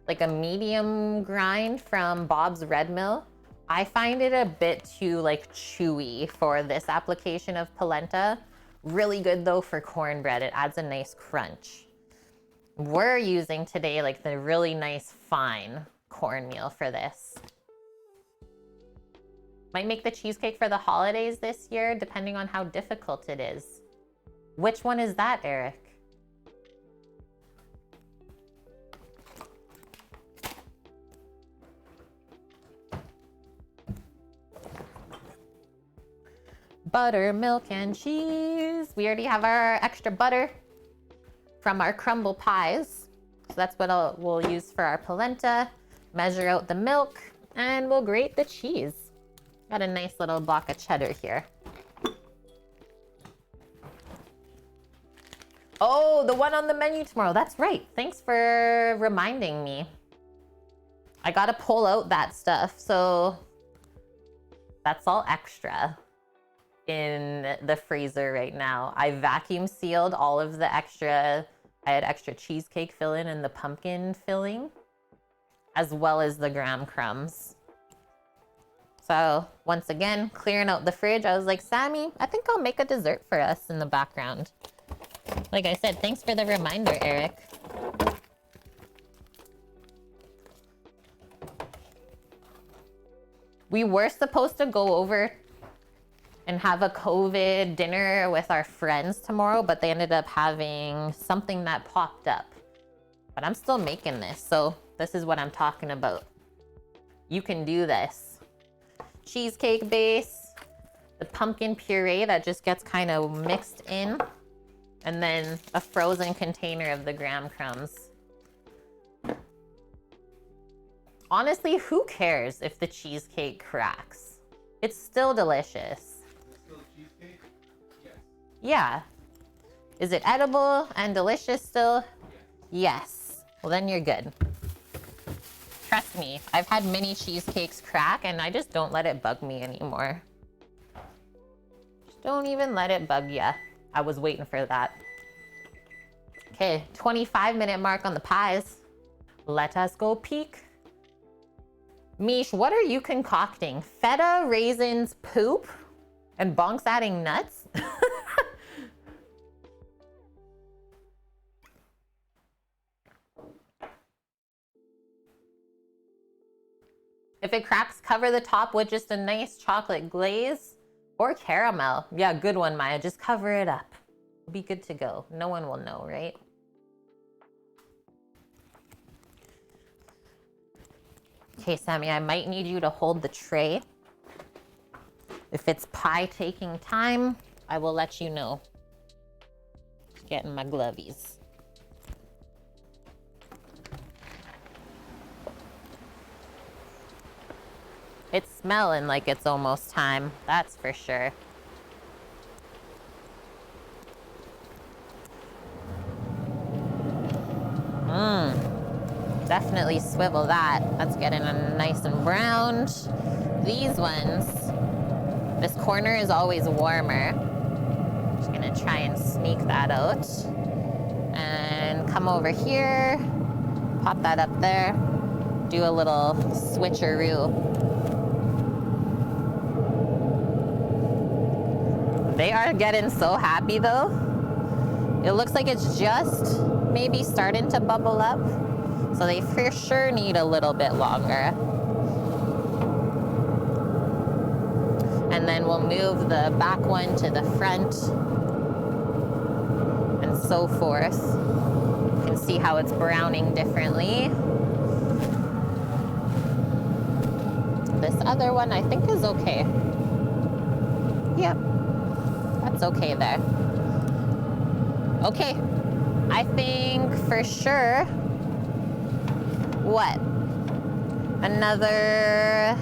like a medium grind from Bob's Red Mill. I find it a bit too like chewy for this application of polenta. Really good though for cornbread. It adds a nice crunch. We're using today like the really nice fine cornmeal for this. Might make the cheesecake for the holidays this year, depending on how difficult it is. Which one is that, Eric? Butter, milk, and cheese. We already have our extra butter from our crumble pies. So that's what we'll use for our polenta. Measure out the milk, and we'll grate the cheese. Got a nice little block of cheddar here. Oh, the one on the menu tomorrow. That's right. Thanks for reminding me. I gotta pull out that stuff. So That's all extra in the freezer right now. I vacuum sealed all of the extra. I had extra cheesecake filling and the pumpkin filling, as well as the graham crumbs. So once again, clearing out the fridge, I was like, Sammy, I think I'll make a dessert for us in the background. Like I said, thanks for the reminder, Eric. We were supposed to go over and have a COVID dinner with our friends tomorrow, but they ended up having something that popped up. But I'm still making this, so this is what I'm talking about. You can do this. Cheesecake base, the pumpkin puree that just gets kind of mixed in, and then a frozen container of the graham crumbs. Honestly, who cares if the cheesecake cracks? It's still delicious. Is it still cheesecake? Yes. Yeah. Is it edible and delicious still? Yes. Well, then you're good. Trust me, I've had many cheesecakes crack and I just don't let it bug me anymore. Just don't even let it bug ya. I was waiting for that. Okay, 25-minute mark on the pies. Let us go peek. Mish, what are you concocting? Feta, raisins, poop, and Bonk's adding nuts? If it cracks, cover the top with just a nice chocolate glaze or caramel. Yeah, good one, Maya. Just cover it up. It'll be good to go. No one will know, right? Okay, Sammy, I might need you to hold the tray. If it's pie taking time, I will let you know. Just getting my glovies. It's smelling like it's almost time, that's for sure. Definitely swivel that. That's getting nice and browned. These ones, this corner is always warmer. Just gonna try and sneak that out. And come over here, pop that up there, do a little switcheroo. They are getting so happy though. It looks like it's just maybe starting to bubble up. So they for sure need a little bit longer. And then we'll move the back one to the front and so forth. You can see how it's browning differently. This other one I think is okay. Yep, that's okay there. Okay, I think for sure, what? Another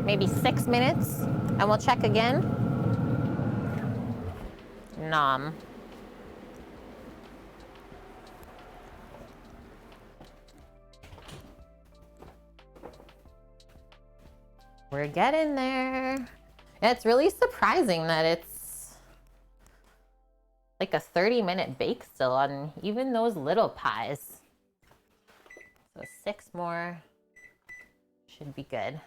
maybe 6 minutes and we'll check again. Nom. We're getting there. It's really surprising that it's like a 30-minute bake still on even those little pies. So 6 more should be good.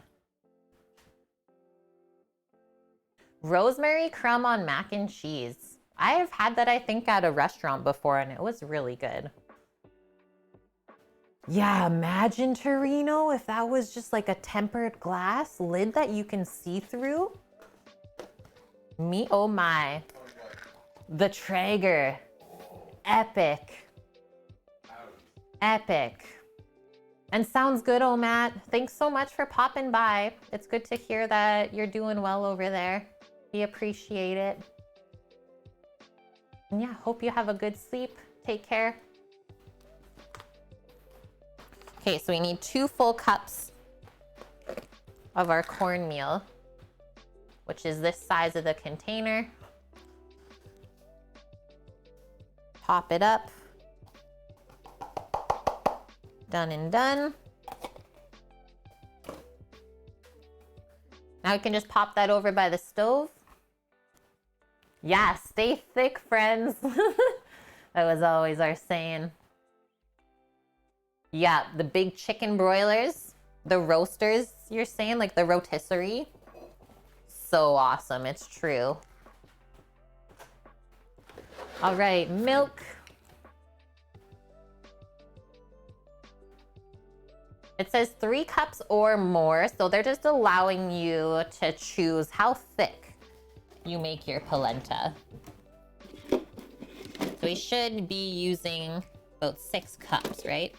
Rosemary crumb on mac and cheese. I have had that, I think, at a restaurant before, and it was really good. Yeah, imagine, Torino, if that was just like a tempered glass lid that you can see through. Me, oh my. The Traeger. Epic. Epic. And sounds good, oh Matt. Thanks so much for popping by. It's good to hear that you're doing well over there. We appreciate it. And yeah, hope you have a good sleep. Take care. Okay, so we need 2 full cups of our cornmeal, which is this size of the container. Top it up. Done and done. Now we can just pop that over by the stove. Yeah, stay thick, friends. That was always our saying. Yeah, the big chicken broilers, the roasters, you're saying, like the rotisserie. So awesome, it's true. All right, milk. It says 3 cups or more, so they're just allowing you to choose how thick you make your polenta. So we should be using about 6 cups, right?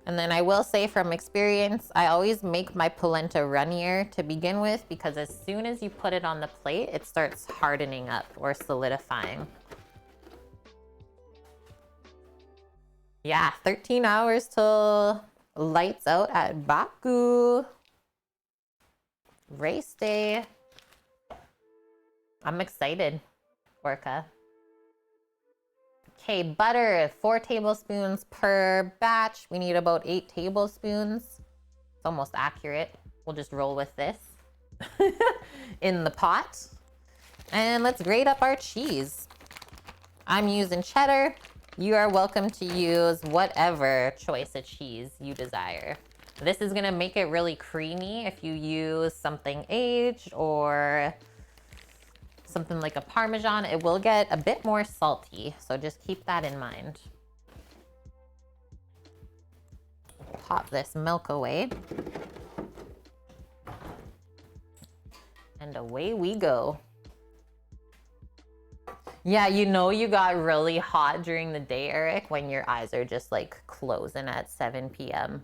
And then I will say from experience, I always make my polenta runnier to begin with because as soon as you put it on the plate, it starts hardening up or solidifying. Yeah, 13 hours till lights out at Baku. Race day. I'm excited, Orca. Okay, butter, 4 tablespoons per batch. We need about 8 tablespoons. It's almost accurate. We'll just roll with this in the pot. And let's grate up our cheese. I'm using cheddar. You are welcome to use whatever choice of cheese you desire. This is gonna make it really creamy if you use something aged or something like a Parmesan. It will get a bit more salty, so just keep that in mind. Pop this milk away. And away we go. Yeah, you know you got really hot during the day, Eric, when your eyes are just like closing at 7 p.m.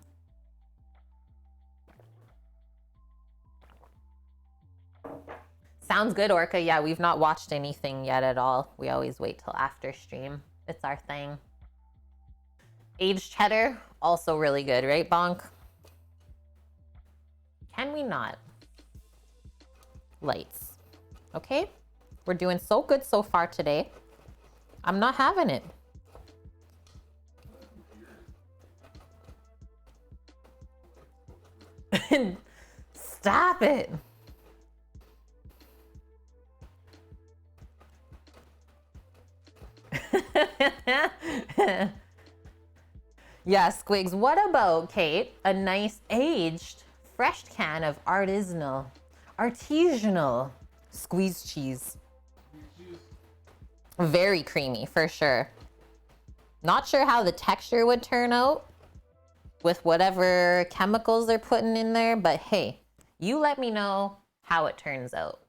Sounds good, Orca. Yeah, we've not watched anything yet at all. We always wait till after stream. It's our thing. Aged cheddar, also really good, right, Bonk? Can we not? Lights. Okay? We're doing so good so far today. I'm not having it. Stop it. Yeah, Squigs, what about, Kate, a nice aged fresh can of artisanal squeezed cheese? Very creamy, for sure. Not sure how the texture would turn out with whatever chemicals they're putting in there, but hey, you let me know how it turns out.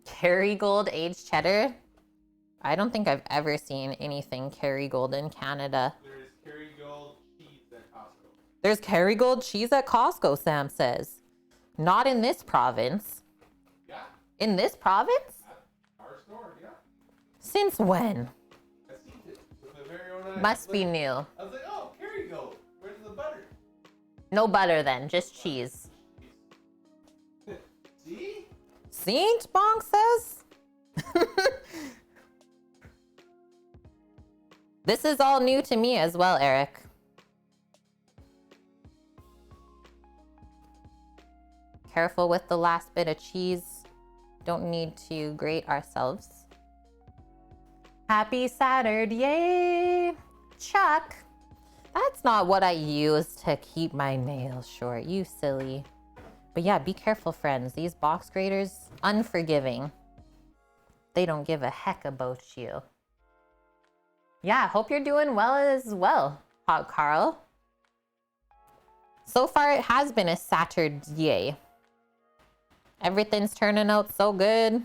Kerrygold aged cheddar. I don't think I've ever seen anything Kerrygold in Canada. There's Kerrygold cheese at Costco. There's Kerrygold cheese at Costco, Sam says. Not in this province. Yeah. In this province? At our store, yeah. Since when? I seen it with my very own eyes. Must be new. I was like, oh, Kerrygold. Where's the butter? No butter then, just cheese. See? Saint Bonk says? This is all new to me as well, Eric. Careful with the last bit of cheese. Don't need to grate ourselves. Happy Saturday, Chuck. That's not what I use to keep my nails short, you silly. But yeah, be careful, friends. These box graters, unforgiving. They don't give a heck about you. Yeah, hope you're doing well as well, Hot Carl. So far, it has been a Saturday. Everything's turning out so good.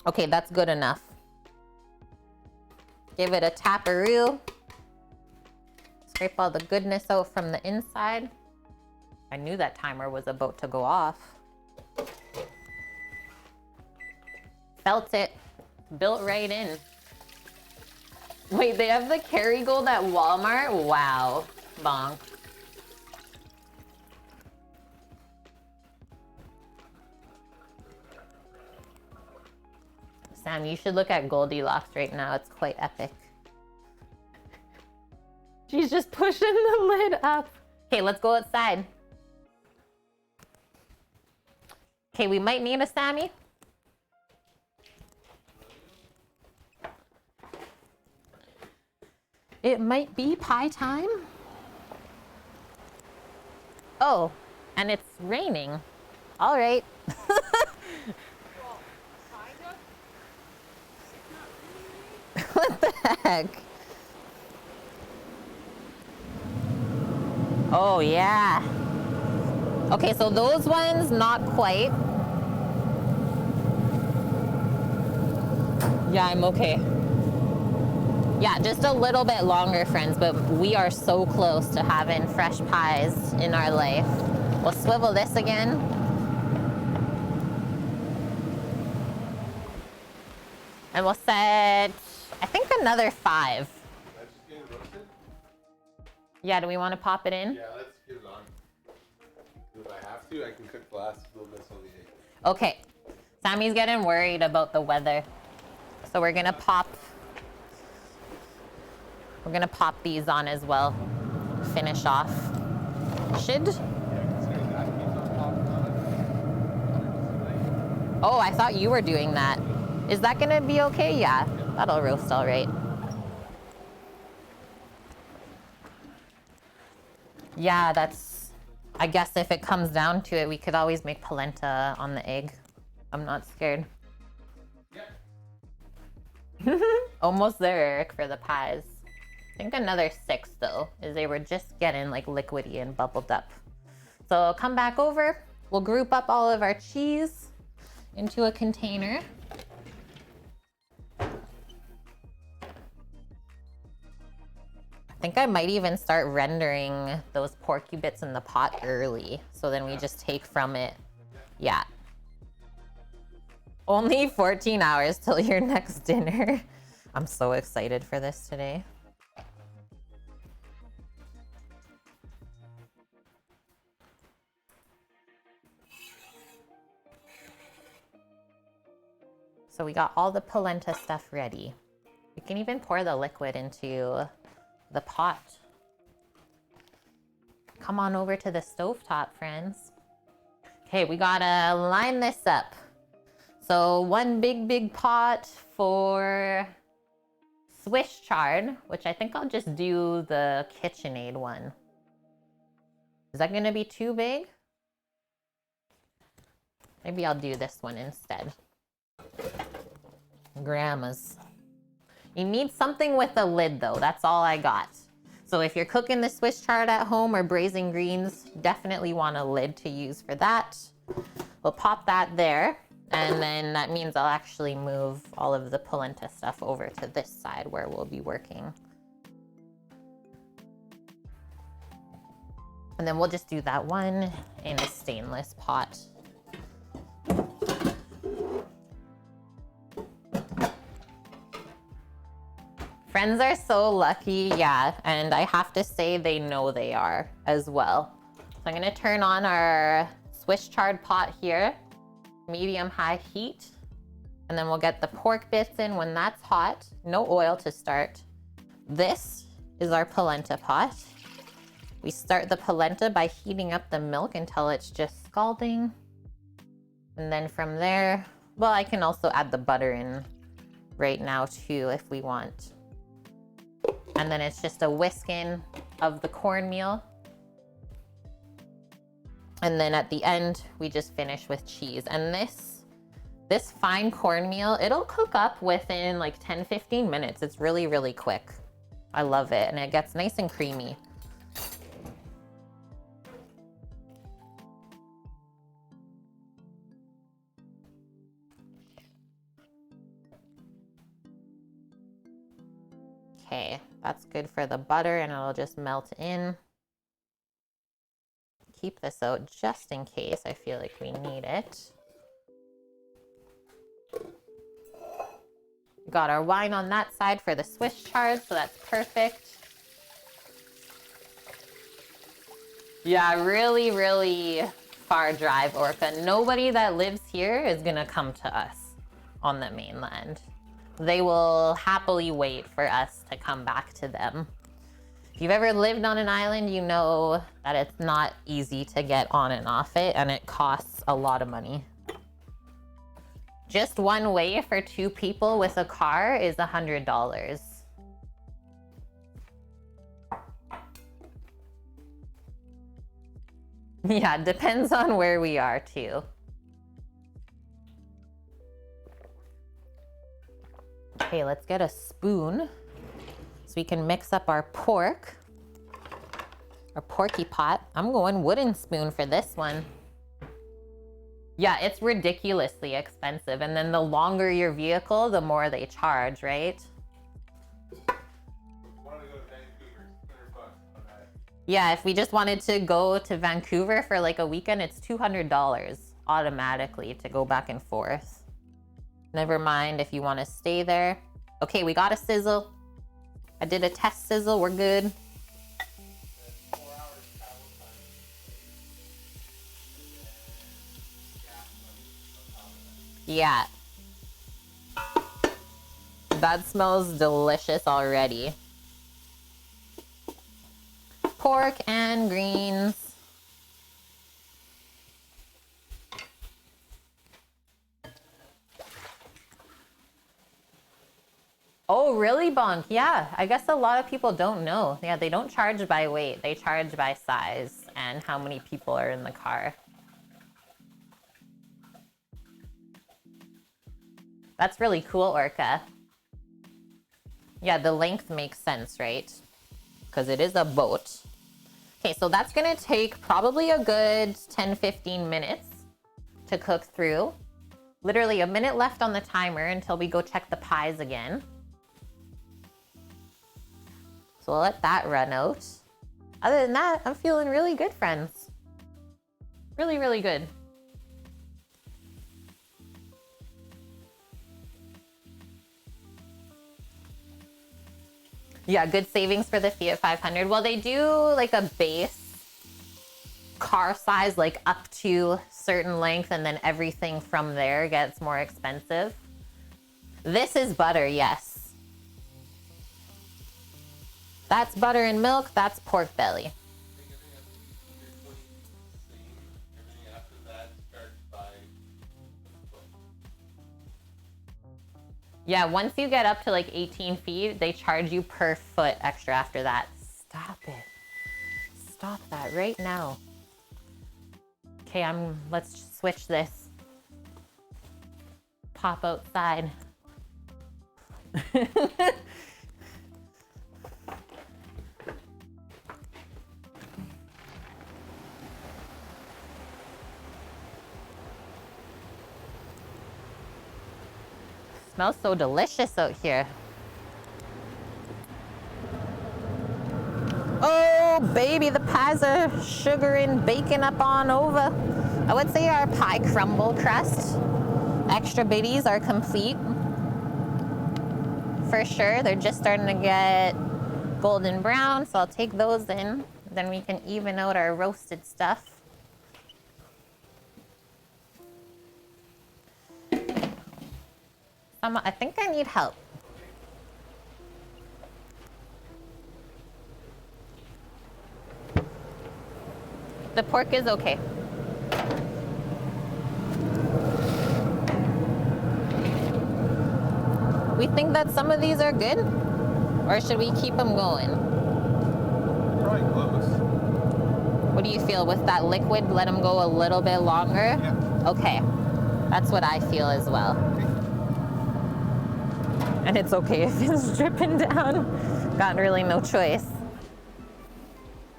Okay, that's good enough. Give it a taparoo. Scrape all the goodness out from the inside. I knew that timer was about to go off. felt it. Built right in. Wait, they have the Kerrygold at Walmart? Wow. Bonk. Sam, you should look at Goldilocks right now. It's quite epic. She's just pushing the lid up. Okay, let's go outside. Okay, we might need a Sammy. It might be pie time. Oh, and it's raining. All right. What the heck? Oh, yeah. Okay, so those ones, not quite. Yeah, I'm okay. Yeah, just a little bit longer, friends, but we are so close to having fresh pies in our life. We'll swivel this again. And we'll set, I think, another 5. That's just getting roasted? Yeah, do we want to pop it in? Yeah, let's get it on. If I have to, I can cook the last little bits on the egg. Okay. Sammy's getting worried about the weather. So we're gonna pop these on as well. Finish off. Should. Yeah, considering that keeps on popping on it. Oh, I thought you were doing that. Is that gonna be okay? Yeah, that'll roast all right. Yeah, that's, I guess if it comes down to it, we could always make polenta on the egg. I'm not scared. Yeah. Almost there, Eric, for the pies. I think another 6 though, is they were just getting like liquidy and bubbled up. So I'll come back over. We'll group up all of our cheese into a container. I think I might even start rendering those porky bits in the pot early. So then we just take from it. Yeah. Only 14 hours till your next dinner. I'm so excited for this today. So we got all the polenta stuff ready. We can even pour the liquid into the pot. Come on over to the stovetop, friends. Okay, we gotta line this up. So one big pot for Swiss chard, which I think I'll just do the KitchenAid one. Is that gonna be too big? Maybe I'll do this one instead. Grandma's. You need something with a lid though, that's all I got. So if you're cooking the Swiss chard at home or braising greens, definitely want a lid to use for that. We'll pop that there, and then that means I'll actually move all of the polenta stuff over to this side where we'll be working. And then we'll just do that one in a stainless pot. Friends are so lucky, yeah, and I have to say they know they are as well. So I'm gonna turn on our Swiss chard pot here, medium-high heat, and then we'll get the pork bits in when that's hot. No oil to start. This is our polenta pot. We start the polenta by heating up the milk until it's just scalding. And then from there, well, I can also add the butter in right now too if we want. And then it's just a whisking of the cornmeal. And then at the end, we just finish with cheese. And this fine cornmeal, it'll cook up within like 10-15 minutes. It's really, really quick. I love it, and it gets nice and creamy. Okay, that's good for the butter, and it'll just melt in. Keep this out just in case I feel like we need it. Got our wine on that side for the Swiss chard, so that's perfect. Yeah, really, really far drive, Orca. Nobody that lives here is gonna come to us on the mainland. They will happily wait for us to come back to them. If you've ever lived on an island, you know that it's not easy to get on and off it, and it costs a lot of money. Just one way for 2 people with a car is $100. Yeah, depends on where we are too. Okay, let's get a spoon so we can mix up our pork. Our porky pot. I'm going wooden spoon for this one. Yeah, it's ridiculously expensive. And then the longer your vehicle, the more they charge, right? Yeah, if we just wanted to go to Vancouver for like a weekend, it's $200 automatically to go back and forth. Never mind if you want to stay there. Okay, we got a sizzle. I did a test sizzle, we're good. Yeah. That smells delicious already. Pork and greens. Oh, really, Bonk? Yeah, I guess a lot of people don't know. Yeah, they don't charge by weight. They charge by size and how many people are in the car. That's really cool, Orca. Yeah, the length makes sense, right? Because it is a boat. Okay, so that's gonna take probably a good 10-15 minutes to cook through. Literally a minute left on the timer until we go check the pies again. So we'll let that run out. Other than that, I'm feeling really good, friends. Really, really good. Yeah, good savings for the Fiat 500. Well, they do like a base car size, like up to certain length, and then everything from there gets more expensive. This is butter, yes. That's butter and milk, that's pork belly. Yeah, once you get up to like 18 feet, they charge you per foot extra after that. Stop it. Stop that right now. Okay, let's switch this. Pop outside. Smells so delicious out here. Oh, baby, the pies are sugaring, baking up on over. I would say our pie crumble crust extra bitties are complete. For sure, they're just starting to get golden brown, so I'll take those in. Then we can even out our roasted stuff. I think I need help. The pork is okay. We think that some of these are good, or should we keep them going? Probably close. What do you feel with that liquid? Let them go a little bit longer? Yeah. Okay, that's what I feel as well. And it's okay if it's dripping down. Got really no choice.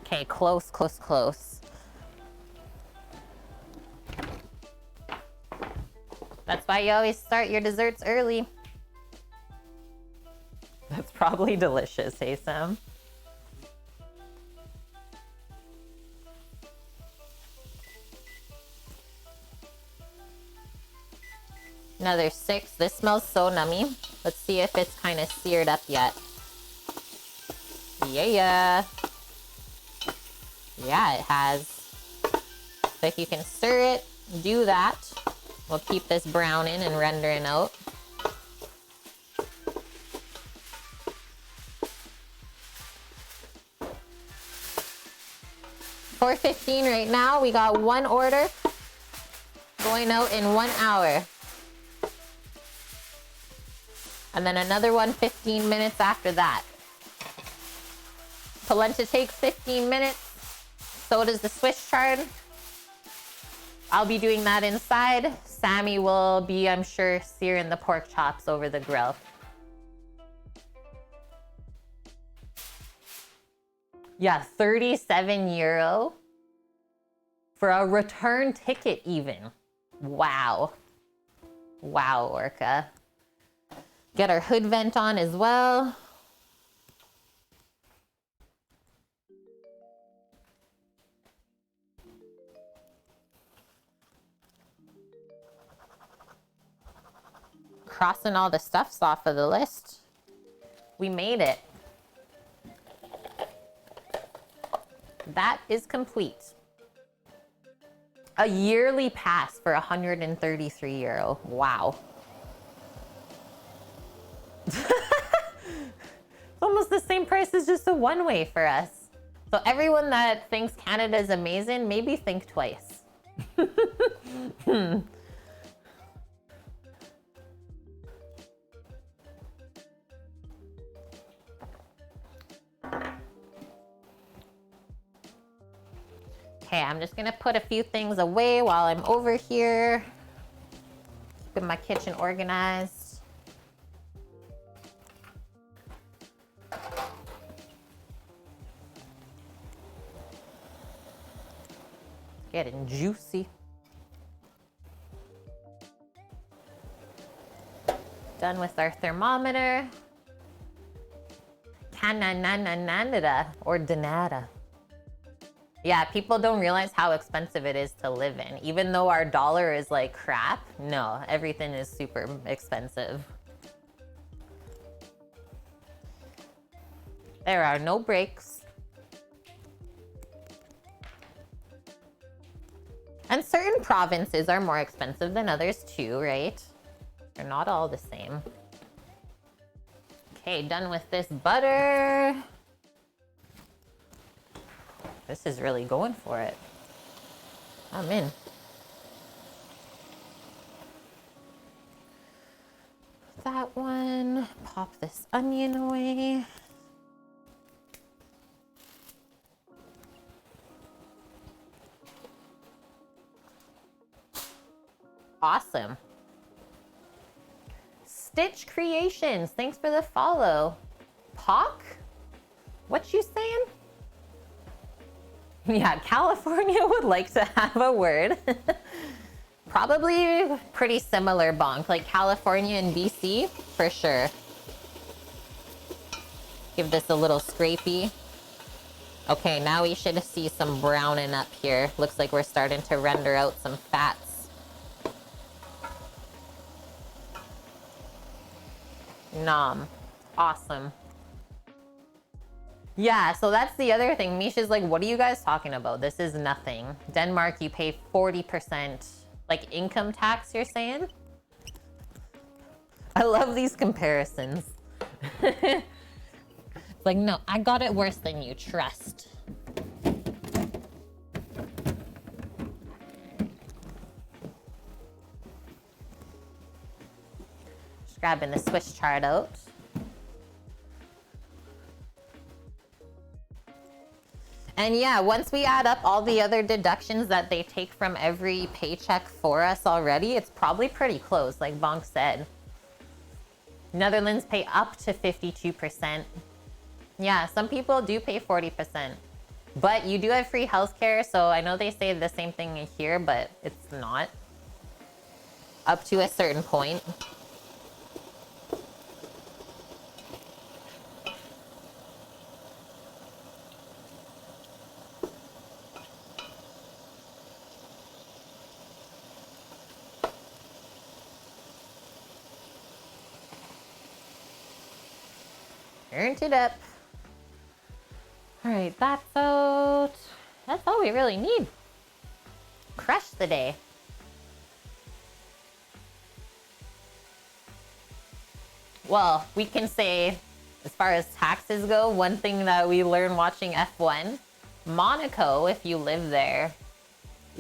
Okay, close, close, close. That's why you always start your desserts early. That's probably delicious, hey Sam? Another 6. This smells so nummy. Let's see if it's kind of seared up yet. Yeah. Yeah, it has. So if you can stir it, do that. We'll keep this browning and rendering out. $4.15 right now. We got one order going out in 1 hour. And then another one 15 minutes after that. Polenta takes 15 minutes. So does the Swiss chard. I'll be doing that inside. Sammy will be, I'm sure, searing the pork chops over the grill. Yeah, €37 for a return ticket even. Wow. Wow, Orca. Get our hood vent on as well. Crossing all the stuffs off of the list. We made it. That is complete. A yearly pass for €133. Wow. It's almost the same price as just a one-way for us. So everyone that thinks Canada is amazing, maybe think twice. Okay, I'm just gonna put a few things away while I'm over here. Keeping my kitchen organized. Getting juicy. Done with our thermometer. Canada or Danada. Yeah, people don't realize how expensive it is to live in. Even though our dollar is like crap, no, everything is super expensive. There are no breaks. And certain provinces are more expensive than others too, right? They're not all the same. Okay, done with this butter. This is really going for it. I'm in. That one. Pop this onion away. Awesome. Stitch Creations, thanks for the follow. Pock? What you saying? Yeah, California would like to have a word. Probably pretty similar bonk, like California and BC, for sure. Give this a little scrapey. Okay, now we should see some browning up here. Looks like we're starting to render out some fats. Nom. Awesome. Yeah, so that's the other thing. Misha's like, what are you guys talking about? This is nothing. Denmark, you pay 40%, like income tax, you're saying? I love these comparisons. It's like, no, I got it worse than you, trust. Just grabbing the Swiss chard out. And yeah, once we add up all the other deductions that they take from every paycheck for us already, it's probably pretty close, like Bonk said. Netherlands pay up to 52%. Yeah, some people do pay 40%. But you do have free healthcare, so I know they say the same thing here, but it's not. Up to a certain point. Turned it up. All right, that's out. That's all we really need. Crush the day. Well, we can say, as far as taxes go, one thing that we learned watching F1, Monaco, if you live there,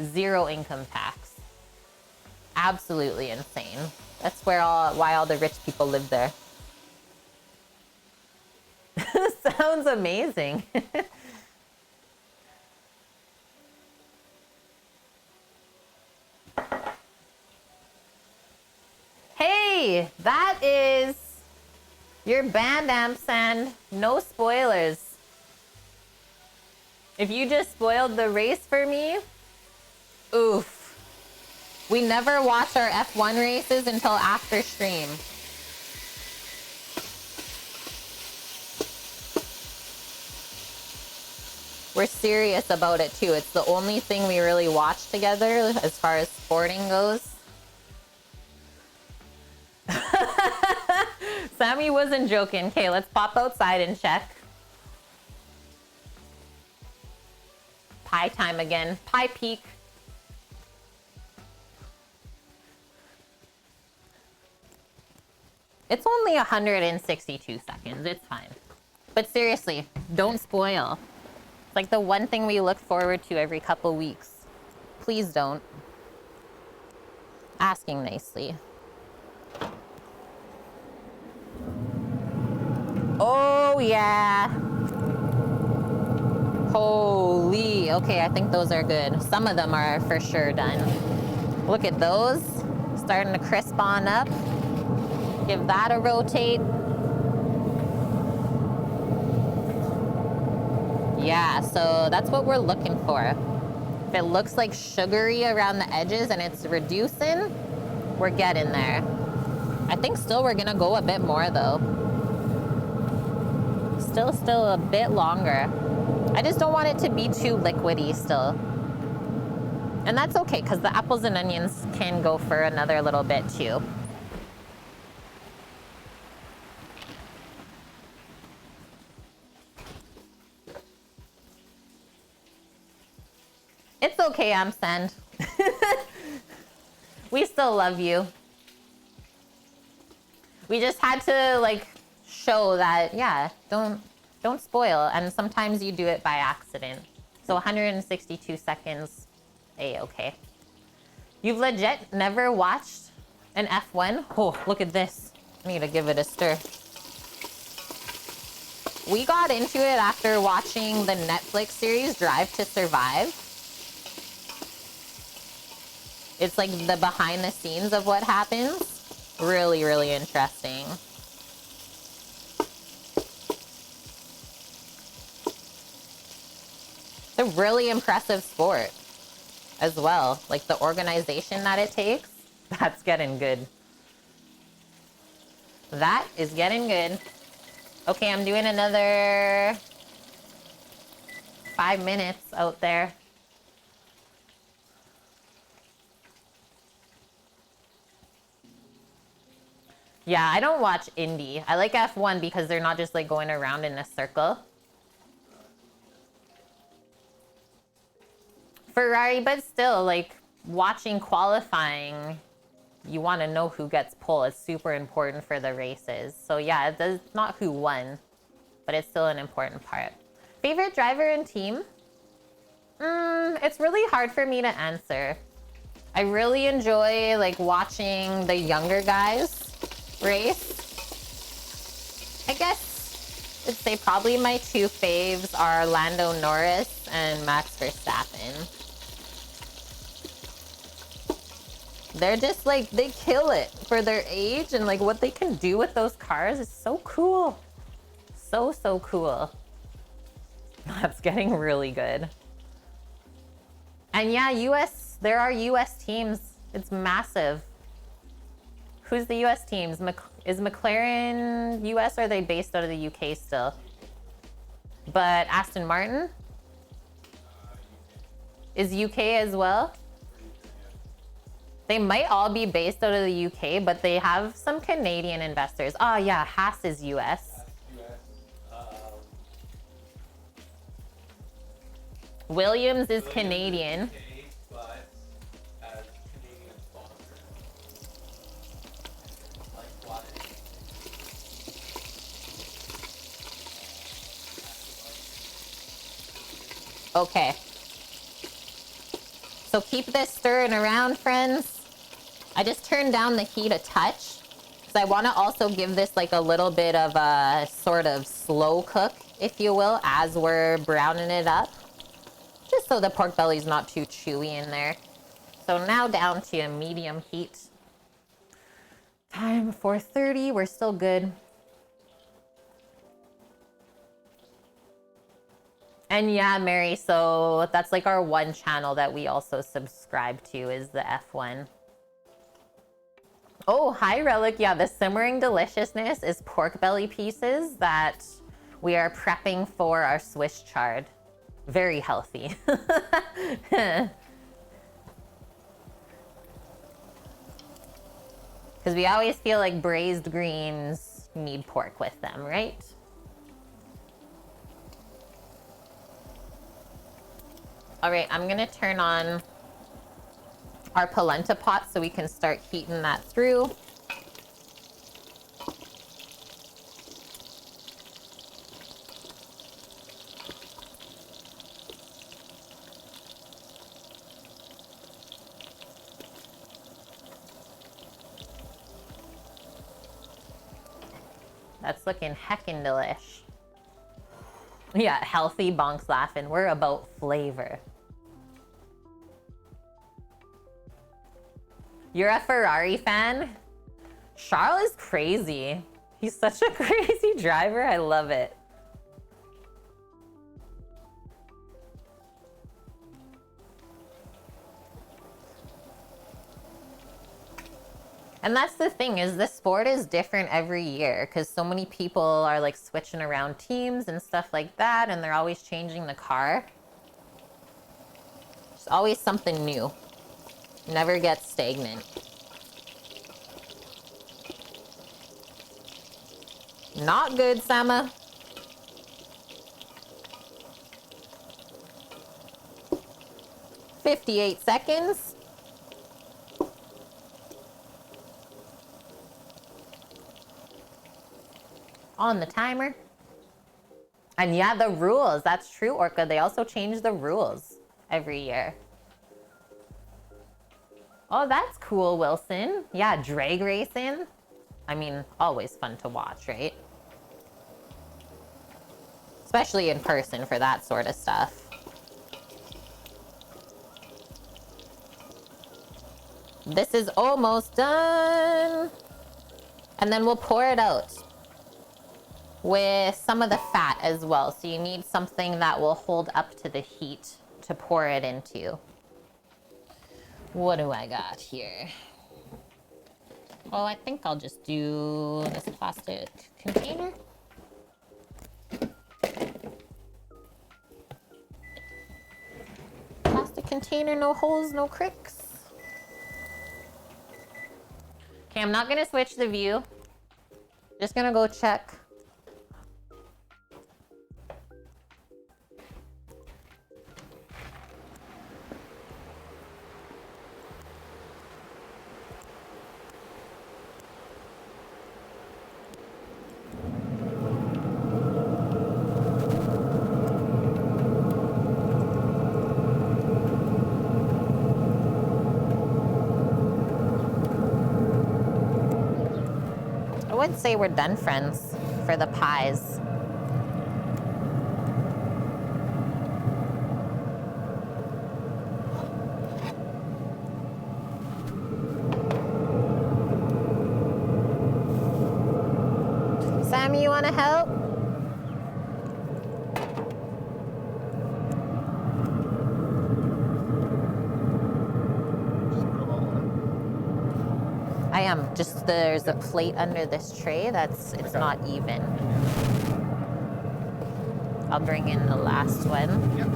0 income tax. Absolutely insane. That's why all the rich people live there. Sounds amazing. Hey, that is your band ampersand. No spoilers. If you just spoiled the race for me, oof. We never watch our F1 races until after stream. We're serious about it too. It's the only thing we really watch together as far as sporting goes. Sammy wasn't joking. Okay, let's pop outside and check. Pie time again. Pie peak. It's only 162 seconds. It's fine. But seriously, don't spoil. It's like the one thing we look forward to every couple weeks. Please don't. Asking nicely. Oh, yeah. Holy. Okay, I think those are good. Some of them are for sure done. Look at those. Starting to crisp on up. Give that a rotate. Yeah, so that's what we're looking for. If it looks like sugary around the edges and it's reducing, we're getting there. I think still we're gonna go a bit more though. Still a bit longer. I just don't want it to be too liquidy still. And that's okay, because the apples and onions can go for another little bit too. It's okay, Amsand. We still love you. We just had to like show that, yeah, don't spoil. And sometimes you do it by accident. So 162 seconds, A-okay. You've legit never watched an F1? Oh, look at this. I need to give it a stir. We got into it after watching the Netflix series Drive to Survive. It's like the behind the scenes of what happens. Really, really interesting. It's a really impressive sport as well. Like the organization that it takes, that's getting good. That is getting good. Okay, I'm doing another 5 minutes out there. Yeah, I don't watch Indy. I like F1 because they're not just like going around in a circle. Ferrari, but still, like watching qualifying, you want to know who gets pole. It's super important for the races. So yeah, it's not who won, but it's still an important part. Favorite driver and team? It's really hard for me to answer. I really enjoy like watching the younger guys race. I guess I'd say probably my 2 faves are Lando Norris and Max Verstappen. They're just like, they kill it for their age, and like what they can do with those cars is so cool. So cool. That's getting really good. And yeah, there are US teams. It's massive. Who's the US teams? Is McLaren US or are they based out of the UK still? But Aston Martin is UK as well? They might all be based out of the UK, but they have some Canadian investors. Oh yeah, Haas is US. Williams is Canadian. But as Canadian sponsor, like quality. Okay. So keep this stirring around, friends. I just turned down the heat a touch because I want to also give this like a little bit of a sort of slow cook, if you will, as we're browning it up. Just so the pork belly's not too chewy in there. So now down to a medium heat. Time 4:30, we're still good. And yeah, Mary, so that's like our one channel that we also subscribe to is the F1. Oh, hi, Relic. Yeah, the simmering deliciousness is pork belly pieces that we are prepping for our Swiss chard. Very healthy. Because we always feel like braised greens need pork with them, right? All right, I'm gonna turn on our polenta pot so we can start heating that through. That's looking heckin' delish. Yeah, healthy bonks laughing. We're about flavor. You're a Ferrari fan? Charles is crazy. He's such a crazy driver. I love it. And that's the thing, is the sport is different every year because so many people are like switching around teams and stuff like that, and they're always changing the car. There's always something new. Never gets stagnant. Not good, Sama. "58 seconds. On the timer. And yeah, the rules. That's true, Orca. They also change the rules every year. Oh, that's cool, Wilson. Yeah, drag racing. I mean, always fun to watch, right? Especially in person for that sort of stuff. This is almost done. And then we'll pour it out with some of the fat as well. So you need something that will hold up to the heat to pour it into. What do I got here? Oh, I think I'll just do this plastic container. Plastic container, no holes, no cricks. Okay, I'm not gonna switch the view. Just gonna go check. I would say we're done, friends, for the pies. Sammy, you want to help? I am. Just there's a plate under this tray that's it's not even. I'll bring in the last one. Yep.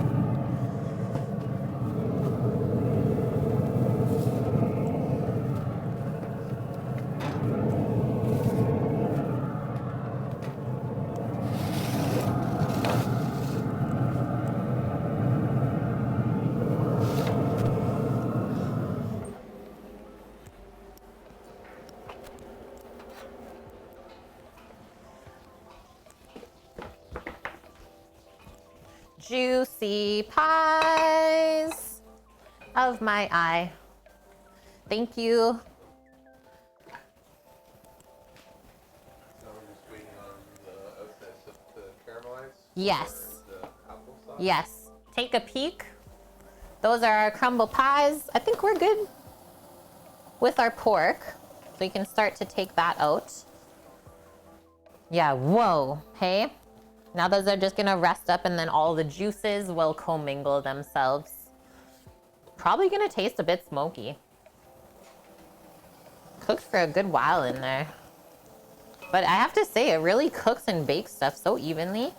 juicy pies of my eye. Thank you. Now we're just waiting on the outside stuff to caramelize. Yes. For the applesauce. Yes. Take a peek. Those are our crumble pies. I think we're good with our pork. So you can start to take that out. Yeah, whoa, hey? Now those are just gonna rest up and then all the juices will commingle themselves. Probably gonna taste a bit smoky. Cooked for a good while in there. But I have to say, it really cooks and bakes stuff so evenly.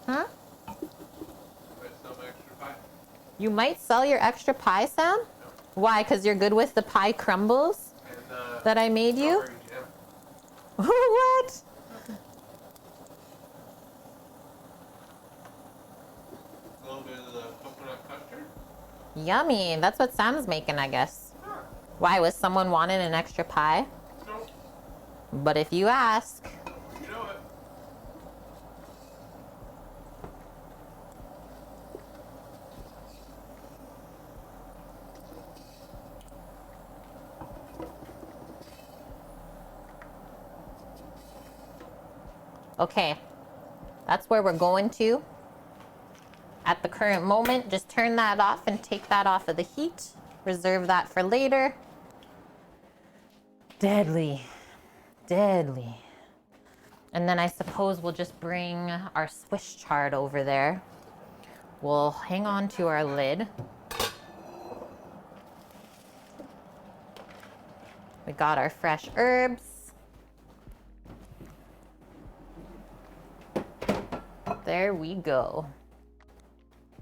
Huh? You might sell your extra pie, Sam? No. Why? Because you're good with the pie crumbles and, that I made you? What? A little bit of the coconut custard. Yummy. That's what Sam's making, I guess. Huh. Why? Was someone wanting an extra pie? No. But if you ask. You know it. Okay, that's where we're going to. At the current moment, just turn that off and take that off of the heat. Reserve that for later. Deadly, deadly. And then I suppose we'll just bring our Swiss chard over there. We'll hang on to our lid. We got our fresh herbs. There we go.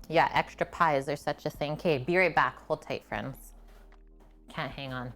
Yeah, extra pies are such a thing. Okay, be right back. Hold tight, friends. Can't hang on.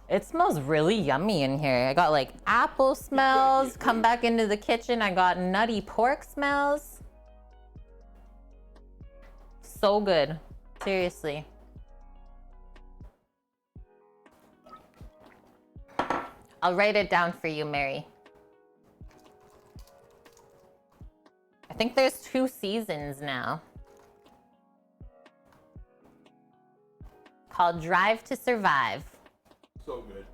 It smells really yummy in here. I got like apple smells. Come back into the kitchen. I got nutty pork smells. So good. Seriously. I'll write it down for you, Mary. I think there's 2 seasons now. Called Drive to Survive. So good.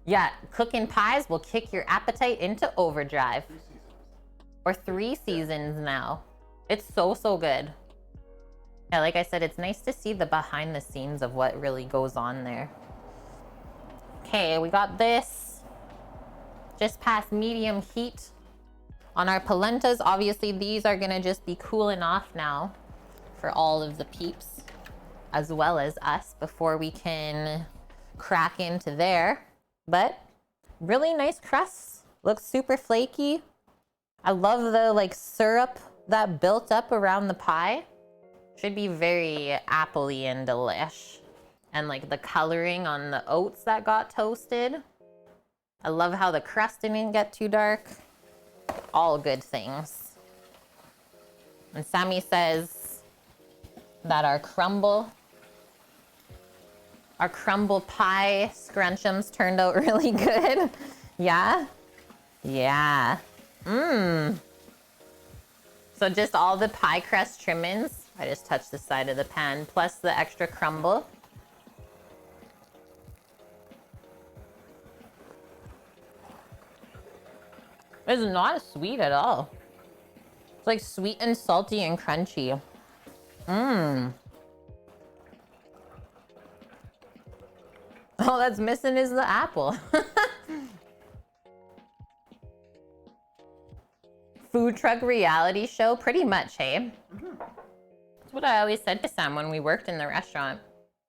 Yeah, cooking pies will kick your appetite into overdrive. 3 seasons. Or 3 seasons now. It's so, so good. Yeah, like I said, it's nice to see the behind the scenes of what really goes on there. Okay, we got this just past medium heat on our polentas. Obviously, these are gonna just be cooling off now for all of the peeps, as well as us, before we can crack into there. But really nice crust, looks super flaky. I love the like syrup that built up around the pie. Should be very appley and delish. And like the coloring on the oats that got toasted. I love how the crust didn't get too dark. All good things. And Sammy says that our crumble pie scrunchums turned out really good. Yeah? Yeah. Mmm. So just all the pie crust trimmings. I just touched the side of the pan, plus the extra crumble. It's not sweet at all. It's like sweet and salty and crunchy. Mmm. All that's missing is the apple. Food truck reality show? Pretty much, hey? That's what I always said to Sam when we worked in the restaurant.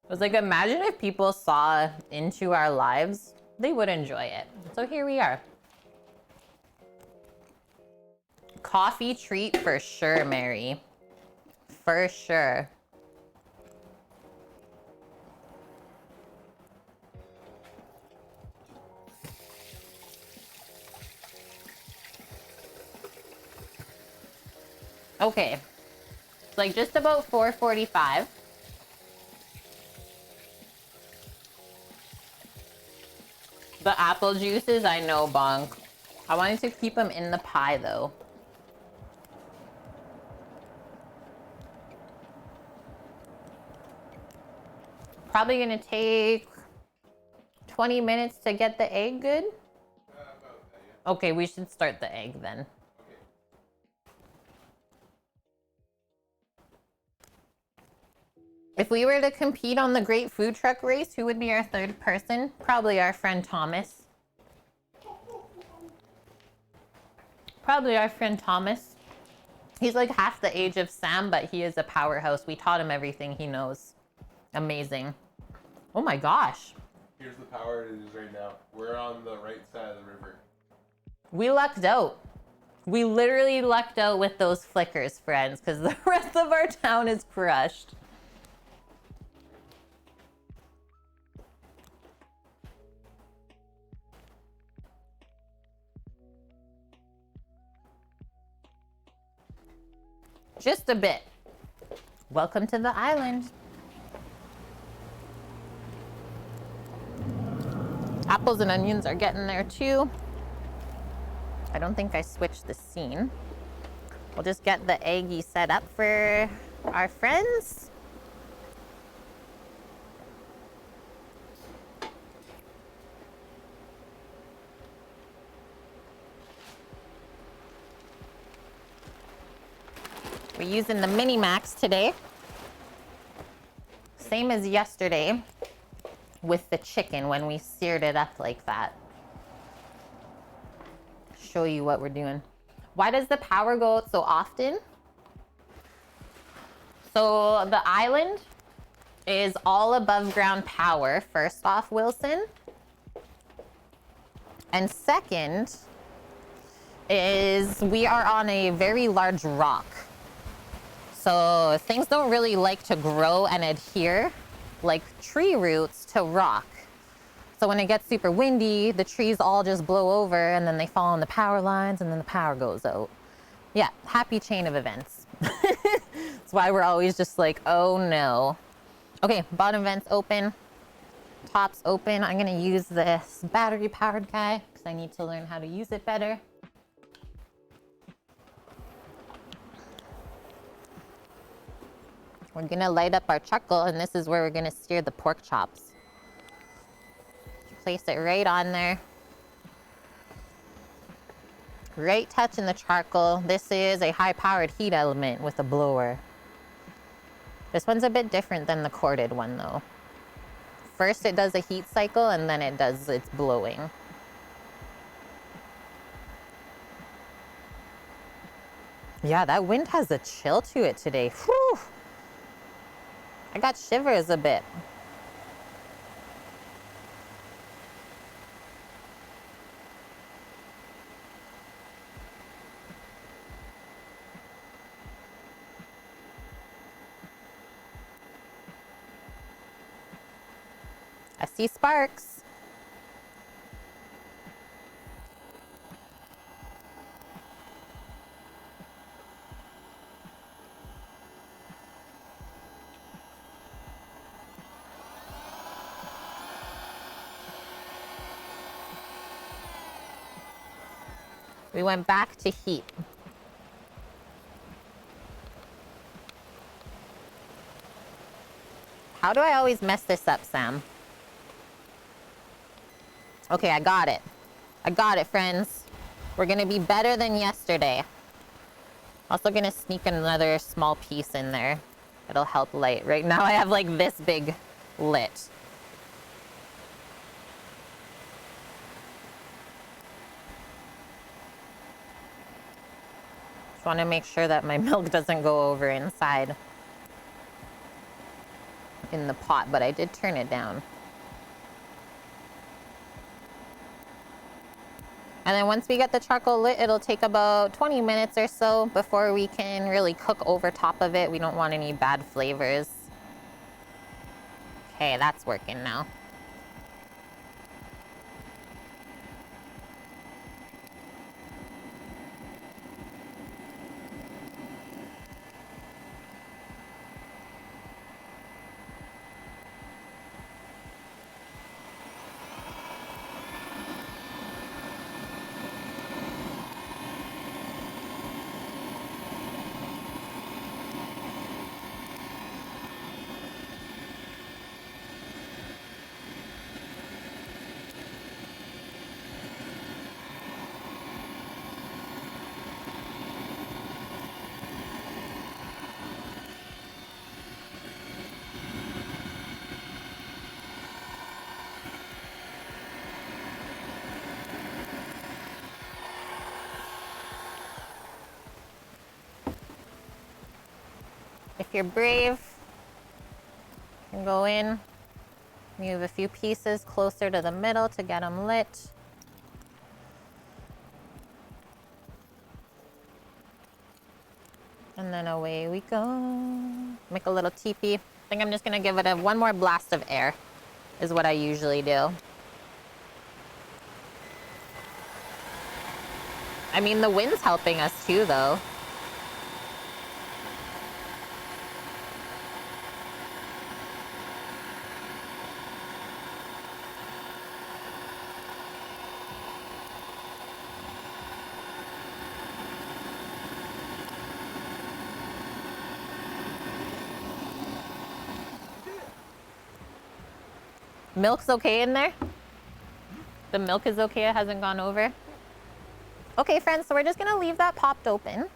I was like, imagine if people saw into our lives, they would enjoy it. So here we are. Coffee treat for sure, Mary. For sure. Okay. It's like just about 4:45. The apple juices, I know, Bonk. I wanted to keep them in the pie, though. Probably gonna take 20 minutes to get the egg good. Okay, we should start the egg then. If we were to compete on the Great Food Truck Race, who would be our third person? Probably our friend Thomas. Probably our friend Thomas. He's like half the age of Sam, but he is a powerhouse. We taught him everything he knows. Amazing. Oh my gosh. Here's the power it is right now. We're on the right side of the river. We lucked out. We literally lucked out with those flickers, friends, because the rest of our town is crushed. Just a bit. Welcome to the island. Apples and onions are getting there too. I don't think I switched the scene. We'll just get the eggy set up for our friends. We're using the Mini Max today. Same as yesterday with the chicken when we seared it up like that. Show you what we're doing. Why does the power go out so often? So the island is all above ground power, first off, Wilson. And second is we are on a very large rock. So things don't really like to grow and adhere like tree roots to rock. So when it gets super windy, the trees all just blow over and then they fall on the power lines and then the power goes out. Yeah, happy chain of events. That's why we're always just like, oh no. Okay, bottom vents open, tops open. I'm gonna use this battery powered guy because I need to learn how to use it better. We're gonna light up our charcoal, and this is where we're gonna sear the pork chops. Place it right on there. Great touch in the charcoal. This is a high-powered heat element with a blower. This one's a bit different than the corded one, though. First, it does a heat cycle, and then it does its blowing. Yeah, that wind has a chill to it today. Whew. I got shivers a bit. I see sparks. We went back to heat. How do I always mess this up, Sam? Okay, I got it. I got it, friends. We're gonna be better than yesterday. Also gonna sneak another small piece in there. It'll help light. Right now I have like this big lit. Just want to make sure that my milk doesn't go over inside in the pot, but I did turn it down. And then once we get the charcoal lit, it'll take about 20 minutes or so before we can really cook over top of it. We don't want any bad flavors. Okay, that's working now. If you're brave, you can go in, move a few pieces closer to the middle to get them lit. And then away we go. Make a little teepee. I think I'm just gonna give it one more blast of air, is what I usually do. I mean, the wind's helping us too, though. Milk's okay in there? The milk is okay, it hasn't gone over? Okay, friends, so we're just gonna leave that popped open.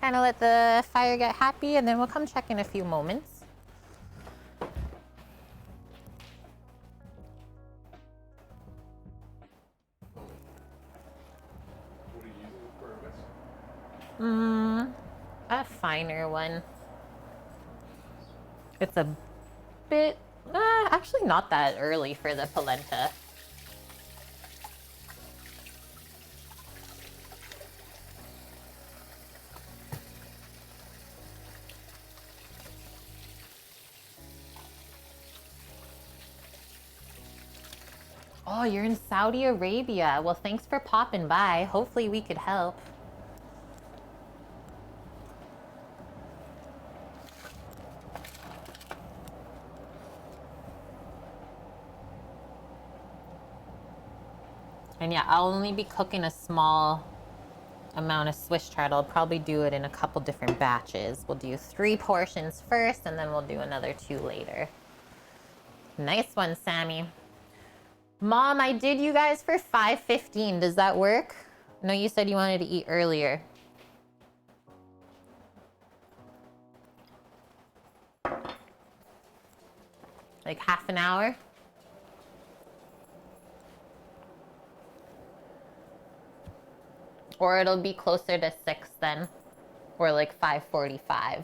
Kind of let the fire get happy, and then we'll come check in a few moments. What are you using for a whisk? A finer one. It's a bit, actually not that early for the polenta. Oh, you're in Saudi Arabia. Well, thanks for popping by. Hopefully we could help. And yeah, I'll only be cooking a small amount of Swiss chard. I'll probably do it in a couple different batches. We'll do 3 portions first, and then we'll do another 2 later. Nice one, Sammy. Mom, I did you guys for 5:15. Does that work? No, you said you wanted to eat earlier. Like half an hour? Or it'll be closer to 6 then. Or like 5:45.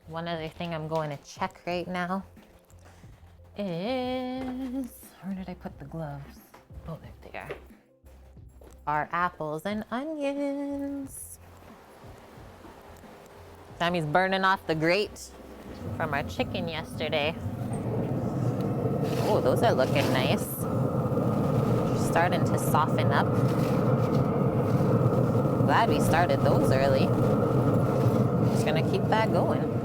One other thing I'm going to check right now is, where did I put the gloves? Oh, there they are. Our apples and onions. Sammy's burning off the grate from our chicken yesterday. Oh, those are looking nice. Starting to soften up. Glad we started those early. Just gonna keep that going.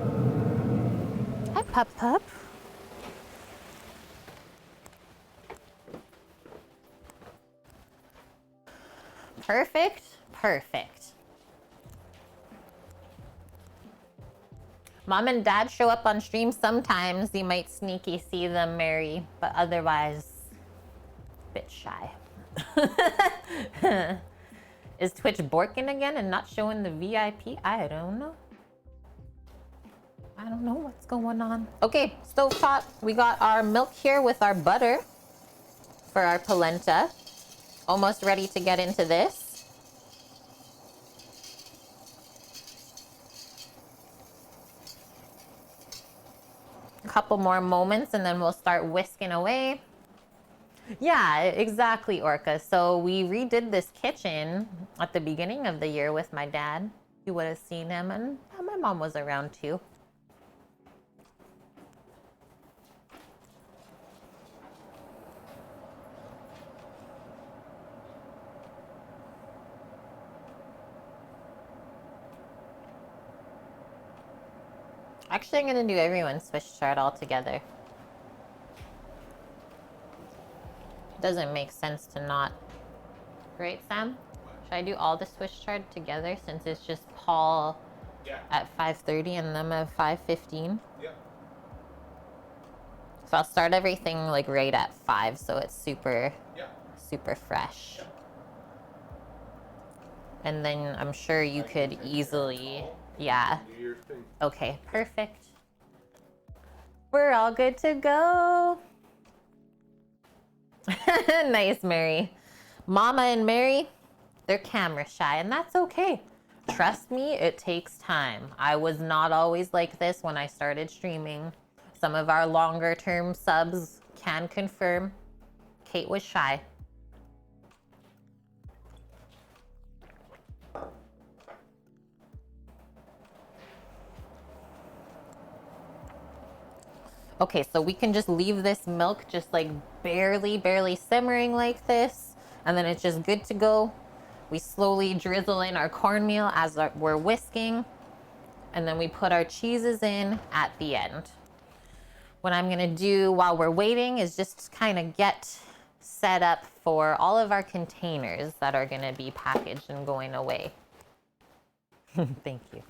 pup, pup. Perfect, perfect. Mom and dad show up on stream sometimes. You might sneaky see them, Mary, but otherwise, a bit shy. Is Twitch borking again and not showing the VIP? I don't know. I don't know what's going on. Okay, stovetop. We got our milk here with our butter for our polenta. Almost ready to get into this. A couple more moments and then we'll start whisking away. Yeah, exactly, Orca. So we redid this kitchen at the beginning of the year with my dad. You would have seen him, and my mom was around too. Actually, I'm gonna do everyone's Swiss chard all together. Doesn't make sense to not. Right, Sam? Should I do all the Swiss chard together since it's just Paul at 5:30 and them at 5:15? Yep. So I'll start everything like right at 5 so it's super fresh. Yep. And then I'm sure you could easily, yeah. Do your thing. Okay, perfect. We're all good to go. Nice, Mary. Mama and Mary, they're camera shy, and that's okay. Trust me, it takes time. I was not always like this when I started streaming. Some of our longer term subs can confirm. Kate was shy. Okay, so we can just leave this milk just like barely simmering like this, and then it's just good to go. We slowly drizzle in our cornmeal as we're whisking, and then we put our cheeses in at the end. What I'm gonna do while we're waiting is just kind of get set up for all of our containers that are gonna be packaged and going away. Thank you.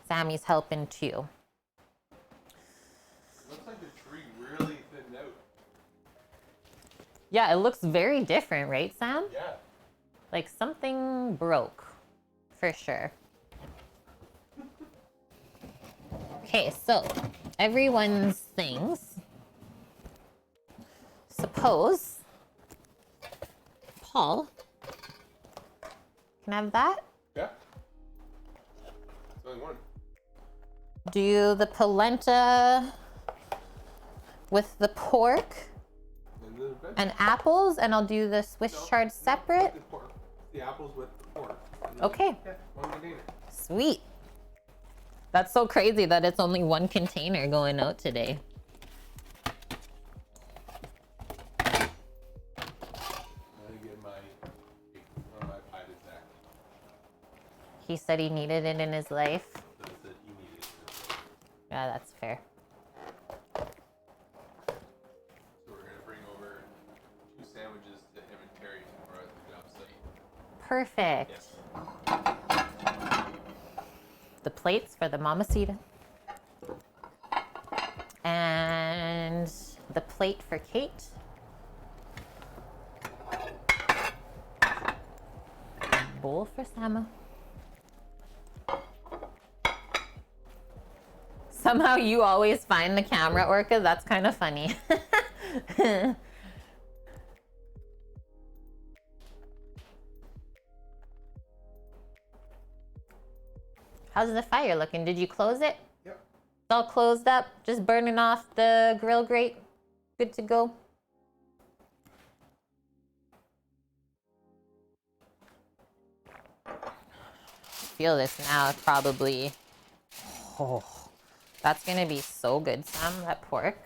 Sammy's helping too. Looks like the tree really thinned out. Yeah, it looks very different, right, Sam? Yeah. Like something broke, for sure. Okay, so everyone's things. Suppose Paul can I have that. Yeah. It's only one. Do the polenta with the pork And the veggies. and apples, and I'll do the Swiss chard separate. The pork. The apples with the pork. Okay. Yeah, one container. Sweet. That's so crazy that it's only one container going out today. I'm gonna give one of my pie to Zach. He said he needed it in his life. So I said he needed it. Yeah, that's fair. So we're gonna bring over 2 sandwiches to him and Terry tomorrow at the job site. Perfect. Yes. The plates for the mamacita. And the plate for Kate. Bowl for Sama. Somehow you always find the camera, Orca. That's kind of funny. How's the fire looking? Did you close it? Yep. It's all closed up, just burning off the grill grate. Good to go. Feel this now, probably. Oh, that's gonna be so good, Sam, that pork.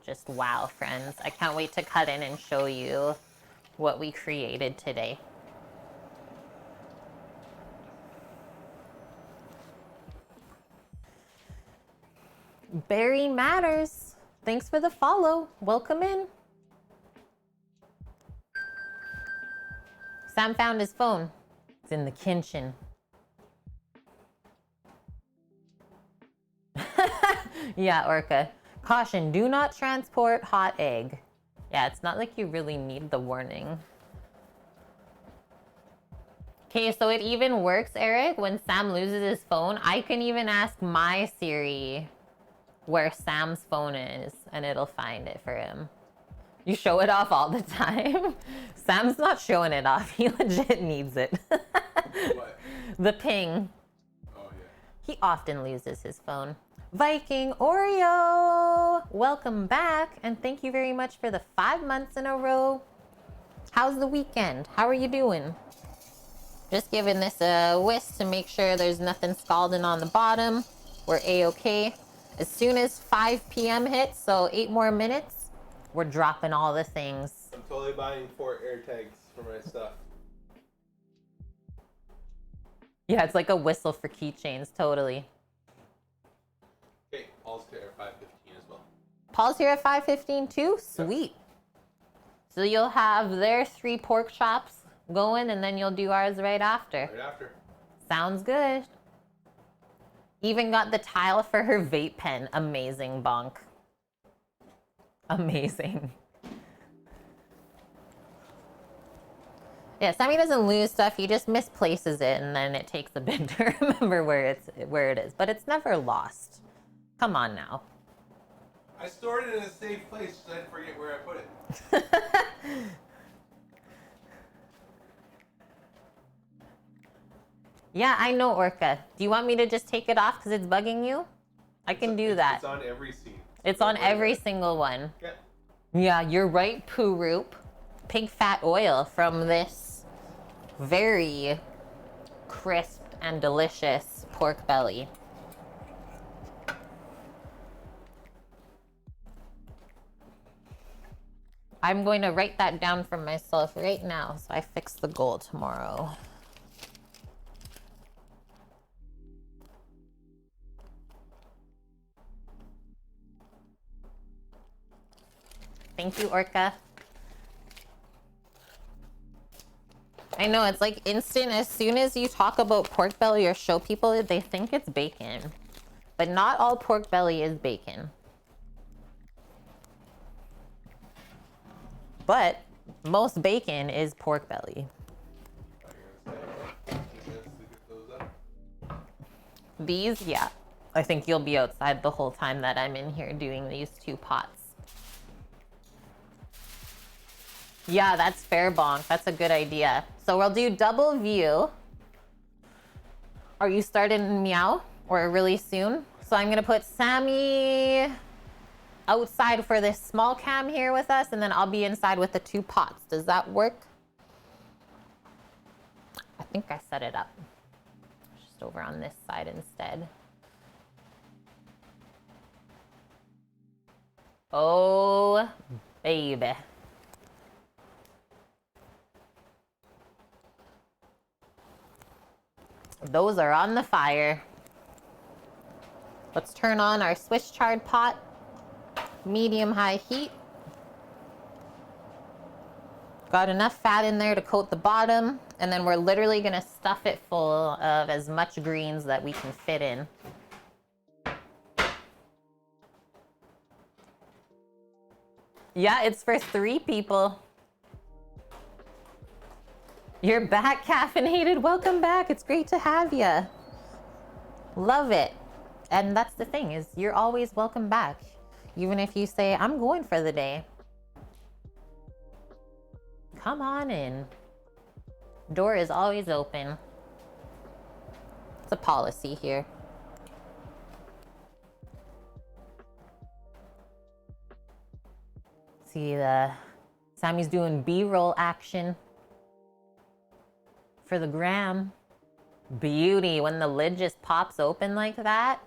Just wow, friends. I can't wait to cut in and show you what we created today. Barry Matters. Thanks for the follow. Welcome in. Sam found his phone. It's in the kitchen. Yeah, Orca. Caution, do not transport hot egg. Yeah, it's not like you really need the warning. Okay, so it even works, Eric, when Sam loses his phone. I can even ask my Siri where Sam's phone is, and it'll find it for him. You show it off all the time. Sam's not showing it off. He legit needs it. What? The ping. Oh, yeah. He often loses his phone. Viking Oreo, welcome back, and thank you very much for the 5 months in a row. How's the weekend? How are you doing? Just giving this a whisk to make sure there's nothing scalding on the bottom. We're a-okay. As soon as 5 p.m. hits, so 8 more minutes, we're dropping all the things. I'm totally buying 4 air tags for my stuff. Yeah, it's like a whistle for keychains, totally. Okay, Paul's here at 5:15 as well. Paul's here at 5:15 too? Sweet. Yep. So you'll have their 3 pork chops going, and then you'll do ours right after. Right after. Sounds good. Even got the tile for her vape pen. Amazing, Bonk. Amazing. Yeah, Sammy doesn't lose stuff. He just misplaces it, and then it takes a bit to remember where it is. But it's never lost. Come on now. I stored it in a safe place so I didn't forget where I put it. Yeah, I know, Orca. Do you want me to just take it off because it's bugging you? I can do that. It's on every scene. It's on every single one. Okay. Yeah, you're right, Poo Roop. Pig fat oil from this very crisp and delicious pork belly. I'm going to write that down for myself right now so I fix the goal tomorrow. Thank you, Orca. I know, it's like instant. As soon as you talk about pork belly or show people, they think it's bacon. But not all pork belly is bacon. But most bacon is pork belly. These, yeah. I think you'll be outside the whole time that I'm in here doing these 2 pots. Yeah, that's fair, Bonk. That's a good idea. So we'll do double view. Are you starting meow or really soon? So I'm gonna put Sammy outside for this small cam here with us, and then I'll be inside with the 2 pots. Does that work? I think I set it up. Just over on this side instead. Oh, baby. Those are on the fire. Let's turn on our Swiss chard pot. Medium-high heat. Got enough fat in there to coat the bottom, and then we're literally gonna stuff it full of as much greens that we can fit in. Yeah, it's for 3 people. You're back, caffeinated. Welcome back. It's great to have you. Love it. And that's the thing, is you're always welcome back. Even if you say, I'm going for the day. Come on in. Door is always open. It's a policy here. See, Sammy's doing B-roll action for the gram. Beauty. When the lid just pops open like that,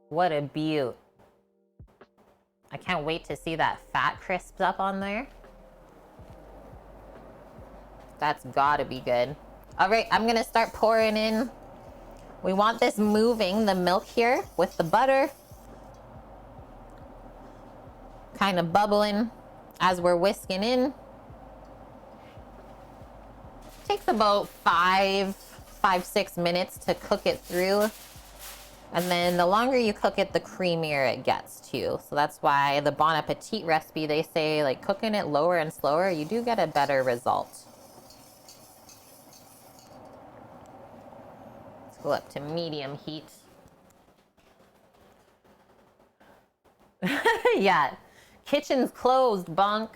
what a beaut. I can't wait to see that fat crisps up on there. That's gotta be good. All right, I'm gonna start pouring in. We want this moving, the milk here with the butter. kind of bubbling as we're whisking in. Takes about 5-6 minutes to cook it through. And then the longer you cook it, the creamier it gets too. So that's why the Bon Appetit recipe, they say like cooking it lower and slower, you do get a better result. Let's go up to medium heat. Yeah, kitchen's closed, bunk.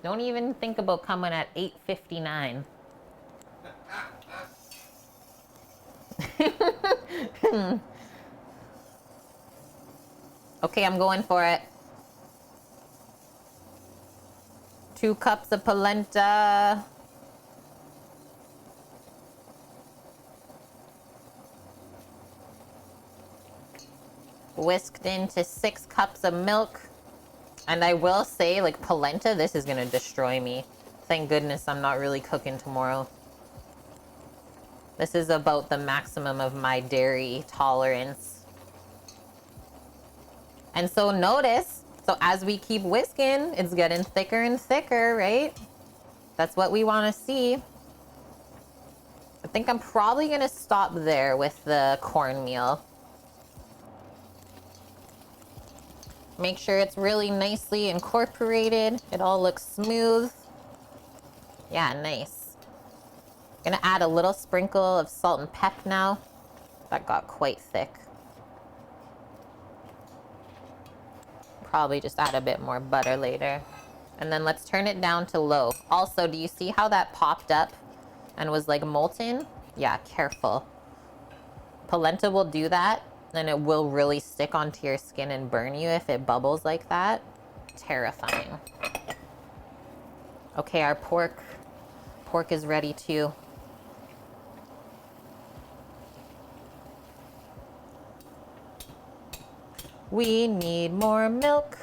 Don't even think about coming at 8:59. Okay, I'm going for it. 2 cups of polenta. Whisked into 6 cups of milk. And I will say, like, polenta, this is gonna destroy me. Thank goodness I'm not really cooking tomorrow. This is about the maximum of my dairy tolerance. And so notice, so as we keep whisking, it's getting thicker and thicker, right? That's what we want to see. I think I'm probably going to stop there with the cornmeal. Make sure it's really nicely incorporated. It all looks smooth. Yeah, nice. Gonna add a little sprinkle of salt and pep now. That got quite thick. Probably just add a bit more butter later. And then let's turn it down to low. Also, do you see how that popped up and was like molten? Yeah, careful. Polenta will do that, and it will really stick onto your skin and burn you if it bubbles like that. Terrifying. Okay, our pork is ready too. We need more milk.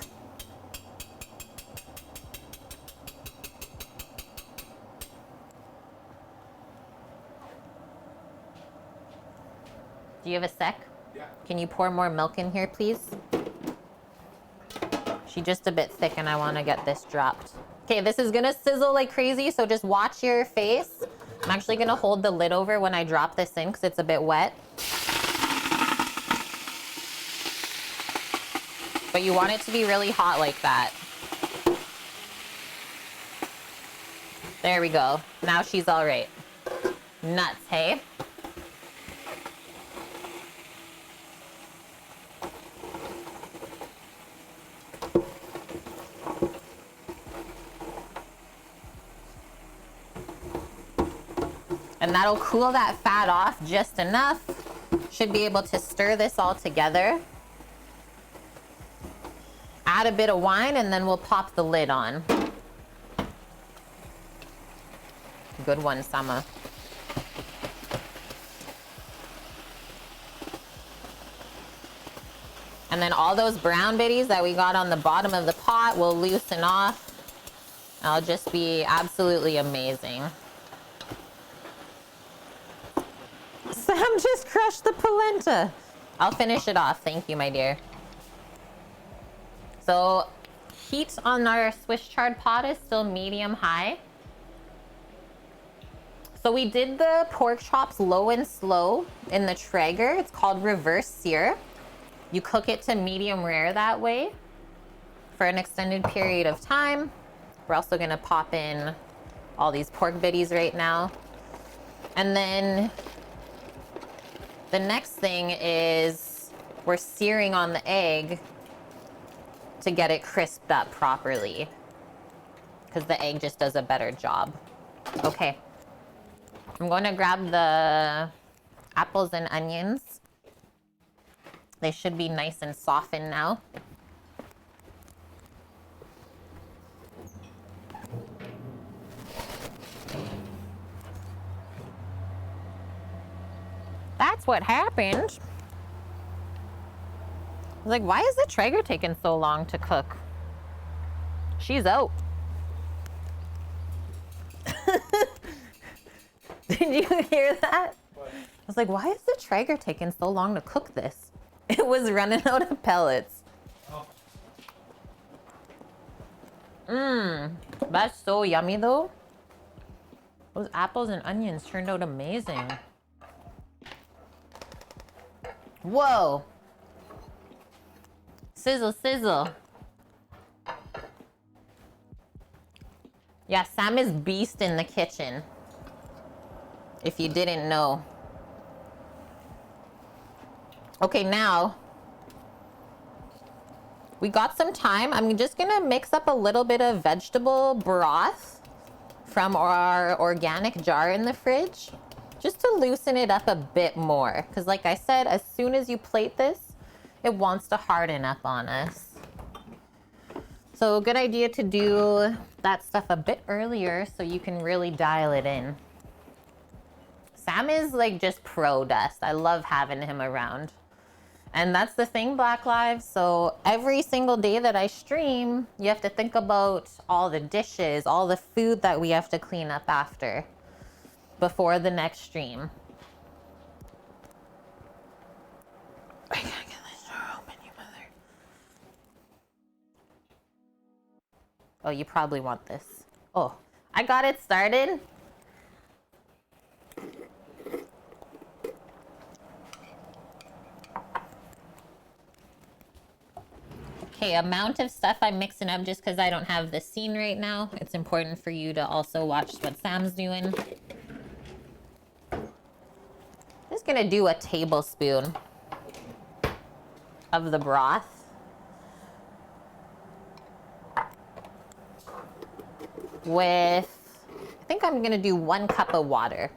Do you have a sec? Yeah. Can you pour more milk in here, please? She's just a bit thick and I want to get this dropped. Okay, this is gonna sizzle like crazy, so just watch your face. I'm actually gonna hold the lid over when I drop this in because it's a bit wet. But you want it to be really hot like that. There we go. Now she's all right. Nuts, hey? And that'll cool that fat off just enough. Should be able to stir this all together. Add a bit of wine and then we'll pop the lid on. Good one, Sama. And then all those brown bitties that we got on the bottom of the pot will loosen off. It'll just be absolutely amazing. Sam just crushed the polenta. I'll finish it off. Thank you, my dear. So heat on our Swiss chard pot is still medium high. So we did the pork chops low and slow in the Traeger. It's called reverse sear. You cook it to medium rare that way for an extended period of time. We're also gonna pop in all these pork bitties right now. And then the next thing is we're searing on the egg to get it crisped up properly because the egg just does a better job. Okay, I'm going to grab the apples and onions. They should be nice and softened now. That's what happened. I was like, why is the Traeger taking so long to cook? She's out. Did you hear that? What? I was like, why is the Traeger taking so long to cook this? It was running out of pellets. Oh. Mmm, that's so yummy though. Those apples and onions turned out amazing. Whoa. Sizzle, sizzle. Yeah, Sam is beast in the kitchen. If you didn't know. Okay, now we got some time. I'm just gonna mix up a little bit of vegetable broth from our organic jar in the fridge, just to loosen it up a bit more. Because like I said, as soon as you plate this, it wants to harden up on us. So a good idea to do that stuff a bit earlier so you can really dial it in. Sam is like just pro dust. I love having him around. And that's the thing, Black Lives. So every single day that I stream, you have to think about all the dishes, all the food that we have to clean up after before the next stream. I gotta get this door open, you mother. Oh, you probably want this. Oh, I got it started. Okay, amount of stuff I'm mixing up just because I don't have the scene right now. It's important for you to also watch what Sam's doing. Just gonna do a tablespoon of the broth. With, I think I'm gonna do 1 cup of water.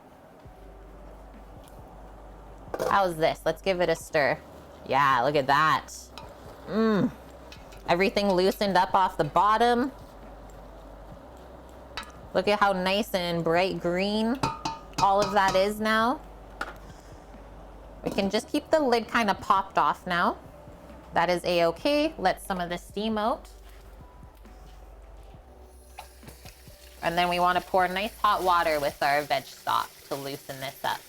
How's this? Let's give it a stir. Yeah, look at that. Mmm. Everything loosened up off the bottom. Look at how nice and bright green all of that is now. We can just keep the lid kind of popped off now. That is a-okay. Let some of the steam out. And then we want to pour nice hot water with our veg stock to loosen this up.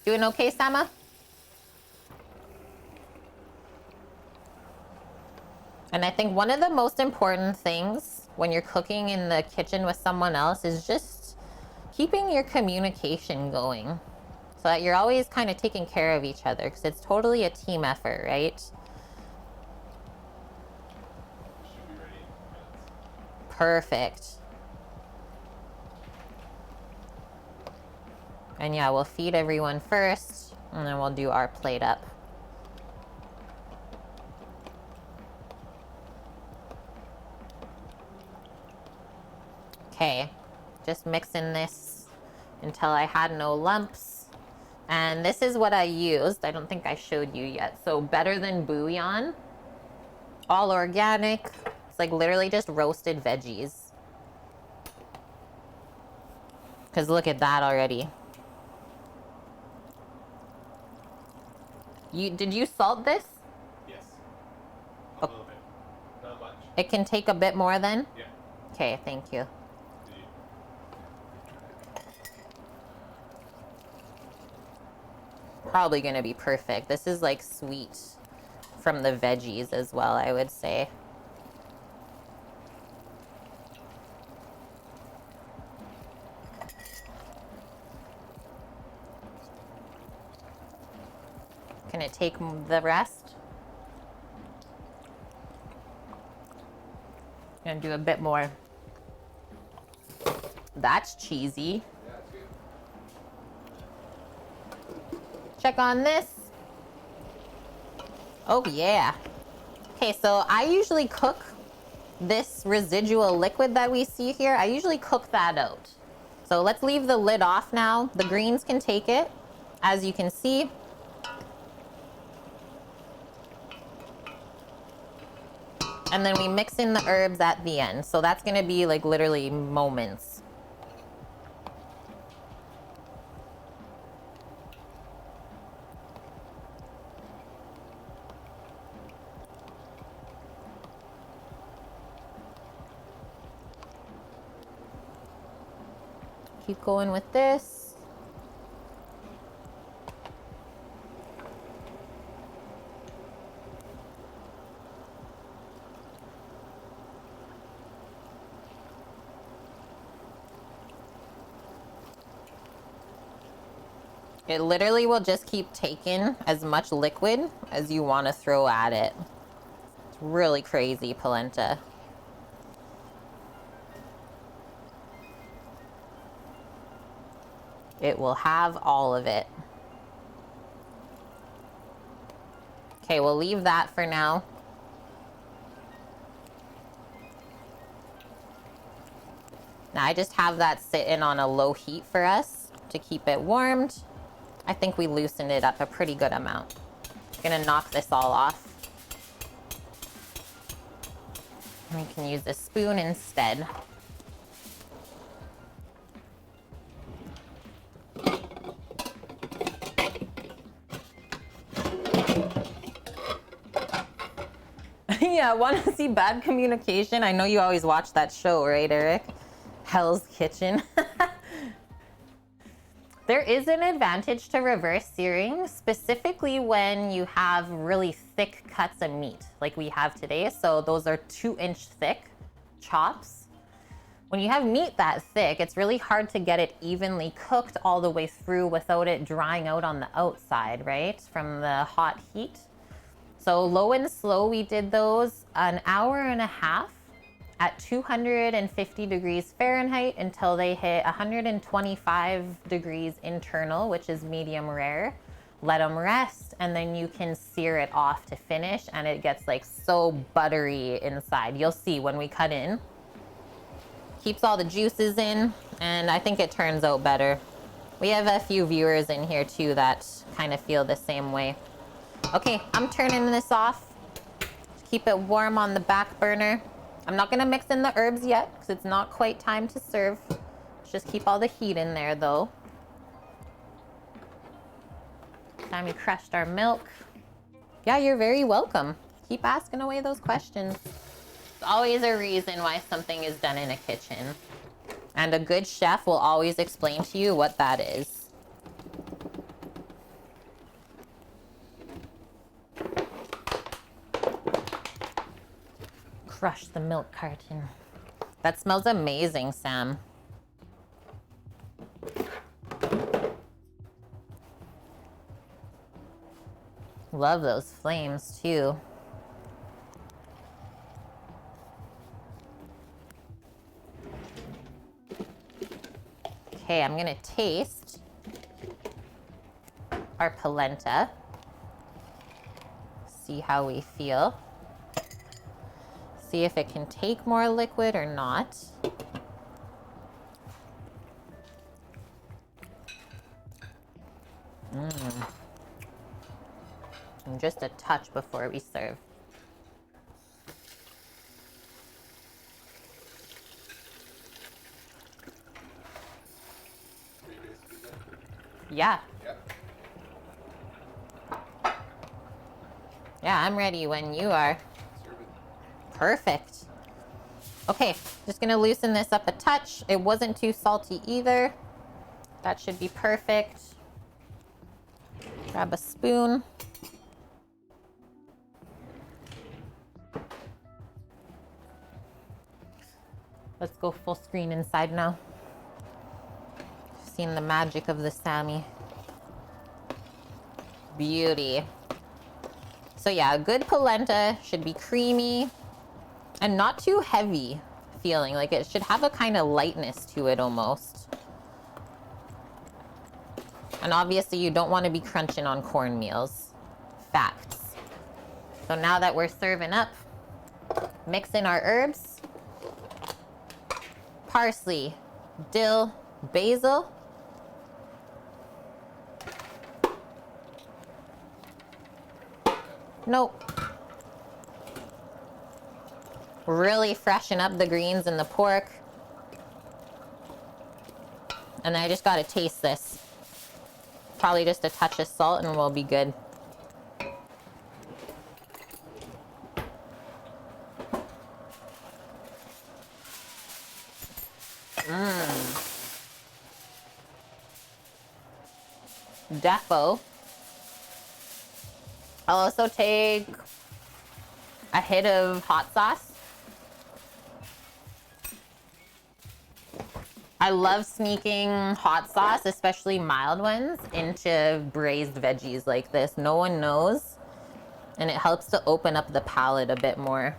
Doing okay, Sama? And I think one of the most important things when you're cooking in the kitchen with someone else is just keeping your communication going so that you're always kind of taking care of each other, because it's totally a team effort, right? Should be ready in minutes. Perfect. And yeah, we'll feed everyone first, and then we'll do our plate up. Okay, just mixing this until I had no lumps. And this is what I used. I don't think I showed you yet. So Better Than Bouillon, all organic. It's like literally just roasted veggies. Because look at that already. Did you salt this? Yes. A little bit. Not much. It can take a bit more then? Yeah. Okay, thank you. Probably gonna be perfect. This is like sweet from the veggies as well, I would say. Can it take the rest? Gonna do a bit more. That's cheesy. Yeah, it's good. Check on this. Oh yeah. Okay, so I usually cook this residual liquid that we see here. I usually cook that out. So let's leave the lid off now. The greens can take it, as you can see. And then we mix in the herbs at the end. So that's gonna be like literally moments. Keep going with this. It literally will just keep taking as much liquid as you want to throw at it. It's really crazy, polenta. It will have all of it. Okay, we'll leave that for now. Now I just have that sitting on a low heat for us to keep it warmed. I think we loosened it up a pretty good amount. I'm gonna knock this all off. We can use a spoon instead. Yeah, want to see bad communication? I know you always watch that show, right, Eric? Hell's Kitchen. There is an advantage to reverse searing, specifically when you have really thick cuts of meat like we have today. So those are 2-inch thick chops. When you have meat that thick, it's really hard to get it evenly cooked all the way through without it drying out on the outside, right? From the hot heat. So low and slow, we did those an hour and a half at 250 degrees Fahrenheit until they hit 125 degrees internal, which is medium rare. Let them rest, and then you can sear it off to finish, and it gets like so buttery inside. You'll see when we cut in. Keeps all the juices in, and I think it turns out better. We have a few viewers in here too that kind of feel the same way. Okay, I'm turning this off. Keep it warm on the back burner. I'm not gonna mix in the herbs yet because it's not quite time to serve. Just keep all the heat in there though. Time we crushed our milk. Yeah, you're very welcome. Keep asking away those questions. There's always a reason why something is done in a kitchen. And a good chef will always explain to you what that is. Crush the milk carton. That smells amazing, Sam. Love those flames too. Okay, I'm gonna taste our polenta. See how we feel. See if it can take more liquid or not. And just a touch before we serve. Yeah. Yeah, I'm ready when you are. Perfect. Okay, just gonna loosen this up a touch. It wasn't too salty either. That should be perfect. Grab a spoon. Let's go full screen inside now. Seen the magic of the Sammy. Beauty. So yeah, a good polenta should be creamy and not too heavy feeling. Like it should have a kind of lightness to it almost. And obviously you don't want to be crunching on cornmeals. Facts. So now that we're serving up, mix in our herbs. Parsley, dill, basil. Nope. Really freshen up the greens and the pork. And then I just gotta taste this. Probably just a touch of salt and we'll be good. Defo. I'll also take a hit of hot sauce. I love sneaking hot sauce, especially mild ones, into braised veggies like this. No one knows, and it helps to open up the palate a bit more.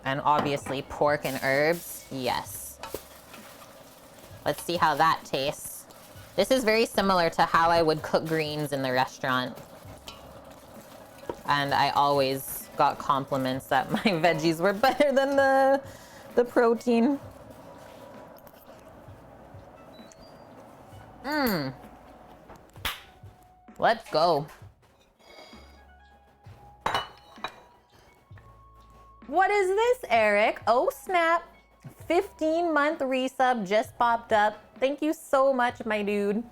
And obviously pork and herbs, yes. Let's see how that tastes. This is very similar to how I would cook greens in the restaurant. And I always got compliments that my veggies were better than the protein. Let's go. What is this, Eric? Oh, snap. 15-month resub just popped up. Thank you so much, my dude.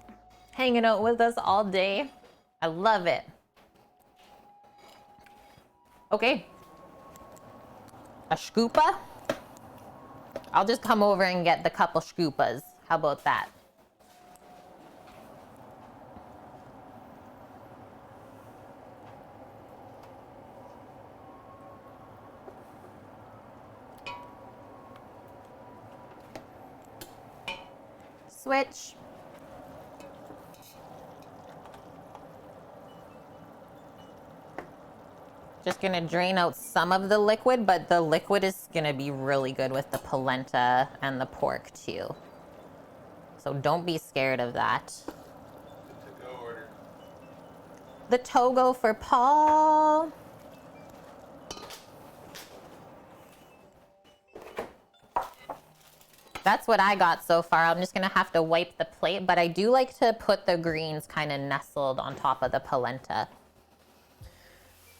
Hanging out with us all day. I love it. Okay. A scoopa? I'll just come over and get the couple scoopas. How about that? Switch. Just gonna drain out some of the liquid, but the liquid is gonna be really good with the polenta and the pork too. So don't be scared of that. The to-go order. The Togo for Paul. That's what I got so far. I'm just gonna have to wipe the plate, but I do like to put the greens kind of nestled on top of the polenta.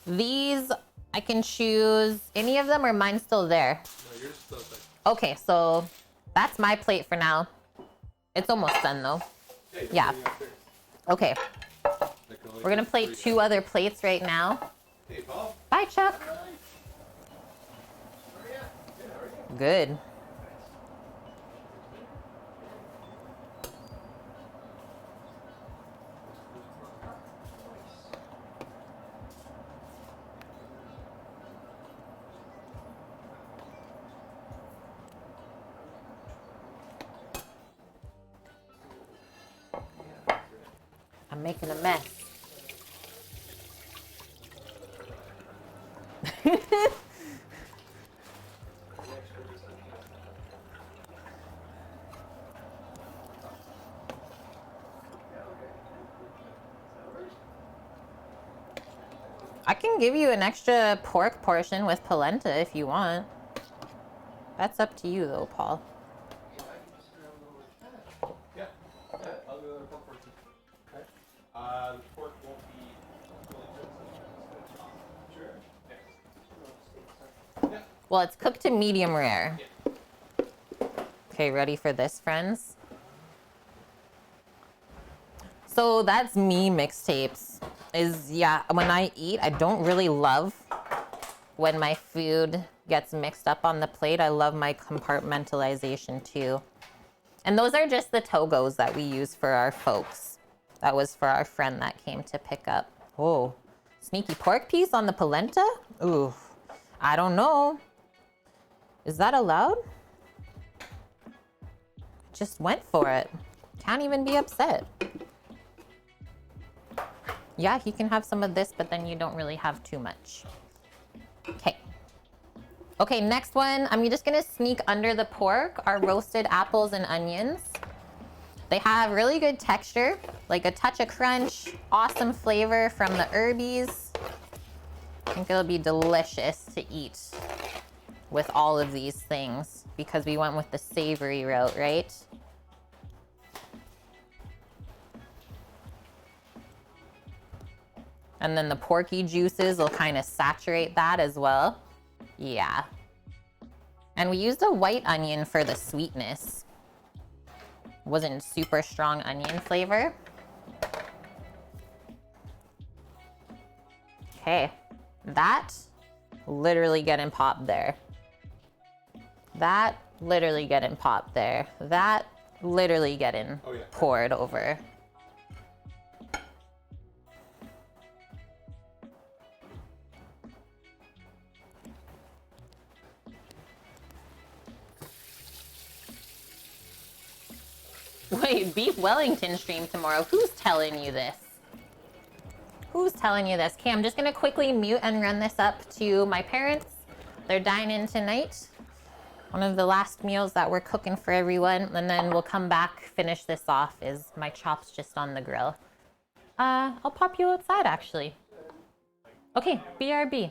These, I can choose any of them, or mine's still there? No, yours is still there. Okay, so that's my plate for now. It's almost done though. Hey, Yeah. Okay, we're gonna plate 2 other plates right now. Hey, Paul. Bye, Chuck. Good. I'm making a mess. I can give you an extra pork portion with polenta if you want. That's up to you though, Paul. Yeah. Yeah, I'll do another pork portion. Okay. The pork won't be fully cooked. Sure. Yeah. Well, it's cooked to medium rare. Yeah. Okay, ready for this, friends? So that's me mixtapes. Yeah, when I eat, I don't really love when my food gets mixed up on the plate. I love my compartmentalization too. And those are just the Togos that we use for our folks. That was for our friend that came to pick up. Oh, sneaky pork piece on the polenta? Ooh, I don't know. Is that allowed? Just went for it. Can't even be upset. Yeah, you can have some of this, but then you don't really have too much. Okay. Okay, next one, I'm just gonna sneak under the pork our roasted apples and onions. They have really good texture, like a touch of crunch, awesome flavor from the herbies. I think it'll be delicious to eat with all of these things because we went with the savory route, right? And then the porky juices will kind of saturate that as well. Yeah. And we used a white onion for the sweetness. Wasn't super strong onion flavor. Okay, that literally getting popped there. That literally getting popped there. That literally getting poured over. Wait, beef Wellington stream tomorrow. Who's telling you this? Who's telling you this? Okay, I'm just gonna quickly mute and run this up to my parents. They're dining tonight. One of the last meals that we're cooking for everyone, and then we'll come back, finish this off. Is my chops just on the grill? I'll pop you outside actually. Okay, BRB.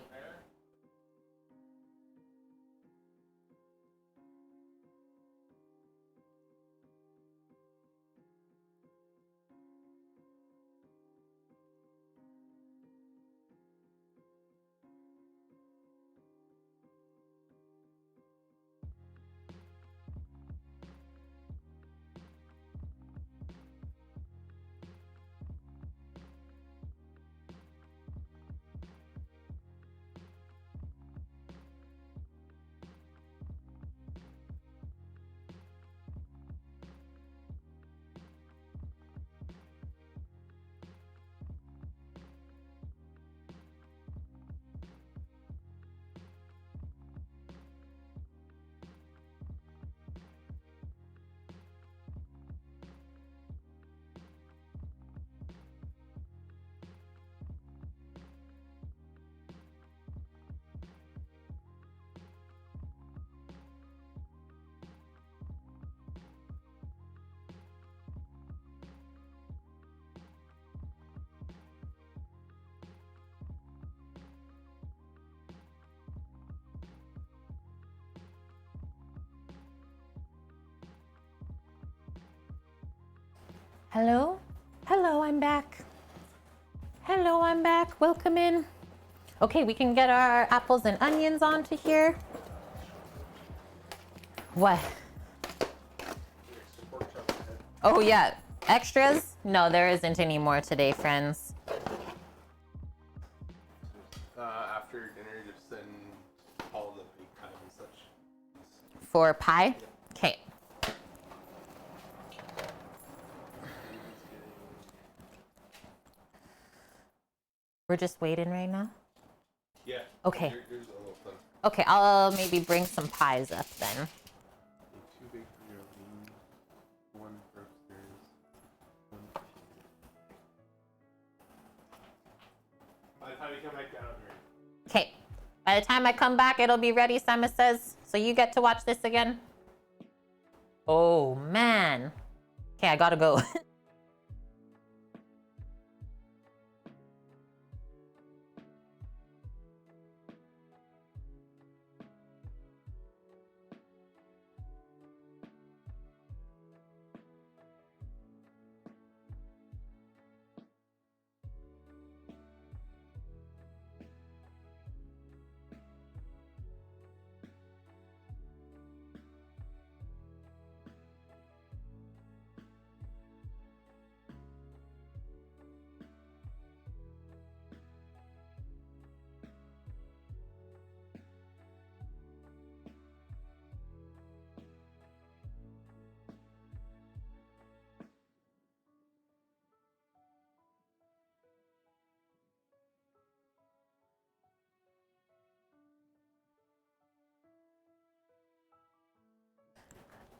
Hello? Hello, I'm back. Hello, I'm back. Welcome in. Okay, we can get our apples and onions onto here. What? Oh yeah, extras? No, there isn't any more today, friends. After dinner, just send all the big pies and such. For pie? Okay. We're just waiting right now? Yeah. Okay. Here's a little thing. Okay, I'll maybe bring some pies up then. Two big for your own, one for upstairs, one for here. By the time you come back down here. Okay. By the time I come back, it'll be ready, Samus says. So you get to watch this again? Oh, man. Okay, I gotta go.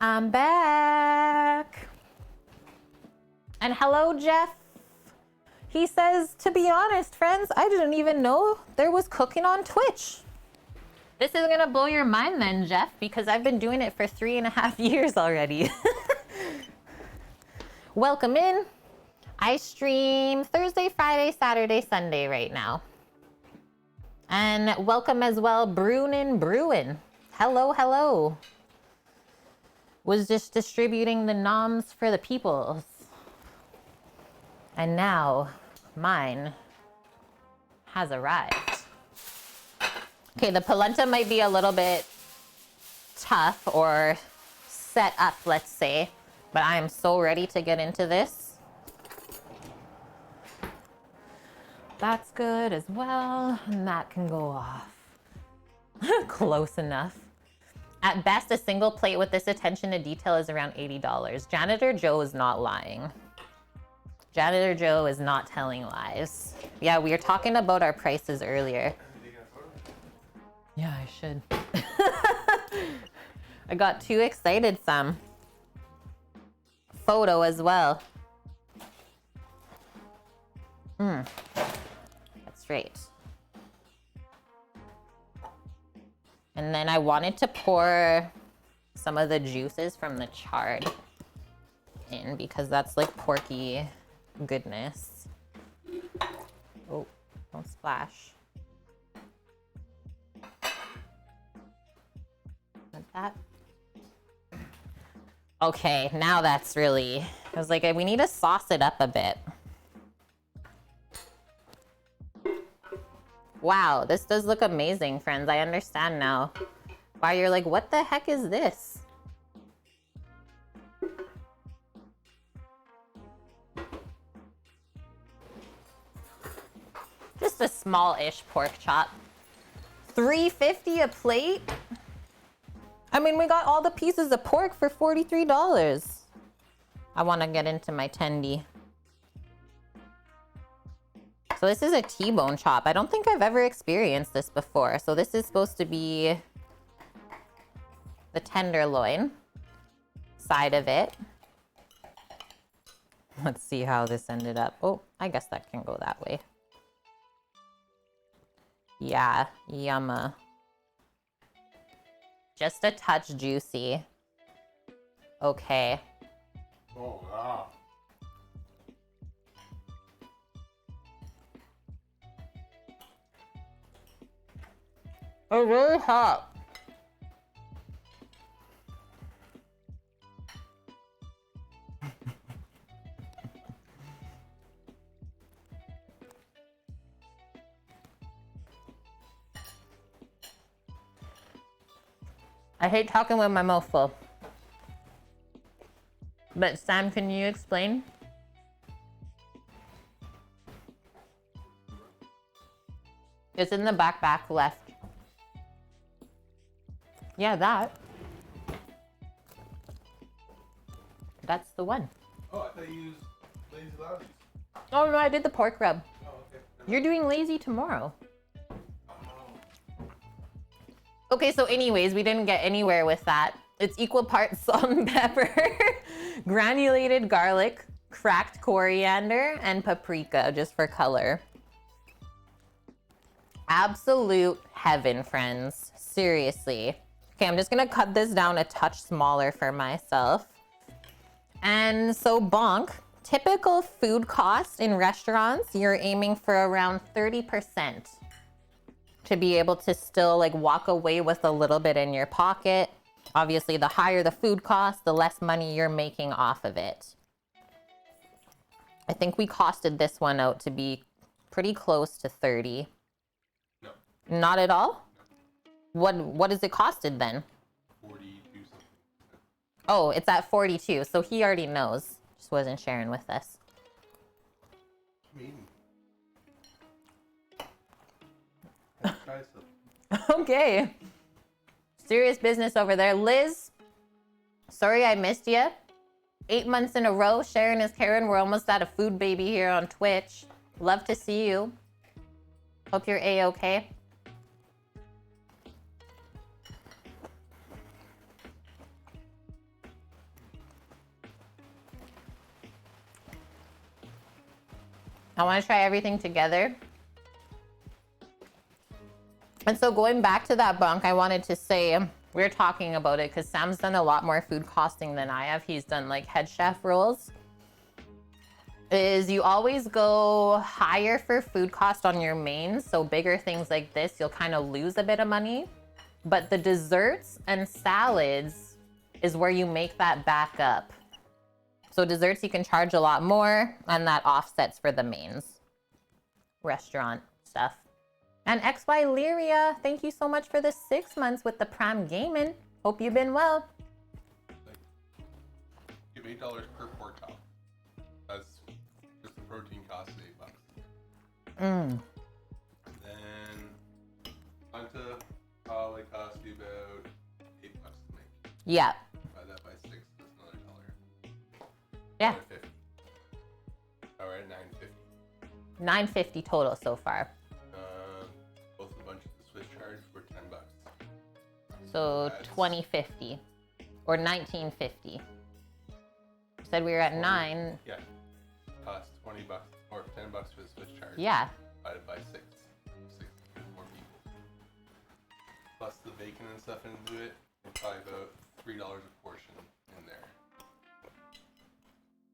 I'm back. And hello, Jeff. He says, to be honest, friends, I didn't even know there was cooking on Twitch. This is gonna blow your mind then, Jeff, because I've been doing it for 3.5 years already. Welcome in. I stream Thursday, Friday, Saturday, Sunday right now. And welcome as well, Bruin. Hello, hello. Was just distributing the noms for the peoples. And now mine has arrived. Okay, the polenta might be a little bit tough or set up, let's say, but I am so ready to get into this. That's good as well, and that can go off. Close enough. At best, a single plate with this attention to detail is around $80. Janitor Joe is not lying. Janitor Joe is not telling lies. Yeah, we were talking about our prices earlier. Yeah, I should. I got too excited, Sam. photo as well. That's right. And then I wanted to pour some of the juices from the chard in because that's like porky goodness. Oh, don't splash. Like that. Okay, now that's really, I was like, we need to sauce it up a bit. Wow, this does look amazing, friends. I understand now why you're like, what the heck is this? Just a small-ish pork chop. $3.50 a plate? I mean, we got all the pieces of pork for $43. I want to get into my tendy. So this is a T-bone chop. I don't think I've ever experienced this before. So this is supposed to be the tenderloin side of it. Let's see how this ended up. Oh, I guess that can go that way. Yeah, yumma. Just a touch juicy. Okay. Oh, wow. It's really hot. I hate talking with my mouth full. But Sam, can you explain? It's in the back left. Yeah, that. That's the one. Oh, I thought you used Lazy Lounges. Oh no, I did the pork rub. Oh, okay. You're doing lazy tomorrow. Oh. Okay, so anyways, we didn't get anywhere with that. It's equal parts salt and pepper, granulated garlic, cracked coriander, and paprika just for color. Absolute heaven, friends. Seriously. Okay, I'm just gonna cut this down a touch smaller for myself. And so bonk, typical food cost in restaurants, you're aiming for around 30% to be able to still like walk away with a little bit in your pocket. Obviously, the higher the food cost, the less money you're making off of it. I think we costed this one out to be pretty close to 30. No. Not at all? What is it costed then? 42 something. Oh, it's at 42, so he already knows. Just wasn't sharing with us. Mean. Try some. Okay. Serious business over there. Liz, sorry I missed you. 8 months in a row, Sharon is Karen. We're almost at a food baby here on Twitch. Love to see you. Hope you're A-okay. I want to try everything together. And so going back to that bunk, I wanted to say, we're talking about it because Sam's done a lot more food costing than I have. He's done like head chef roles. Is you always go higher for food cost on your mains. So bigger things like this, you'll kind of lose a bit of money. But the desserts and salads is where you make that back up. So desserts, you can charge a lot more, and that offsets for the mains. Restaurant stuff. And XY Lyria, thank you so much for the 6 months with the Prime Gaming. Hope you've been well. Give $8 per pork chop. That's just the protein cost is $8. Then Polenta probably cost you about $8 to make. Yeah. Divide that by 6, that's another $1. Yeah. $1.50. All right, $9.50. $9.50 total so far. Both a bunch of the Swiss charge were $10. So $20.50 or $19.50. said we were at 9. Yeah. Cost $20 or $10 for the Swiss chard. Yeah. Divided by 6. 4 people. Plus the bacon and stuff into it, and probably about $3 a portion in there.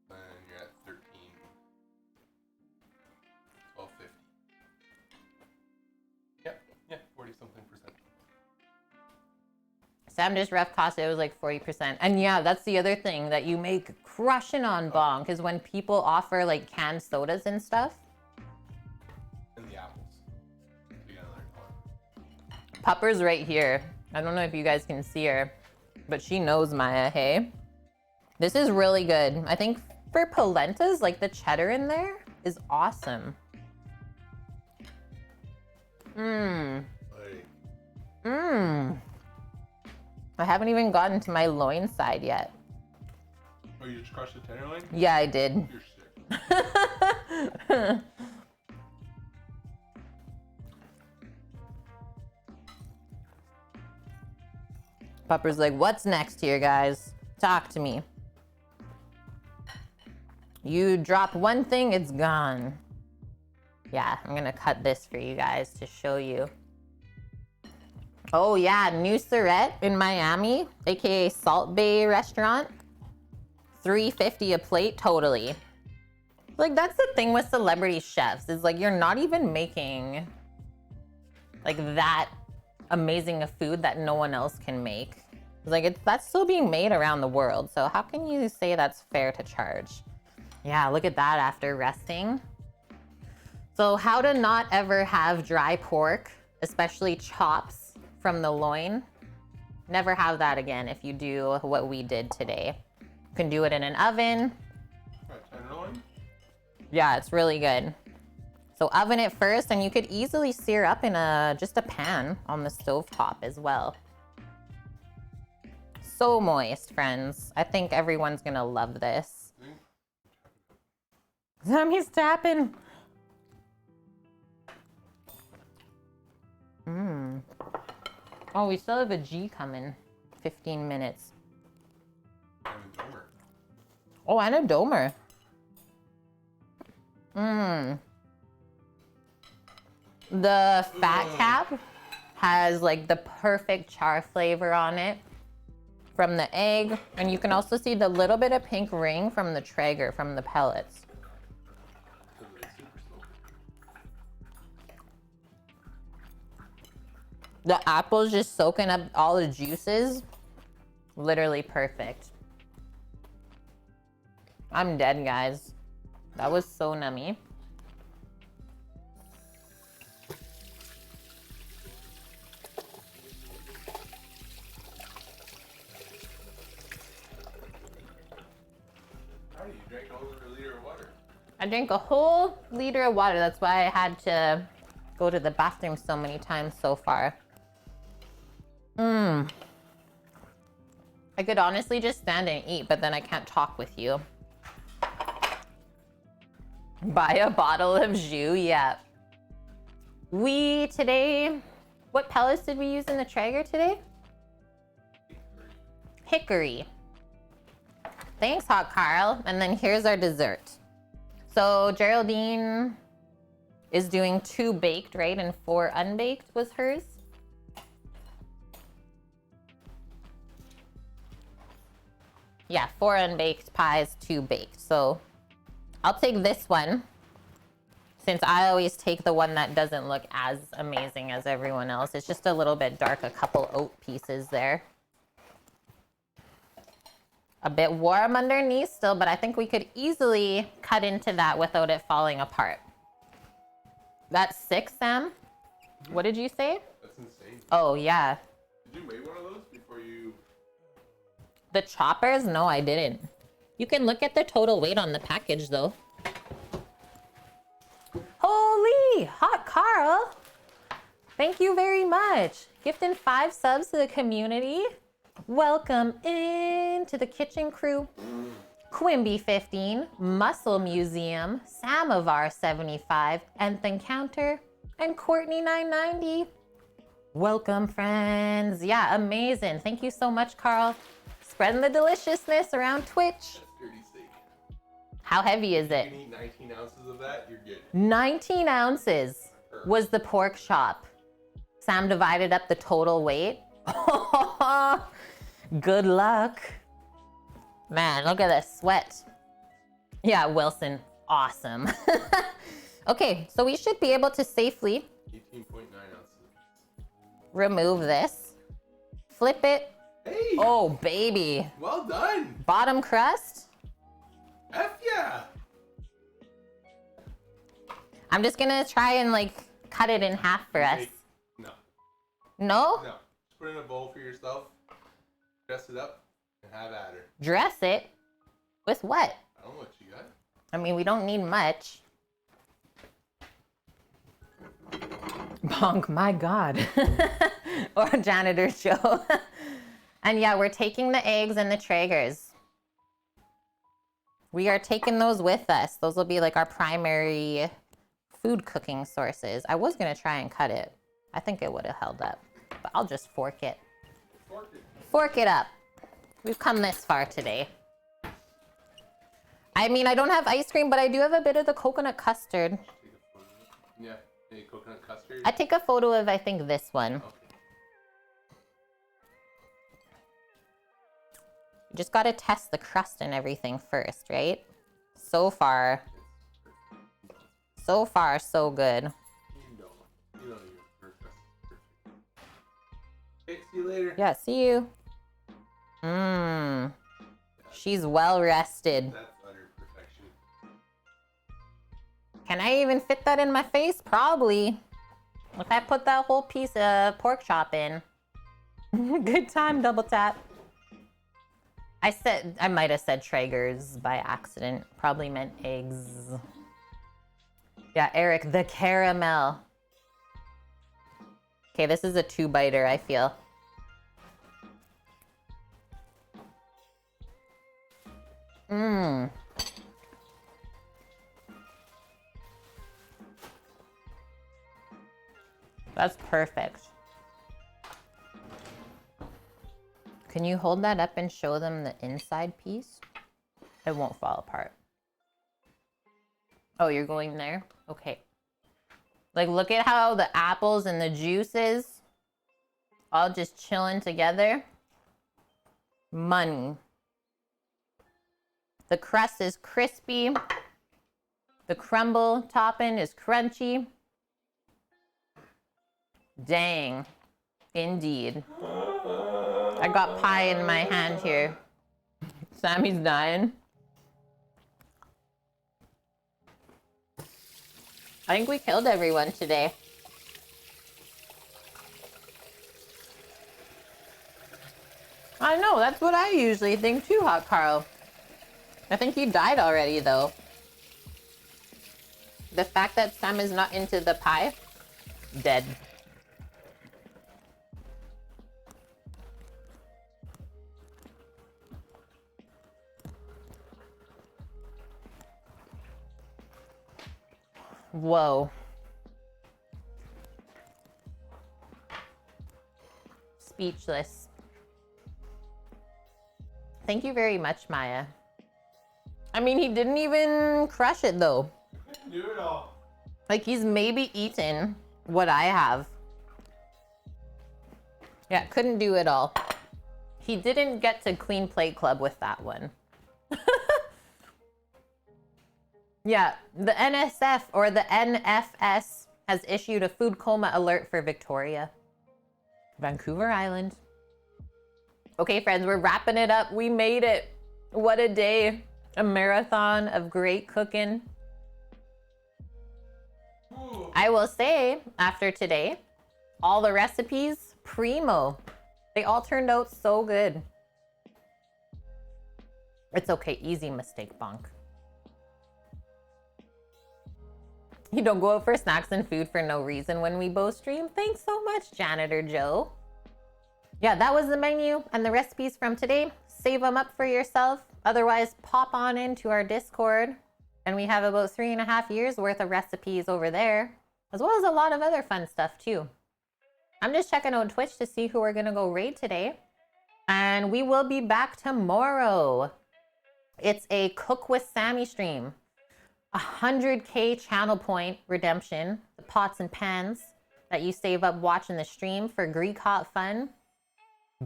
Then you're at 13. 12.50. Yep. Yeah. 40 something percent. Sam just rough cost it was like 40%. And yeah, that's the other thing that you make crushing on Bonk is when people offer like canned sodas and stuff. And the apples. You gotta learn more. Pupper's right here. I don't know if you guys can see her, but she knows Maya, hey? This is really good. I think for polentas, like the cheddar in there is awesome. Mmm. Mmm. I haven't even gotten to my loin side yet. Oh, you just crushed the tenderloin? Yeah, I did. You're sick. Pupper's like, what's next here, guys? Talk to me. You drop one thing, it's gone. Yeah, I'm gonna cut this for you guys to show you. Oh yeah, New Surrette in Miami, aka Salt Bay restaurant. $3.50 a plate, totally. Like that's the thing with celebrity chefs, is like you're not even making like that amazing a food that no one else can make. Like that's still being made around the world. So how can you say that's fair to charge? Yeah, look at that after resting. So how to not ever have dry pork, especially chops from the loin. Never have that again if you do what we did today. You can do it in an oven. Tenderloin? Yeah, it's really good. So oven it first, and you could easily sear up in just a pan on the stovetop as well. So moist, friends. I think everyone's gonna love this. Sammy's tapping. Mmm. Oh, we still have a G coming. 15 minutes. And a domer. Oh, and a domer. Mmm. The fat cap has like the perfect char flavor on it from the egg. And you can also see the little bit of pink ring from the Traeger, from the pellets. The apple's just soaking up all the juices. Literally perfect. I'm dead, guys. That was so nummy. How do you drink a whole liter of water? I drank a whole liter of water. That's why I had to go to the bathroom so many times so far. Mmm. I could honestly just stand and eat, but then I can't talk with you. Buy a bottle of jus, yeah. We today, what pellets did we use in the Traeger today? Hickory. Thanks, Hot Carl. And then here's our dessert. So Geraldine is doing 2 baked, right? And 4 unbaked was hers. Yeah, 4 unbaked pies, 2 baked. So I'll take this one, since I always take the one that doesn't look as amazing as everyone else. It's just a little bit dark, a couple oat pieces there. A bit warm underneath still, but I think we could easily cut into that without it falling apart. That's 6, Sam? What did you say? That's insane. Oh, yeah. Did you weigh one of those before you... The choppers? No, I didn't. You can look at the total weight on the package, though. Holy! Hot Carl! Thank you very much. Gifting 5 subs to the community. Welcome into the kitchen crew. Quimby 15, Muscle Museum, Samovar 75, Nth Counter, and Courtney 990. Welcome, friends. Yeah, amazing. Thank you so much, Carl. Spreading the deliciousness around Twitch. Dirty steak. How heavy is You it? can eat 19 ounces of that, you're good. 19 ounces was the pork chop. Sam divided up the total weight. Good luck. Man, look at this sweat. Yeah, Wilson, awesome. Okay, so we should be able to safely 18.9 ounces. remove this. Flip it. Hey! Oh, baby. Well done! Bottom crust. F yeah! I'm just gonna try and like cut it in half for us. No. No? No. Just put it in a bowl for yourself, dress it up, and have at her. Dress it? With what? I don't know what you got. I mean, we don't need much. Bonk, my God. Or Janitor Joe. And yeah, we're taking the eggs and the Traegers. We are taking those with us. Those will be like our primary food cooking sources. I was gonna try and cut it. I think it would have held up, but I'll just fork it. Fork it. Fork it up. We've come this far today. I mean, I don't have ice cream, but I do have a bit of the coconut custard. Take a photo. Yeah, any coconut custard? I take a photo of, I think, this one. Okay. You just gotta test the crust and everything first, right? So far, so good. You know you're perfect. Okay, see you later. Yeah, see you. She's well rested. That's utter perfection. Can I even fit that in my face? Probably. If I put that whole piece of pork chop in. Good time, double tap. I might have said Traeger's by accident. Probably meant eggs. Yeah, Eric, the caramel. Okay, this is a 2-biter, I feel. That's perfect. Can you hold that up and show them the inside piece? It won't fall apart. Oh, you're going there? Okay. Like, look at how the apples and the juices all just chilling together. Money. The crust is crispy. The crumble topping is crunchy. Dang. Indeed. I got pie in my hand here. Sammy's dying. I think we killed everyone today. I know, that's what I usually think too, Hot Carl. I think he died already, though. The fact that Sam is not into the pie, dead. Whoa. Speechless. Thank you very much, Maya. I mean, he didn't even crush it, though. Do it all. Like, he's maybe eaten what I have. Yeah, couldn't do it all. He didn't get to Clean Plate Club with that one. Yeah, the NSF or the NFS has issued a food coma alert for Victoria, Vancouver Island. Okay, friends, we're wrapping it up. We made it. What a day. A marathon of great cooking. Ooh. I will say, after today, all the recipes, primo. They all turned out so good. It's okay, easy mistake, Bonk. You don't go out for snacks and food for no reason when we both stream. Thanks so much, Janitor Joe. Yeah, that was the menu and the recipes from today. Save them up for yourself. Otherwise, pop on into our Discord. And we have about 3.5 years worth of recipes over there, as well as a lot of other fun stuff too. I'm just checking out Twitch to see who we're gonna go raid today. And we will be back tomorrow. It's a Cook with Sammy stream. 100K channel point redemption. The pots and pans that you save up watching the stream for Greek hot fun.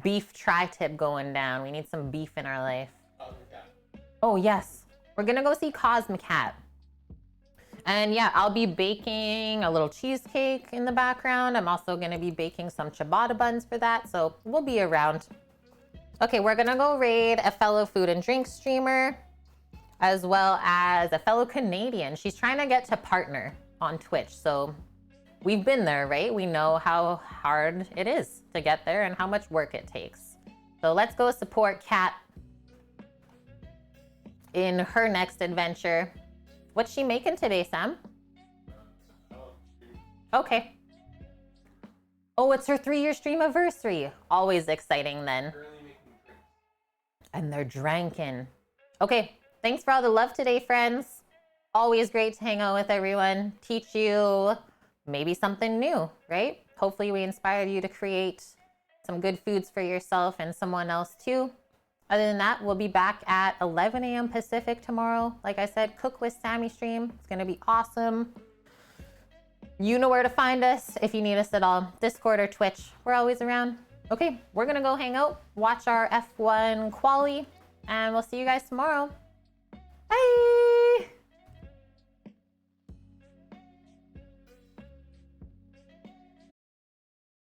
Beef tri-tip going down. We need some beef in our life. Oh yes, we're gonna go see Cosmic Cat. And yeah, I'll be baking a little cheesecake in the background. I'm also gonna be baking some ciabatta buns for that, so we'll be around. Okay, we're gonna go raid a fellow food and drink streamer, as well as a fellow Canadian. She's trying to get to partner on Twitch, so we've been there, right? We know how hard it is to get there and how much work it takes. So let's go support Kat in her next adventure. What's she making today, Sam? Okay. Oh, it's her 3-year stream anniversary. Always exciting then. And they're drinking. Okay, thanks for all the love today, friends. Always great to hang out with everyone. Teach you maybe something new, right? Hopefully we inspired you to create some good foods for yourself and someone else too. Other than that, we'll be back at 11 a.m. Pacific tomorrow. Like I said, Cook with Sammy stream. It's gonna be awesome. You know where to find us if you need us at all. Discord or Twitch, we're always around. Okay, we're gonna go hang out, watch our F1 quali, and we'll see you guys tomorrow. Bye!